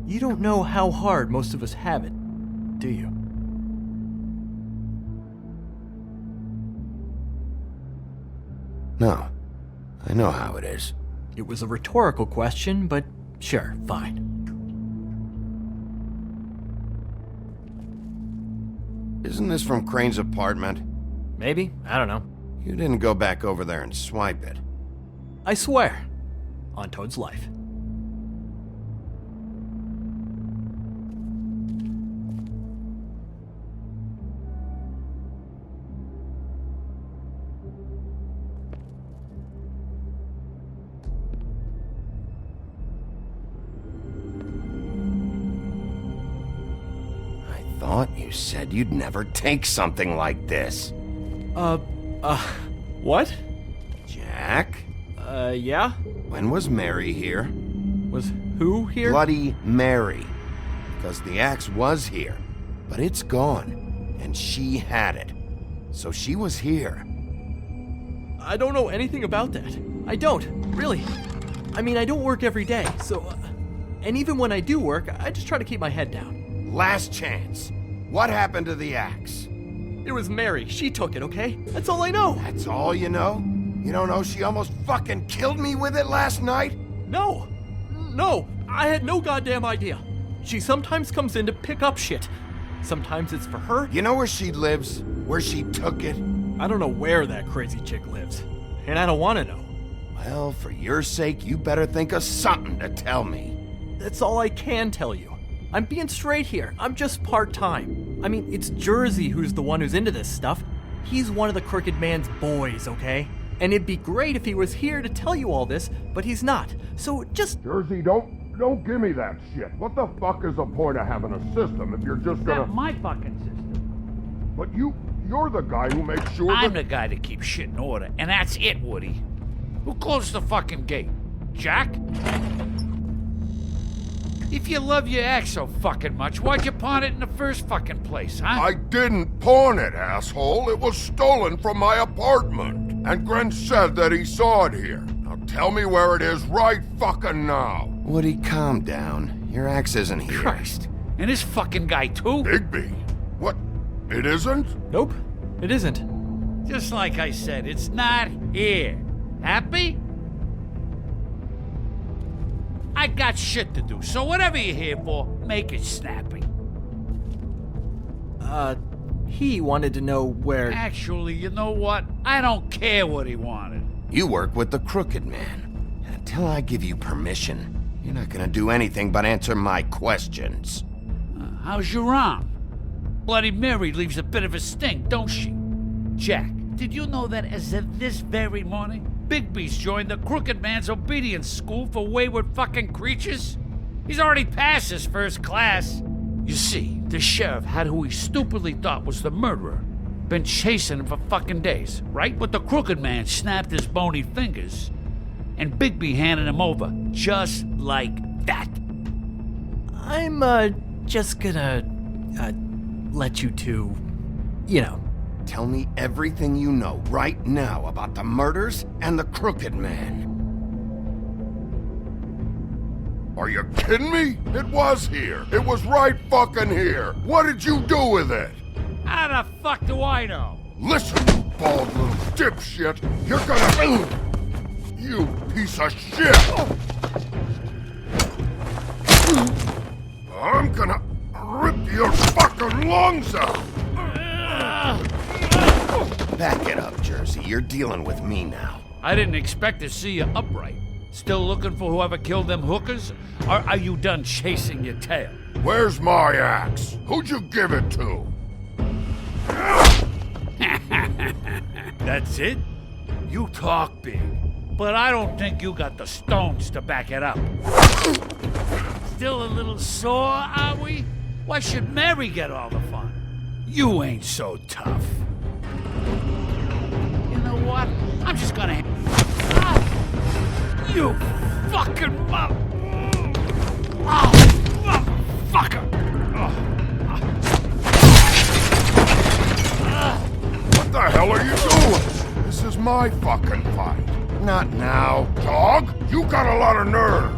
You don't know how hard most of us have it, do you? No. I know how it is. It was a rhetorical question, but sure, fine. Isn't this from Crane's apartment? Maybe, I don't know. You didn't go back over there and swipe it. I swear. On Toad's life. I thought you said you'd never take something like this. What? Jack? Yeah? When was Mary here? Was who here? Bloody Mary. Because the axe was here, but it's gone, and she had it. So she was here. I don't know anything about that. I don't, really. I mean, I don't work every day, so... and even when I do work, I just try to keep my head down. Last chance. What happened to the axe? It was Mary. She took it, okay? That's all I know. That's all you know? You don't know she almost fucking killed me with it last night? No. No, I had no goddamn idea. She sometimes comes in to pick up shit. Sometimes it's for her. You know where she lives? Where she took it? I don't know where that crazy chick lives. And I don't want to know. Well, for your sake, you better think of something to tell me. That's all I can tell you. I'm being straight here. I'm just part-time. I mean, it's Jersey who's the one who's into this stuff. He's one of the Crooked Man's boys, okay? And it'd be great if he was here to tell you all this, but he's not. So just... Jersey, don't give me that shit. What the fuck is the point of having a system if you're just gonna... Not my fucking system. But you're the guy who makes sure I'm the guy that keeps shit in order, and that's it, Woody. Who closed the fucking gate? Jack? If you love your ex so fucking much, why'd you pawn it in the first fucking place, huh? I didn't pawn it, asshole. It was stolen from my apartment. And Gren said that he saw it here. Now tell me where it is right fucking now. Woody, calm down. Your axe isn't here. Christ. And this fucking guy, too? Bigby. What? It isn't? Nope, it isn't. Just like I said, it's not here. Happy? I got shit to do, so whatever you're here for, make it snappy. He wanted to know where... Actually, you know what? I don't care what he wanted. You work with the Crooked Man. And until I give you permission, you're not gonna do anything but answer my questions. How's your arm? Bloody Mary leaves a bit of a stink, don't she? Jack, did you know that as of this very morning, Bigby's joined the Crooked Man's obedience school for wayward fucking creatures? He's already passed his first class. You see, the sheriff had who he stupidly thought was the murderer. Been chasing him for fucking days, right? But the Crooked Man snapped his bony fingers, and Bigby handed him over, just like that. I'm, just gonna, let you two, you know. Tell me everything you know right now about the murders and the Crooked Man. Are you kidding me? It was here. It was right fucking here. What did you do with it? How the fuck do I know? Listen, you bald little dipshit. You're gonna... You piece of shit! I'm gonna rip your fucking lungs out! Back it up, Jersey. You're dealing with me now. I didn't expect to see you upright. Still looking for whoever killed them hookers? Or are you done chasing your tail? Where's my axe? Who'd you give it to? That's it? You talk big, but I don't think you got the stones to back it up. Still a little sore, are we? Why should Mary get all the fun? You ain't so tough. You know what? I'm just gonna... You fucking mother... Oh, motherfucker! What the hell are you doing? This is my fucking fight. Not now. Dog, you got a lot of nerve.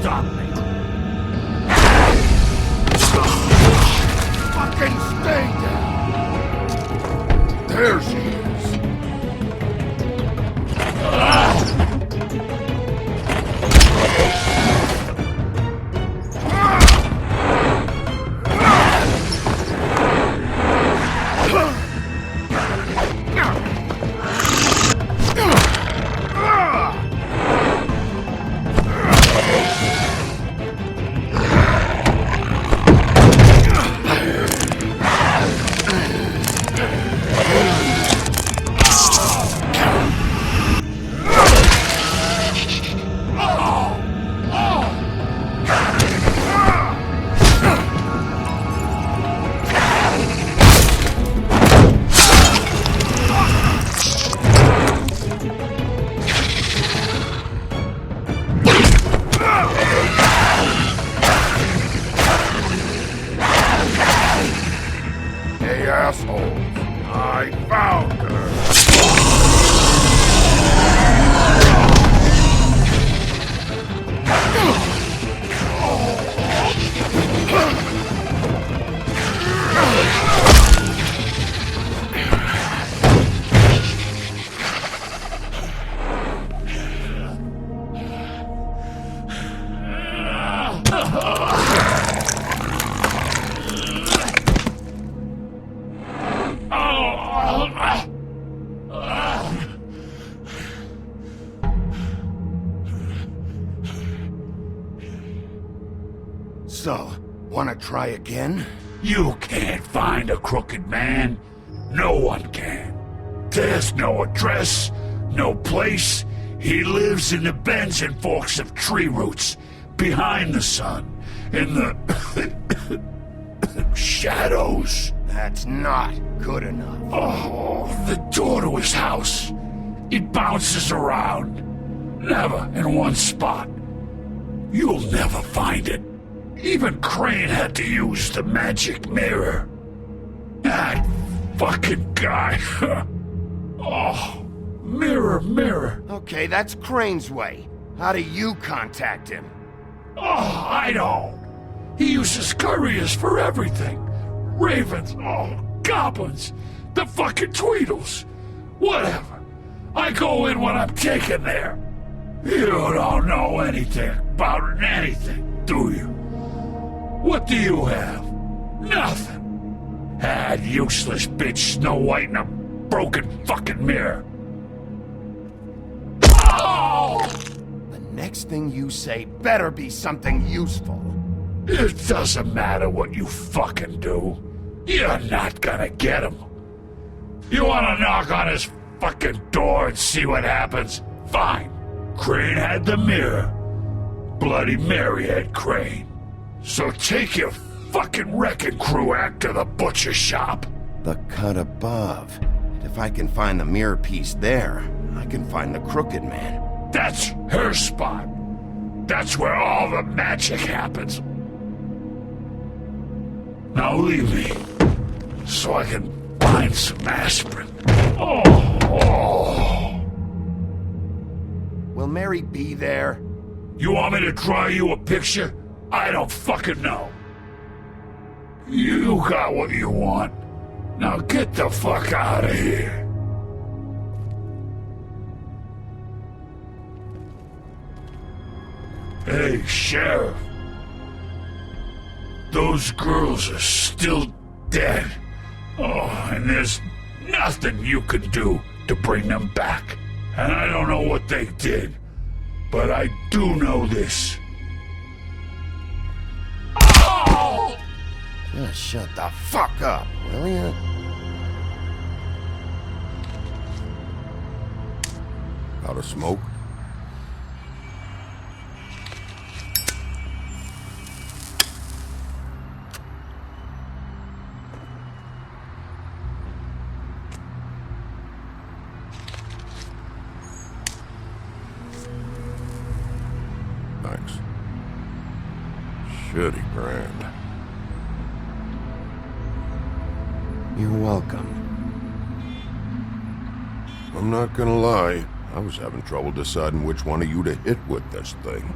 stop me. Fucking stay down! There she is. So, wanna try again? You can't find a crooked man. No one can. There's no address, no place. He lives in the bends and forks of tree roots, behind the sun, in the shadows. That's not good enough. Oh, the door to his house. It bounces around. Never in one spot. You'll never find it. Even Crane had to use the magic mirror. That fucking guy. Oh, mirror, mirror. Okay, that's Crane's way. How do you contact him? Oh, I don't. He uses couriers for everything. Ravens, goblins, the fucking Tweedles. Whatever. I go in when I'm taken there. You don't know anything about anything, do you? What do you have? Nothing. That useless bitch Snow White and a broken fucking mirror. Oh! The next thing you say better be something useful. It doesn't matter what you fucking do. You're not gonna get him. You wanna knock on his fucking door and see what happens? Fine. Crane had the mirror. Bloody Mary had Crane. So take your fucking wrecking crew act to the butcher shop. The cut above. And if I can find the mirror piece there, I can find the crooked man. That's her spot. That's where all the magic happens. Now leave me, so I can find some aspirin. Oh. Will Mary be there? You want me to draw you a picture? I don't fucking know. You got what you want. Now get the fuck out of here. Hey, Sheriff. Those girls are still dead. Oh, and there's nothing you can do to bring them back. And I don't know what they did, but I do know this. Oh! Just shut the fuck up, will ya? Out of smoke? Thanks. Shitty brand. You're welcome. I'm not gonna lie, I was having trouble deciding which one of you to hit with this thing.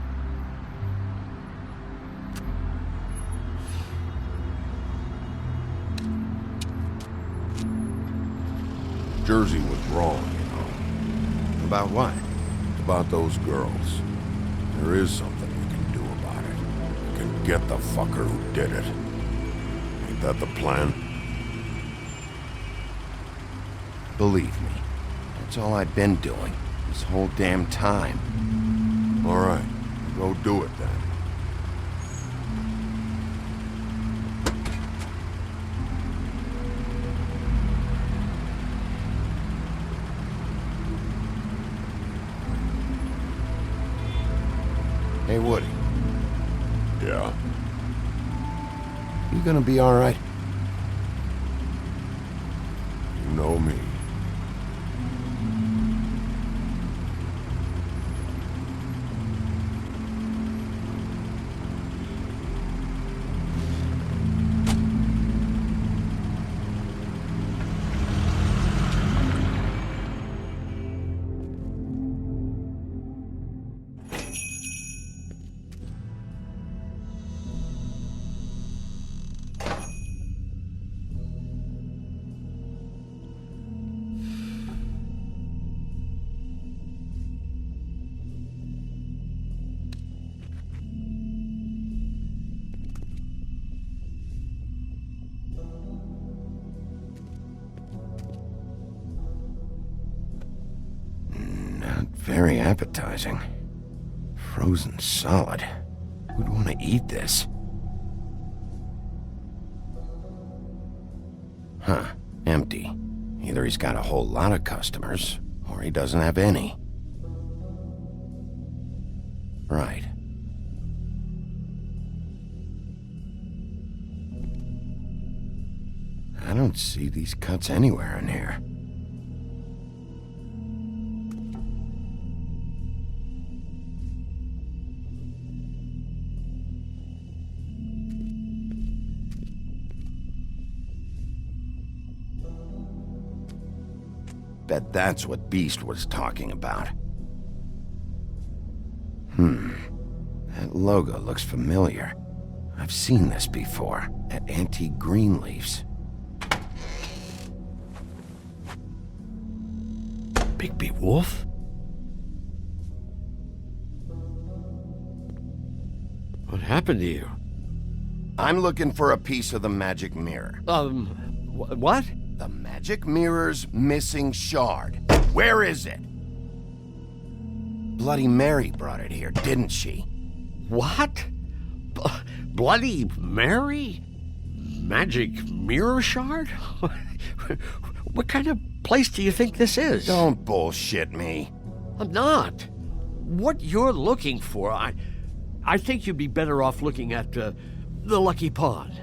Jersey was wrong, you know. About what? About those girls. There is something you can do about it. You can get the fucker who did it. Ain't that the plan? Believe me, that's all I've been doing this whole damn time. All right, go do it then. Hey, Woody. Yeah? You gonna be all right? You know me. Very appetizing. Frozen solid. Who'd want to eat this? Huh. Empty. Either he's got a whole lot of customers, or he doesn't have any. Right. I don't see these cuts anywhere in here. Bet that's what Beast was talking about. That logo looks familiar. I've seen this before, at Antique Greenleaf's. Bigby Wolf? What happened to you? I'm looking for a piece of the magic mirror. What? The magic mirror's missing shard. Where is it? Bloody Mary brought it here, didn't she? What? Bloody Mary? Magic mirror shard? What kind of place do you think this is? Don't bullshit me. I'm not. What you're looking for, I think you'd be better off looking at the Lucky Pond.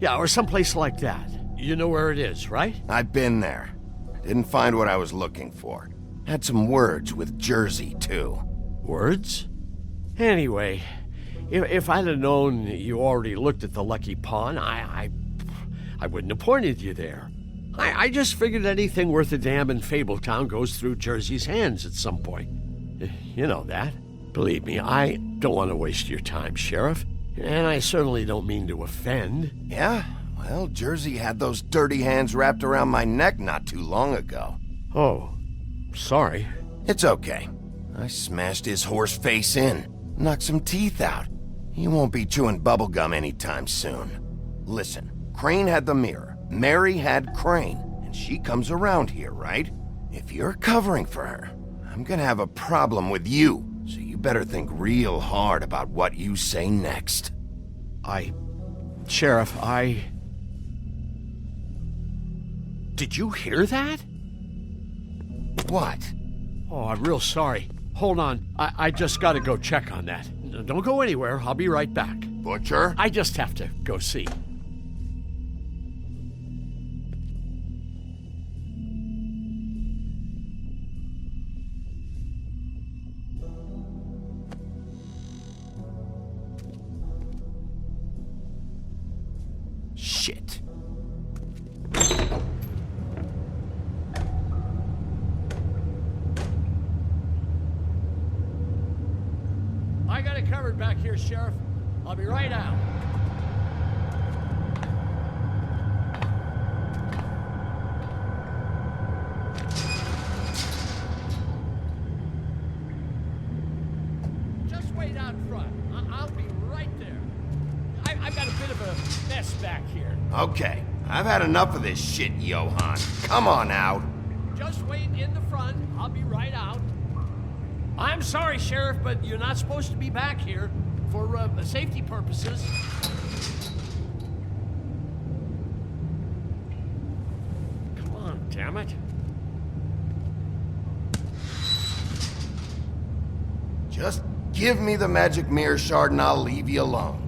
Yeah, or someplace like that. You know where it is, right? I've been there. Didn't find what I was looking for. Had some words with Jersey, too. Words? Anyway, if I'd have known you already looked at the Lucky Pond, I wouldn't have pointed you there. I just figured anything worth a damn in Fabletown goes through Jersey's hands at some point. You know that. Believe me, I don't want to waste your time, Sheriff. And I certainly don't mean to offend. Yeah? Well, Jersey had those dirty hands wrapped around my neck not too long ago. Oh, sorry. It's okay. I smashed his horse face in, knocked some teeth out. He won't be chewing bubblegum anytime soon. Listen, Crane had the mirror, Mary had Crane, and she comes around here, right? If you're covering for her, I'm gonna have a problem with you, so you better think real hard about what you say next. Sheriff, Did you hear that? What? Oh, I'm real sorry. Hold on. I just gotta go check on that. Don't go anywhere. I'll be right back. Butcher? I just have to go see. Shit. I got it covered back here, Sheriff. I'll be right out. right out front. I'll be right there. I've got a bit of a mess back here. Okay, I've had enough of this shit, Johann. Come on out. Just wait in the front. I'll be right out. I'm sorry, Sheriff, but you're not supposed to be back here for safety purposes. Come on, damn it. Just give me the magic mirror shard and I'll leave you alone.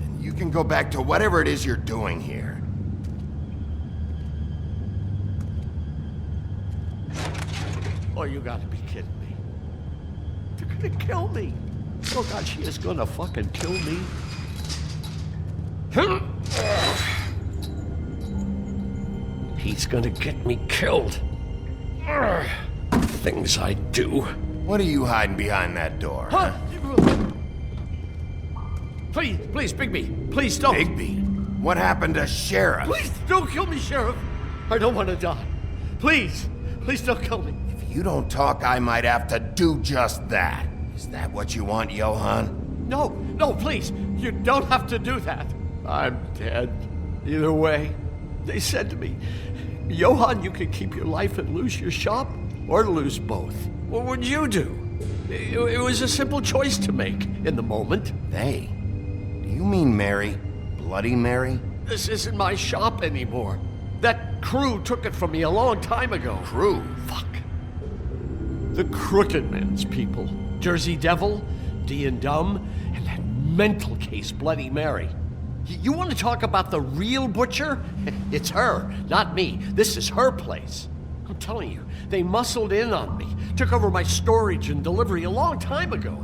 And you can go back to whatever it is you're doing here. Oh, you gotta be kidding me. They're gonna kill me. Oh God, she is gonna fucking kill me. He's gonna get me killed. Things I do. What are you hiding behind that door? Huh? Please, Bigby, please don't. Bigby? What happened to Sheriff? Please don't kill me, Sheriff. I don't want to die. Please don't kill me. If you don't talk, I might have to do just that. Is that what you want, Johann? No, please. You don't have to do that. I'm dead. Either way. They said to me, Johann, you can keep your life and lose your shop, or lose both. What would you do? It was a simple choice to make in the moment. They? Do you mean Mary? Bloody Mary? This isn't my shop anymore. That crew took it from me a long time ago. Crew? Fuck. The Crooked Man's people. Jersey Devil, D and Dumb, and that mental case Bloody Mary. You want to talk about the real butcher? It's her, not me. This is her place. I'm telling you, they muscled in on me, took over my storage and delivery a long time ago.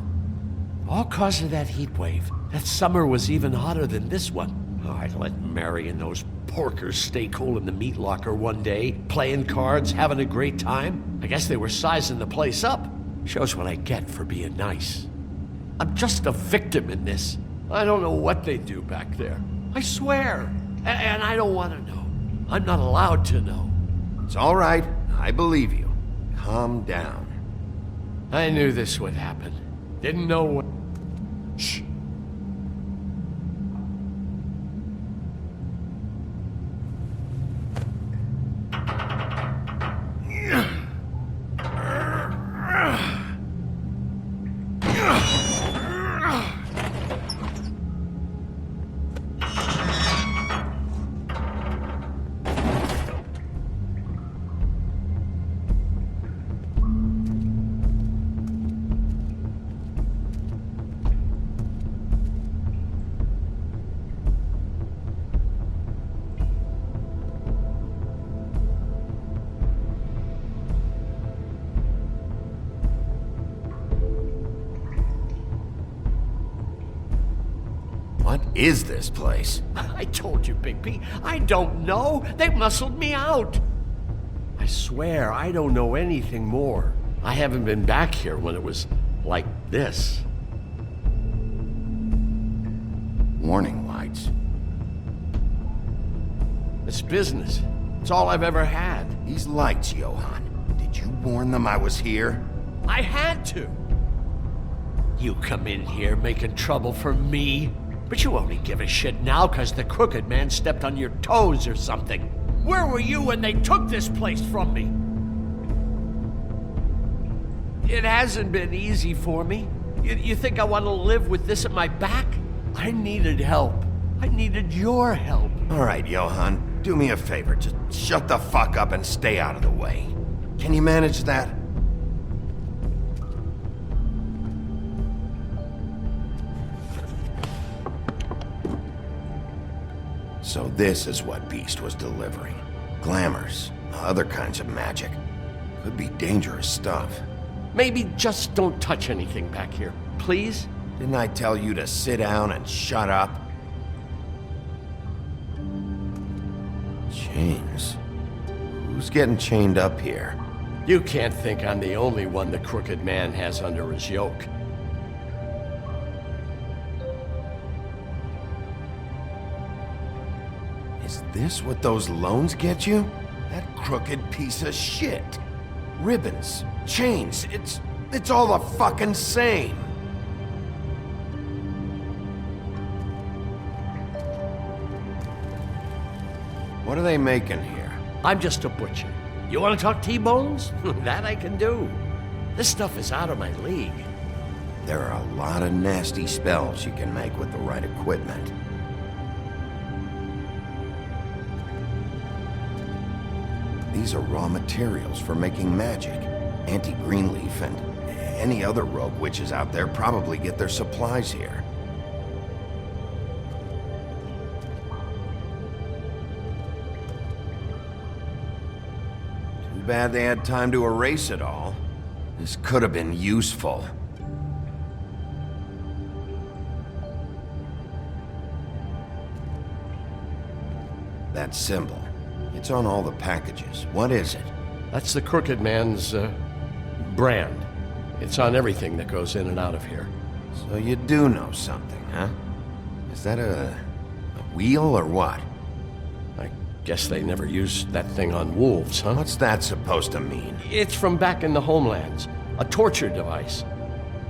All cause of that heat wave. That summer was even hotter than this one. Oh, I let Mary and those porkers stay cool in the meat locker one day, playing cards, having a great time. I guess they were sizing the place up. Shows what I get for being nice. I'm just a victim in this. I don't know what they do back there. I swear. And I don't want to know. I'm not allowed to know. It's all right. I believe you. Calm down. I knew this would happen. Didn't know what... Shh. What is this place? I told you, Bigby. I don't know. They muscled me out. I swear, I don't know anything more. I haven't been back here when it was like this. Warning lights. It's business. It's all I've ever had. These lights, Johann. Did you warn them I was here? I had to. You come in here making trouble for me, but you only give a shit now because the Crooked Man stepped on your toes or something. Where were you when they took this place from me? It hasn't been easy for me. You think I want to live with this at my back? I needed help. I needed your help. All right, Johann. Do me a favor. Just shut the fuck up and stay out of the way. Can you manage that? So this is what Beast was delivering. Glamours, other kinds of magic. Could be dangerous stuff. Maybe just don't touch anything back here, please? Didn't I tell you to sit down and shut up? Chains? Who's getting chained up here? You can't think I'm the only one the Crooked Man has under his yoke. Is this what those loans get you? That crooked piece of shit. Ribbons, chains, it's all the fucking same. What are they making here? I'm just a butcher. You want to talk T-bones? That I can do. This stuff is out of my league. There are a lot of nasty spells you can make with the right equipment. These are raw materials for making magic. Auntie Greenleaf and any other rogue witches out there probably get their supplies here. Too bad they had time to erase it all. This could have been useful. That symbol. It's on all the packages. What is it? That's the Crooked Man's, brand. It's on everything that goes in and out of here. So you do know something, huh? Is that a wheel or what? I guess they never used that thing on wolves, huh? What's that supposed to mean? It's from back in the homelands. A torture device.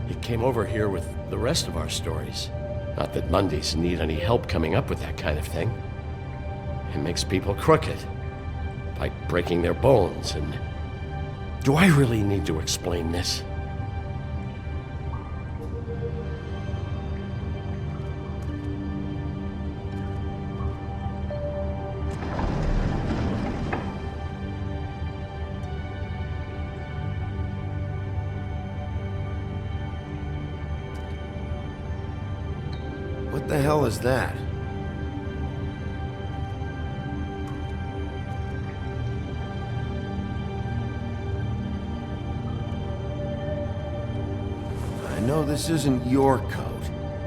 It came over here with the rest of our stories. Not that Mundies need any help coming up with that kind of thing. It makes people crooked. By breaking their bones and... Do I really need to explain this? What the hell is that? I know this isn't your coat.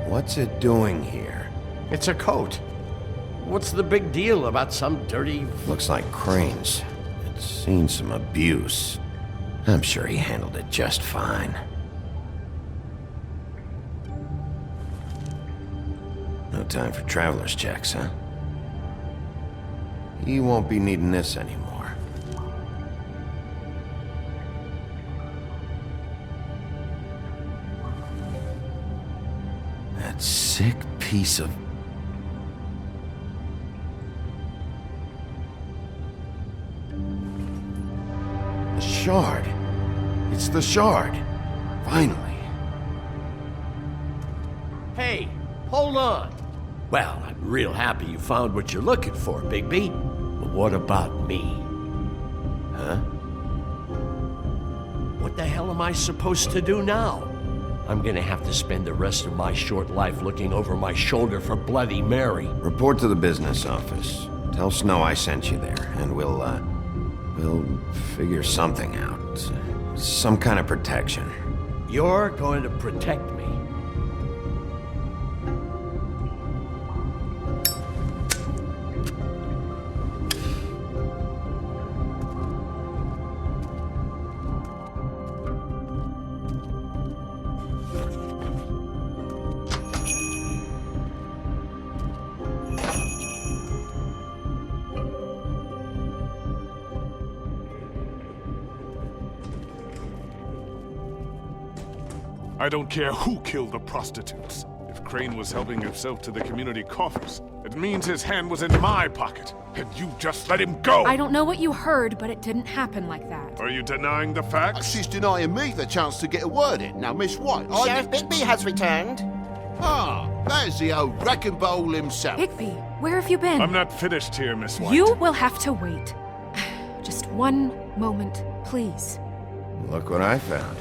What's it doing here? It's a coat. What's the big deal about some dirty... Looks like Crane's. It's seen some abuse. I'm sure he handled it just fine. No time for traveler's checks, huh? He won't be needing this anymore. That sick piece of... The shard. It's the shard. Finally. Hey, hold on. Well, I'm real happy you found what you're looking for, Bigby. But what about me? Huh? What the hell am I supposed to do now? I'm gonna have to spend the rest of my short life looking over my shoulder for Bloody Mary. Report to the business office. Tell Snow I sent you there, and we'll figure something out. Some kind of protection. You're going to protect me. I don't care who killed the prostitutes. If Crane was helping himself to the community coffers, it means his hand was in my pocket, and you just let him go! I don't know what you heard, but it didn't happen like that. Are you denying the facts? She's denying me the chance to get a word in. Now, Miss White, Sheriff Bigby has returned. Ah, there's the old wrecking bowl himself. Bigby, where have you been? I'm not finished here, Miss White. You will have to wait. Just one moment, please. Look what I found.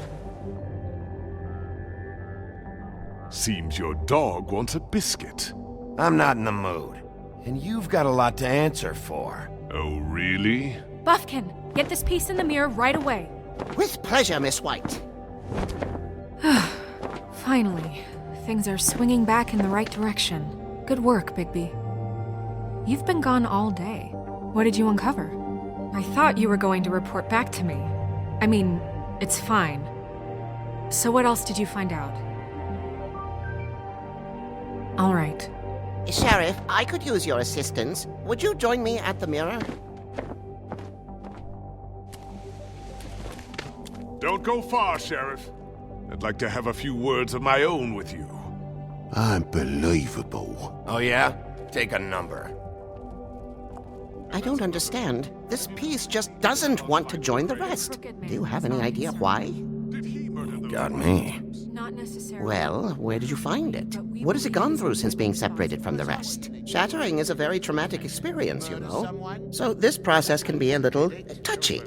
Seems your dog wants a biscuit. I'm not in the mood. And you've got a lot to answer for. Oh, really? Buffkin, get this piece in the mirror right away. With pleasure, Miss White. Finally, things are swinging back in the right direction. Good work, Bigby. You've been gone all day. What did you uncover? I thought you were going to report back to me. I mean, it's fine. So what else did you find out? All right. Sheriff, I could use your assistance. Would you join me at the mirror? Don't go far, Sheriff. I'd like to have a few words of my own with you. Unbelievable. Oh yeah? Take a number. I don't understand. This piece just doesn't want to join the rest. Do you have any idea why? Got me. Not necessarily. Well, where did you find it? What has it gone through since being separated from the rest? Shattering is a very traumatic experience, you know. So this process can be a little touchy.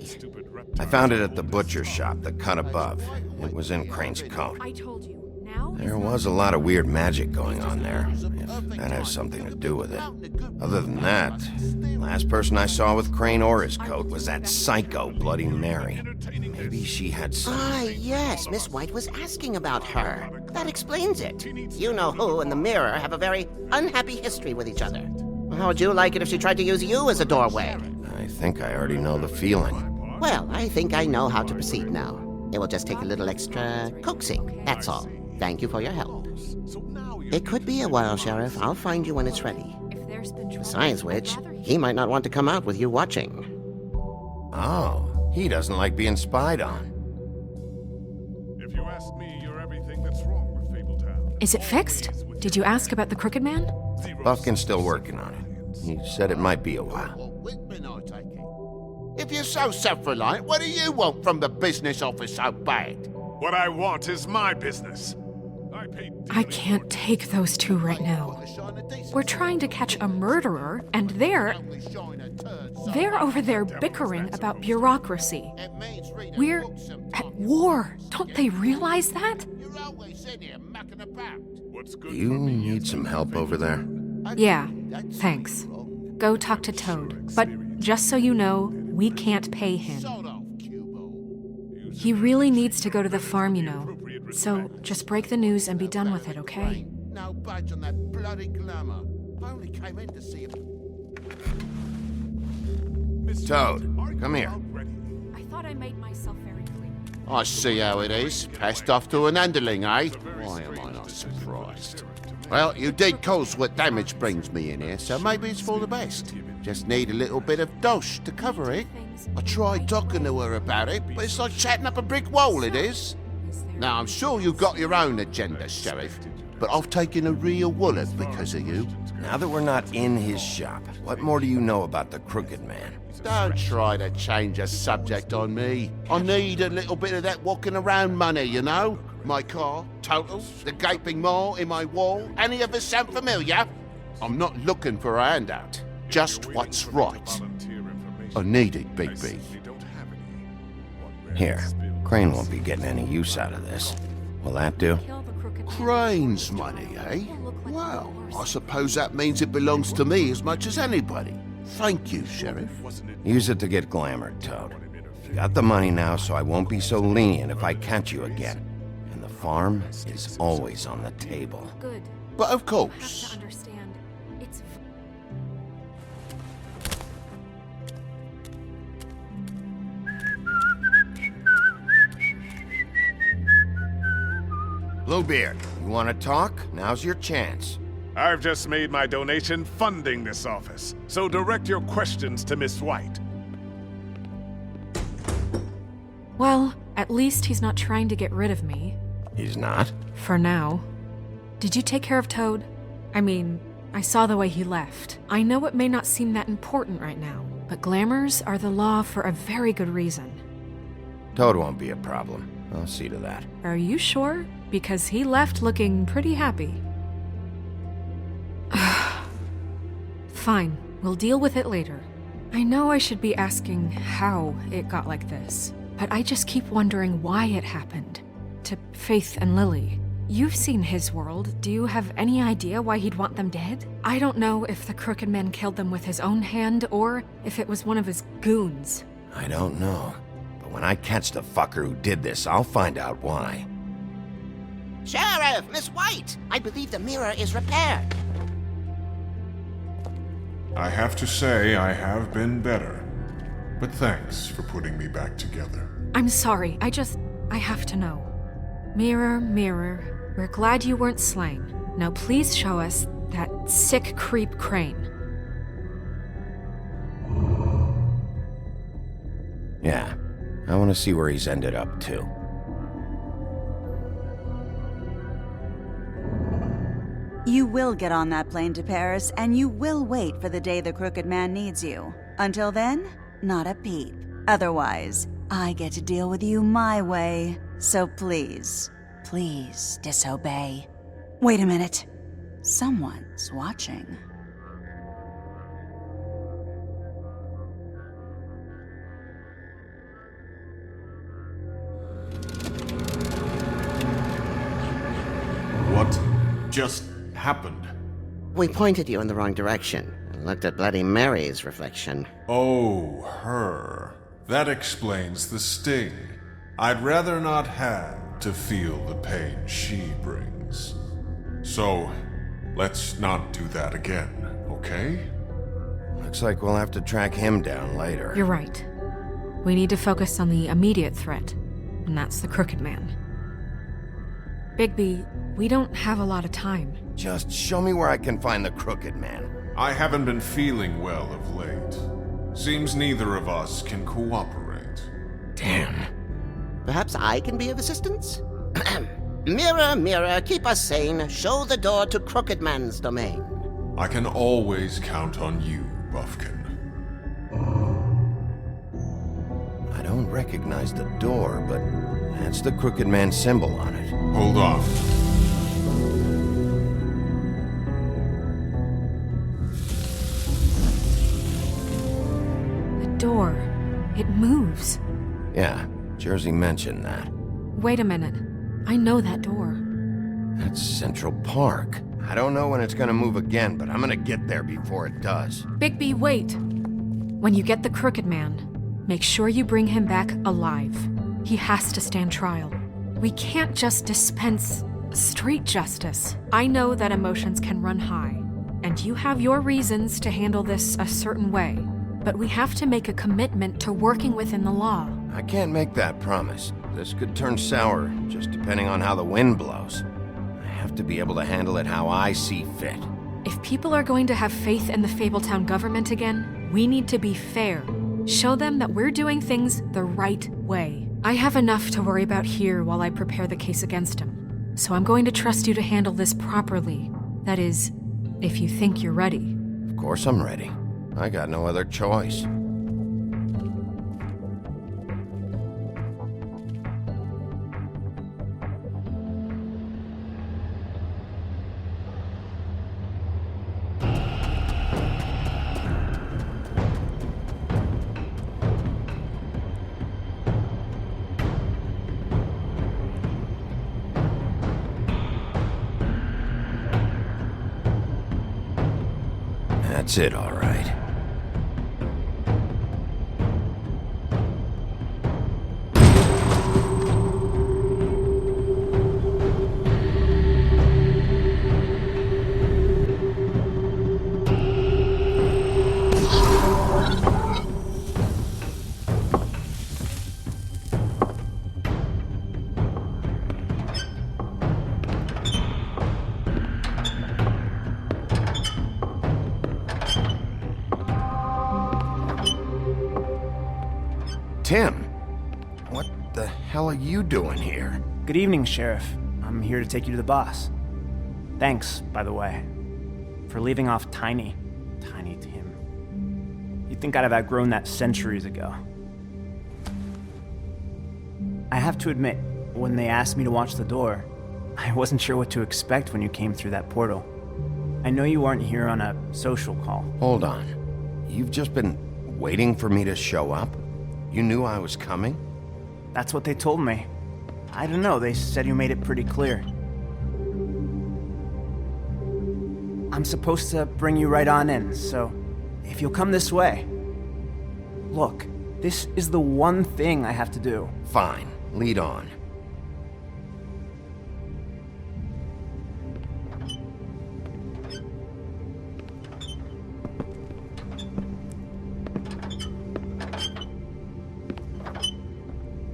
I found it at the butcher shop, the cut above. It was in Crane's coat. I told you. Now There was a lot of weird magic going on there, if that has something to do with it. Other than that, the last person I saw with Crane or his coat was that psycho Bloody Mary. Maybe she had some... Ah, yes, Miss White was asking about her. That explains it. You know who and the mirror have a very unhappy history with each other. How would you like it if she tried to use you as a doorway? I think I already know the feeling. Well, I think I know how to proceed now. It will just take a little extra coaxing, that's all. Thank you for your help. It could be a while, Sheriff. I'll find you when it's ready. Besides which, he might not want to come out with you watching. Oh, he doesn't like being spied on. If you ask me, you're everything that's wrong with Fabletown. Is it fixed? Did you ask about the Crooked Man? Buffkin's still working on it. He said it might be a while. If you're so self-reliant, what do you want from the business office so bad? What I want is my business. I can't take those two right now. We're trying to catch a murderer, and they're over there bickering about bureaucracy. We're at war. Don't they realize that? You need some help over there? Yeah, thanks. Go talk to Toad. But just so you know, we can't pay him. He really needs to go to the farm, you know. So just break the news and be done with it, okay? No budge on that bloody glamour. I only came in to see him. Toad, come here. I thought I made myself very clear. I see how it is. Passed off to an underling, eh? Why am I not surprised? Well, you did cause what damage brings me in here, so maybe it's for the best. Just need a little bit of dosh to cover it. I tried talking to her about it, but it's like chatting up a brick wall, it is. Now, I'm sure you've got your own agenda, Sheriff, but I've taken a real wallet because of you. Now that we're not in his shop, what more do you know about the Crooked Man? Don't try to change a subject on me. I need a little bit of that walking around money, you know? My car, total, the gaping maw in my wall. Any of us sound familiar? I'm not looking for a handout. Just what's right. I need it, Big B. Here, Crane won't be getting any use out of this. Will that do? Crane's money, eh? Well, I suppose that means it belongs to me as much as anybody. Thank you, Sheriff. Use it to get glamored, Toad. You got the money now, so I won't be so lenient if I catch you again. And the farm is always on the table. Good. But of I course. have to understand. It's... Bluebeard, you want to talk? Now's your chance. I've just made my donation funding this office, so direct your questions to Miss White. Well, at least he's not trying to get rid of me. He's not? For now. Did you take care of Toad? I mean, I saw the way he left. I know it may not seem that important right now, but glamours are the law for a very good reason. Toad won't be a problem. I'll see to that. Are you sure? Because he left looking pretty happy. Fine, we'll deal with it later. I know I should be asking how it got like this, but I just keep wondering why it happened. To Faith and Lily. You've seen his world. Do you have any idea why he'd want them dead? I don't know if the Crooked Man killed them with his own hand or if it was one of his goons. I don't know. But when I catch the fucker who did this, I'll find out why. Sheriff, Miss White! I believe the mirror is repaired. I have to say I have been better, but thanks for putting me back together. I'm sorry, I have to know. Mirror, mirror, we're glad you weren't slain. Now please show us that sick creep Crane. Yeah, I want to see where he's ended up, too. You will get on that plane to Paris, and you will wait for the day the Crooked Man needs you. Until then, not a peep. Otherwise, I get to deal with you my way. So please, please disobey. Wait a minute. Someone's watching. What just happened? We pointed you in the wrong direction and looked at Bloody Mary's reflection. Oh, her. That explains the sting. I'd rather not have to feel the pain she brings. So, let's not do that again, okay? Looks like we'll have to track him down later. You're right. We need to focus on the immediate threat, and that's the Crooked Man. Bigby, we don't have a lot of time. Just show me where I can find the Crooked Man. I haven't been feeling well of late. Seems neither of us can cooperate. Damn. Perhaps I can be of assistance? Mirror, mirror, keep us sane. Show the door to Crooked Man's domain. I can always count on you, Buffkin. I don't recognize the door, but that's the Crooked Man symbol on it. Hold on. The door. It moves. Yeah, Jersey mentioned that. Wait a minute. I know that door. That's Central Park. I don't know when it's gonna move again, but I'm gonna get there before it does. Bigby, wait. When you get the Crooked Man, make sure you bring him back alive. He has to stand trial. We can't just dispense street justice. I know that emotions can run high, and you have your reasons to handle this a certain way, but we have to make a commitment to working within the law. I can't make that promise. This could turn sour, just depending on how the wind blows. I have to be able to handle it how I see fit. If people are going to have faith in the Fabletown government again, we need to be fair. Show them that we're doing things the right way. I have enough to worry about here while I prepare the case against him. So I'm going to trust you to handle this properly. That is, if you think you're ready. Of course I'm ready. I got no other choice. That's it, all right. Tim, what the hell are you doing here? Good evening, Sheriff. I'm here to take you to the boss. Thanks, by the way, for leaving off Tiny. Tiny Tim. You'd think I'd have outgrown that centuries ago. I have to admit, when they asked me to watch the door, I wasn't sure what to expect when you came through that portal. I know you weren't here on a social call. Hold on. You've just been waiting for me to show up? You knew I was coming? That's what they told me. I don't know, they said you made it pretty clear. I'm supposed to bring you right on in, so if you'll come this way. Look, this is the one thing I have to do. Fine, lead on.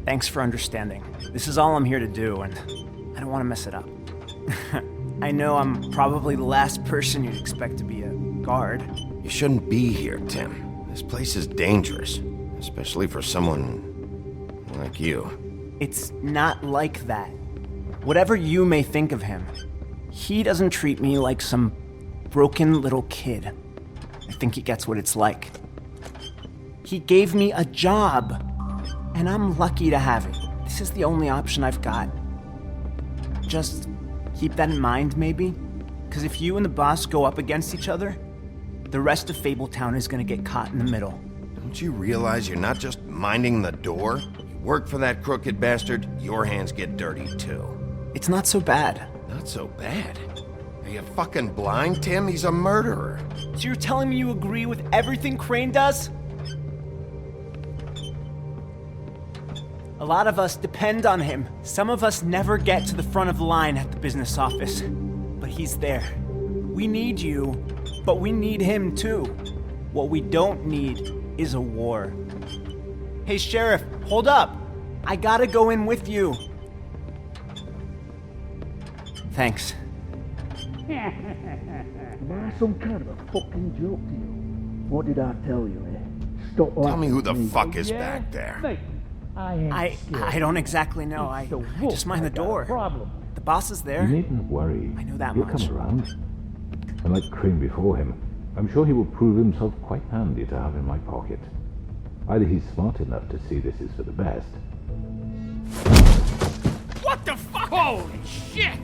Thanks for understanding. This is all I'm here to do, and I don't want to mess it up. I know I'm probably the last person you'd expect to be a guard. You shouldn't be here, Tim. This place is dangerous, especially for someone like you. It's not like that. Whatever you may think of him, he doesn't treat me like some broken little kid. I think he gets what it's like. He gave me a job. And I'm lucky to have it. This is the only option I've got. Just keep that in mind, maybe? Because if you and the boss go up against each other, the rest of Fabletown is gonna get caught in the middle. Don't you realize you're not just minding the door? You work for that crooked bastard, your hands get dirty too. It's not so bad. Not so bad? Are you fucking blind, Tim? He's a murderer. So you're telling me you agree with everything Crane does? A lot of us depend on him. Some of us never get to the front of the line at the business office. But he's there. We need you, but we need him too. What we don't need is a war. Hey, Sheriff, hold up. I gotta go in with you. Thanks. Am I some kind of a fucking joke to you? What did I tell you, eh? Stop Tell me who the laughing at fuck me. is back there. I don't exactly know. I just mind the door. The boss is there. You needn't worry. I know that He'll much. come around. And like Crane before him, I'm sure he will prove himself quite handy to have in my pocket. Either he's smart enough to see this is for the best. What the fuck? Holy shit!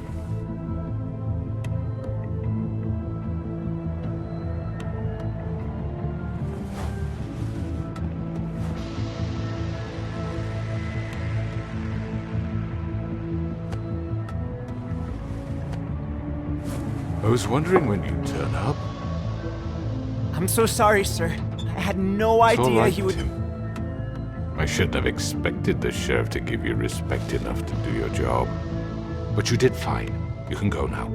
I was wondering when you'd turn up. I'm so sorry, sir. I had no It's all idea right, he would. Tim. I shouldn't have expected the sheriff to give you respect enough to do your job. But you did fine. You can go now.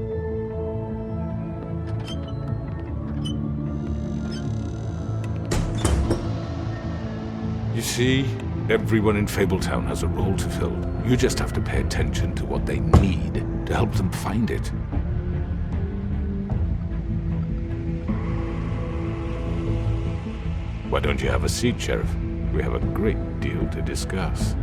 You see, everyone in Fabletown has a role to fill. You just have to pay attention to what they need to help them find it. Why don't you have a seat, Sheriff? We have a great deal to discuss.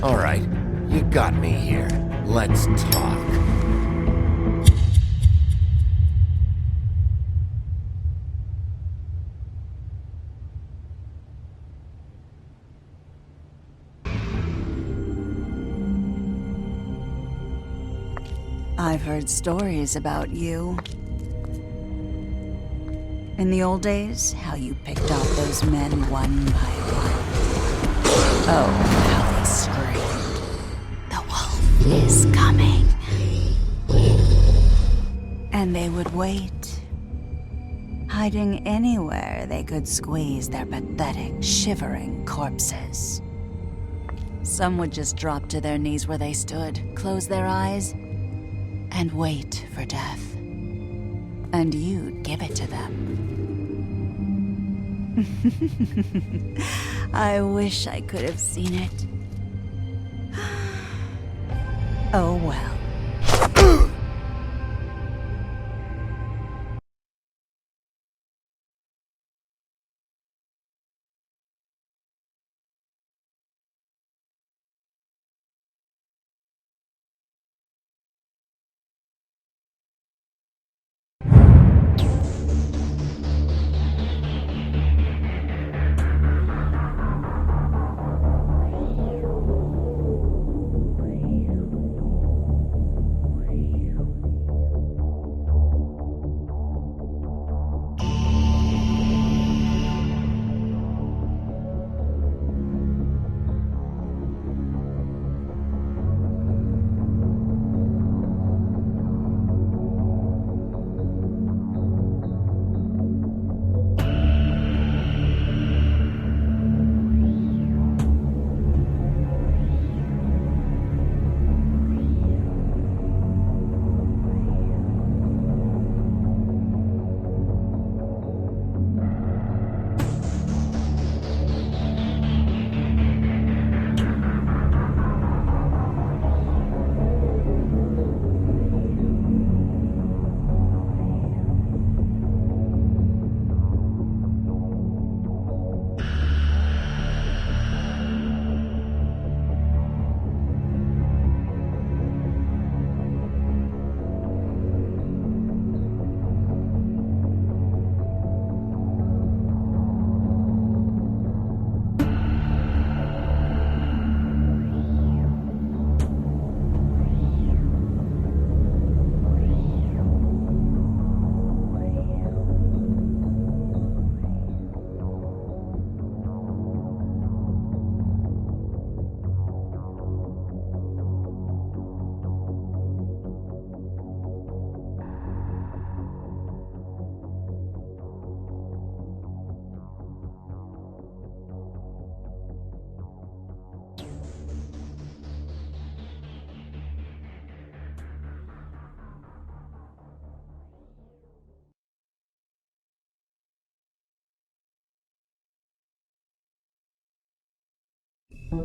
All right, you got me here. Let's talk. I've heard stories about you. In the old days, how you picked off those men one by one. Oh, how they screamed. The wolf is coming. And they would wait, hiding anywhere they could squeeze their pathetic, shivering corpses. Some would just drop to their knees where they stood, close their eyes, and wait for death. And you'd give it to them. I wish I could have seen it. Oh well. I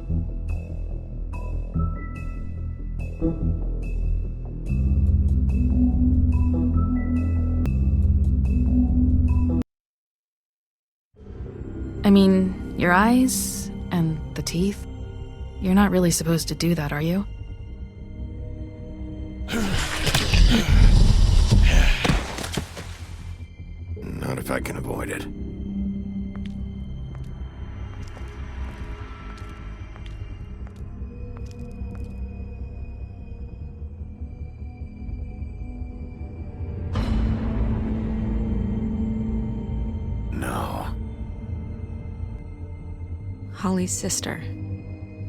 mean, your eyes and the teeth. You're not really supposed to do that, are you? Not if I can avoid it. No. Holly's sister,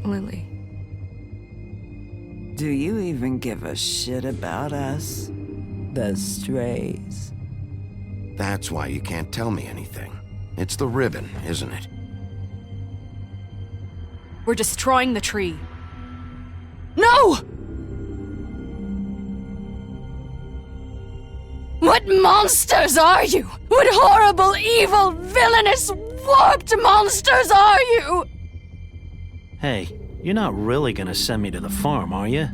Lily. Do you even give a shit about us? The strays. That's why you can't tell me anything. It's the ribbon, isn't it? We're destroying the tree. No! What monsters are you? What horrible, evil, villainous, warped monsters are you? Hey, you're not really gonna send me to the farm, are you?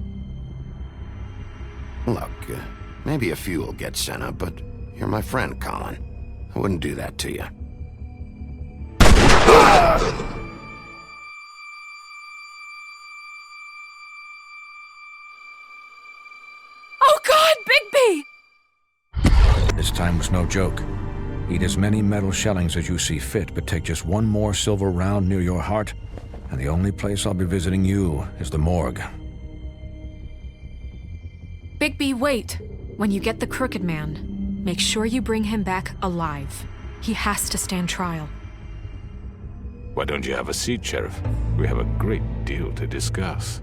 Look, maybe a few will get sent up, but you're my friend, Colin. I wouldn't do that to you. Oh God, Bigby! This time was no joke. Eat as many metal shellings as you see fit, but take just one more silver round near your heart, and the only place I'll be visiting you is the morgue. Bigby, wait. When you get the Crooked Man, make sure you bring him back alive. He has to stand trial. Why don't you have a seat, Sheriff? We have a great deal to discuss.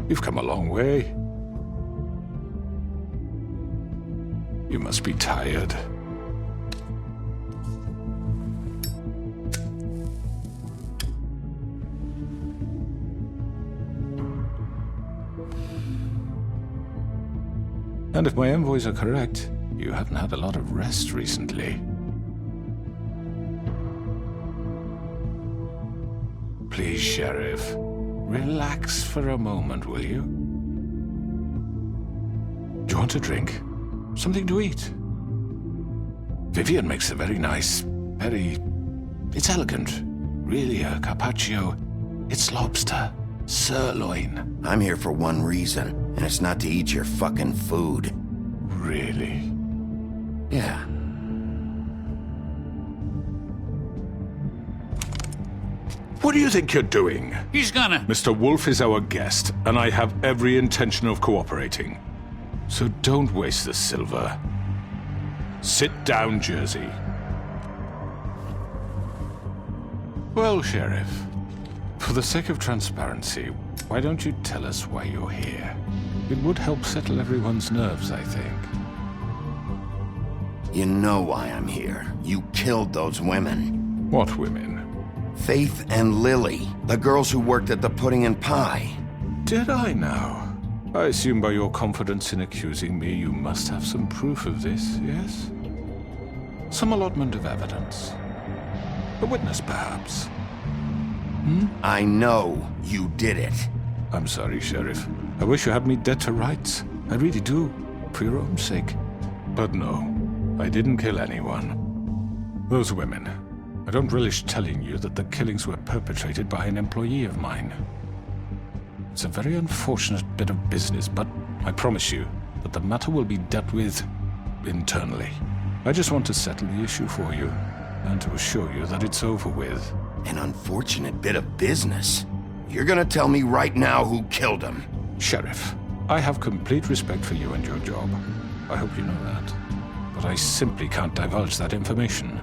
You've come a long way. You must be tired. And if my envoys are correct, you haven't had a lot of rest recently. Please, Sheriff. Relax for a moment, will you? Do you want a drink? Something to eat? Vivian makes a very nice, it's elegant. Really a carpaccio. It's lobster. Sirloin. I'm here for one reason, and it's not to eat your fucking food. Really? Yeah. What do you think you're doing? He's gonna... Mr. Wolf is our guest, and I have every intention of cooperating. So don't waste the silver. Sit down, Jersey. Well, Sheriff, for the sake of transparency, why don't you tell us why you're here? It would help settle everyone's nerves, I think. You know why I'm here. You killed those women. What women? Faith and Lily, the girls who worked at the Pudding and Pie. Did I now? I assume by your confidence in accusing me, you must have some proof of this, yes? Some allotment of evidence. A witness, perhaps? I know you did it. I'm sorry, Sheriff. I wish you had me dead to rights. I really do, for your own sake. But no, I didn't kill anyone. Those women. I don't relish telling you that the killings were perpetrated by an employee of mine. It's a very unfortunate bit of business, but I promise you that the matter will be dealt with internally. I just want to settle the issue for you. and to assure you that it's over with. An unfortunate bit of business. You're gonna tell me right now who killed him. Sheriff, I have complete respect for you and your job. I hope you know that. But I simply can't divulge that information.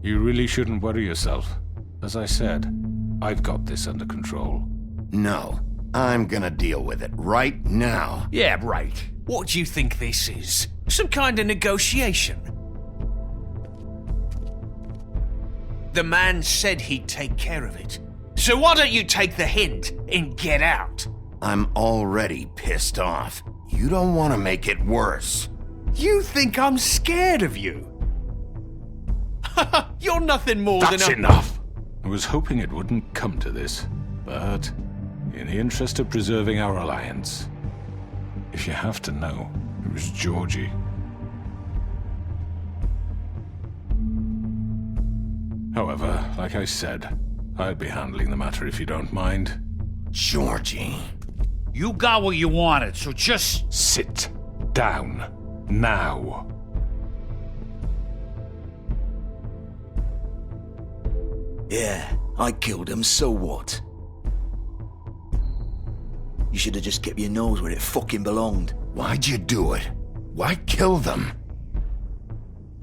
You really shouldn't worry yourself. As I said, I've got this under control. No, I'm gonna deal with it right now. Yeah, right. What do you think this is? Some kind of negotiation? The man said he'd take care of it. So why don't you take the hint and get out? I'm already pissed off. You don't want to make it worse. You think I'm scared of you? You're nothing more than That's enough! I was hoping it wouldn't come to this, but in the interest of preserving our alliance, if you have to know, it was Georgie. However, like I said, I'll be handling the matter if you don't mind. Georgie. You got what you wanted, so just... Sit down. Now. Yeah, I killed him, so what? You should have just kept your nose where it fucking belonged. Why'd you do it? Why kill them?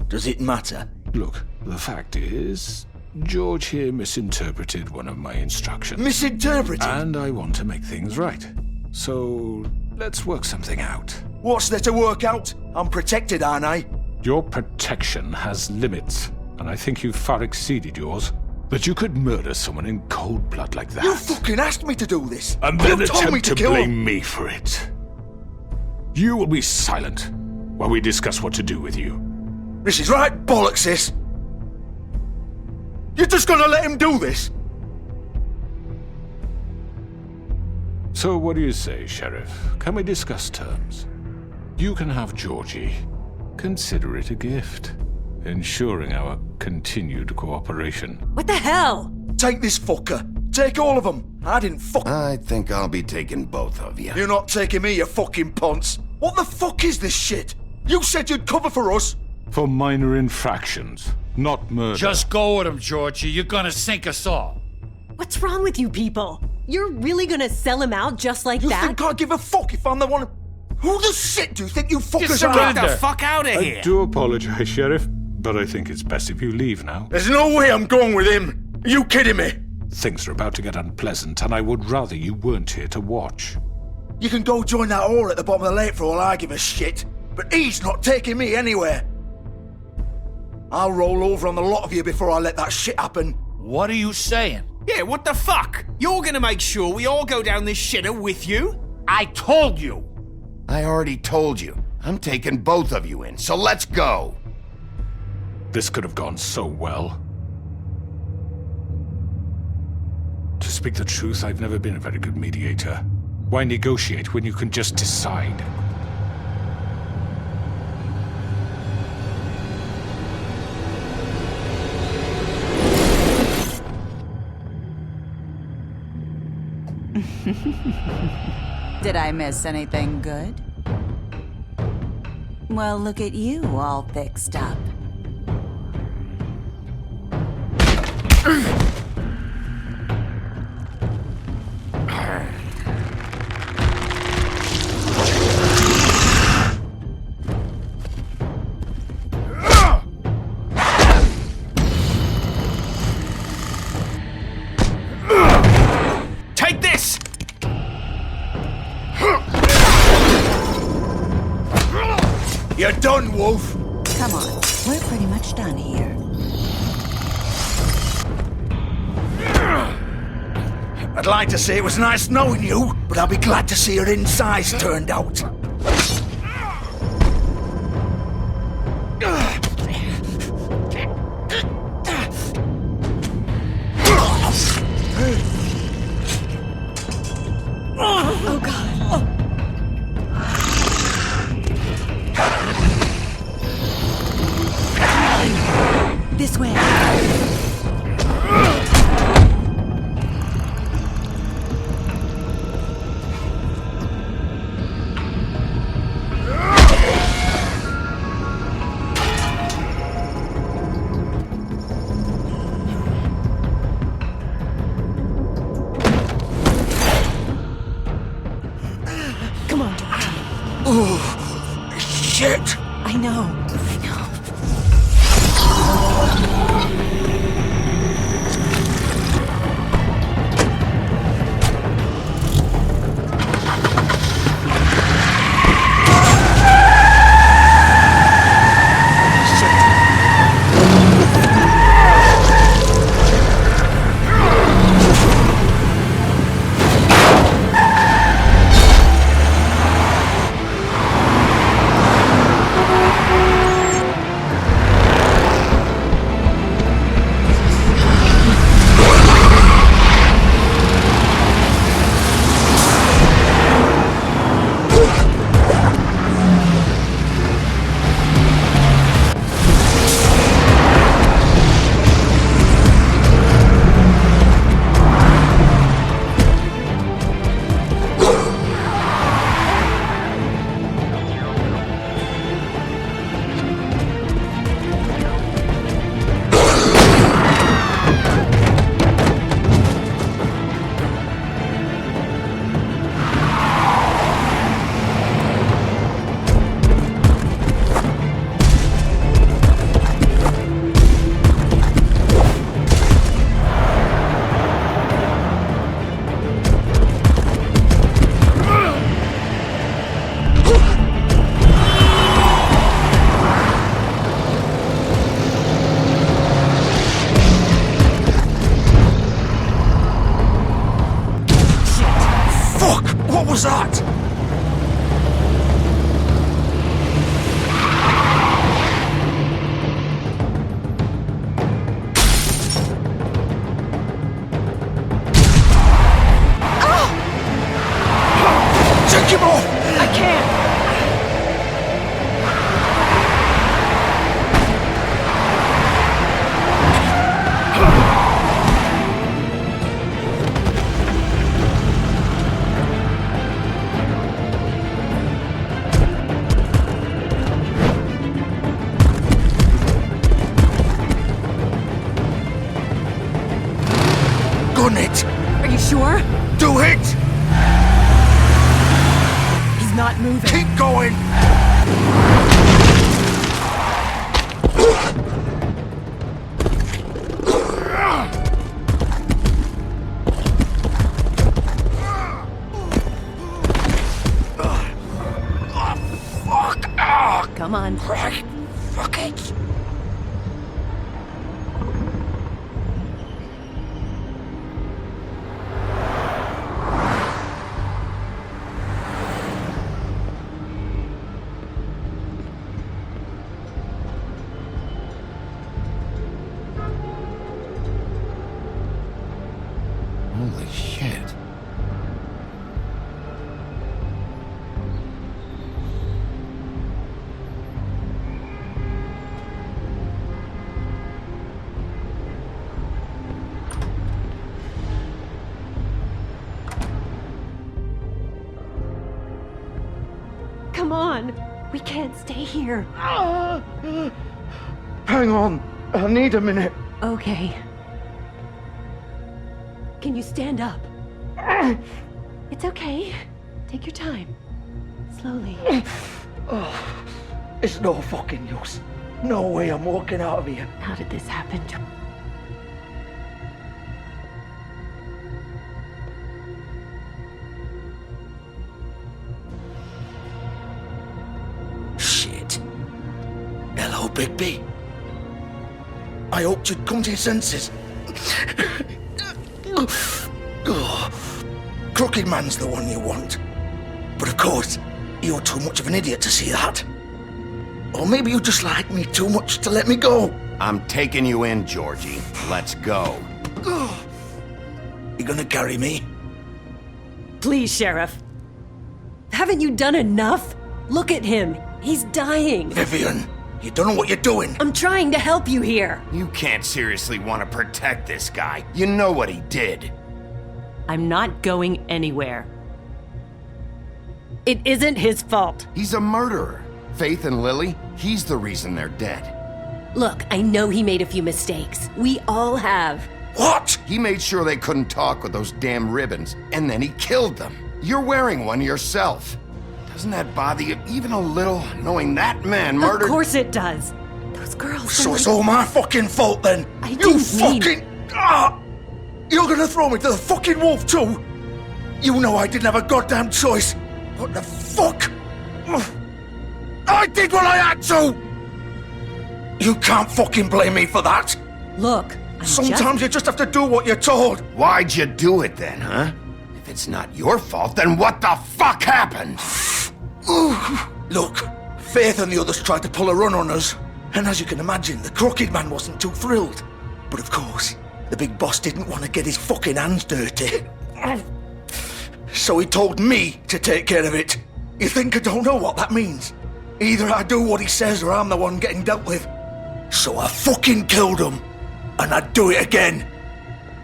Does it matter? Look, the fact is, George here misinterpreted one of my instructions. Misinterpreted? And I want to make things right. So, let's work something out. What's there to work out? I'm protected, aren't I? Your protection has limits, and I think you've far exceeded yours. That you could murder someone in cold blood like that. You fucking asked me to do this! And then you told me attempt to kill blame him. me for it. You will be silent while we discuss what to do with you. This is right bollocks, this! You're just gonna let him do this? So what do you say, Sheriff? Can we discuss terms? You can have Georgie. Consider it a gift, ensuring our continued cooperation. What the hell? Take this fucker. Take all of them. I didn't fuck... I think I'll be taking both of you. You're not taking me, you fucking ponce. What the fuck is this shit? You said you'd cover for us. For minor infractions, not murder. Just go with him, Georgie. You're gonna sink us all. What's wrong with you people? You're really gonna sell him out just like that? You think I give a fuck if I'm the one... Who the shit do you think you fuckers are? Get the fuck out of here! I do apologize, Sheriff, but I think it's best if you leave now. There's no way I'm going with him. Are you kidding me? Things are about to get unpleasant, and I would rather you weren't here to watch. You can go join that whore at the bottom of the lake for all I give a shit. But he's not taking me anywhere. I'll roll over on the lot of you before I let that shit happen. What are you saying? Yeah, what the fuck? You're gonna make sure we all go down this shitter with you? I told you! I already told you. I'm taking both of you in, so let's go! This could have gone so well. To speak the truth, I've never been a very good mediator. Why negotiate when you can just decide? Did I miss anything good? Well, look at you all fixed up. Take this! You're done, Wolf. Come on, we're pretty much done here. I'd like to say it was nice knowing you, but I'll be glad to see your insides turned out. Oh, God. This way. What was that? Take him off! I can't! Gun it! Are you sure? Do it! He's not moving. Keep going! Fuck! Come on. Right. Fuck it! Holy shit. Come on. We can't stay here. Hang on. I need a minute. Okay. Can you stand up? It's okay. Take your time. Slowly. Oh, it's no fucking use. No way I'm walking out of here. How did this happen? Shit. Hello, Bigby. I hoped you'd come to your senses. Crooked Man's the one you want. But of course, you're too much of an idiot to see that. Or maybe you just like me too much to let me go. I'm taking you in, Georgie. Let's go. You gonna carry me? Please, Sheriff. Haven't you done enough? Look at him. He's dying. Vivian, you don't know what you're doing. I'm trying to help you here. You can't seriously want to protect this guy. You know what he did. I'm not going anywhere. It isn't his fault. He's a murderer. Faith and Lily, he's the reason they're dead. Look, I know he made a few mistakes. We all have. What? He made sure they couldn't talk with those damn ribbons, and then he killed them. You're wearing one yourself. Doesn't that bother you even a little, knowing that man murdered... Of course it does. Those girls... So it's all my fucking fault then? I You didn't fucking... You're gonna throw me to the fucking wolf too? You know I didn't have a goddamn choice. What the fuck? I did what I had to! You can't fucking blame me for that. Look, Sometimes you just have to do what you're told. Why'd you do it then, huh? If it's not your fault, then what the fuck happened? Look, Faith and the others tried to pull a run on us. And as you can imagine, the Crooked Man wasn't too thrilled. But of course, the big boss didn't want to get his fucking hands dirty. So he told me to take care of it. You think I don't know what that means? Either I do what he says or I'm the one getting dealt with. So I fucking killed him. And I'd do it again.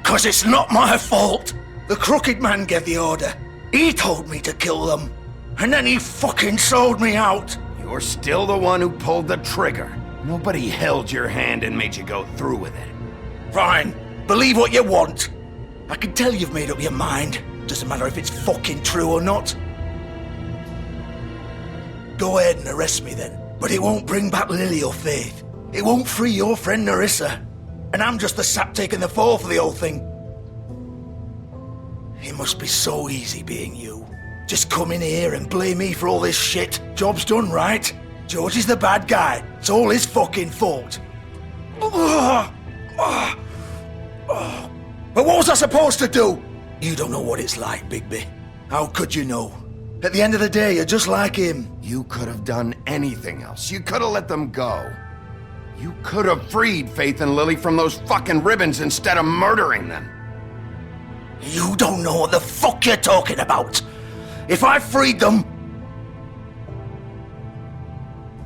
'Cause it's not my fault. The Crooked Man gave the order. He told me to kill them. And then he fucking sold me out. You're still the one who pulled the trigger. Nobody held your hand and made you go through with it. Fine. Believe what you want. I can tell you've made up your mind. Doesn't matter if it's fucking true or not. Go ahead and arrest me then. But it won't bring back Lily or Faith. It won't free your friend Narissa. And I'm just the sap taking the fall for the whole thing. It must be so easy being you. Just come in here and blame me for all this shit. Job's done, right? George is the bad guy. It's all his fucking fault. But what was I supposed to do? You don't know what it's like, Bigby. How could you know? At the end of the day, you're just like him. You could have done anything else. You could have let them go. You could have freed Faith and Lily from those fucking ribbons instead of murdering them. You don't know what the fuck you're talking about. If I freed them...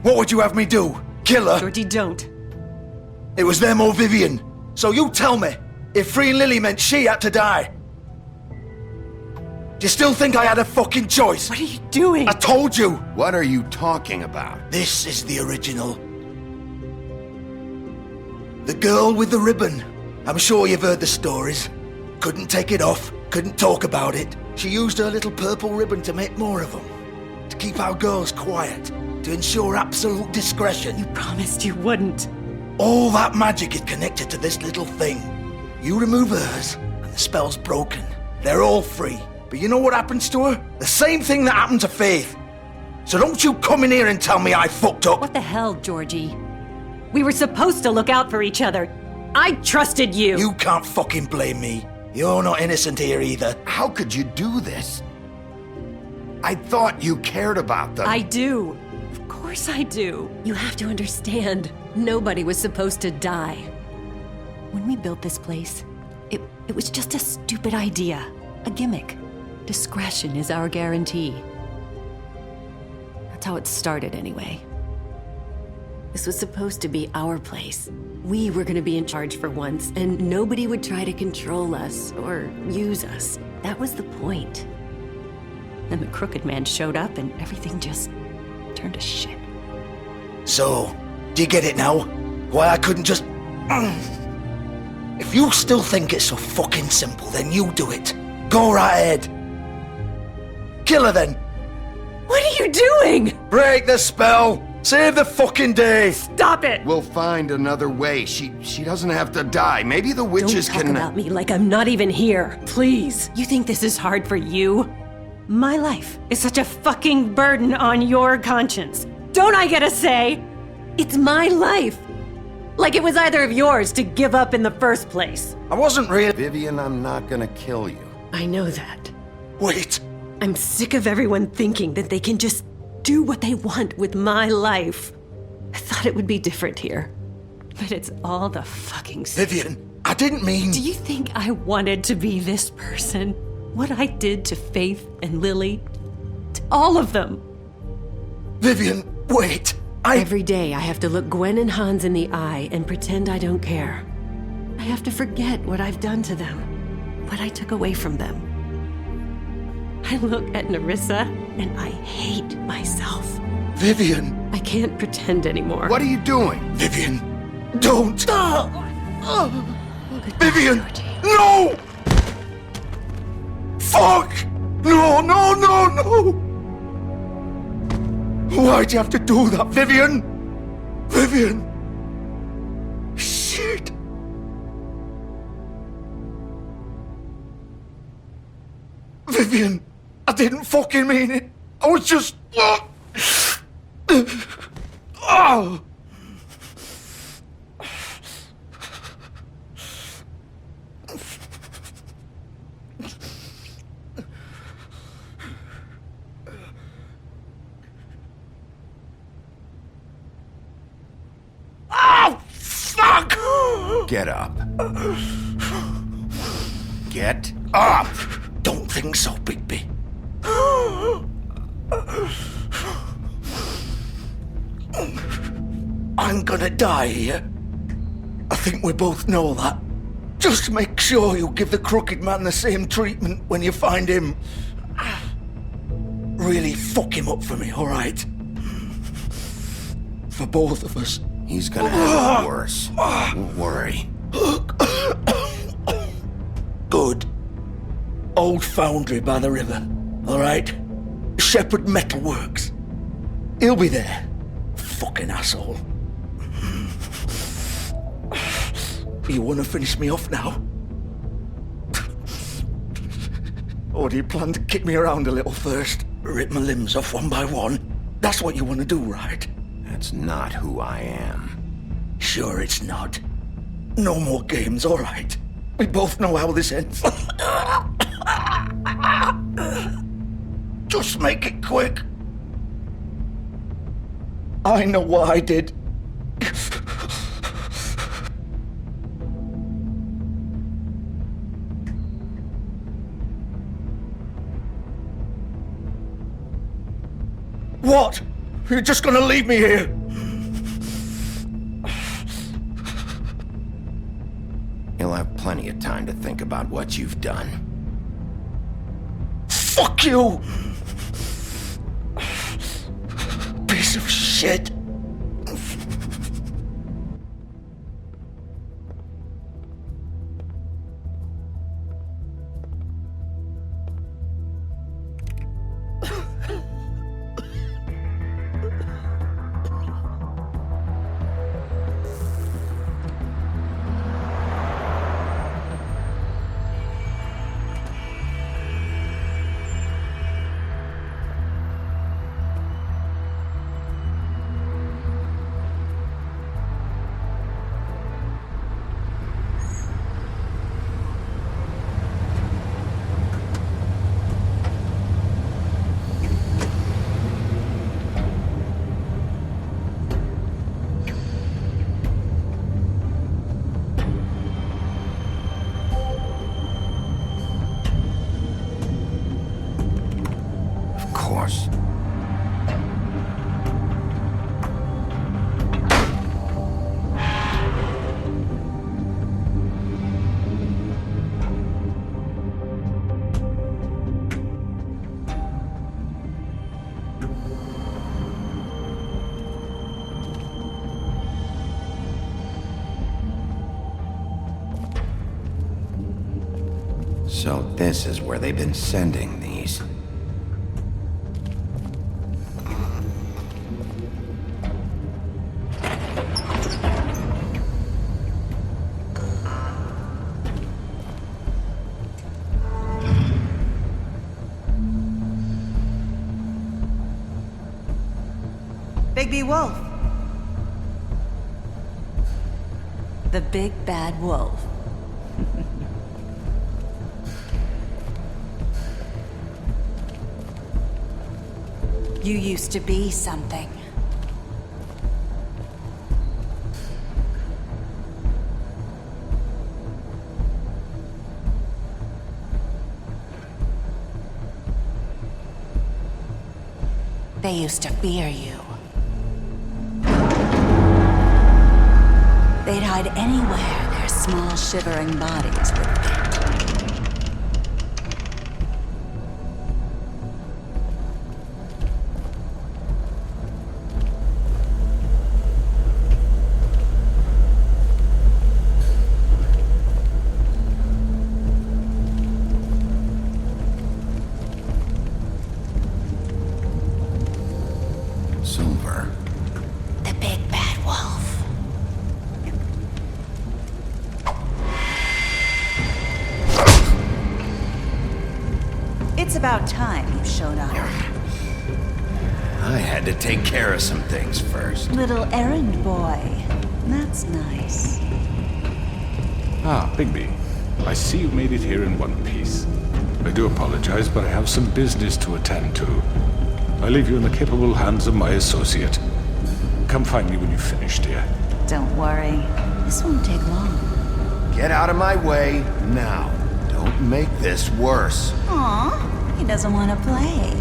What would you have me do? Kill her? Georgie, don't. It was them or Vivian. So you tell me, if freeing Lily meant she had to die. Do you still think I had a fucking choice? What are you doing? I told you. What are you talking about? This is the original. The girl with the ribbon. I'm sure you've heard the stories. Couldn't take it off, couldn't talk about it. She used her little purple ribbon to make more of them. To keep our girls quiet. To ensure absolute discretion. You promised you wouldn't. All that magic is connected to this little thing. You remove hers, and the spell's broken. They're all free. But you know what happens to her? The same thing that happened to Faith. So don't you come in here and tell me I fucked up. What the hell, Georgie? We were supposed to look out for each other. I trusted you. You can't fucking blame me. You're not innocent here either. How could you do this? I thought you cared about them. I do. Of course I do. You have to understand. Nobody was supposed to die. When we built this place, it was just a stupid idea. A gimmick. Discretion is our guarantee. That's how it started anyway. This was supposed to be our place. We were gonna be in charge for once, and nobody would try to control us or use us. That was the point. Then the Crooked Man showed up and everything just turned to shit. So, do you get it now? Why I couldn't just... If you still think it's so fucking simple, then you do it. Go right ahead. Kill her then. What are you doing? Break the spell. Save the fucking day. Stop it. We'll find another way. She doesn't have to die. Maybe the witches Don't talk can... about me like I'm not even here. Please. You think this is hard for you? My life is such a fucking burden on your conscience. Don't I get a say? It's my life. Like it was either of yours to give up in the first place. I wasn't really... Vivian, I'm not gonna kill you. I know that. Wait. I'm sick of everyone thinking that they can just do what they want with my life. I thought it would be different here. But it's all the fucking same. Vivian, I didn't mean... Do you think I wanted to be this person? What I did to Faith and Lily? To all of them? Vivian, wait. Every day I have to look Gwen and Hans in the eye and pretend I don't care. I have to forget what I've done to them. What I took away from them. I look at Narissa and I hate myself. Vivian. I can't pretend anymore. What are you doing? Vivian, don't. Vivian, no! Fuck! No, no, no, no! Why'd you have to do that, Vivian? Vivian! Shit! Vivian, I didn't fucking mean it. I was just... Oh! Oh, fuck! Get up. Get up! Don't think so, Bigby. I'm gonna die here. I think we both know that. Just make sure you give the crooked man the same treatment when you find him. Really fuck him up for me, alright? For both of us. He's gonna have it worse. Don't worry. Good. Old foundry by the river, alright? Shepherd Metalworks. He'll be there. Fucking asshole. You wanna finish me off now? Or do you plan to kick me around a little first? Rip my limbs off one by one? That's what you wanna do, right? That's not who I am. Sure it's not. No more games, alright? We both know how this ends. Just make it quick. I know what I did. What? You're just gonna leave me here? You'll have plenty of time to think about what you've done. Fuck you! Piece of shit. So this is where they've been sending these. Bigby Wolf. The big bad wolf. You used to be something. They used to fear you. They'd hide anywhere their small shivering bodies would fit. It's about time you showed up. I had to take care of some things first. Little errand boy. That's nice. Ah, Bigby. I see you made it here in one piece. I do apologize, but I have some business to attend to. I leave you in the capable hands of my associate. Come find me when you've finished, dear. Don't worry. This won't take long. Get out of my way now. Don't make this worse. Aw, he doesn't want to play.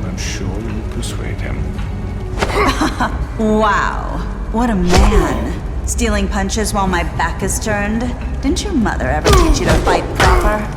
I'm sure you'll persuade him. Wow, what a man. Stealing punches while my back is turned? Didn't your mother ever teach you to fight proper?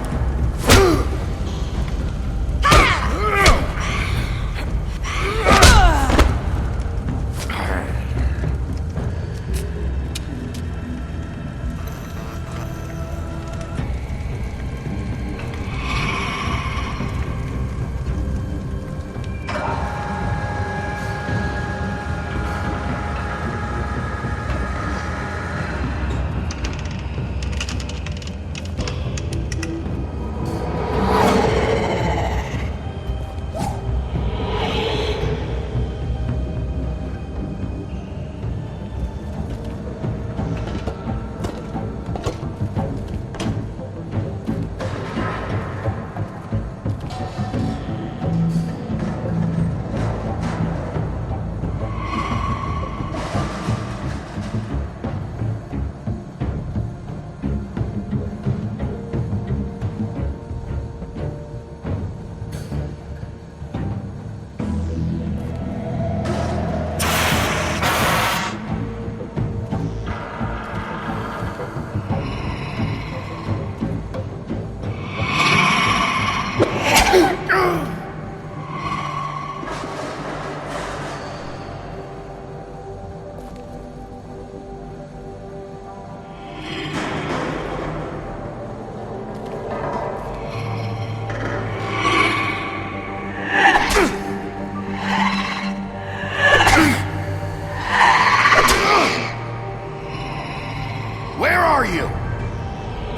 Where are you?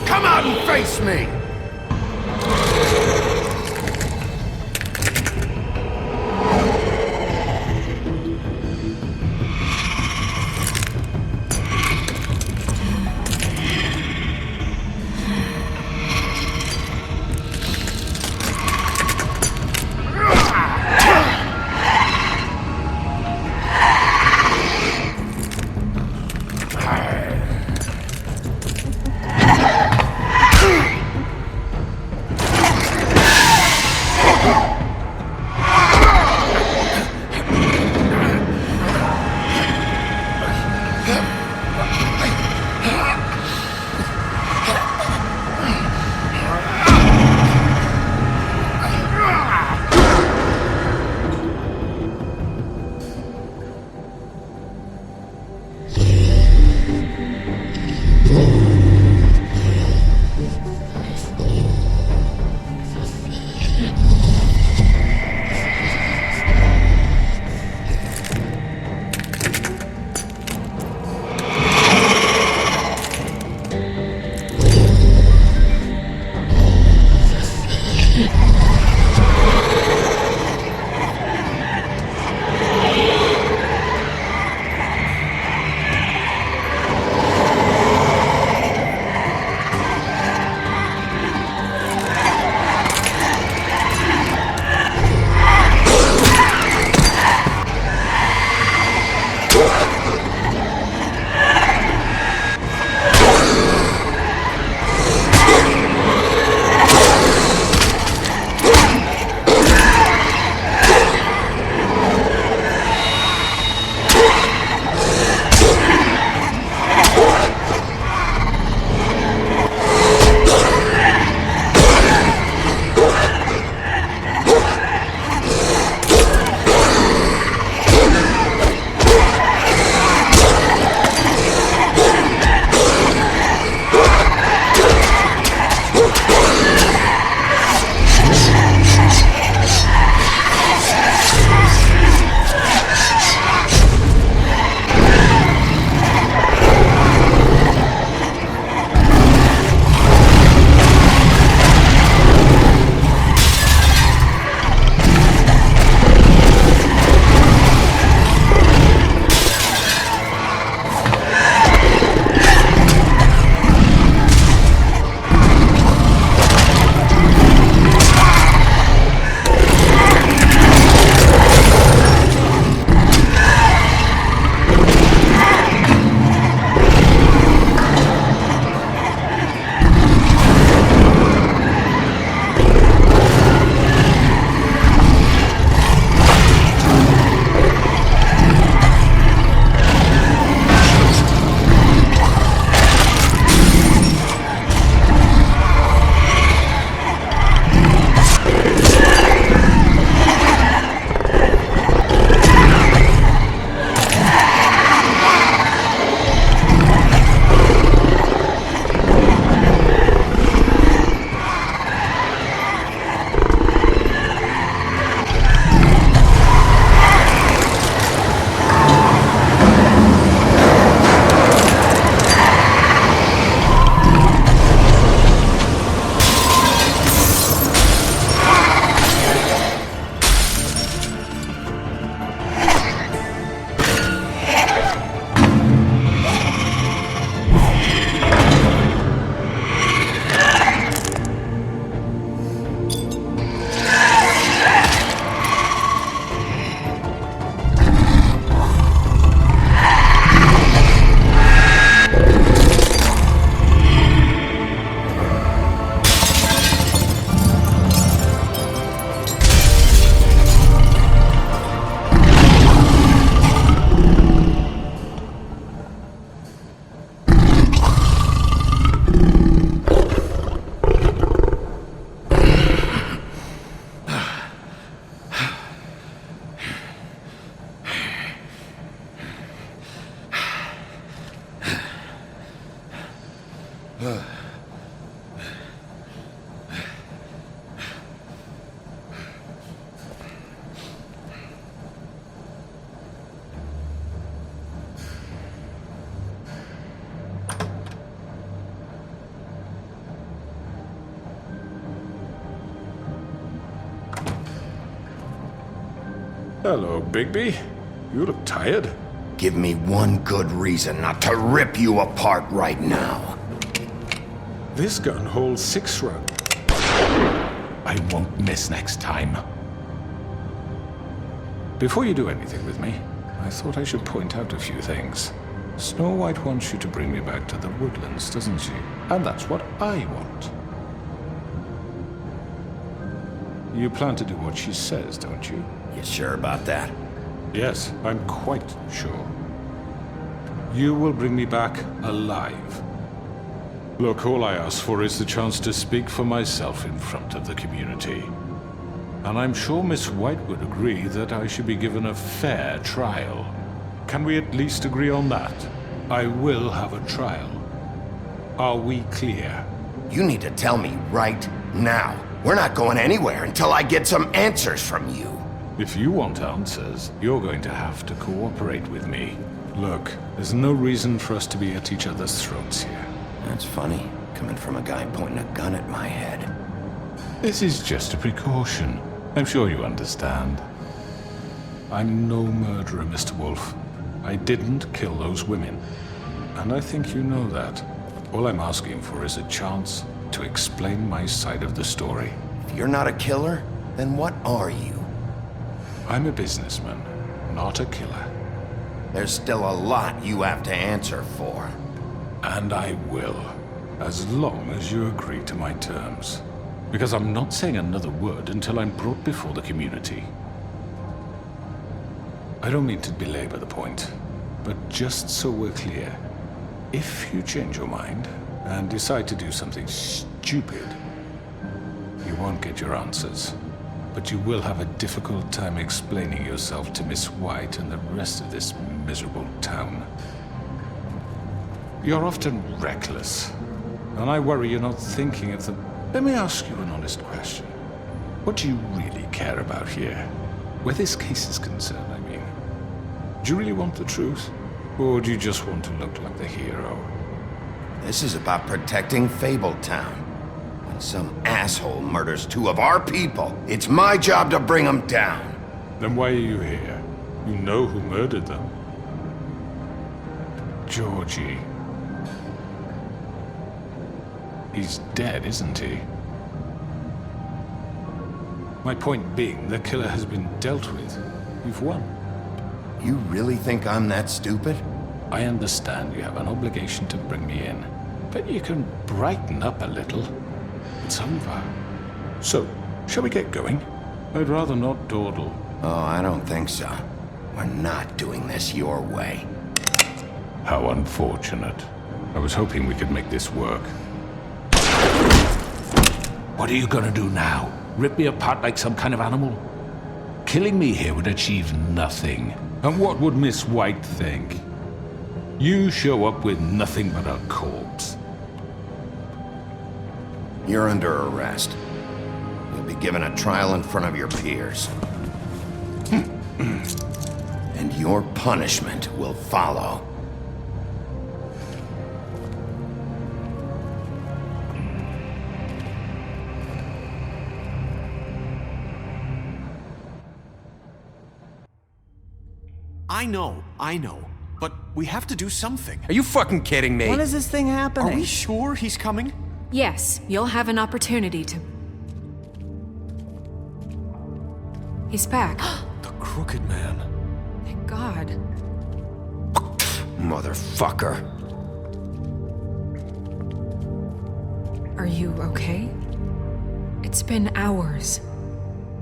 Come out and face me! Hello, Bigby. You look tired. Give me one good reason not to rip you apart right now. This gun holds 6 rounds. I won't miss next time. Before you do anything with me, I thought I should point out a few things. Snow White wants you to bring me back to the woodlands, doesn't she? And that's what I want. You plan to do what she says, don't you? You sure about that? Yes, I'm quite sure. You will bring me back alive. Look, all I ask for is the chance to speak for myself in front of the community. And I'm sure Miss White would agree that I should be given a fair trial. Can we at least agree on that? I will have a trial. Are we clear? You need to tell me right now. We're not going anywhere until I get some answers from you. If you want answers, you're going to have to cooperate with me. Look, there's no reason for us to be at each other's throats here. That's funny, coming from a guy pointing a gun at my head. This is just a precaution. I'm sure you understand. I'm no murderer, Mr. Wolf. I didn't kill those women. And I think you know that. All I'm asking for is a chance to explain my side of the story. If you're not a killer, then what are you? I'm a businessman, not a killer. There's still a lot you have to answer for. And I will, as long as you agree to my terms. Because I'm not saying another word until I'm brought before the community. I don't mean to belabor the point, but just so we're clear, if you change your mind and decide to do something stupid, you won't get your answers. But you will have a difficult time explaining yourself to Miss White and the rest of this miserable town. You're often reckless, and I worry you're not thinking of the... Let me ask you an honest question. What do you really care about here? Where this case is concerned, I mean. Do you really want the truth? Or do you just want to look like the hero? This is about protecting Fabletown. When some asshole murders 2 of our people, it's my job to bring them down. Then why are you here? You know who murdered them. Georgie. He's dead, isn't he? My point being, the killer has been dealt with. You've won. You really think I'm that stupid? I understand you have an obligation to bring me in, but you can brighten up a little. It's over. So, shall we get going? I'd rather not dawdle. Oh, I don't think so. We're not doing this your way. How unfortunate. I was hoping we could make this work. What are you gonna do now? Rip me apart like some kind of animal? Killing me here would achieve nothing. And what would Miss White think? You show up with nothing but a corpse. You're under arrest. You'll be given a trial in front of your peers. And your punishment will follow. I know. But we have to do something. Are you fucking kidding me? When is this thing happening? Are we sure he's coming? Yes, you'll have an opportunity to... He's back. The Crooked Man. Thank God. Motherfucker. Are you okay? It's been hours.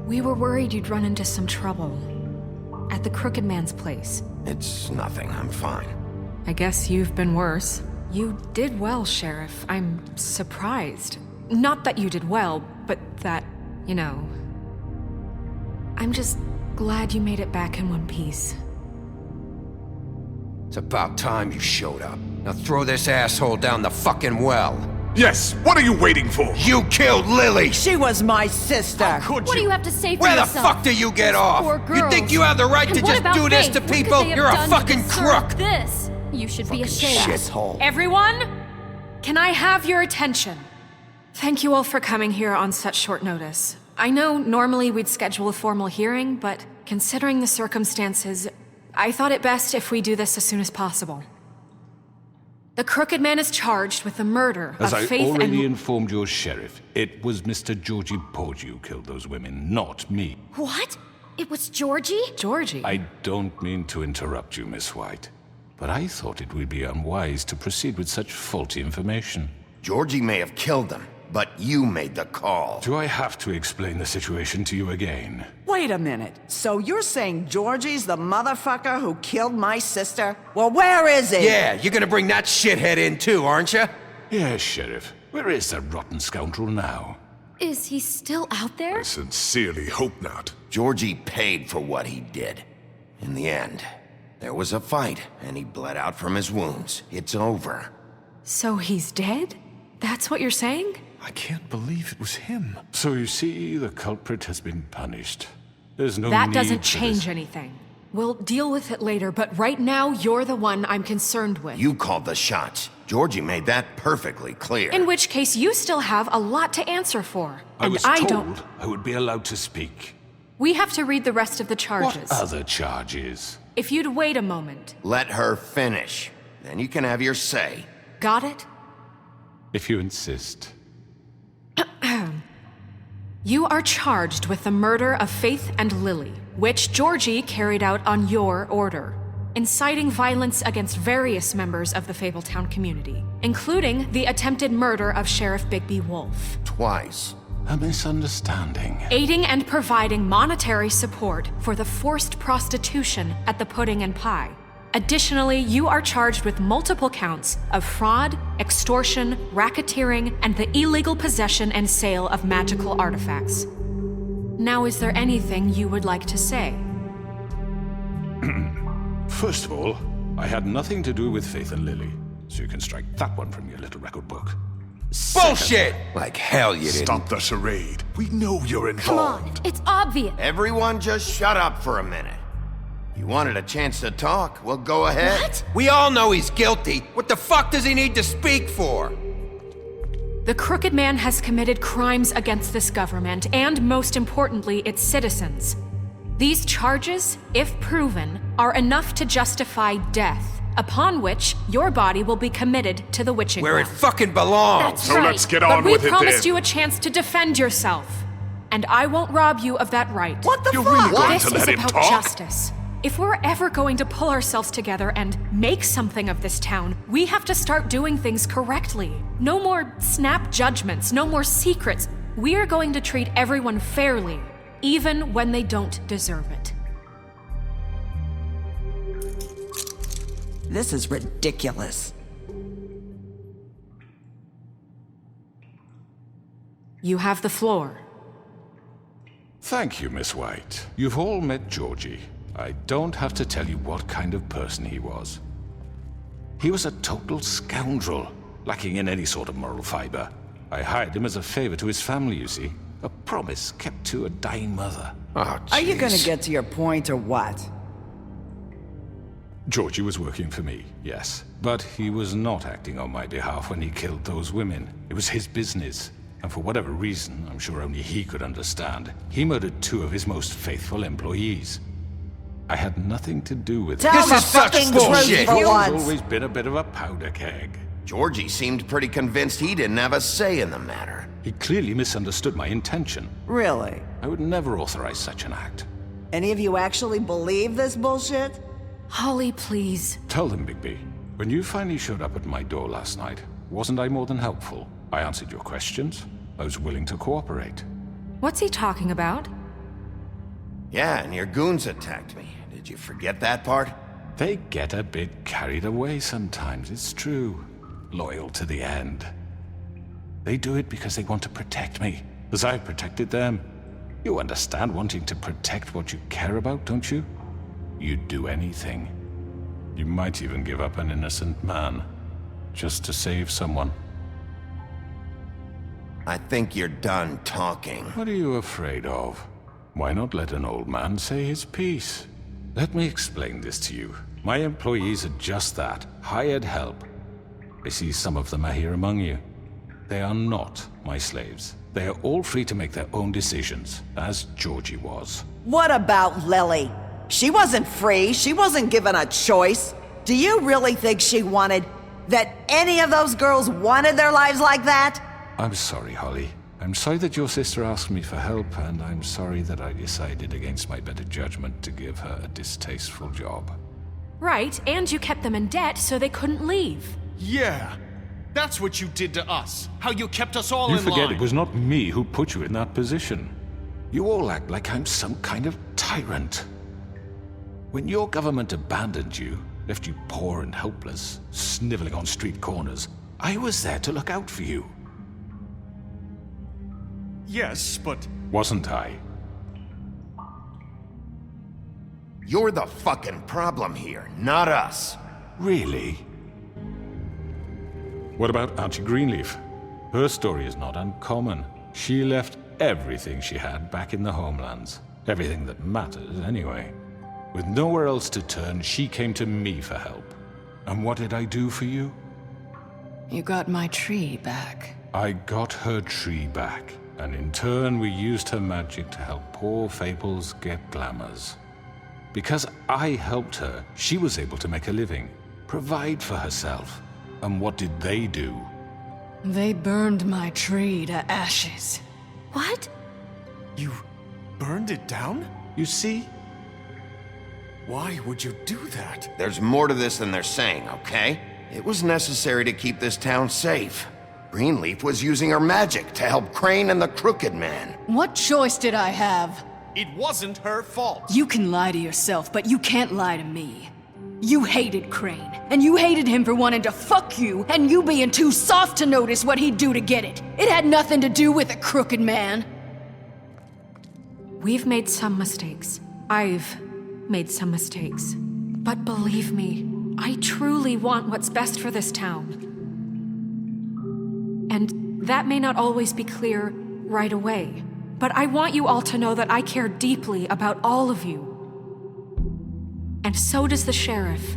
We were worried you'd run into some trouble. At the Crooked Man's place. It's nothing, I'm fine. I guess you've been worse. You did well, Sheriff. I'm surprised. Not that you did well, but that, you know... I'm just glad you made it back in one piece. It's about time you showed up. Now throw this asshole down the fucking well. Yes, what are you waiting for? You killed Lily! She was my sister. What do you have to say for Where yourself? the fuck do you get off? Poor You think girls. you have the right And to what just about do this Faith? to What could people? they have You're a done to fucking deserve crook! This. You should be ashamed. shithole. Everyone, can I have your attention? Thank you all for coming here on such short notice. I know normally we'd schedule a formal hearing, but considering the circumstances, I thought it best if we do this as soon as possible. The Crooked Man is charged with the murder As of I Faith already and... informed your sheriff, it was Mr. Georgie Porgy who killed those women, not me. What? It was Georgie? Georgie? I don't mean to interrupt you, Miss White, but I thought it would be unwise to proceed with such faulty information. Georgie may have killed them, but you made the call. Do I have to explain the situation to you again? Wait a minute. So you're saying Georgie's the motherfucker who killed my sister? Well, where is he? Yeah, you're gonna bring that shithead in too, aren't you? Yes, Sheriff. Where is that rotten scoundrel now? Is he still out there? I sincerely hope not. Georgie paid for what he did. In the end, there was a fight, and he bled out from his wounds. It's over. So he's dead? That's what you're saying? I can't believe it was him. So you see, the culprit has been punished. There's no That need doesn't for change this. anything. We'll deal with it later, but right now, you're the one I'm concerned with. You called the shots. Georgie made that perfectly clear. In which case, you still have a lot to answer for. I And was I told don't... I would be allowed to speak. We have to read the rest of the charges. What other charges? If you'd wait a moment. Let her finish. Then you can have your say. Got it? If you insist. You are charged with the murder of Faith and Lily, which Georgie carried out on your order, inciting violence against various members of the Fabletown community, including the attempted murder of Sheriff Bigby Wolf. Twice. A misunderstanding. Aiding and providing monetary support for the forced prostitution at the Pudding and Pie. Additionally, you are charged with multiple counts of fraud, extortion, racketeering, and the illegal possession and sale of magical artifacts. Now, is there anything you would like to say? First of all, I had nothing to do with Faith and Lily, so you can strike that one from your little record book. Bullshit! Like hell you didn't. Stop the charade. We know you're involved. Come on, it's obvious. Everyone just shut up for a minute. You wanted a chance to talk? Well, go ahead. What? We all know he's guilty. What the fuck does he need to speak for? The Crooked Man has committed crimes against this government and, most importantly, its citizens. These charges, if proven, are enough to justify death, upon which your body will be committed to the witching Where it well. fucking belongs. That's So right. let's get on but with we it promised then. you a chance to defend yourself, and I won't rob you of that right. What the You're fuck? really going This to is let him about talk? justice. If we're ever going to pull ourselves together and make something of this town, we have to start doing things correctly. No more snap judgments, no more secrets. We are going to treat everyone fairly, even when they don't deserve it. This is ridiculous. You have the floor. Thank you, Miss White. You've all met Georgie. I don't have to tell you what kind of person he was. He was a total scoundrel, lacking in any sort of moral fiber. I hired him as a favor to his family, you see. A promise kept to a dying mother. Oh, Are you gonna jeez. get to your point or what? Georgie was working for me, yes. But he was not acting on my behalf when he killed those women. It was his business. And for whatever reason, I'm sure only he could understand, he murdered 2 of his most faithful employees. I had nothing to do with it. Tell the fucking truth for He's once. always been a bit of a powder keg. Georgie seemed pretty convinced he didn't have a say in the matter. He clearly misunderstood my intention. Really? I would never authorize such an act. Any of you actually believe this bullshit? Holly, please. Tell them, Bigby. When you finally showed up at my door last night, wasn't I more than helpful? I answered your questions. I was willing to cooperate. What's he talking about? Yeah, and your goons attacked me. Did you forget that part? They get a bit carried away sometimes, it's true. Loyal to the end. They do it because they want to protect me, as I've protected them. You understand wanting to protect what you care about, don't you? You'd do anything. You might even give up an innocent man. just to save someone. I think you're done talking. What are you afraid of? Why not let an old man say his piece? Let me explain this to you. My employees are just that, hired help. I see some of them are here among you. They are not my slaves. They are all free to make their own decisions, as Georgie was. What about Lily? She wasn't free. She wasn't given a choice. Do you really think she wanted... that any of those girls wanted their lives like that? I'm sorry, Holly. I'm sorry that your sister asked me for help, and I'm sorry that I decided against my better judgment to give her a distasteful job. Right, and you kept them in debt so they couldn't leave. Yeah, that's what you did to us. How you kept us all in line. You forget it was not me who put you in that position. You all act like I'm some kind of tyrant. When your government abandoned you, left you poor and helpless, sniveling on street corners, I was there to look out for you. Yes, but... Wasn't I? You're the fucking problem here, not us. Really? What about Auntie Greenleaf? Her story is not uncommon. She left everything she had back in the homelands. Everything that matters, anyway. With nowhere else to turn, she came to me for help. And what did I do for you? You got my tree back. I got her tree back. And in turn, we used her magic to help poor Fables get glamours. Because I helped her, she was able to make a living, provide for herself. And what did they do? They burned my tree to ashes. What? You burned it down? You see? Why would you do that? There's more to this than they're saying, okay? It was necessary to keep this town safe. Greenleaf was using her magic to help Crane and the Crooked Man. What choice did I have? It wasn't her fault. You can lie to yourself, but you can't lie to me. You hated Crane, and you hated him for wanting to fuck you, and you being too soft to notice what he'd do to get it. It had nothing to do with the Crooked Man. We've made some mistakes. I've made some mistakes. But believe me, I truly want what's best for this town. And that may not always be clear right away, but I want you all to know that I care deeply about all of you. And so does the sheriff.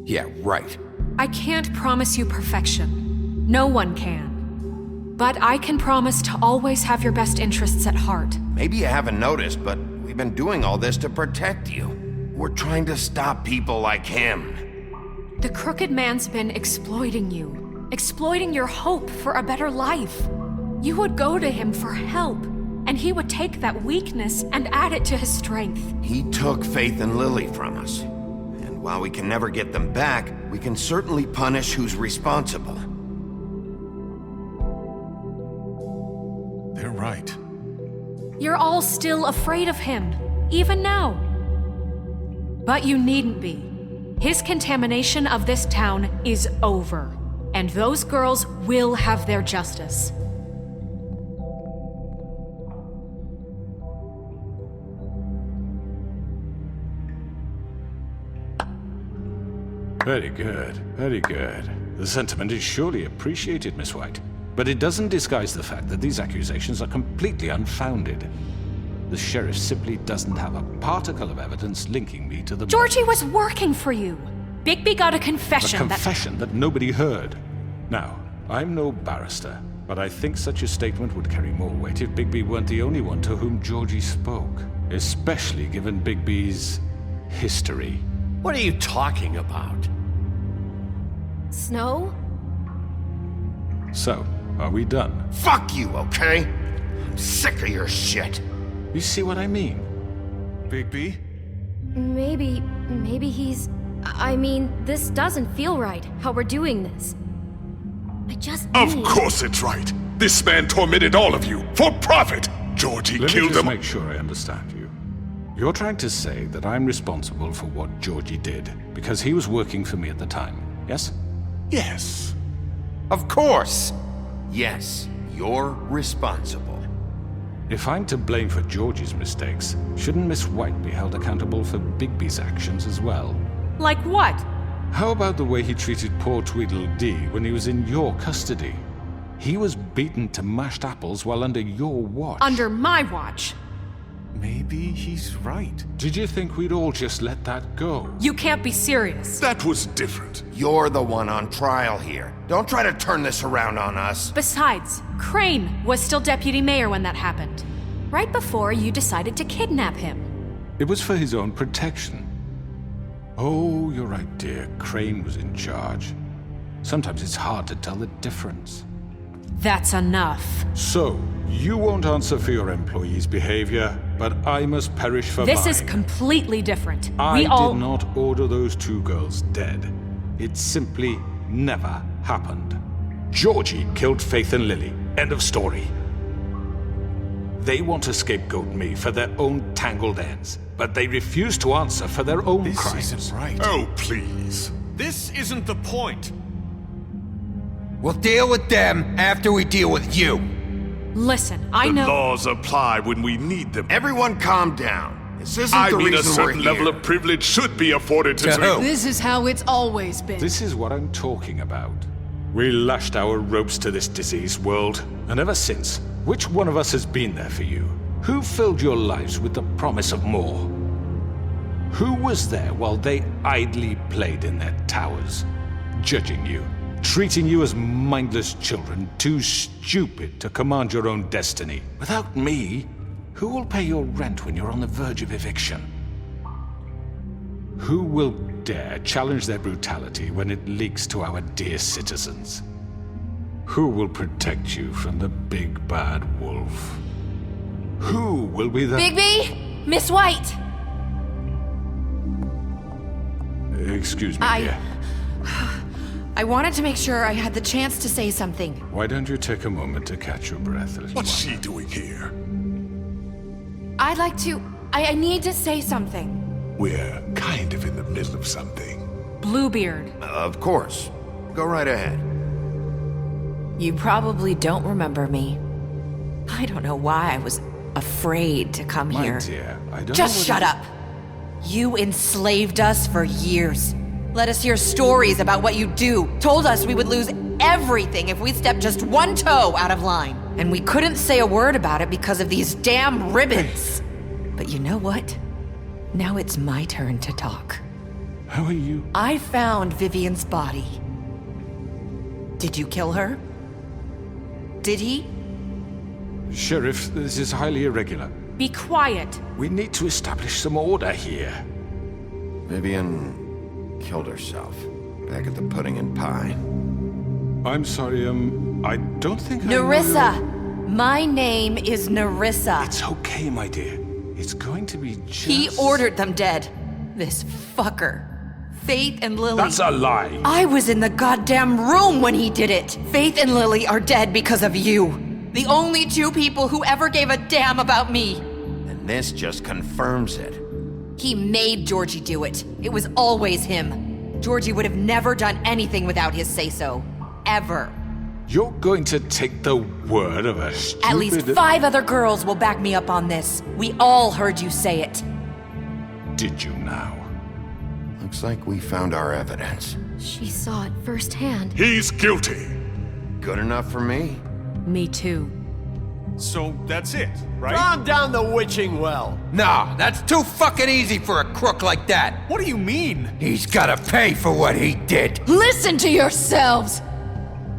Yeah, right. I can't promise you perfection. No one can. But I can promise to always have your best interests at heart. Maybe you haven't noticed, but we've been doing all this to protect you. We're trying to stop people like him. The Crooked Man's been exploiting you. Exploiting your hope for a better life. You would go to him for help, and he would take that weakness and add it to his strength. He took Faith and Lily from us. And while we can never get them back, we can certainly punish who's responsible. They're right. You're all still afraid of him, even now. But you needn't be. His contamination of this town is over. And those girls will have their justice. Very good, very good. The sentiment is surely appreciated, Miss White. But it doesn't disguise the fact that these accusations are completely unfounded. The sheriff simply doesn't have a particle of evidence linking me to the... Georgie was working for you. Bigby got a confession. A confession that nobody heard. Now, I'm no barrister, but I think such a statement would carry more weight if Bigby weren't the only one to whom Georgie spoke. Especially given Bigby's history. What are you talking about? Snow? So, are we done? Fuck you, okay? I'm sick of your shit. You see what I mean? Bigby? Maybe he's... I mean, this doesn't feel right, how we're doing this. I just Of course it's right. This man tormented all of you, for profit! Georgie Let killed me just them. make sure I understand you. You're trying to say that I'm responsible for what Georgie did, because he was working for me at the time, yes? Yes. Of course! Yes, you're responsible. If I'm to blame for Georgie's mistakes, shouldn't Miss White be held accountable for Bigby's actions as well? Like what? How about the way he treated poor Tweedledee when he was in your custody? He was beaten to mashed apples while under your watch. Under my watch. Maybe he's right. Did you think we'd all just let that go? You can't be serious. That was different. You're the one on trial here. Don't try to turn this around on us. Besides, Crane was still deputy mayor when that happened. Right before you decided to kidnap him. It was for his own protection. Oh, you're right, dear. Crane was in charge. Sometimes it's hard to tell the difference. That's enough. So, you won't answer for your employees' behavior, but I must perish for This mine. is completely different. I We all... did not order those 2 girls dead. It simply never happened. Georgie killed Faith and Lily. End of story. They want to scapegoat me for their own tangled ends, but they refuse to answer for their own crimes. This isn't right. Oh, please. This isn't the point. We'll deal with them after we deal with you. Listen, I The know... laws apply when we need them. Everyone calm down. This isn't I the mean, a reason we're certain here. level of privilege should be afforded to who? This is how it's always been. This is what I'm talking about. We lashed our ropes to this diseased world, and ever since, which one of us has been there for you? Who filled your lives with the promise of more? Who was there while they idly played in their towers, judging you, treating you as mindless children, too stupid to command your own destiny? Without me, who will pay your rent when you're on the verge of eviction? Who will dare challenge their brutality when it leaks to our dear citizens? Who will protect you from the big bad wolf? Who will be the— Bigby! Miss White! Excuse me, dear. I wanted to make sure I had the chance to say something. Why don't you take a moment to catch your breath a little What's while? she doing here? I'd like to... I need to say something. We're kind of in the middle of something. Bluebeard. Of course. Go right ahead. You probably don't remember me. I don't know why I was afraid to come My here. dear, I don't Just know shut up! You enslaved us for years. Let us hear stories about what you do. Told us we would lose everything if we stepped just one toe out of line. And we couldn't say a word about it because of these damn ribbons. But you know what? Now it's my turn to talk. How are you? I found Vivian's body. Did you kill her? Did he? Sheriff, this is highly irregular. Be quiet. We need to establish some order here. Vivian killed herself back at the Pudding and Pie. I'm sorry, I don't think Nerissa! My name is Nerissa. It's okay, my dear. It's going to be just... He ordered them dead. This fucker. Faith and Lily. That's a lie. I was in the goddamn room when he did it. Faith and Lily are dead because of you. The only 2 people who ever gave a damn about me. And this just confirms it. He made Georgie do it. It was always him. Georgie would have never done anything without his say-so. Ever. You're going to take the word of a stupid... At least 5 other girls will back me up on this. We all heard you say it. Did you now? Looks like we found our evidence. She saw it firsthand. He's guilty. Good enough for me. Me too. So that's it, right? Calm down the witching well. Nah, that's too fucking easy for a crook like that. What do you mean? He's gotta pay for what he did. Listen to yourselves!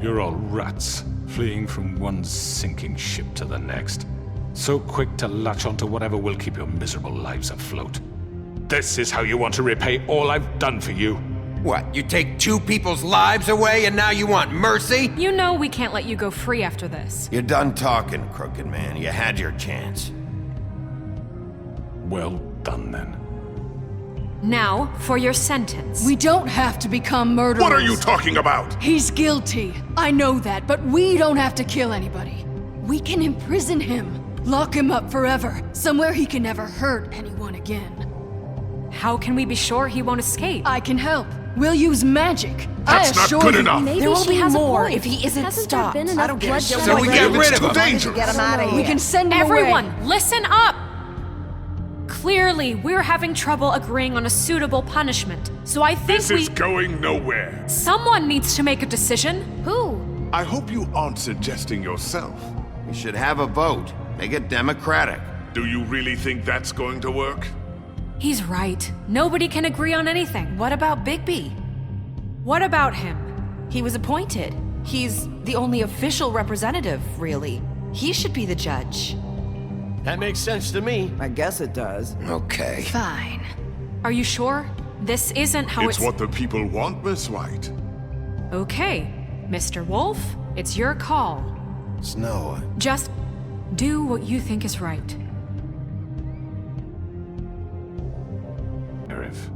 You're all rats, fleeing from one sinking ship to the next. So quick to latch onto whatever will keep your miserable lives afloat. This is how you want to repay all I've done for you. What, you take 2 people's lives away and now you want mercy? You know we can't let you go free after this. You're done talking, crooked man. You had your chance. Well done, then. Now, for your sentence. We don't have to become murderers. What are you talking about? He's guilty. I know that, but we don't have to kill anybody. We can imprison him. Lock him up forever. Somewhere he can never hurt anyone again. How can we be sure he won't escape? I can help. We'll use magic. That's not good enough. Maybe There will she be has more a point. if he isn't Hasn't stopped. There been enough I don't get it. bloodshed So we already? get rid of him. Too dangerous. Get him out of here. We can send him Everyone, away. listen up! Clearly, we're having trouble agreeing on a suitable punishment. So I think This is going nowhere. Someone needs to make a decision. Who? I hope you aren't suggesting yourself. We should have a vote. Make it democratic. Do you really think that's going to work? He's right. Nobody can agree on anything. What about Bigby? What about him? He was appointed. He's the only official representative, really. He should be the judge. That makes sense to me. I guess it does. Okay. Fine. Are you sure? This isn't how It's what the people want, Miss White. Okay. Mr. Wolf, it's your call. Snow. Just do what you think is right. Sheriff,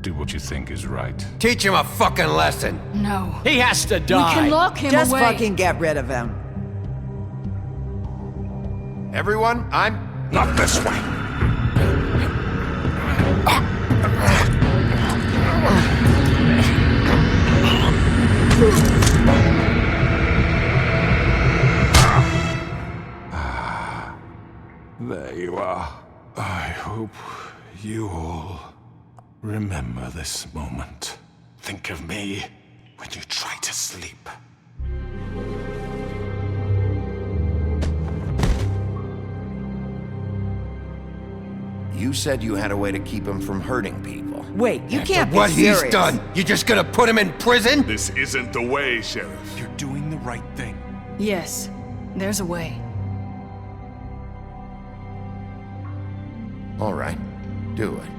do what you think is right. Teach him a fucking lesson. No. He has to die. We can lock him Just away. fucking get rid of him. Everyone, I'm... Not this way. There you are. I hope you all remember this moment. Think of me when you try to sleep. You said you had a way to keep him from hurting people. Wait, you can't be What serious. he's done, you just gonna put him in prison? This isn't the way, Sheriff. You're doing the right thing. Yes, there's a way. All right, do it.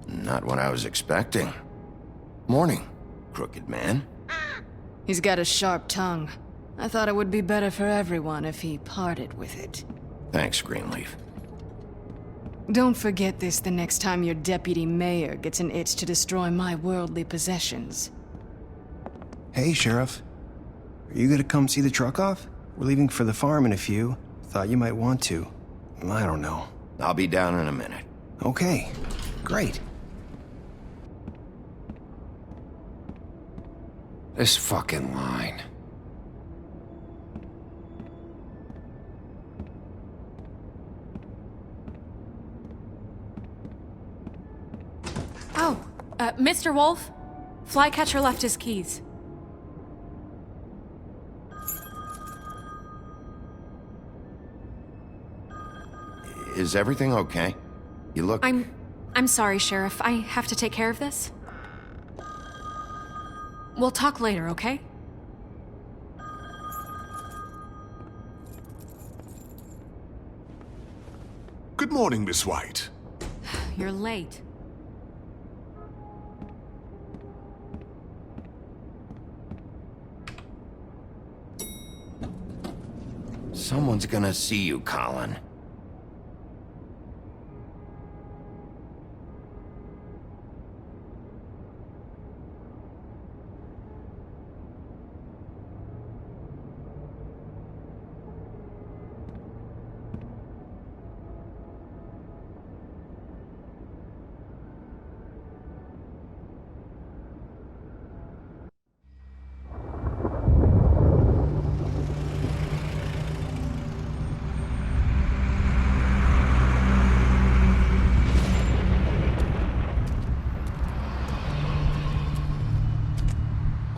Not what I was expecting. Morning, crooked man. He's got a sharp tongue. I thought it would be better for everyone if he parted with it. Thanks, Greenleaf. Don't forget this the next time your deputy mayor gets an itch to destroy my worldly possessions. Hey, Sheriff. Are you gonna come see the truck off? We're leaving for the farm in a few. Thought you might want to. I don't know. I'll be down in a minute. Okay, great. This fucking line. Oh, Mr. Wolf, Flycatcher left his keys. Is everything okay? You look... I'm sorry, Sheriff. I have to take care of this. We'll talk later, okay? Good morning, Miss White. You're late. Someone's gonna see you, Colin.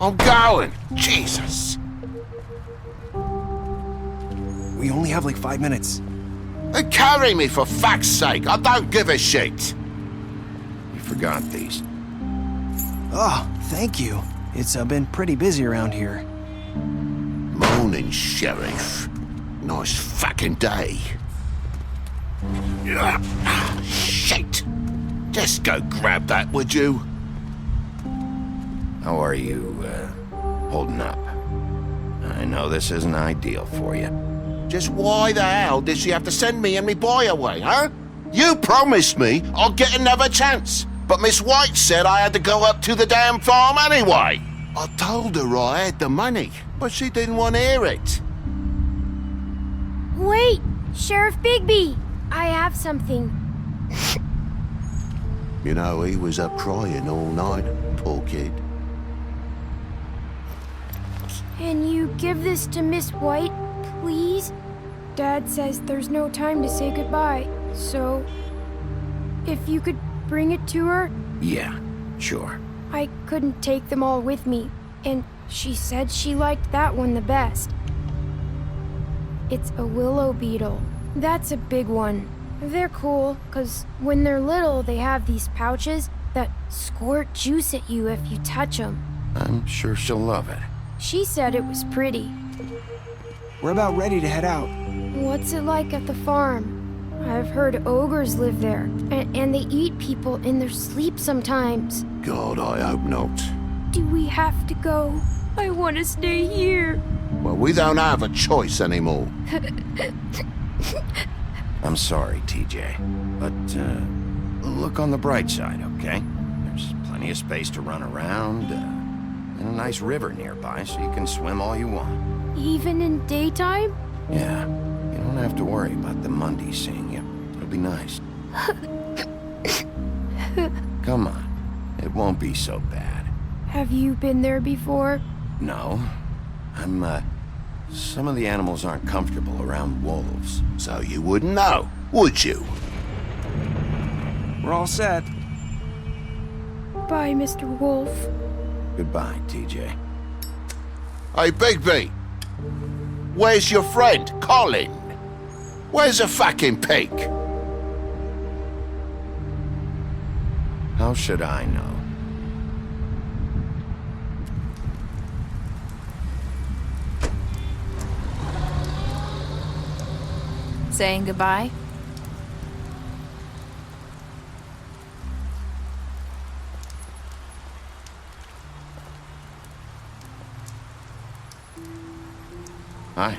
I'm going! Jesus! We only have like 5 minutes. Carry me for fuck's sake! I don't give a shit! You forgot these. Oh, thank you. It's been pretty busy around here. Morning, Sheriff. Nice fucking day. Shit! Just go grab that, would you? How are you, holding up? I know this isn't ideal for you. Just why the hell did she have to send me and me boy away, huh? You promised me I'd get another chance, but Miss White said I had to go up to the damn farm anyway. I told her I had the money, but she didn't want to hear it. Wait, Sheriff Bigby! I have something. You know, he was up crying all night, poor kid. Can you give this to Miss White, please? Dad says there's no time to say goodbye, so if you could bring it to her? Yeah, sure. I couldn't take them all with me, and she said she liked that one the best. It's a willow beetle. That's a big one. They're cool, 'cause when they're little, they have these pouches that squirt juice at you if you touch them. I'm sure she'll love it. She said it was pretty. We're about ready to head out. What's it like at the farm? I've heard ogres live there, and they eat people in their sleep sometimes. God, I hope not. Do we have to go? I want to stay here. Well, we don't have a choice anymore. I'm sorry, TJ, but look on the bright side, okay? There's plenty of space to run around, and a nice river nearby, so you can swim all you want. Even in daytime? Yeah, you don't have to worry about the Mundies seeing you. It'll be nice. Come on, it won't be so bad. Have you been there before? No, some of the animals aren't comfortable around wolves. So you wouldn't know, would you? We're all set. Bye, Mr. Wolf. Goodbye, TJ. Hey, Bigby! Where's your friend, Colin? Where's the fucking pig? How should I know? Saying goodbye? Hi.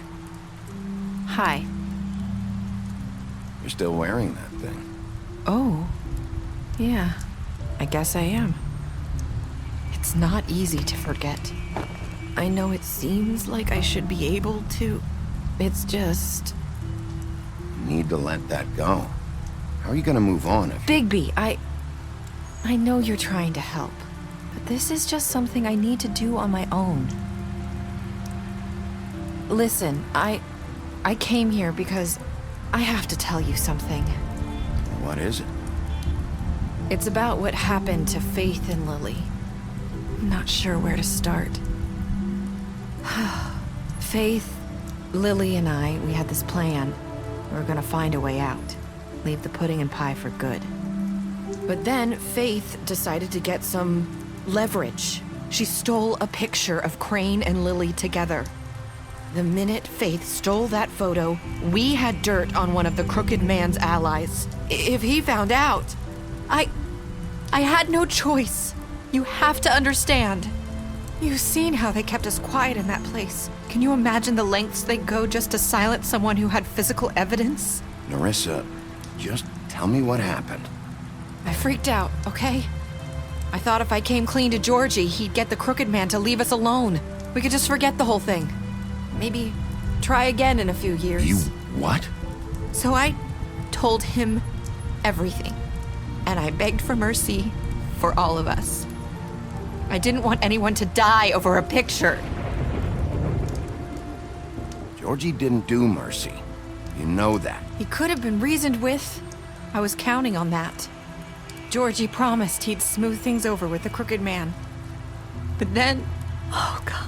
Hi. You're still wearing that thing. Oh. Yeah. I guess I am. It's not easy to forget. I know it seems like I should be able to. It's just... You need to let that go. How are you gonna move on if... Bigby, I know you're trying to help, but this is just something I need to do on my own. Listen, I came here because I have to tell you something. What is it? It's about what happened to Faith and Lily. I'm not sure where to start. Faith, Lily, and we had this plan. We were gonna find a way out. Leave the pudding and pie for good. But then Faith decided to get some leverage. She stole a picture of Crane and Lily together. The minute Faith stole that photo, we had dirt on one of the Crooked Man's allies. If he found out, I had no choice. You have to understand. You've seen how they kept us quiet in that place. Can you imagine the lengths they'd go just to silence someone who had physical evidence? Nerissa, just tell me what happened. I freaked out, okay? I thought if I came clean to Georgie, he'd get the Crooked Man to leave us alone. We could just forget the whole thing. Maybe try again in a few years. You what? So I told him everything. And I begged for mercy for all of us. I didn't want anyone to die over a picture. Georgie didn't do mercy. You know that. He could have been reasoned with. I was counting on that. Georgie promised he'd smooth things over with the Crooked Man. But then... Oh, God.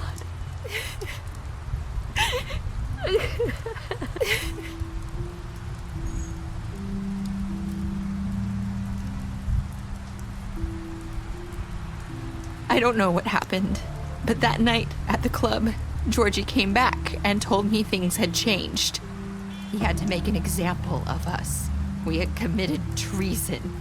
I don't know what happened, but that night at the club, Georgie came back and told me things had changed. He had to make an example of us. We had committed treason.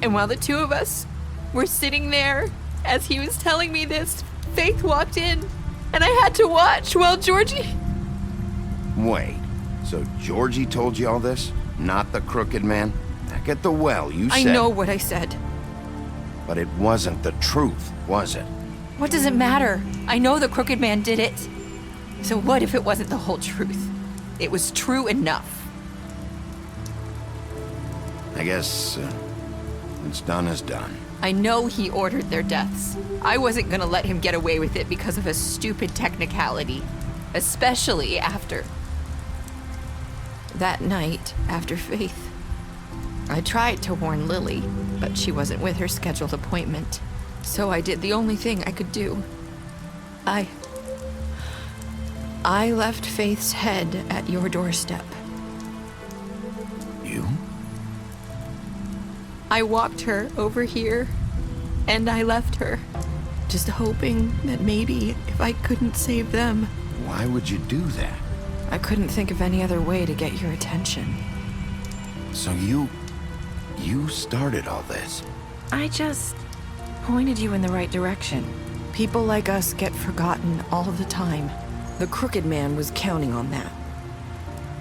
And while the two of us were sitting there, as he was telling me this, Faith walked in, and I had to watch while Georgie... Wait, so Georgie told you all this? Not the Crooked Man? Back at the well, you I said... know what I said. But it wasn't the truth, was it? What does it matter? I know the Crooked Man did it. So what if it wasn't the whole truth? It was true enough. I guess... what's done is done. I know he ordered their deaths. I wasn't gonna let him get away with it because of a stupid technicality. Especially after... that night, after Faith. I tried to warn Lily, but she wasn't with her scheduled appointment. So I did the only thing I could do. I left Faith's head at your doorstep. You? I walked her over here, and I left her, just hoping that maybe if I couldn't save them... Why would you do that? I couldn't think of any other way to get your attention. So you started all this? I just pointed you in the right direction. People like us get forgotten all the time. The Crooked Man was counting on that.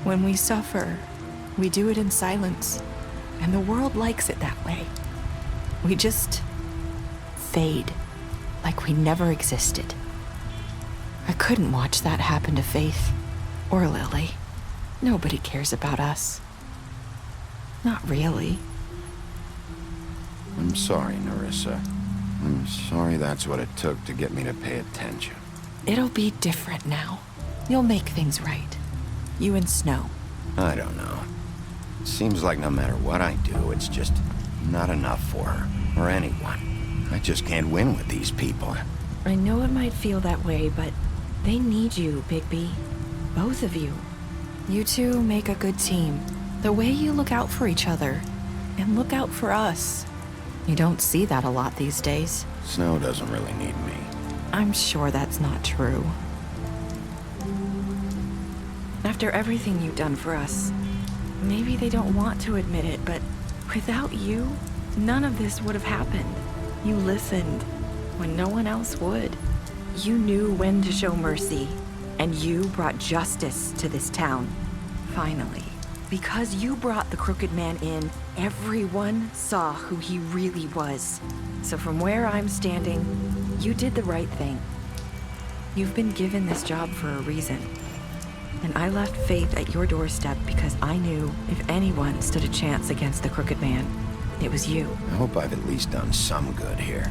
When we suffer, we do it in silence, and the world likes it that way. We just fade, like we never existed. I couldn't watch that happen to Faith, or Lily. Nobody cares about us. Not really. I'm sorry, Nerissa. I'm sorry that's what it took to get me to pay attention. It'll be different now. You'll make things right. You and Snow. I don't know. It seems like no matter what I do, it's just not enough for her, or anyone. I just can't win with these people. I know it might feel that way, but they need you, Bigby. Both of you. You two make a good team. The way you look out for each other, and look out for us. You don't see that a lot these days. Snow doesn't really need me. I'm sure that's not true. After everything you've done for us, maybe they don't want to admit it, but without you, none of this would have happened. You listened when no one else would. You knew when to show mercy, and you brought justice to this town. Finally. Because you brought the Crooked Man in, everyone saw who he really was. So from where I'm standing, you did the right thing. You've been given this job for a reason. And I left Faith at your doorstep because I knew if anyone stood a chance against the Crooked Man, it was you. I hope I've at least done some good here.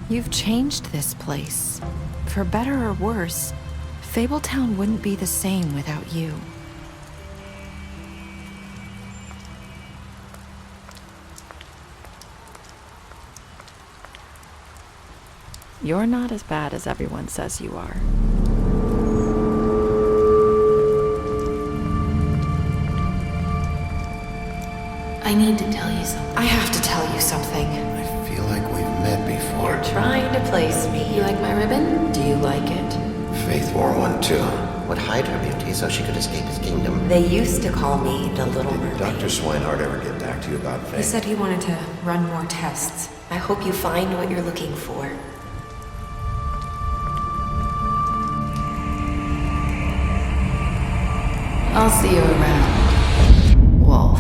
You've changed this place. For better or worse, Fabletown wouldn't be the same without you. You're not as bad as everyone says you are. I need to tell you something. I have to tell you something. I feel like we've met before. You're trying to place me. You like my ribbon? Do you like it? Faith wore one too. Would hide her beauty so she could escape his kingdom. They used to call me the Little Mermaid. Did Dr. Swinehart ever get back to you about Faith? He said he wanted to run more tests. I hope you find what you're looking for. I'll see you around, Wolf.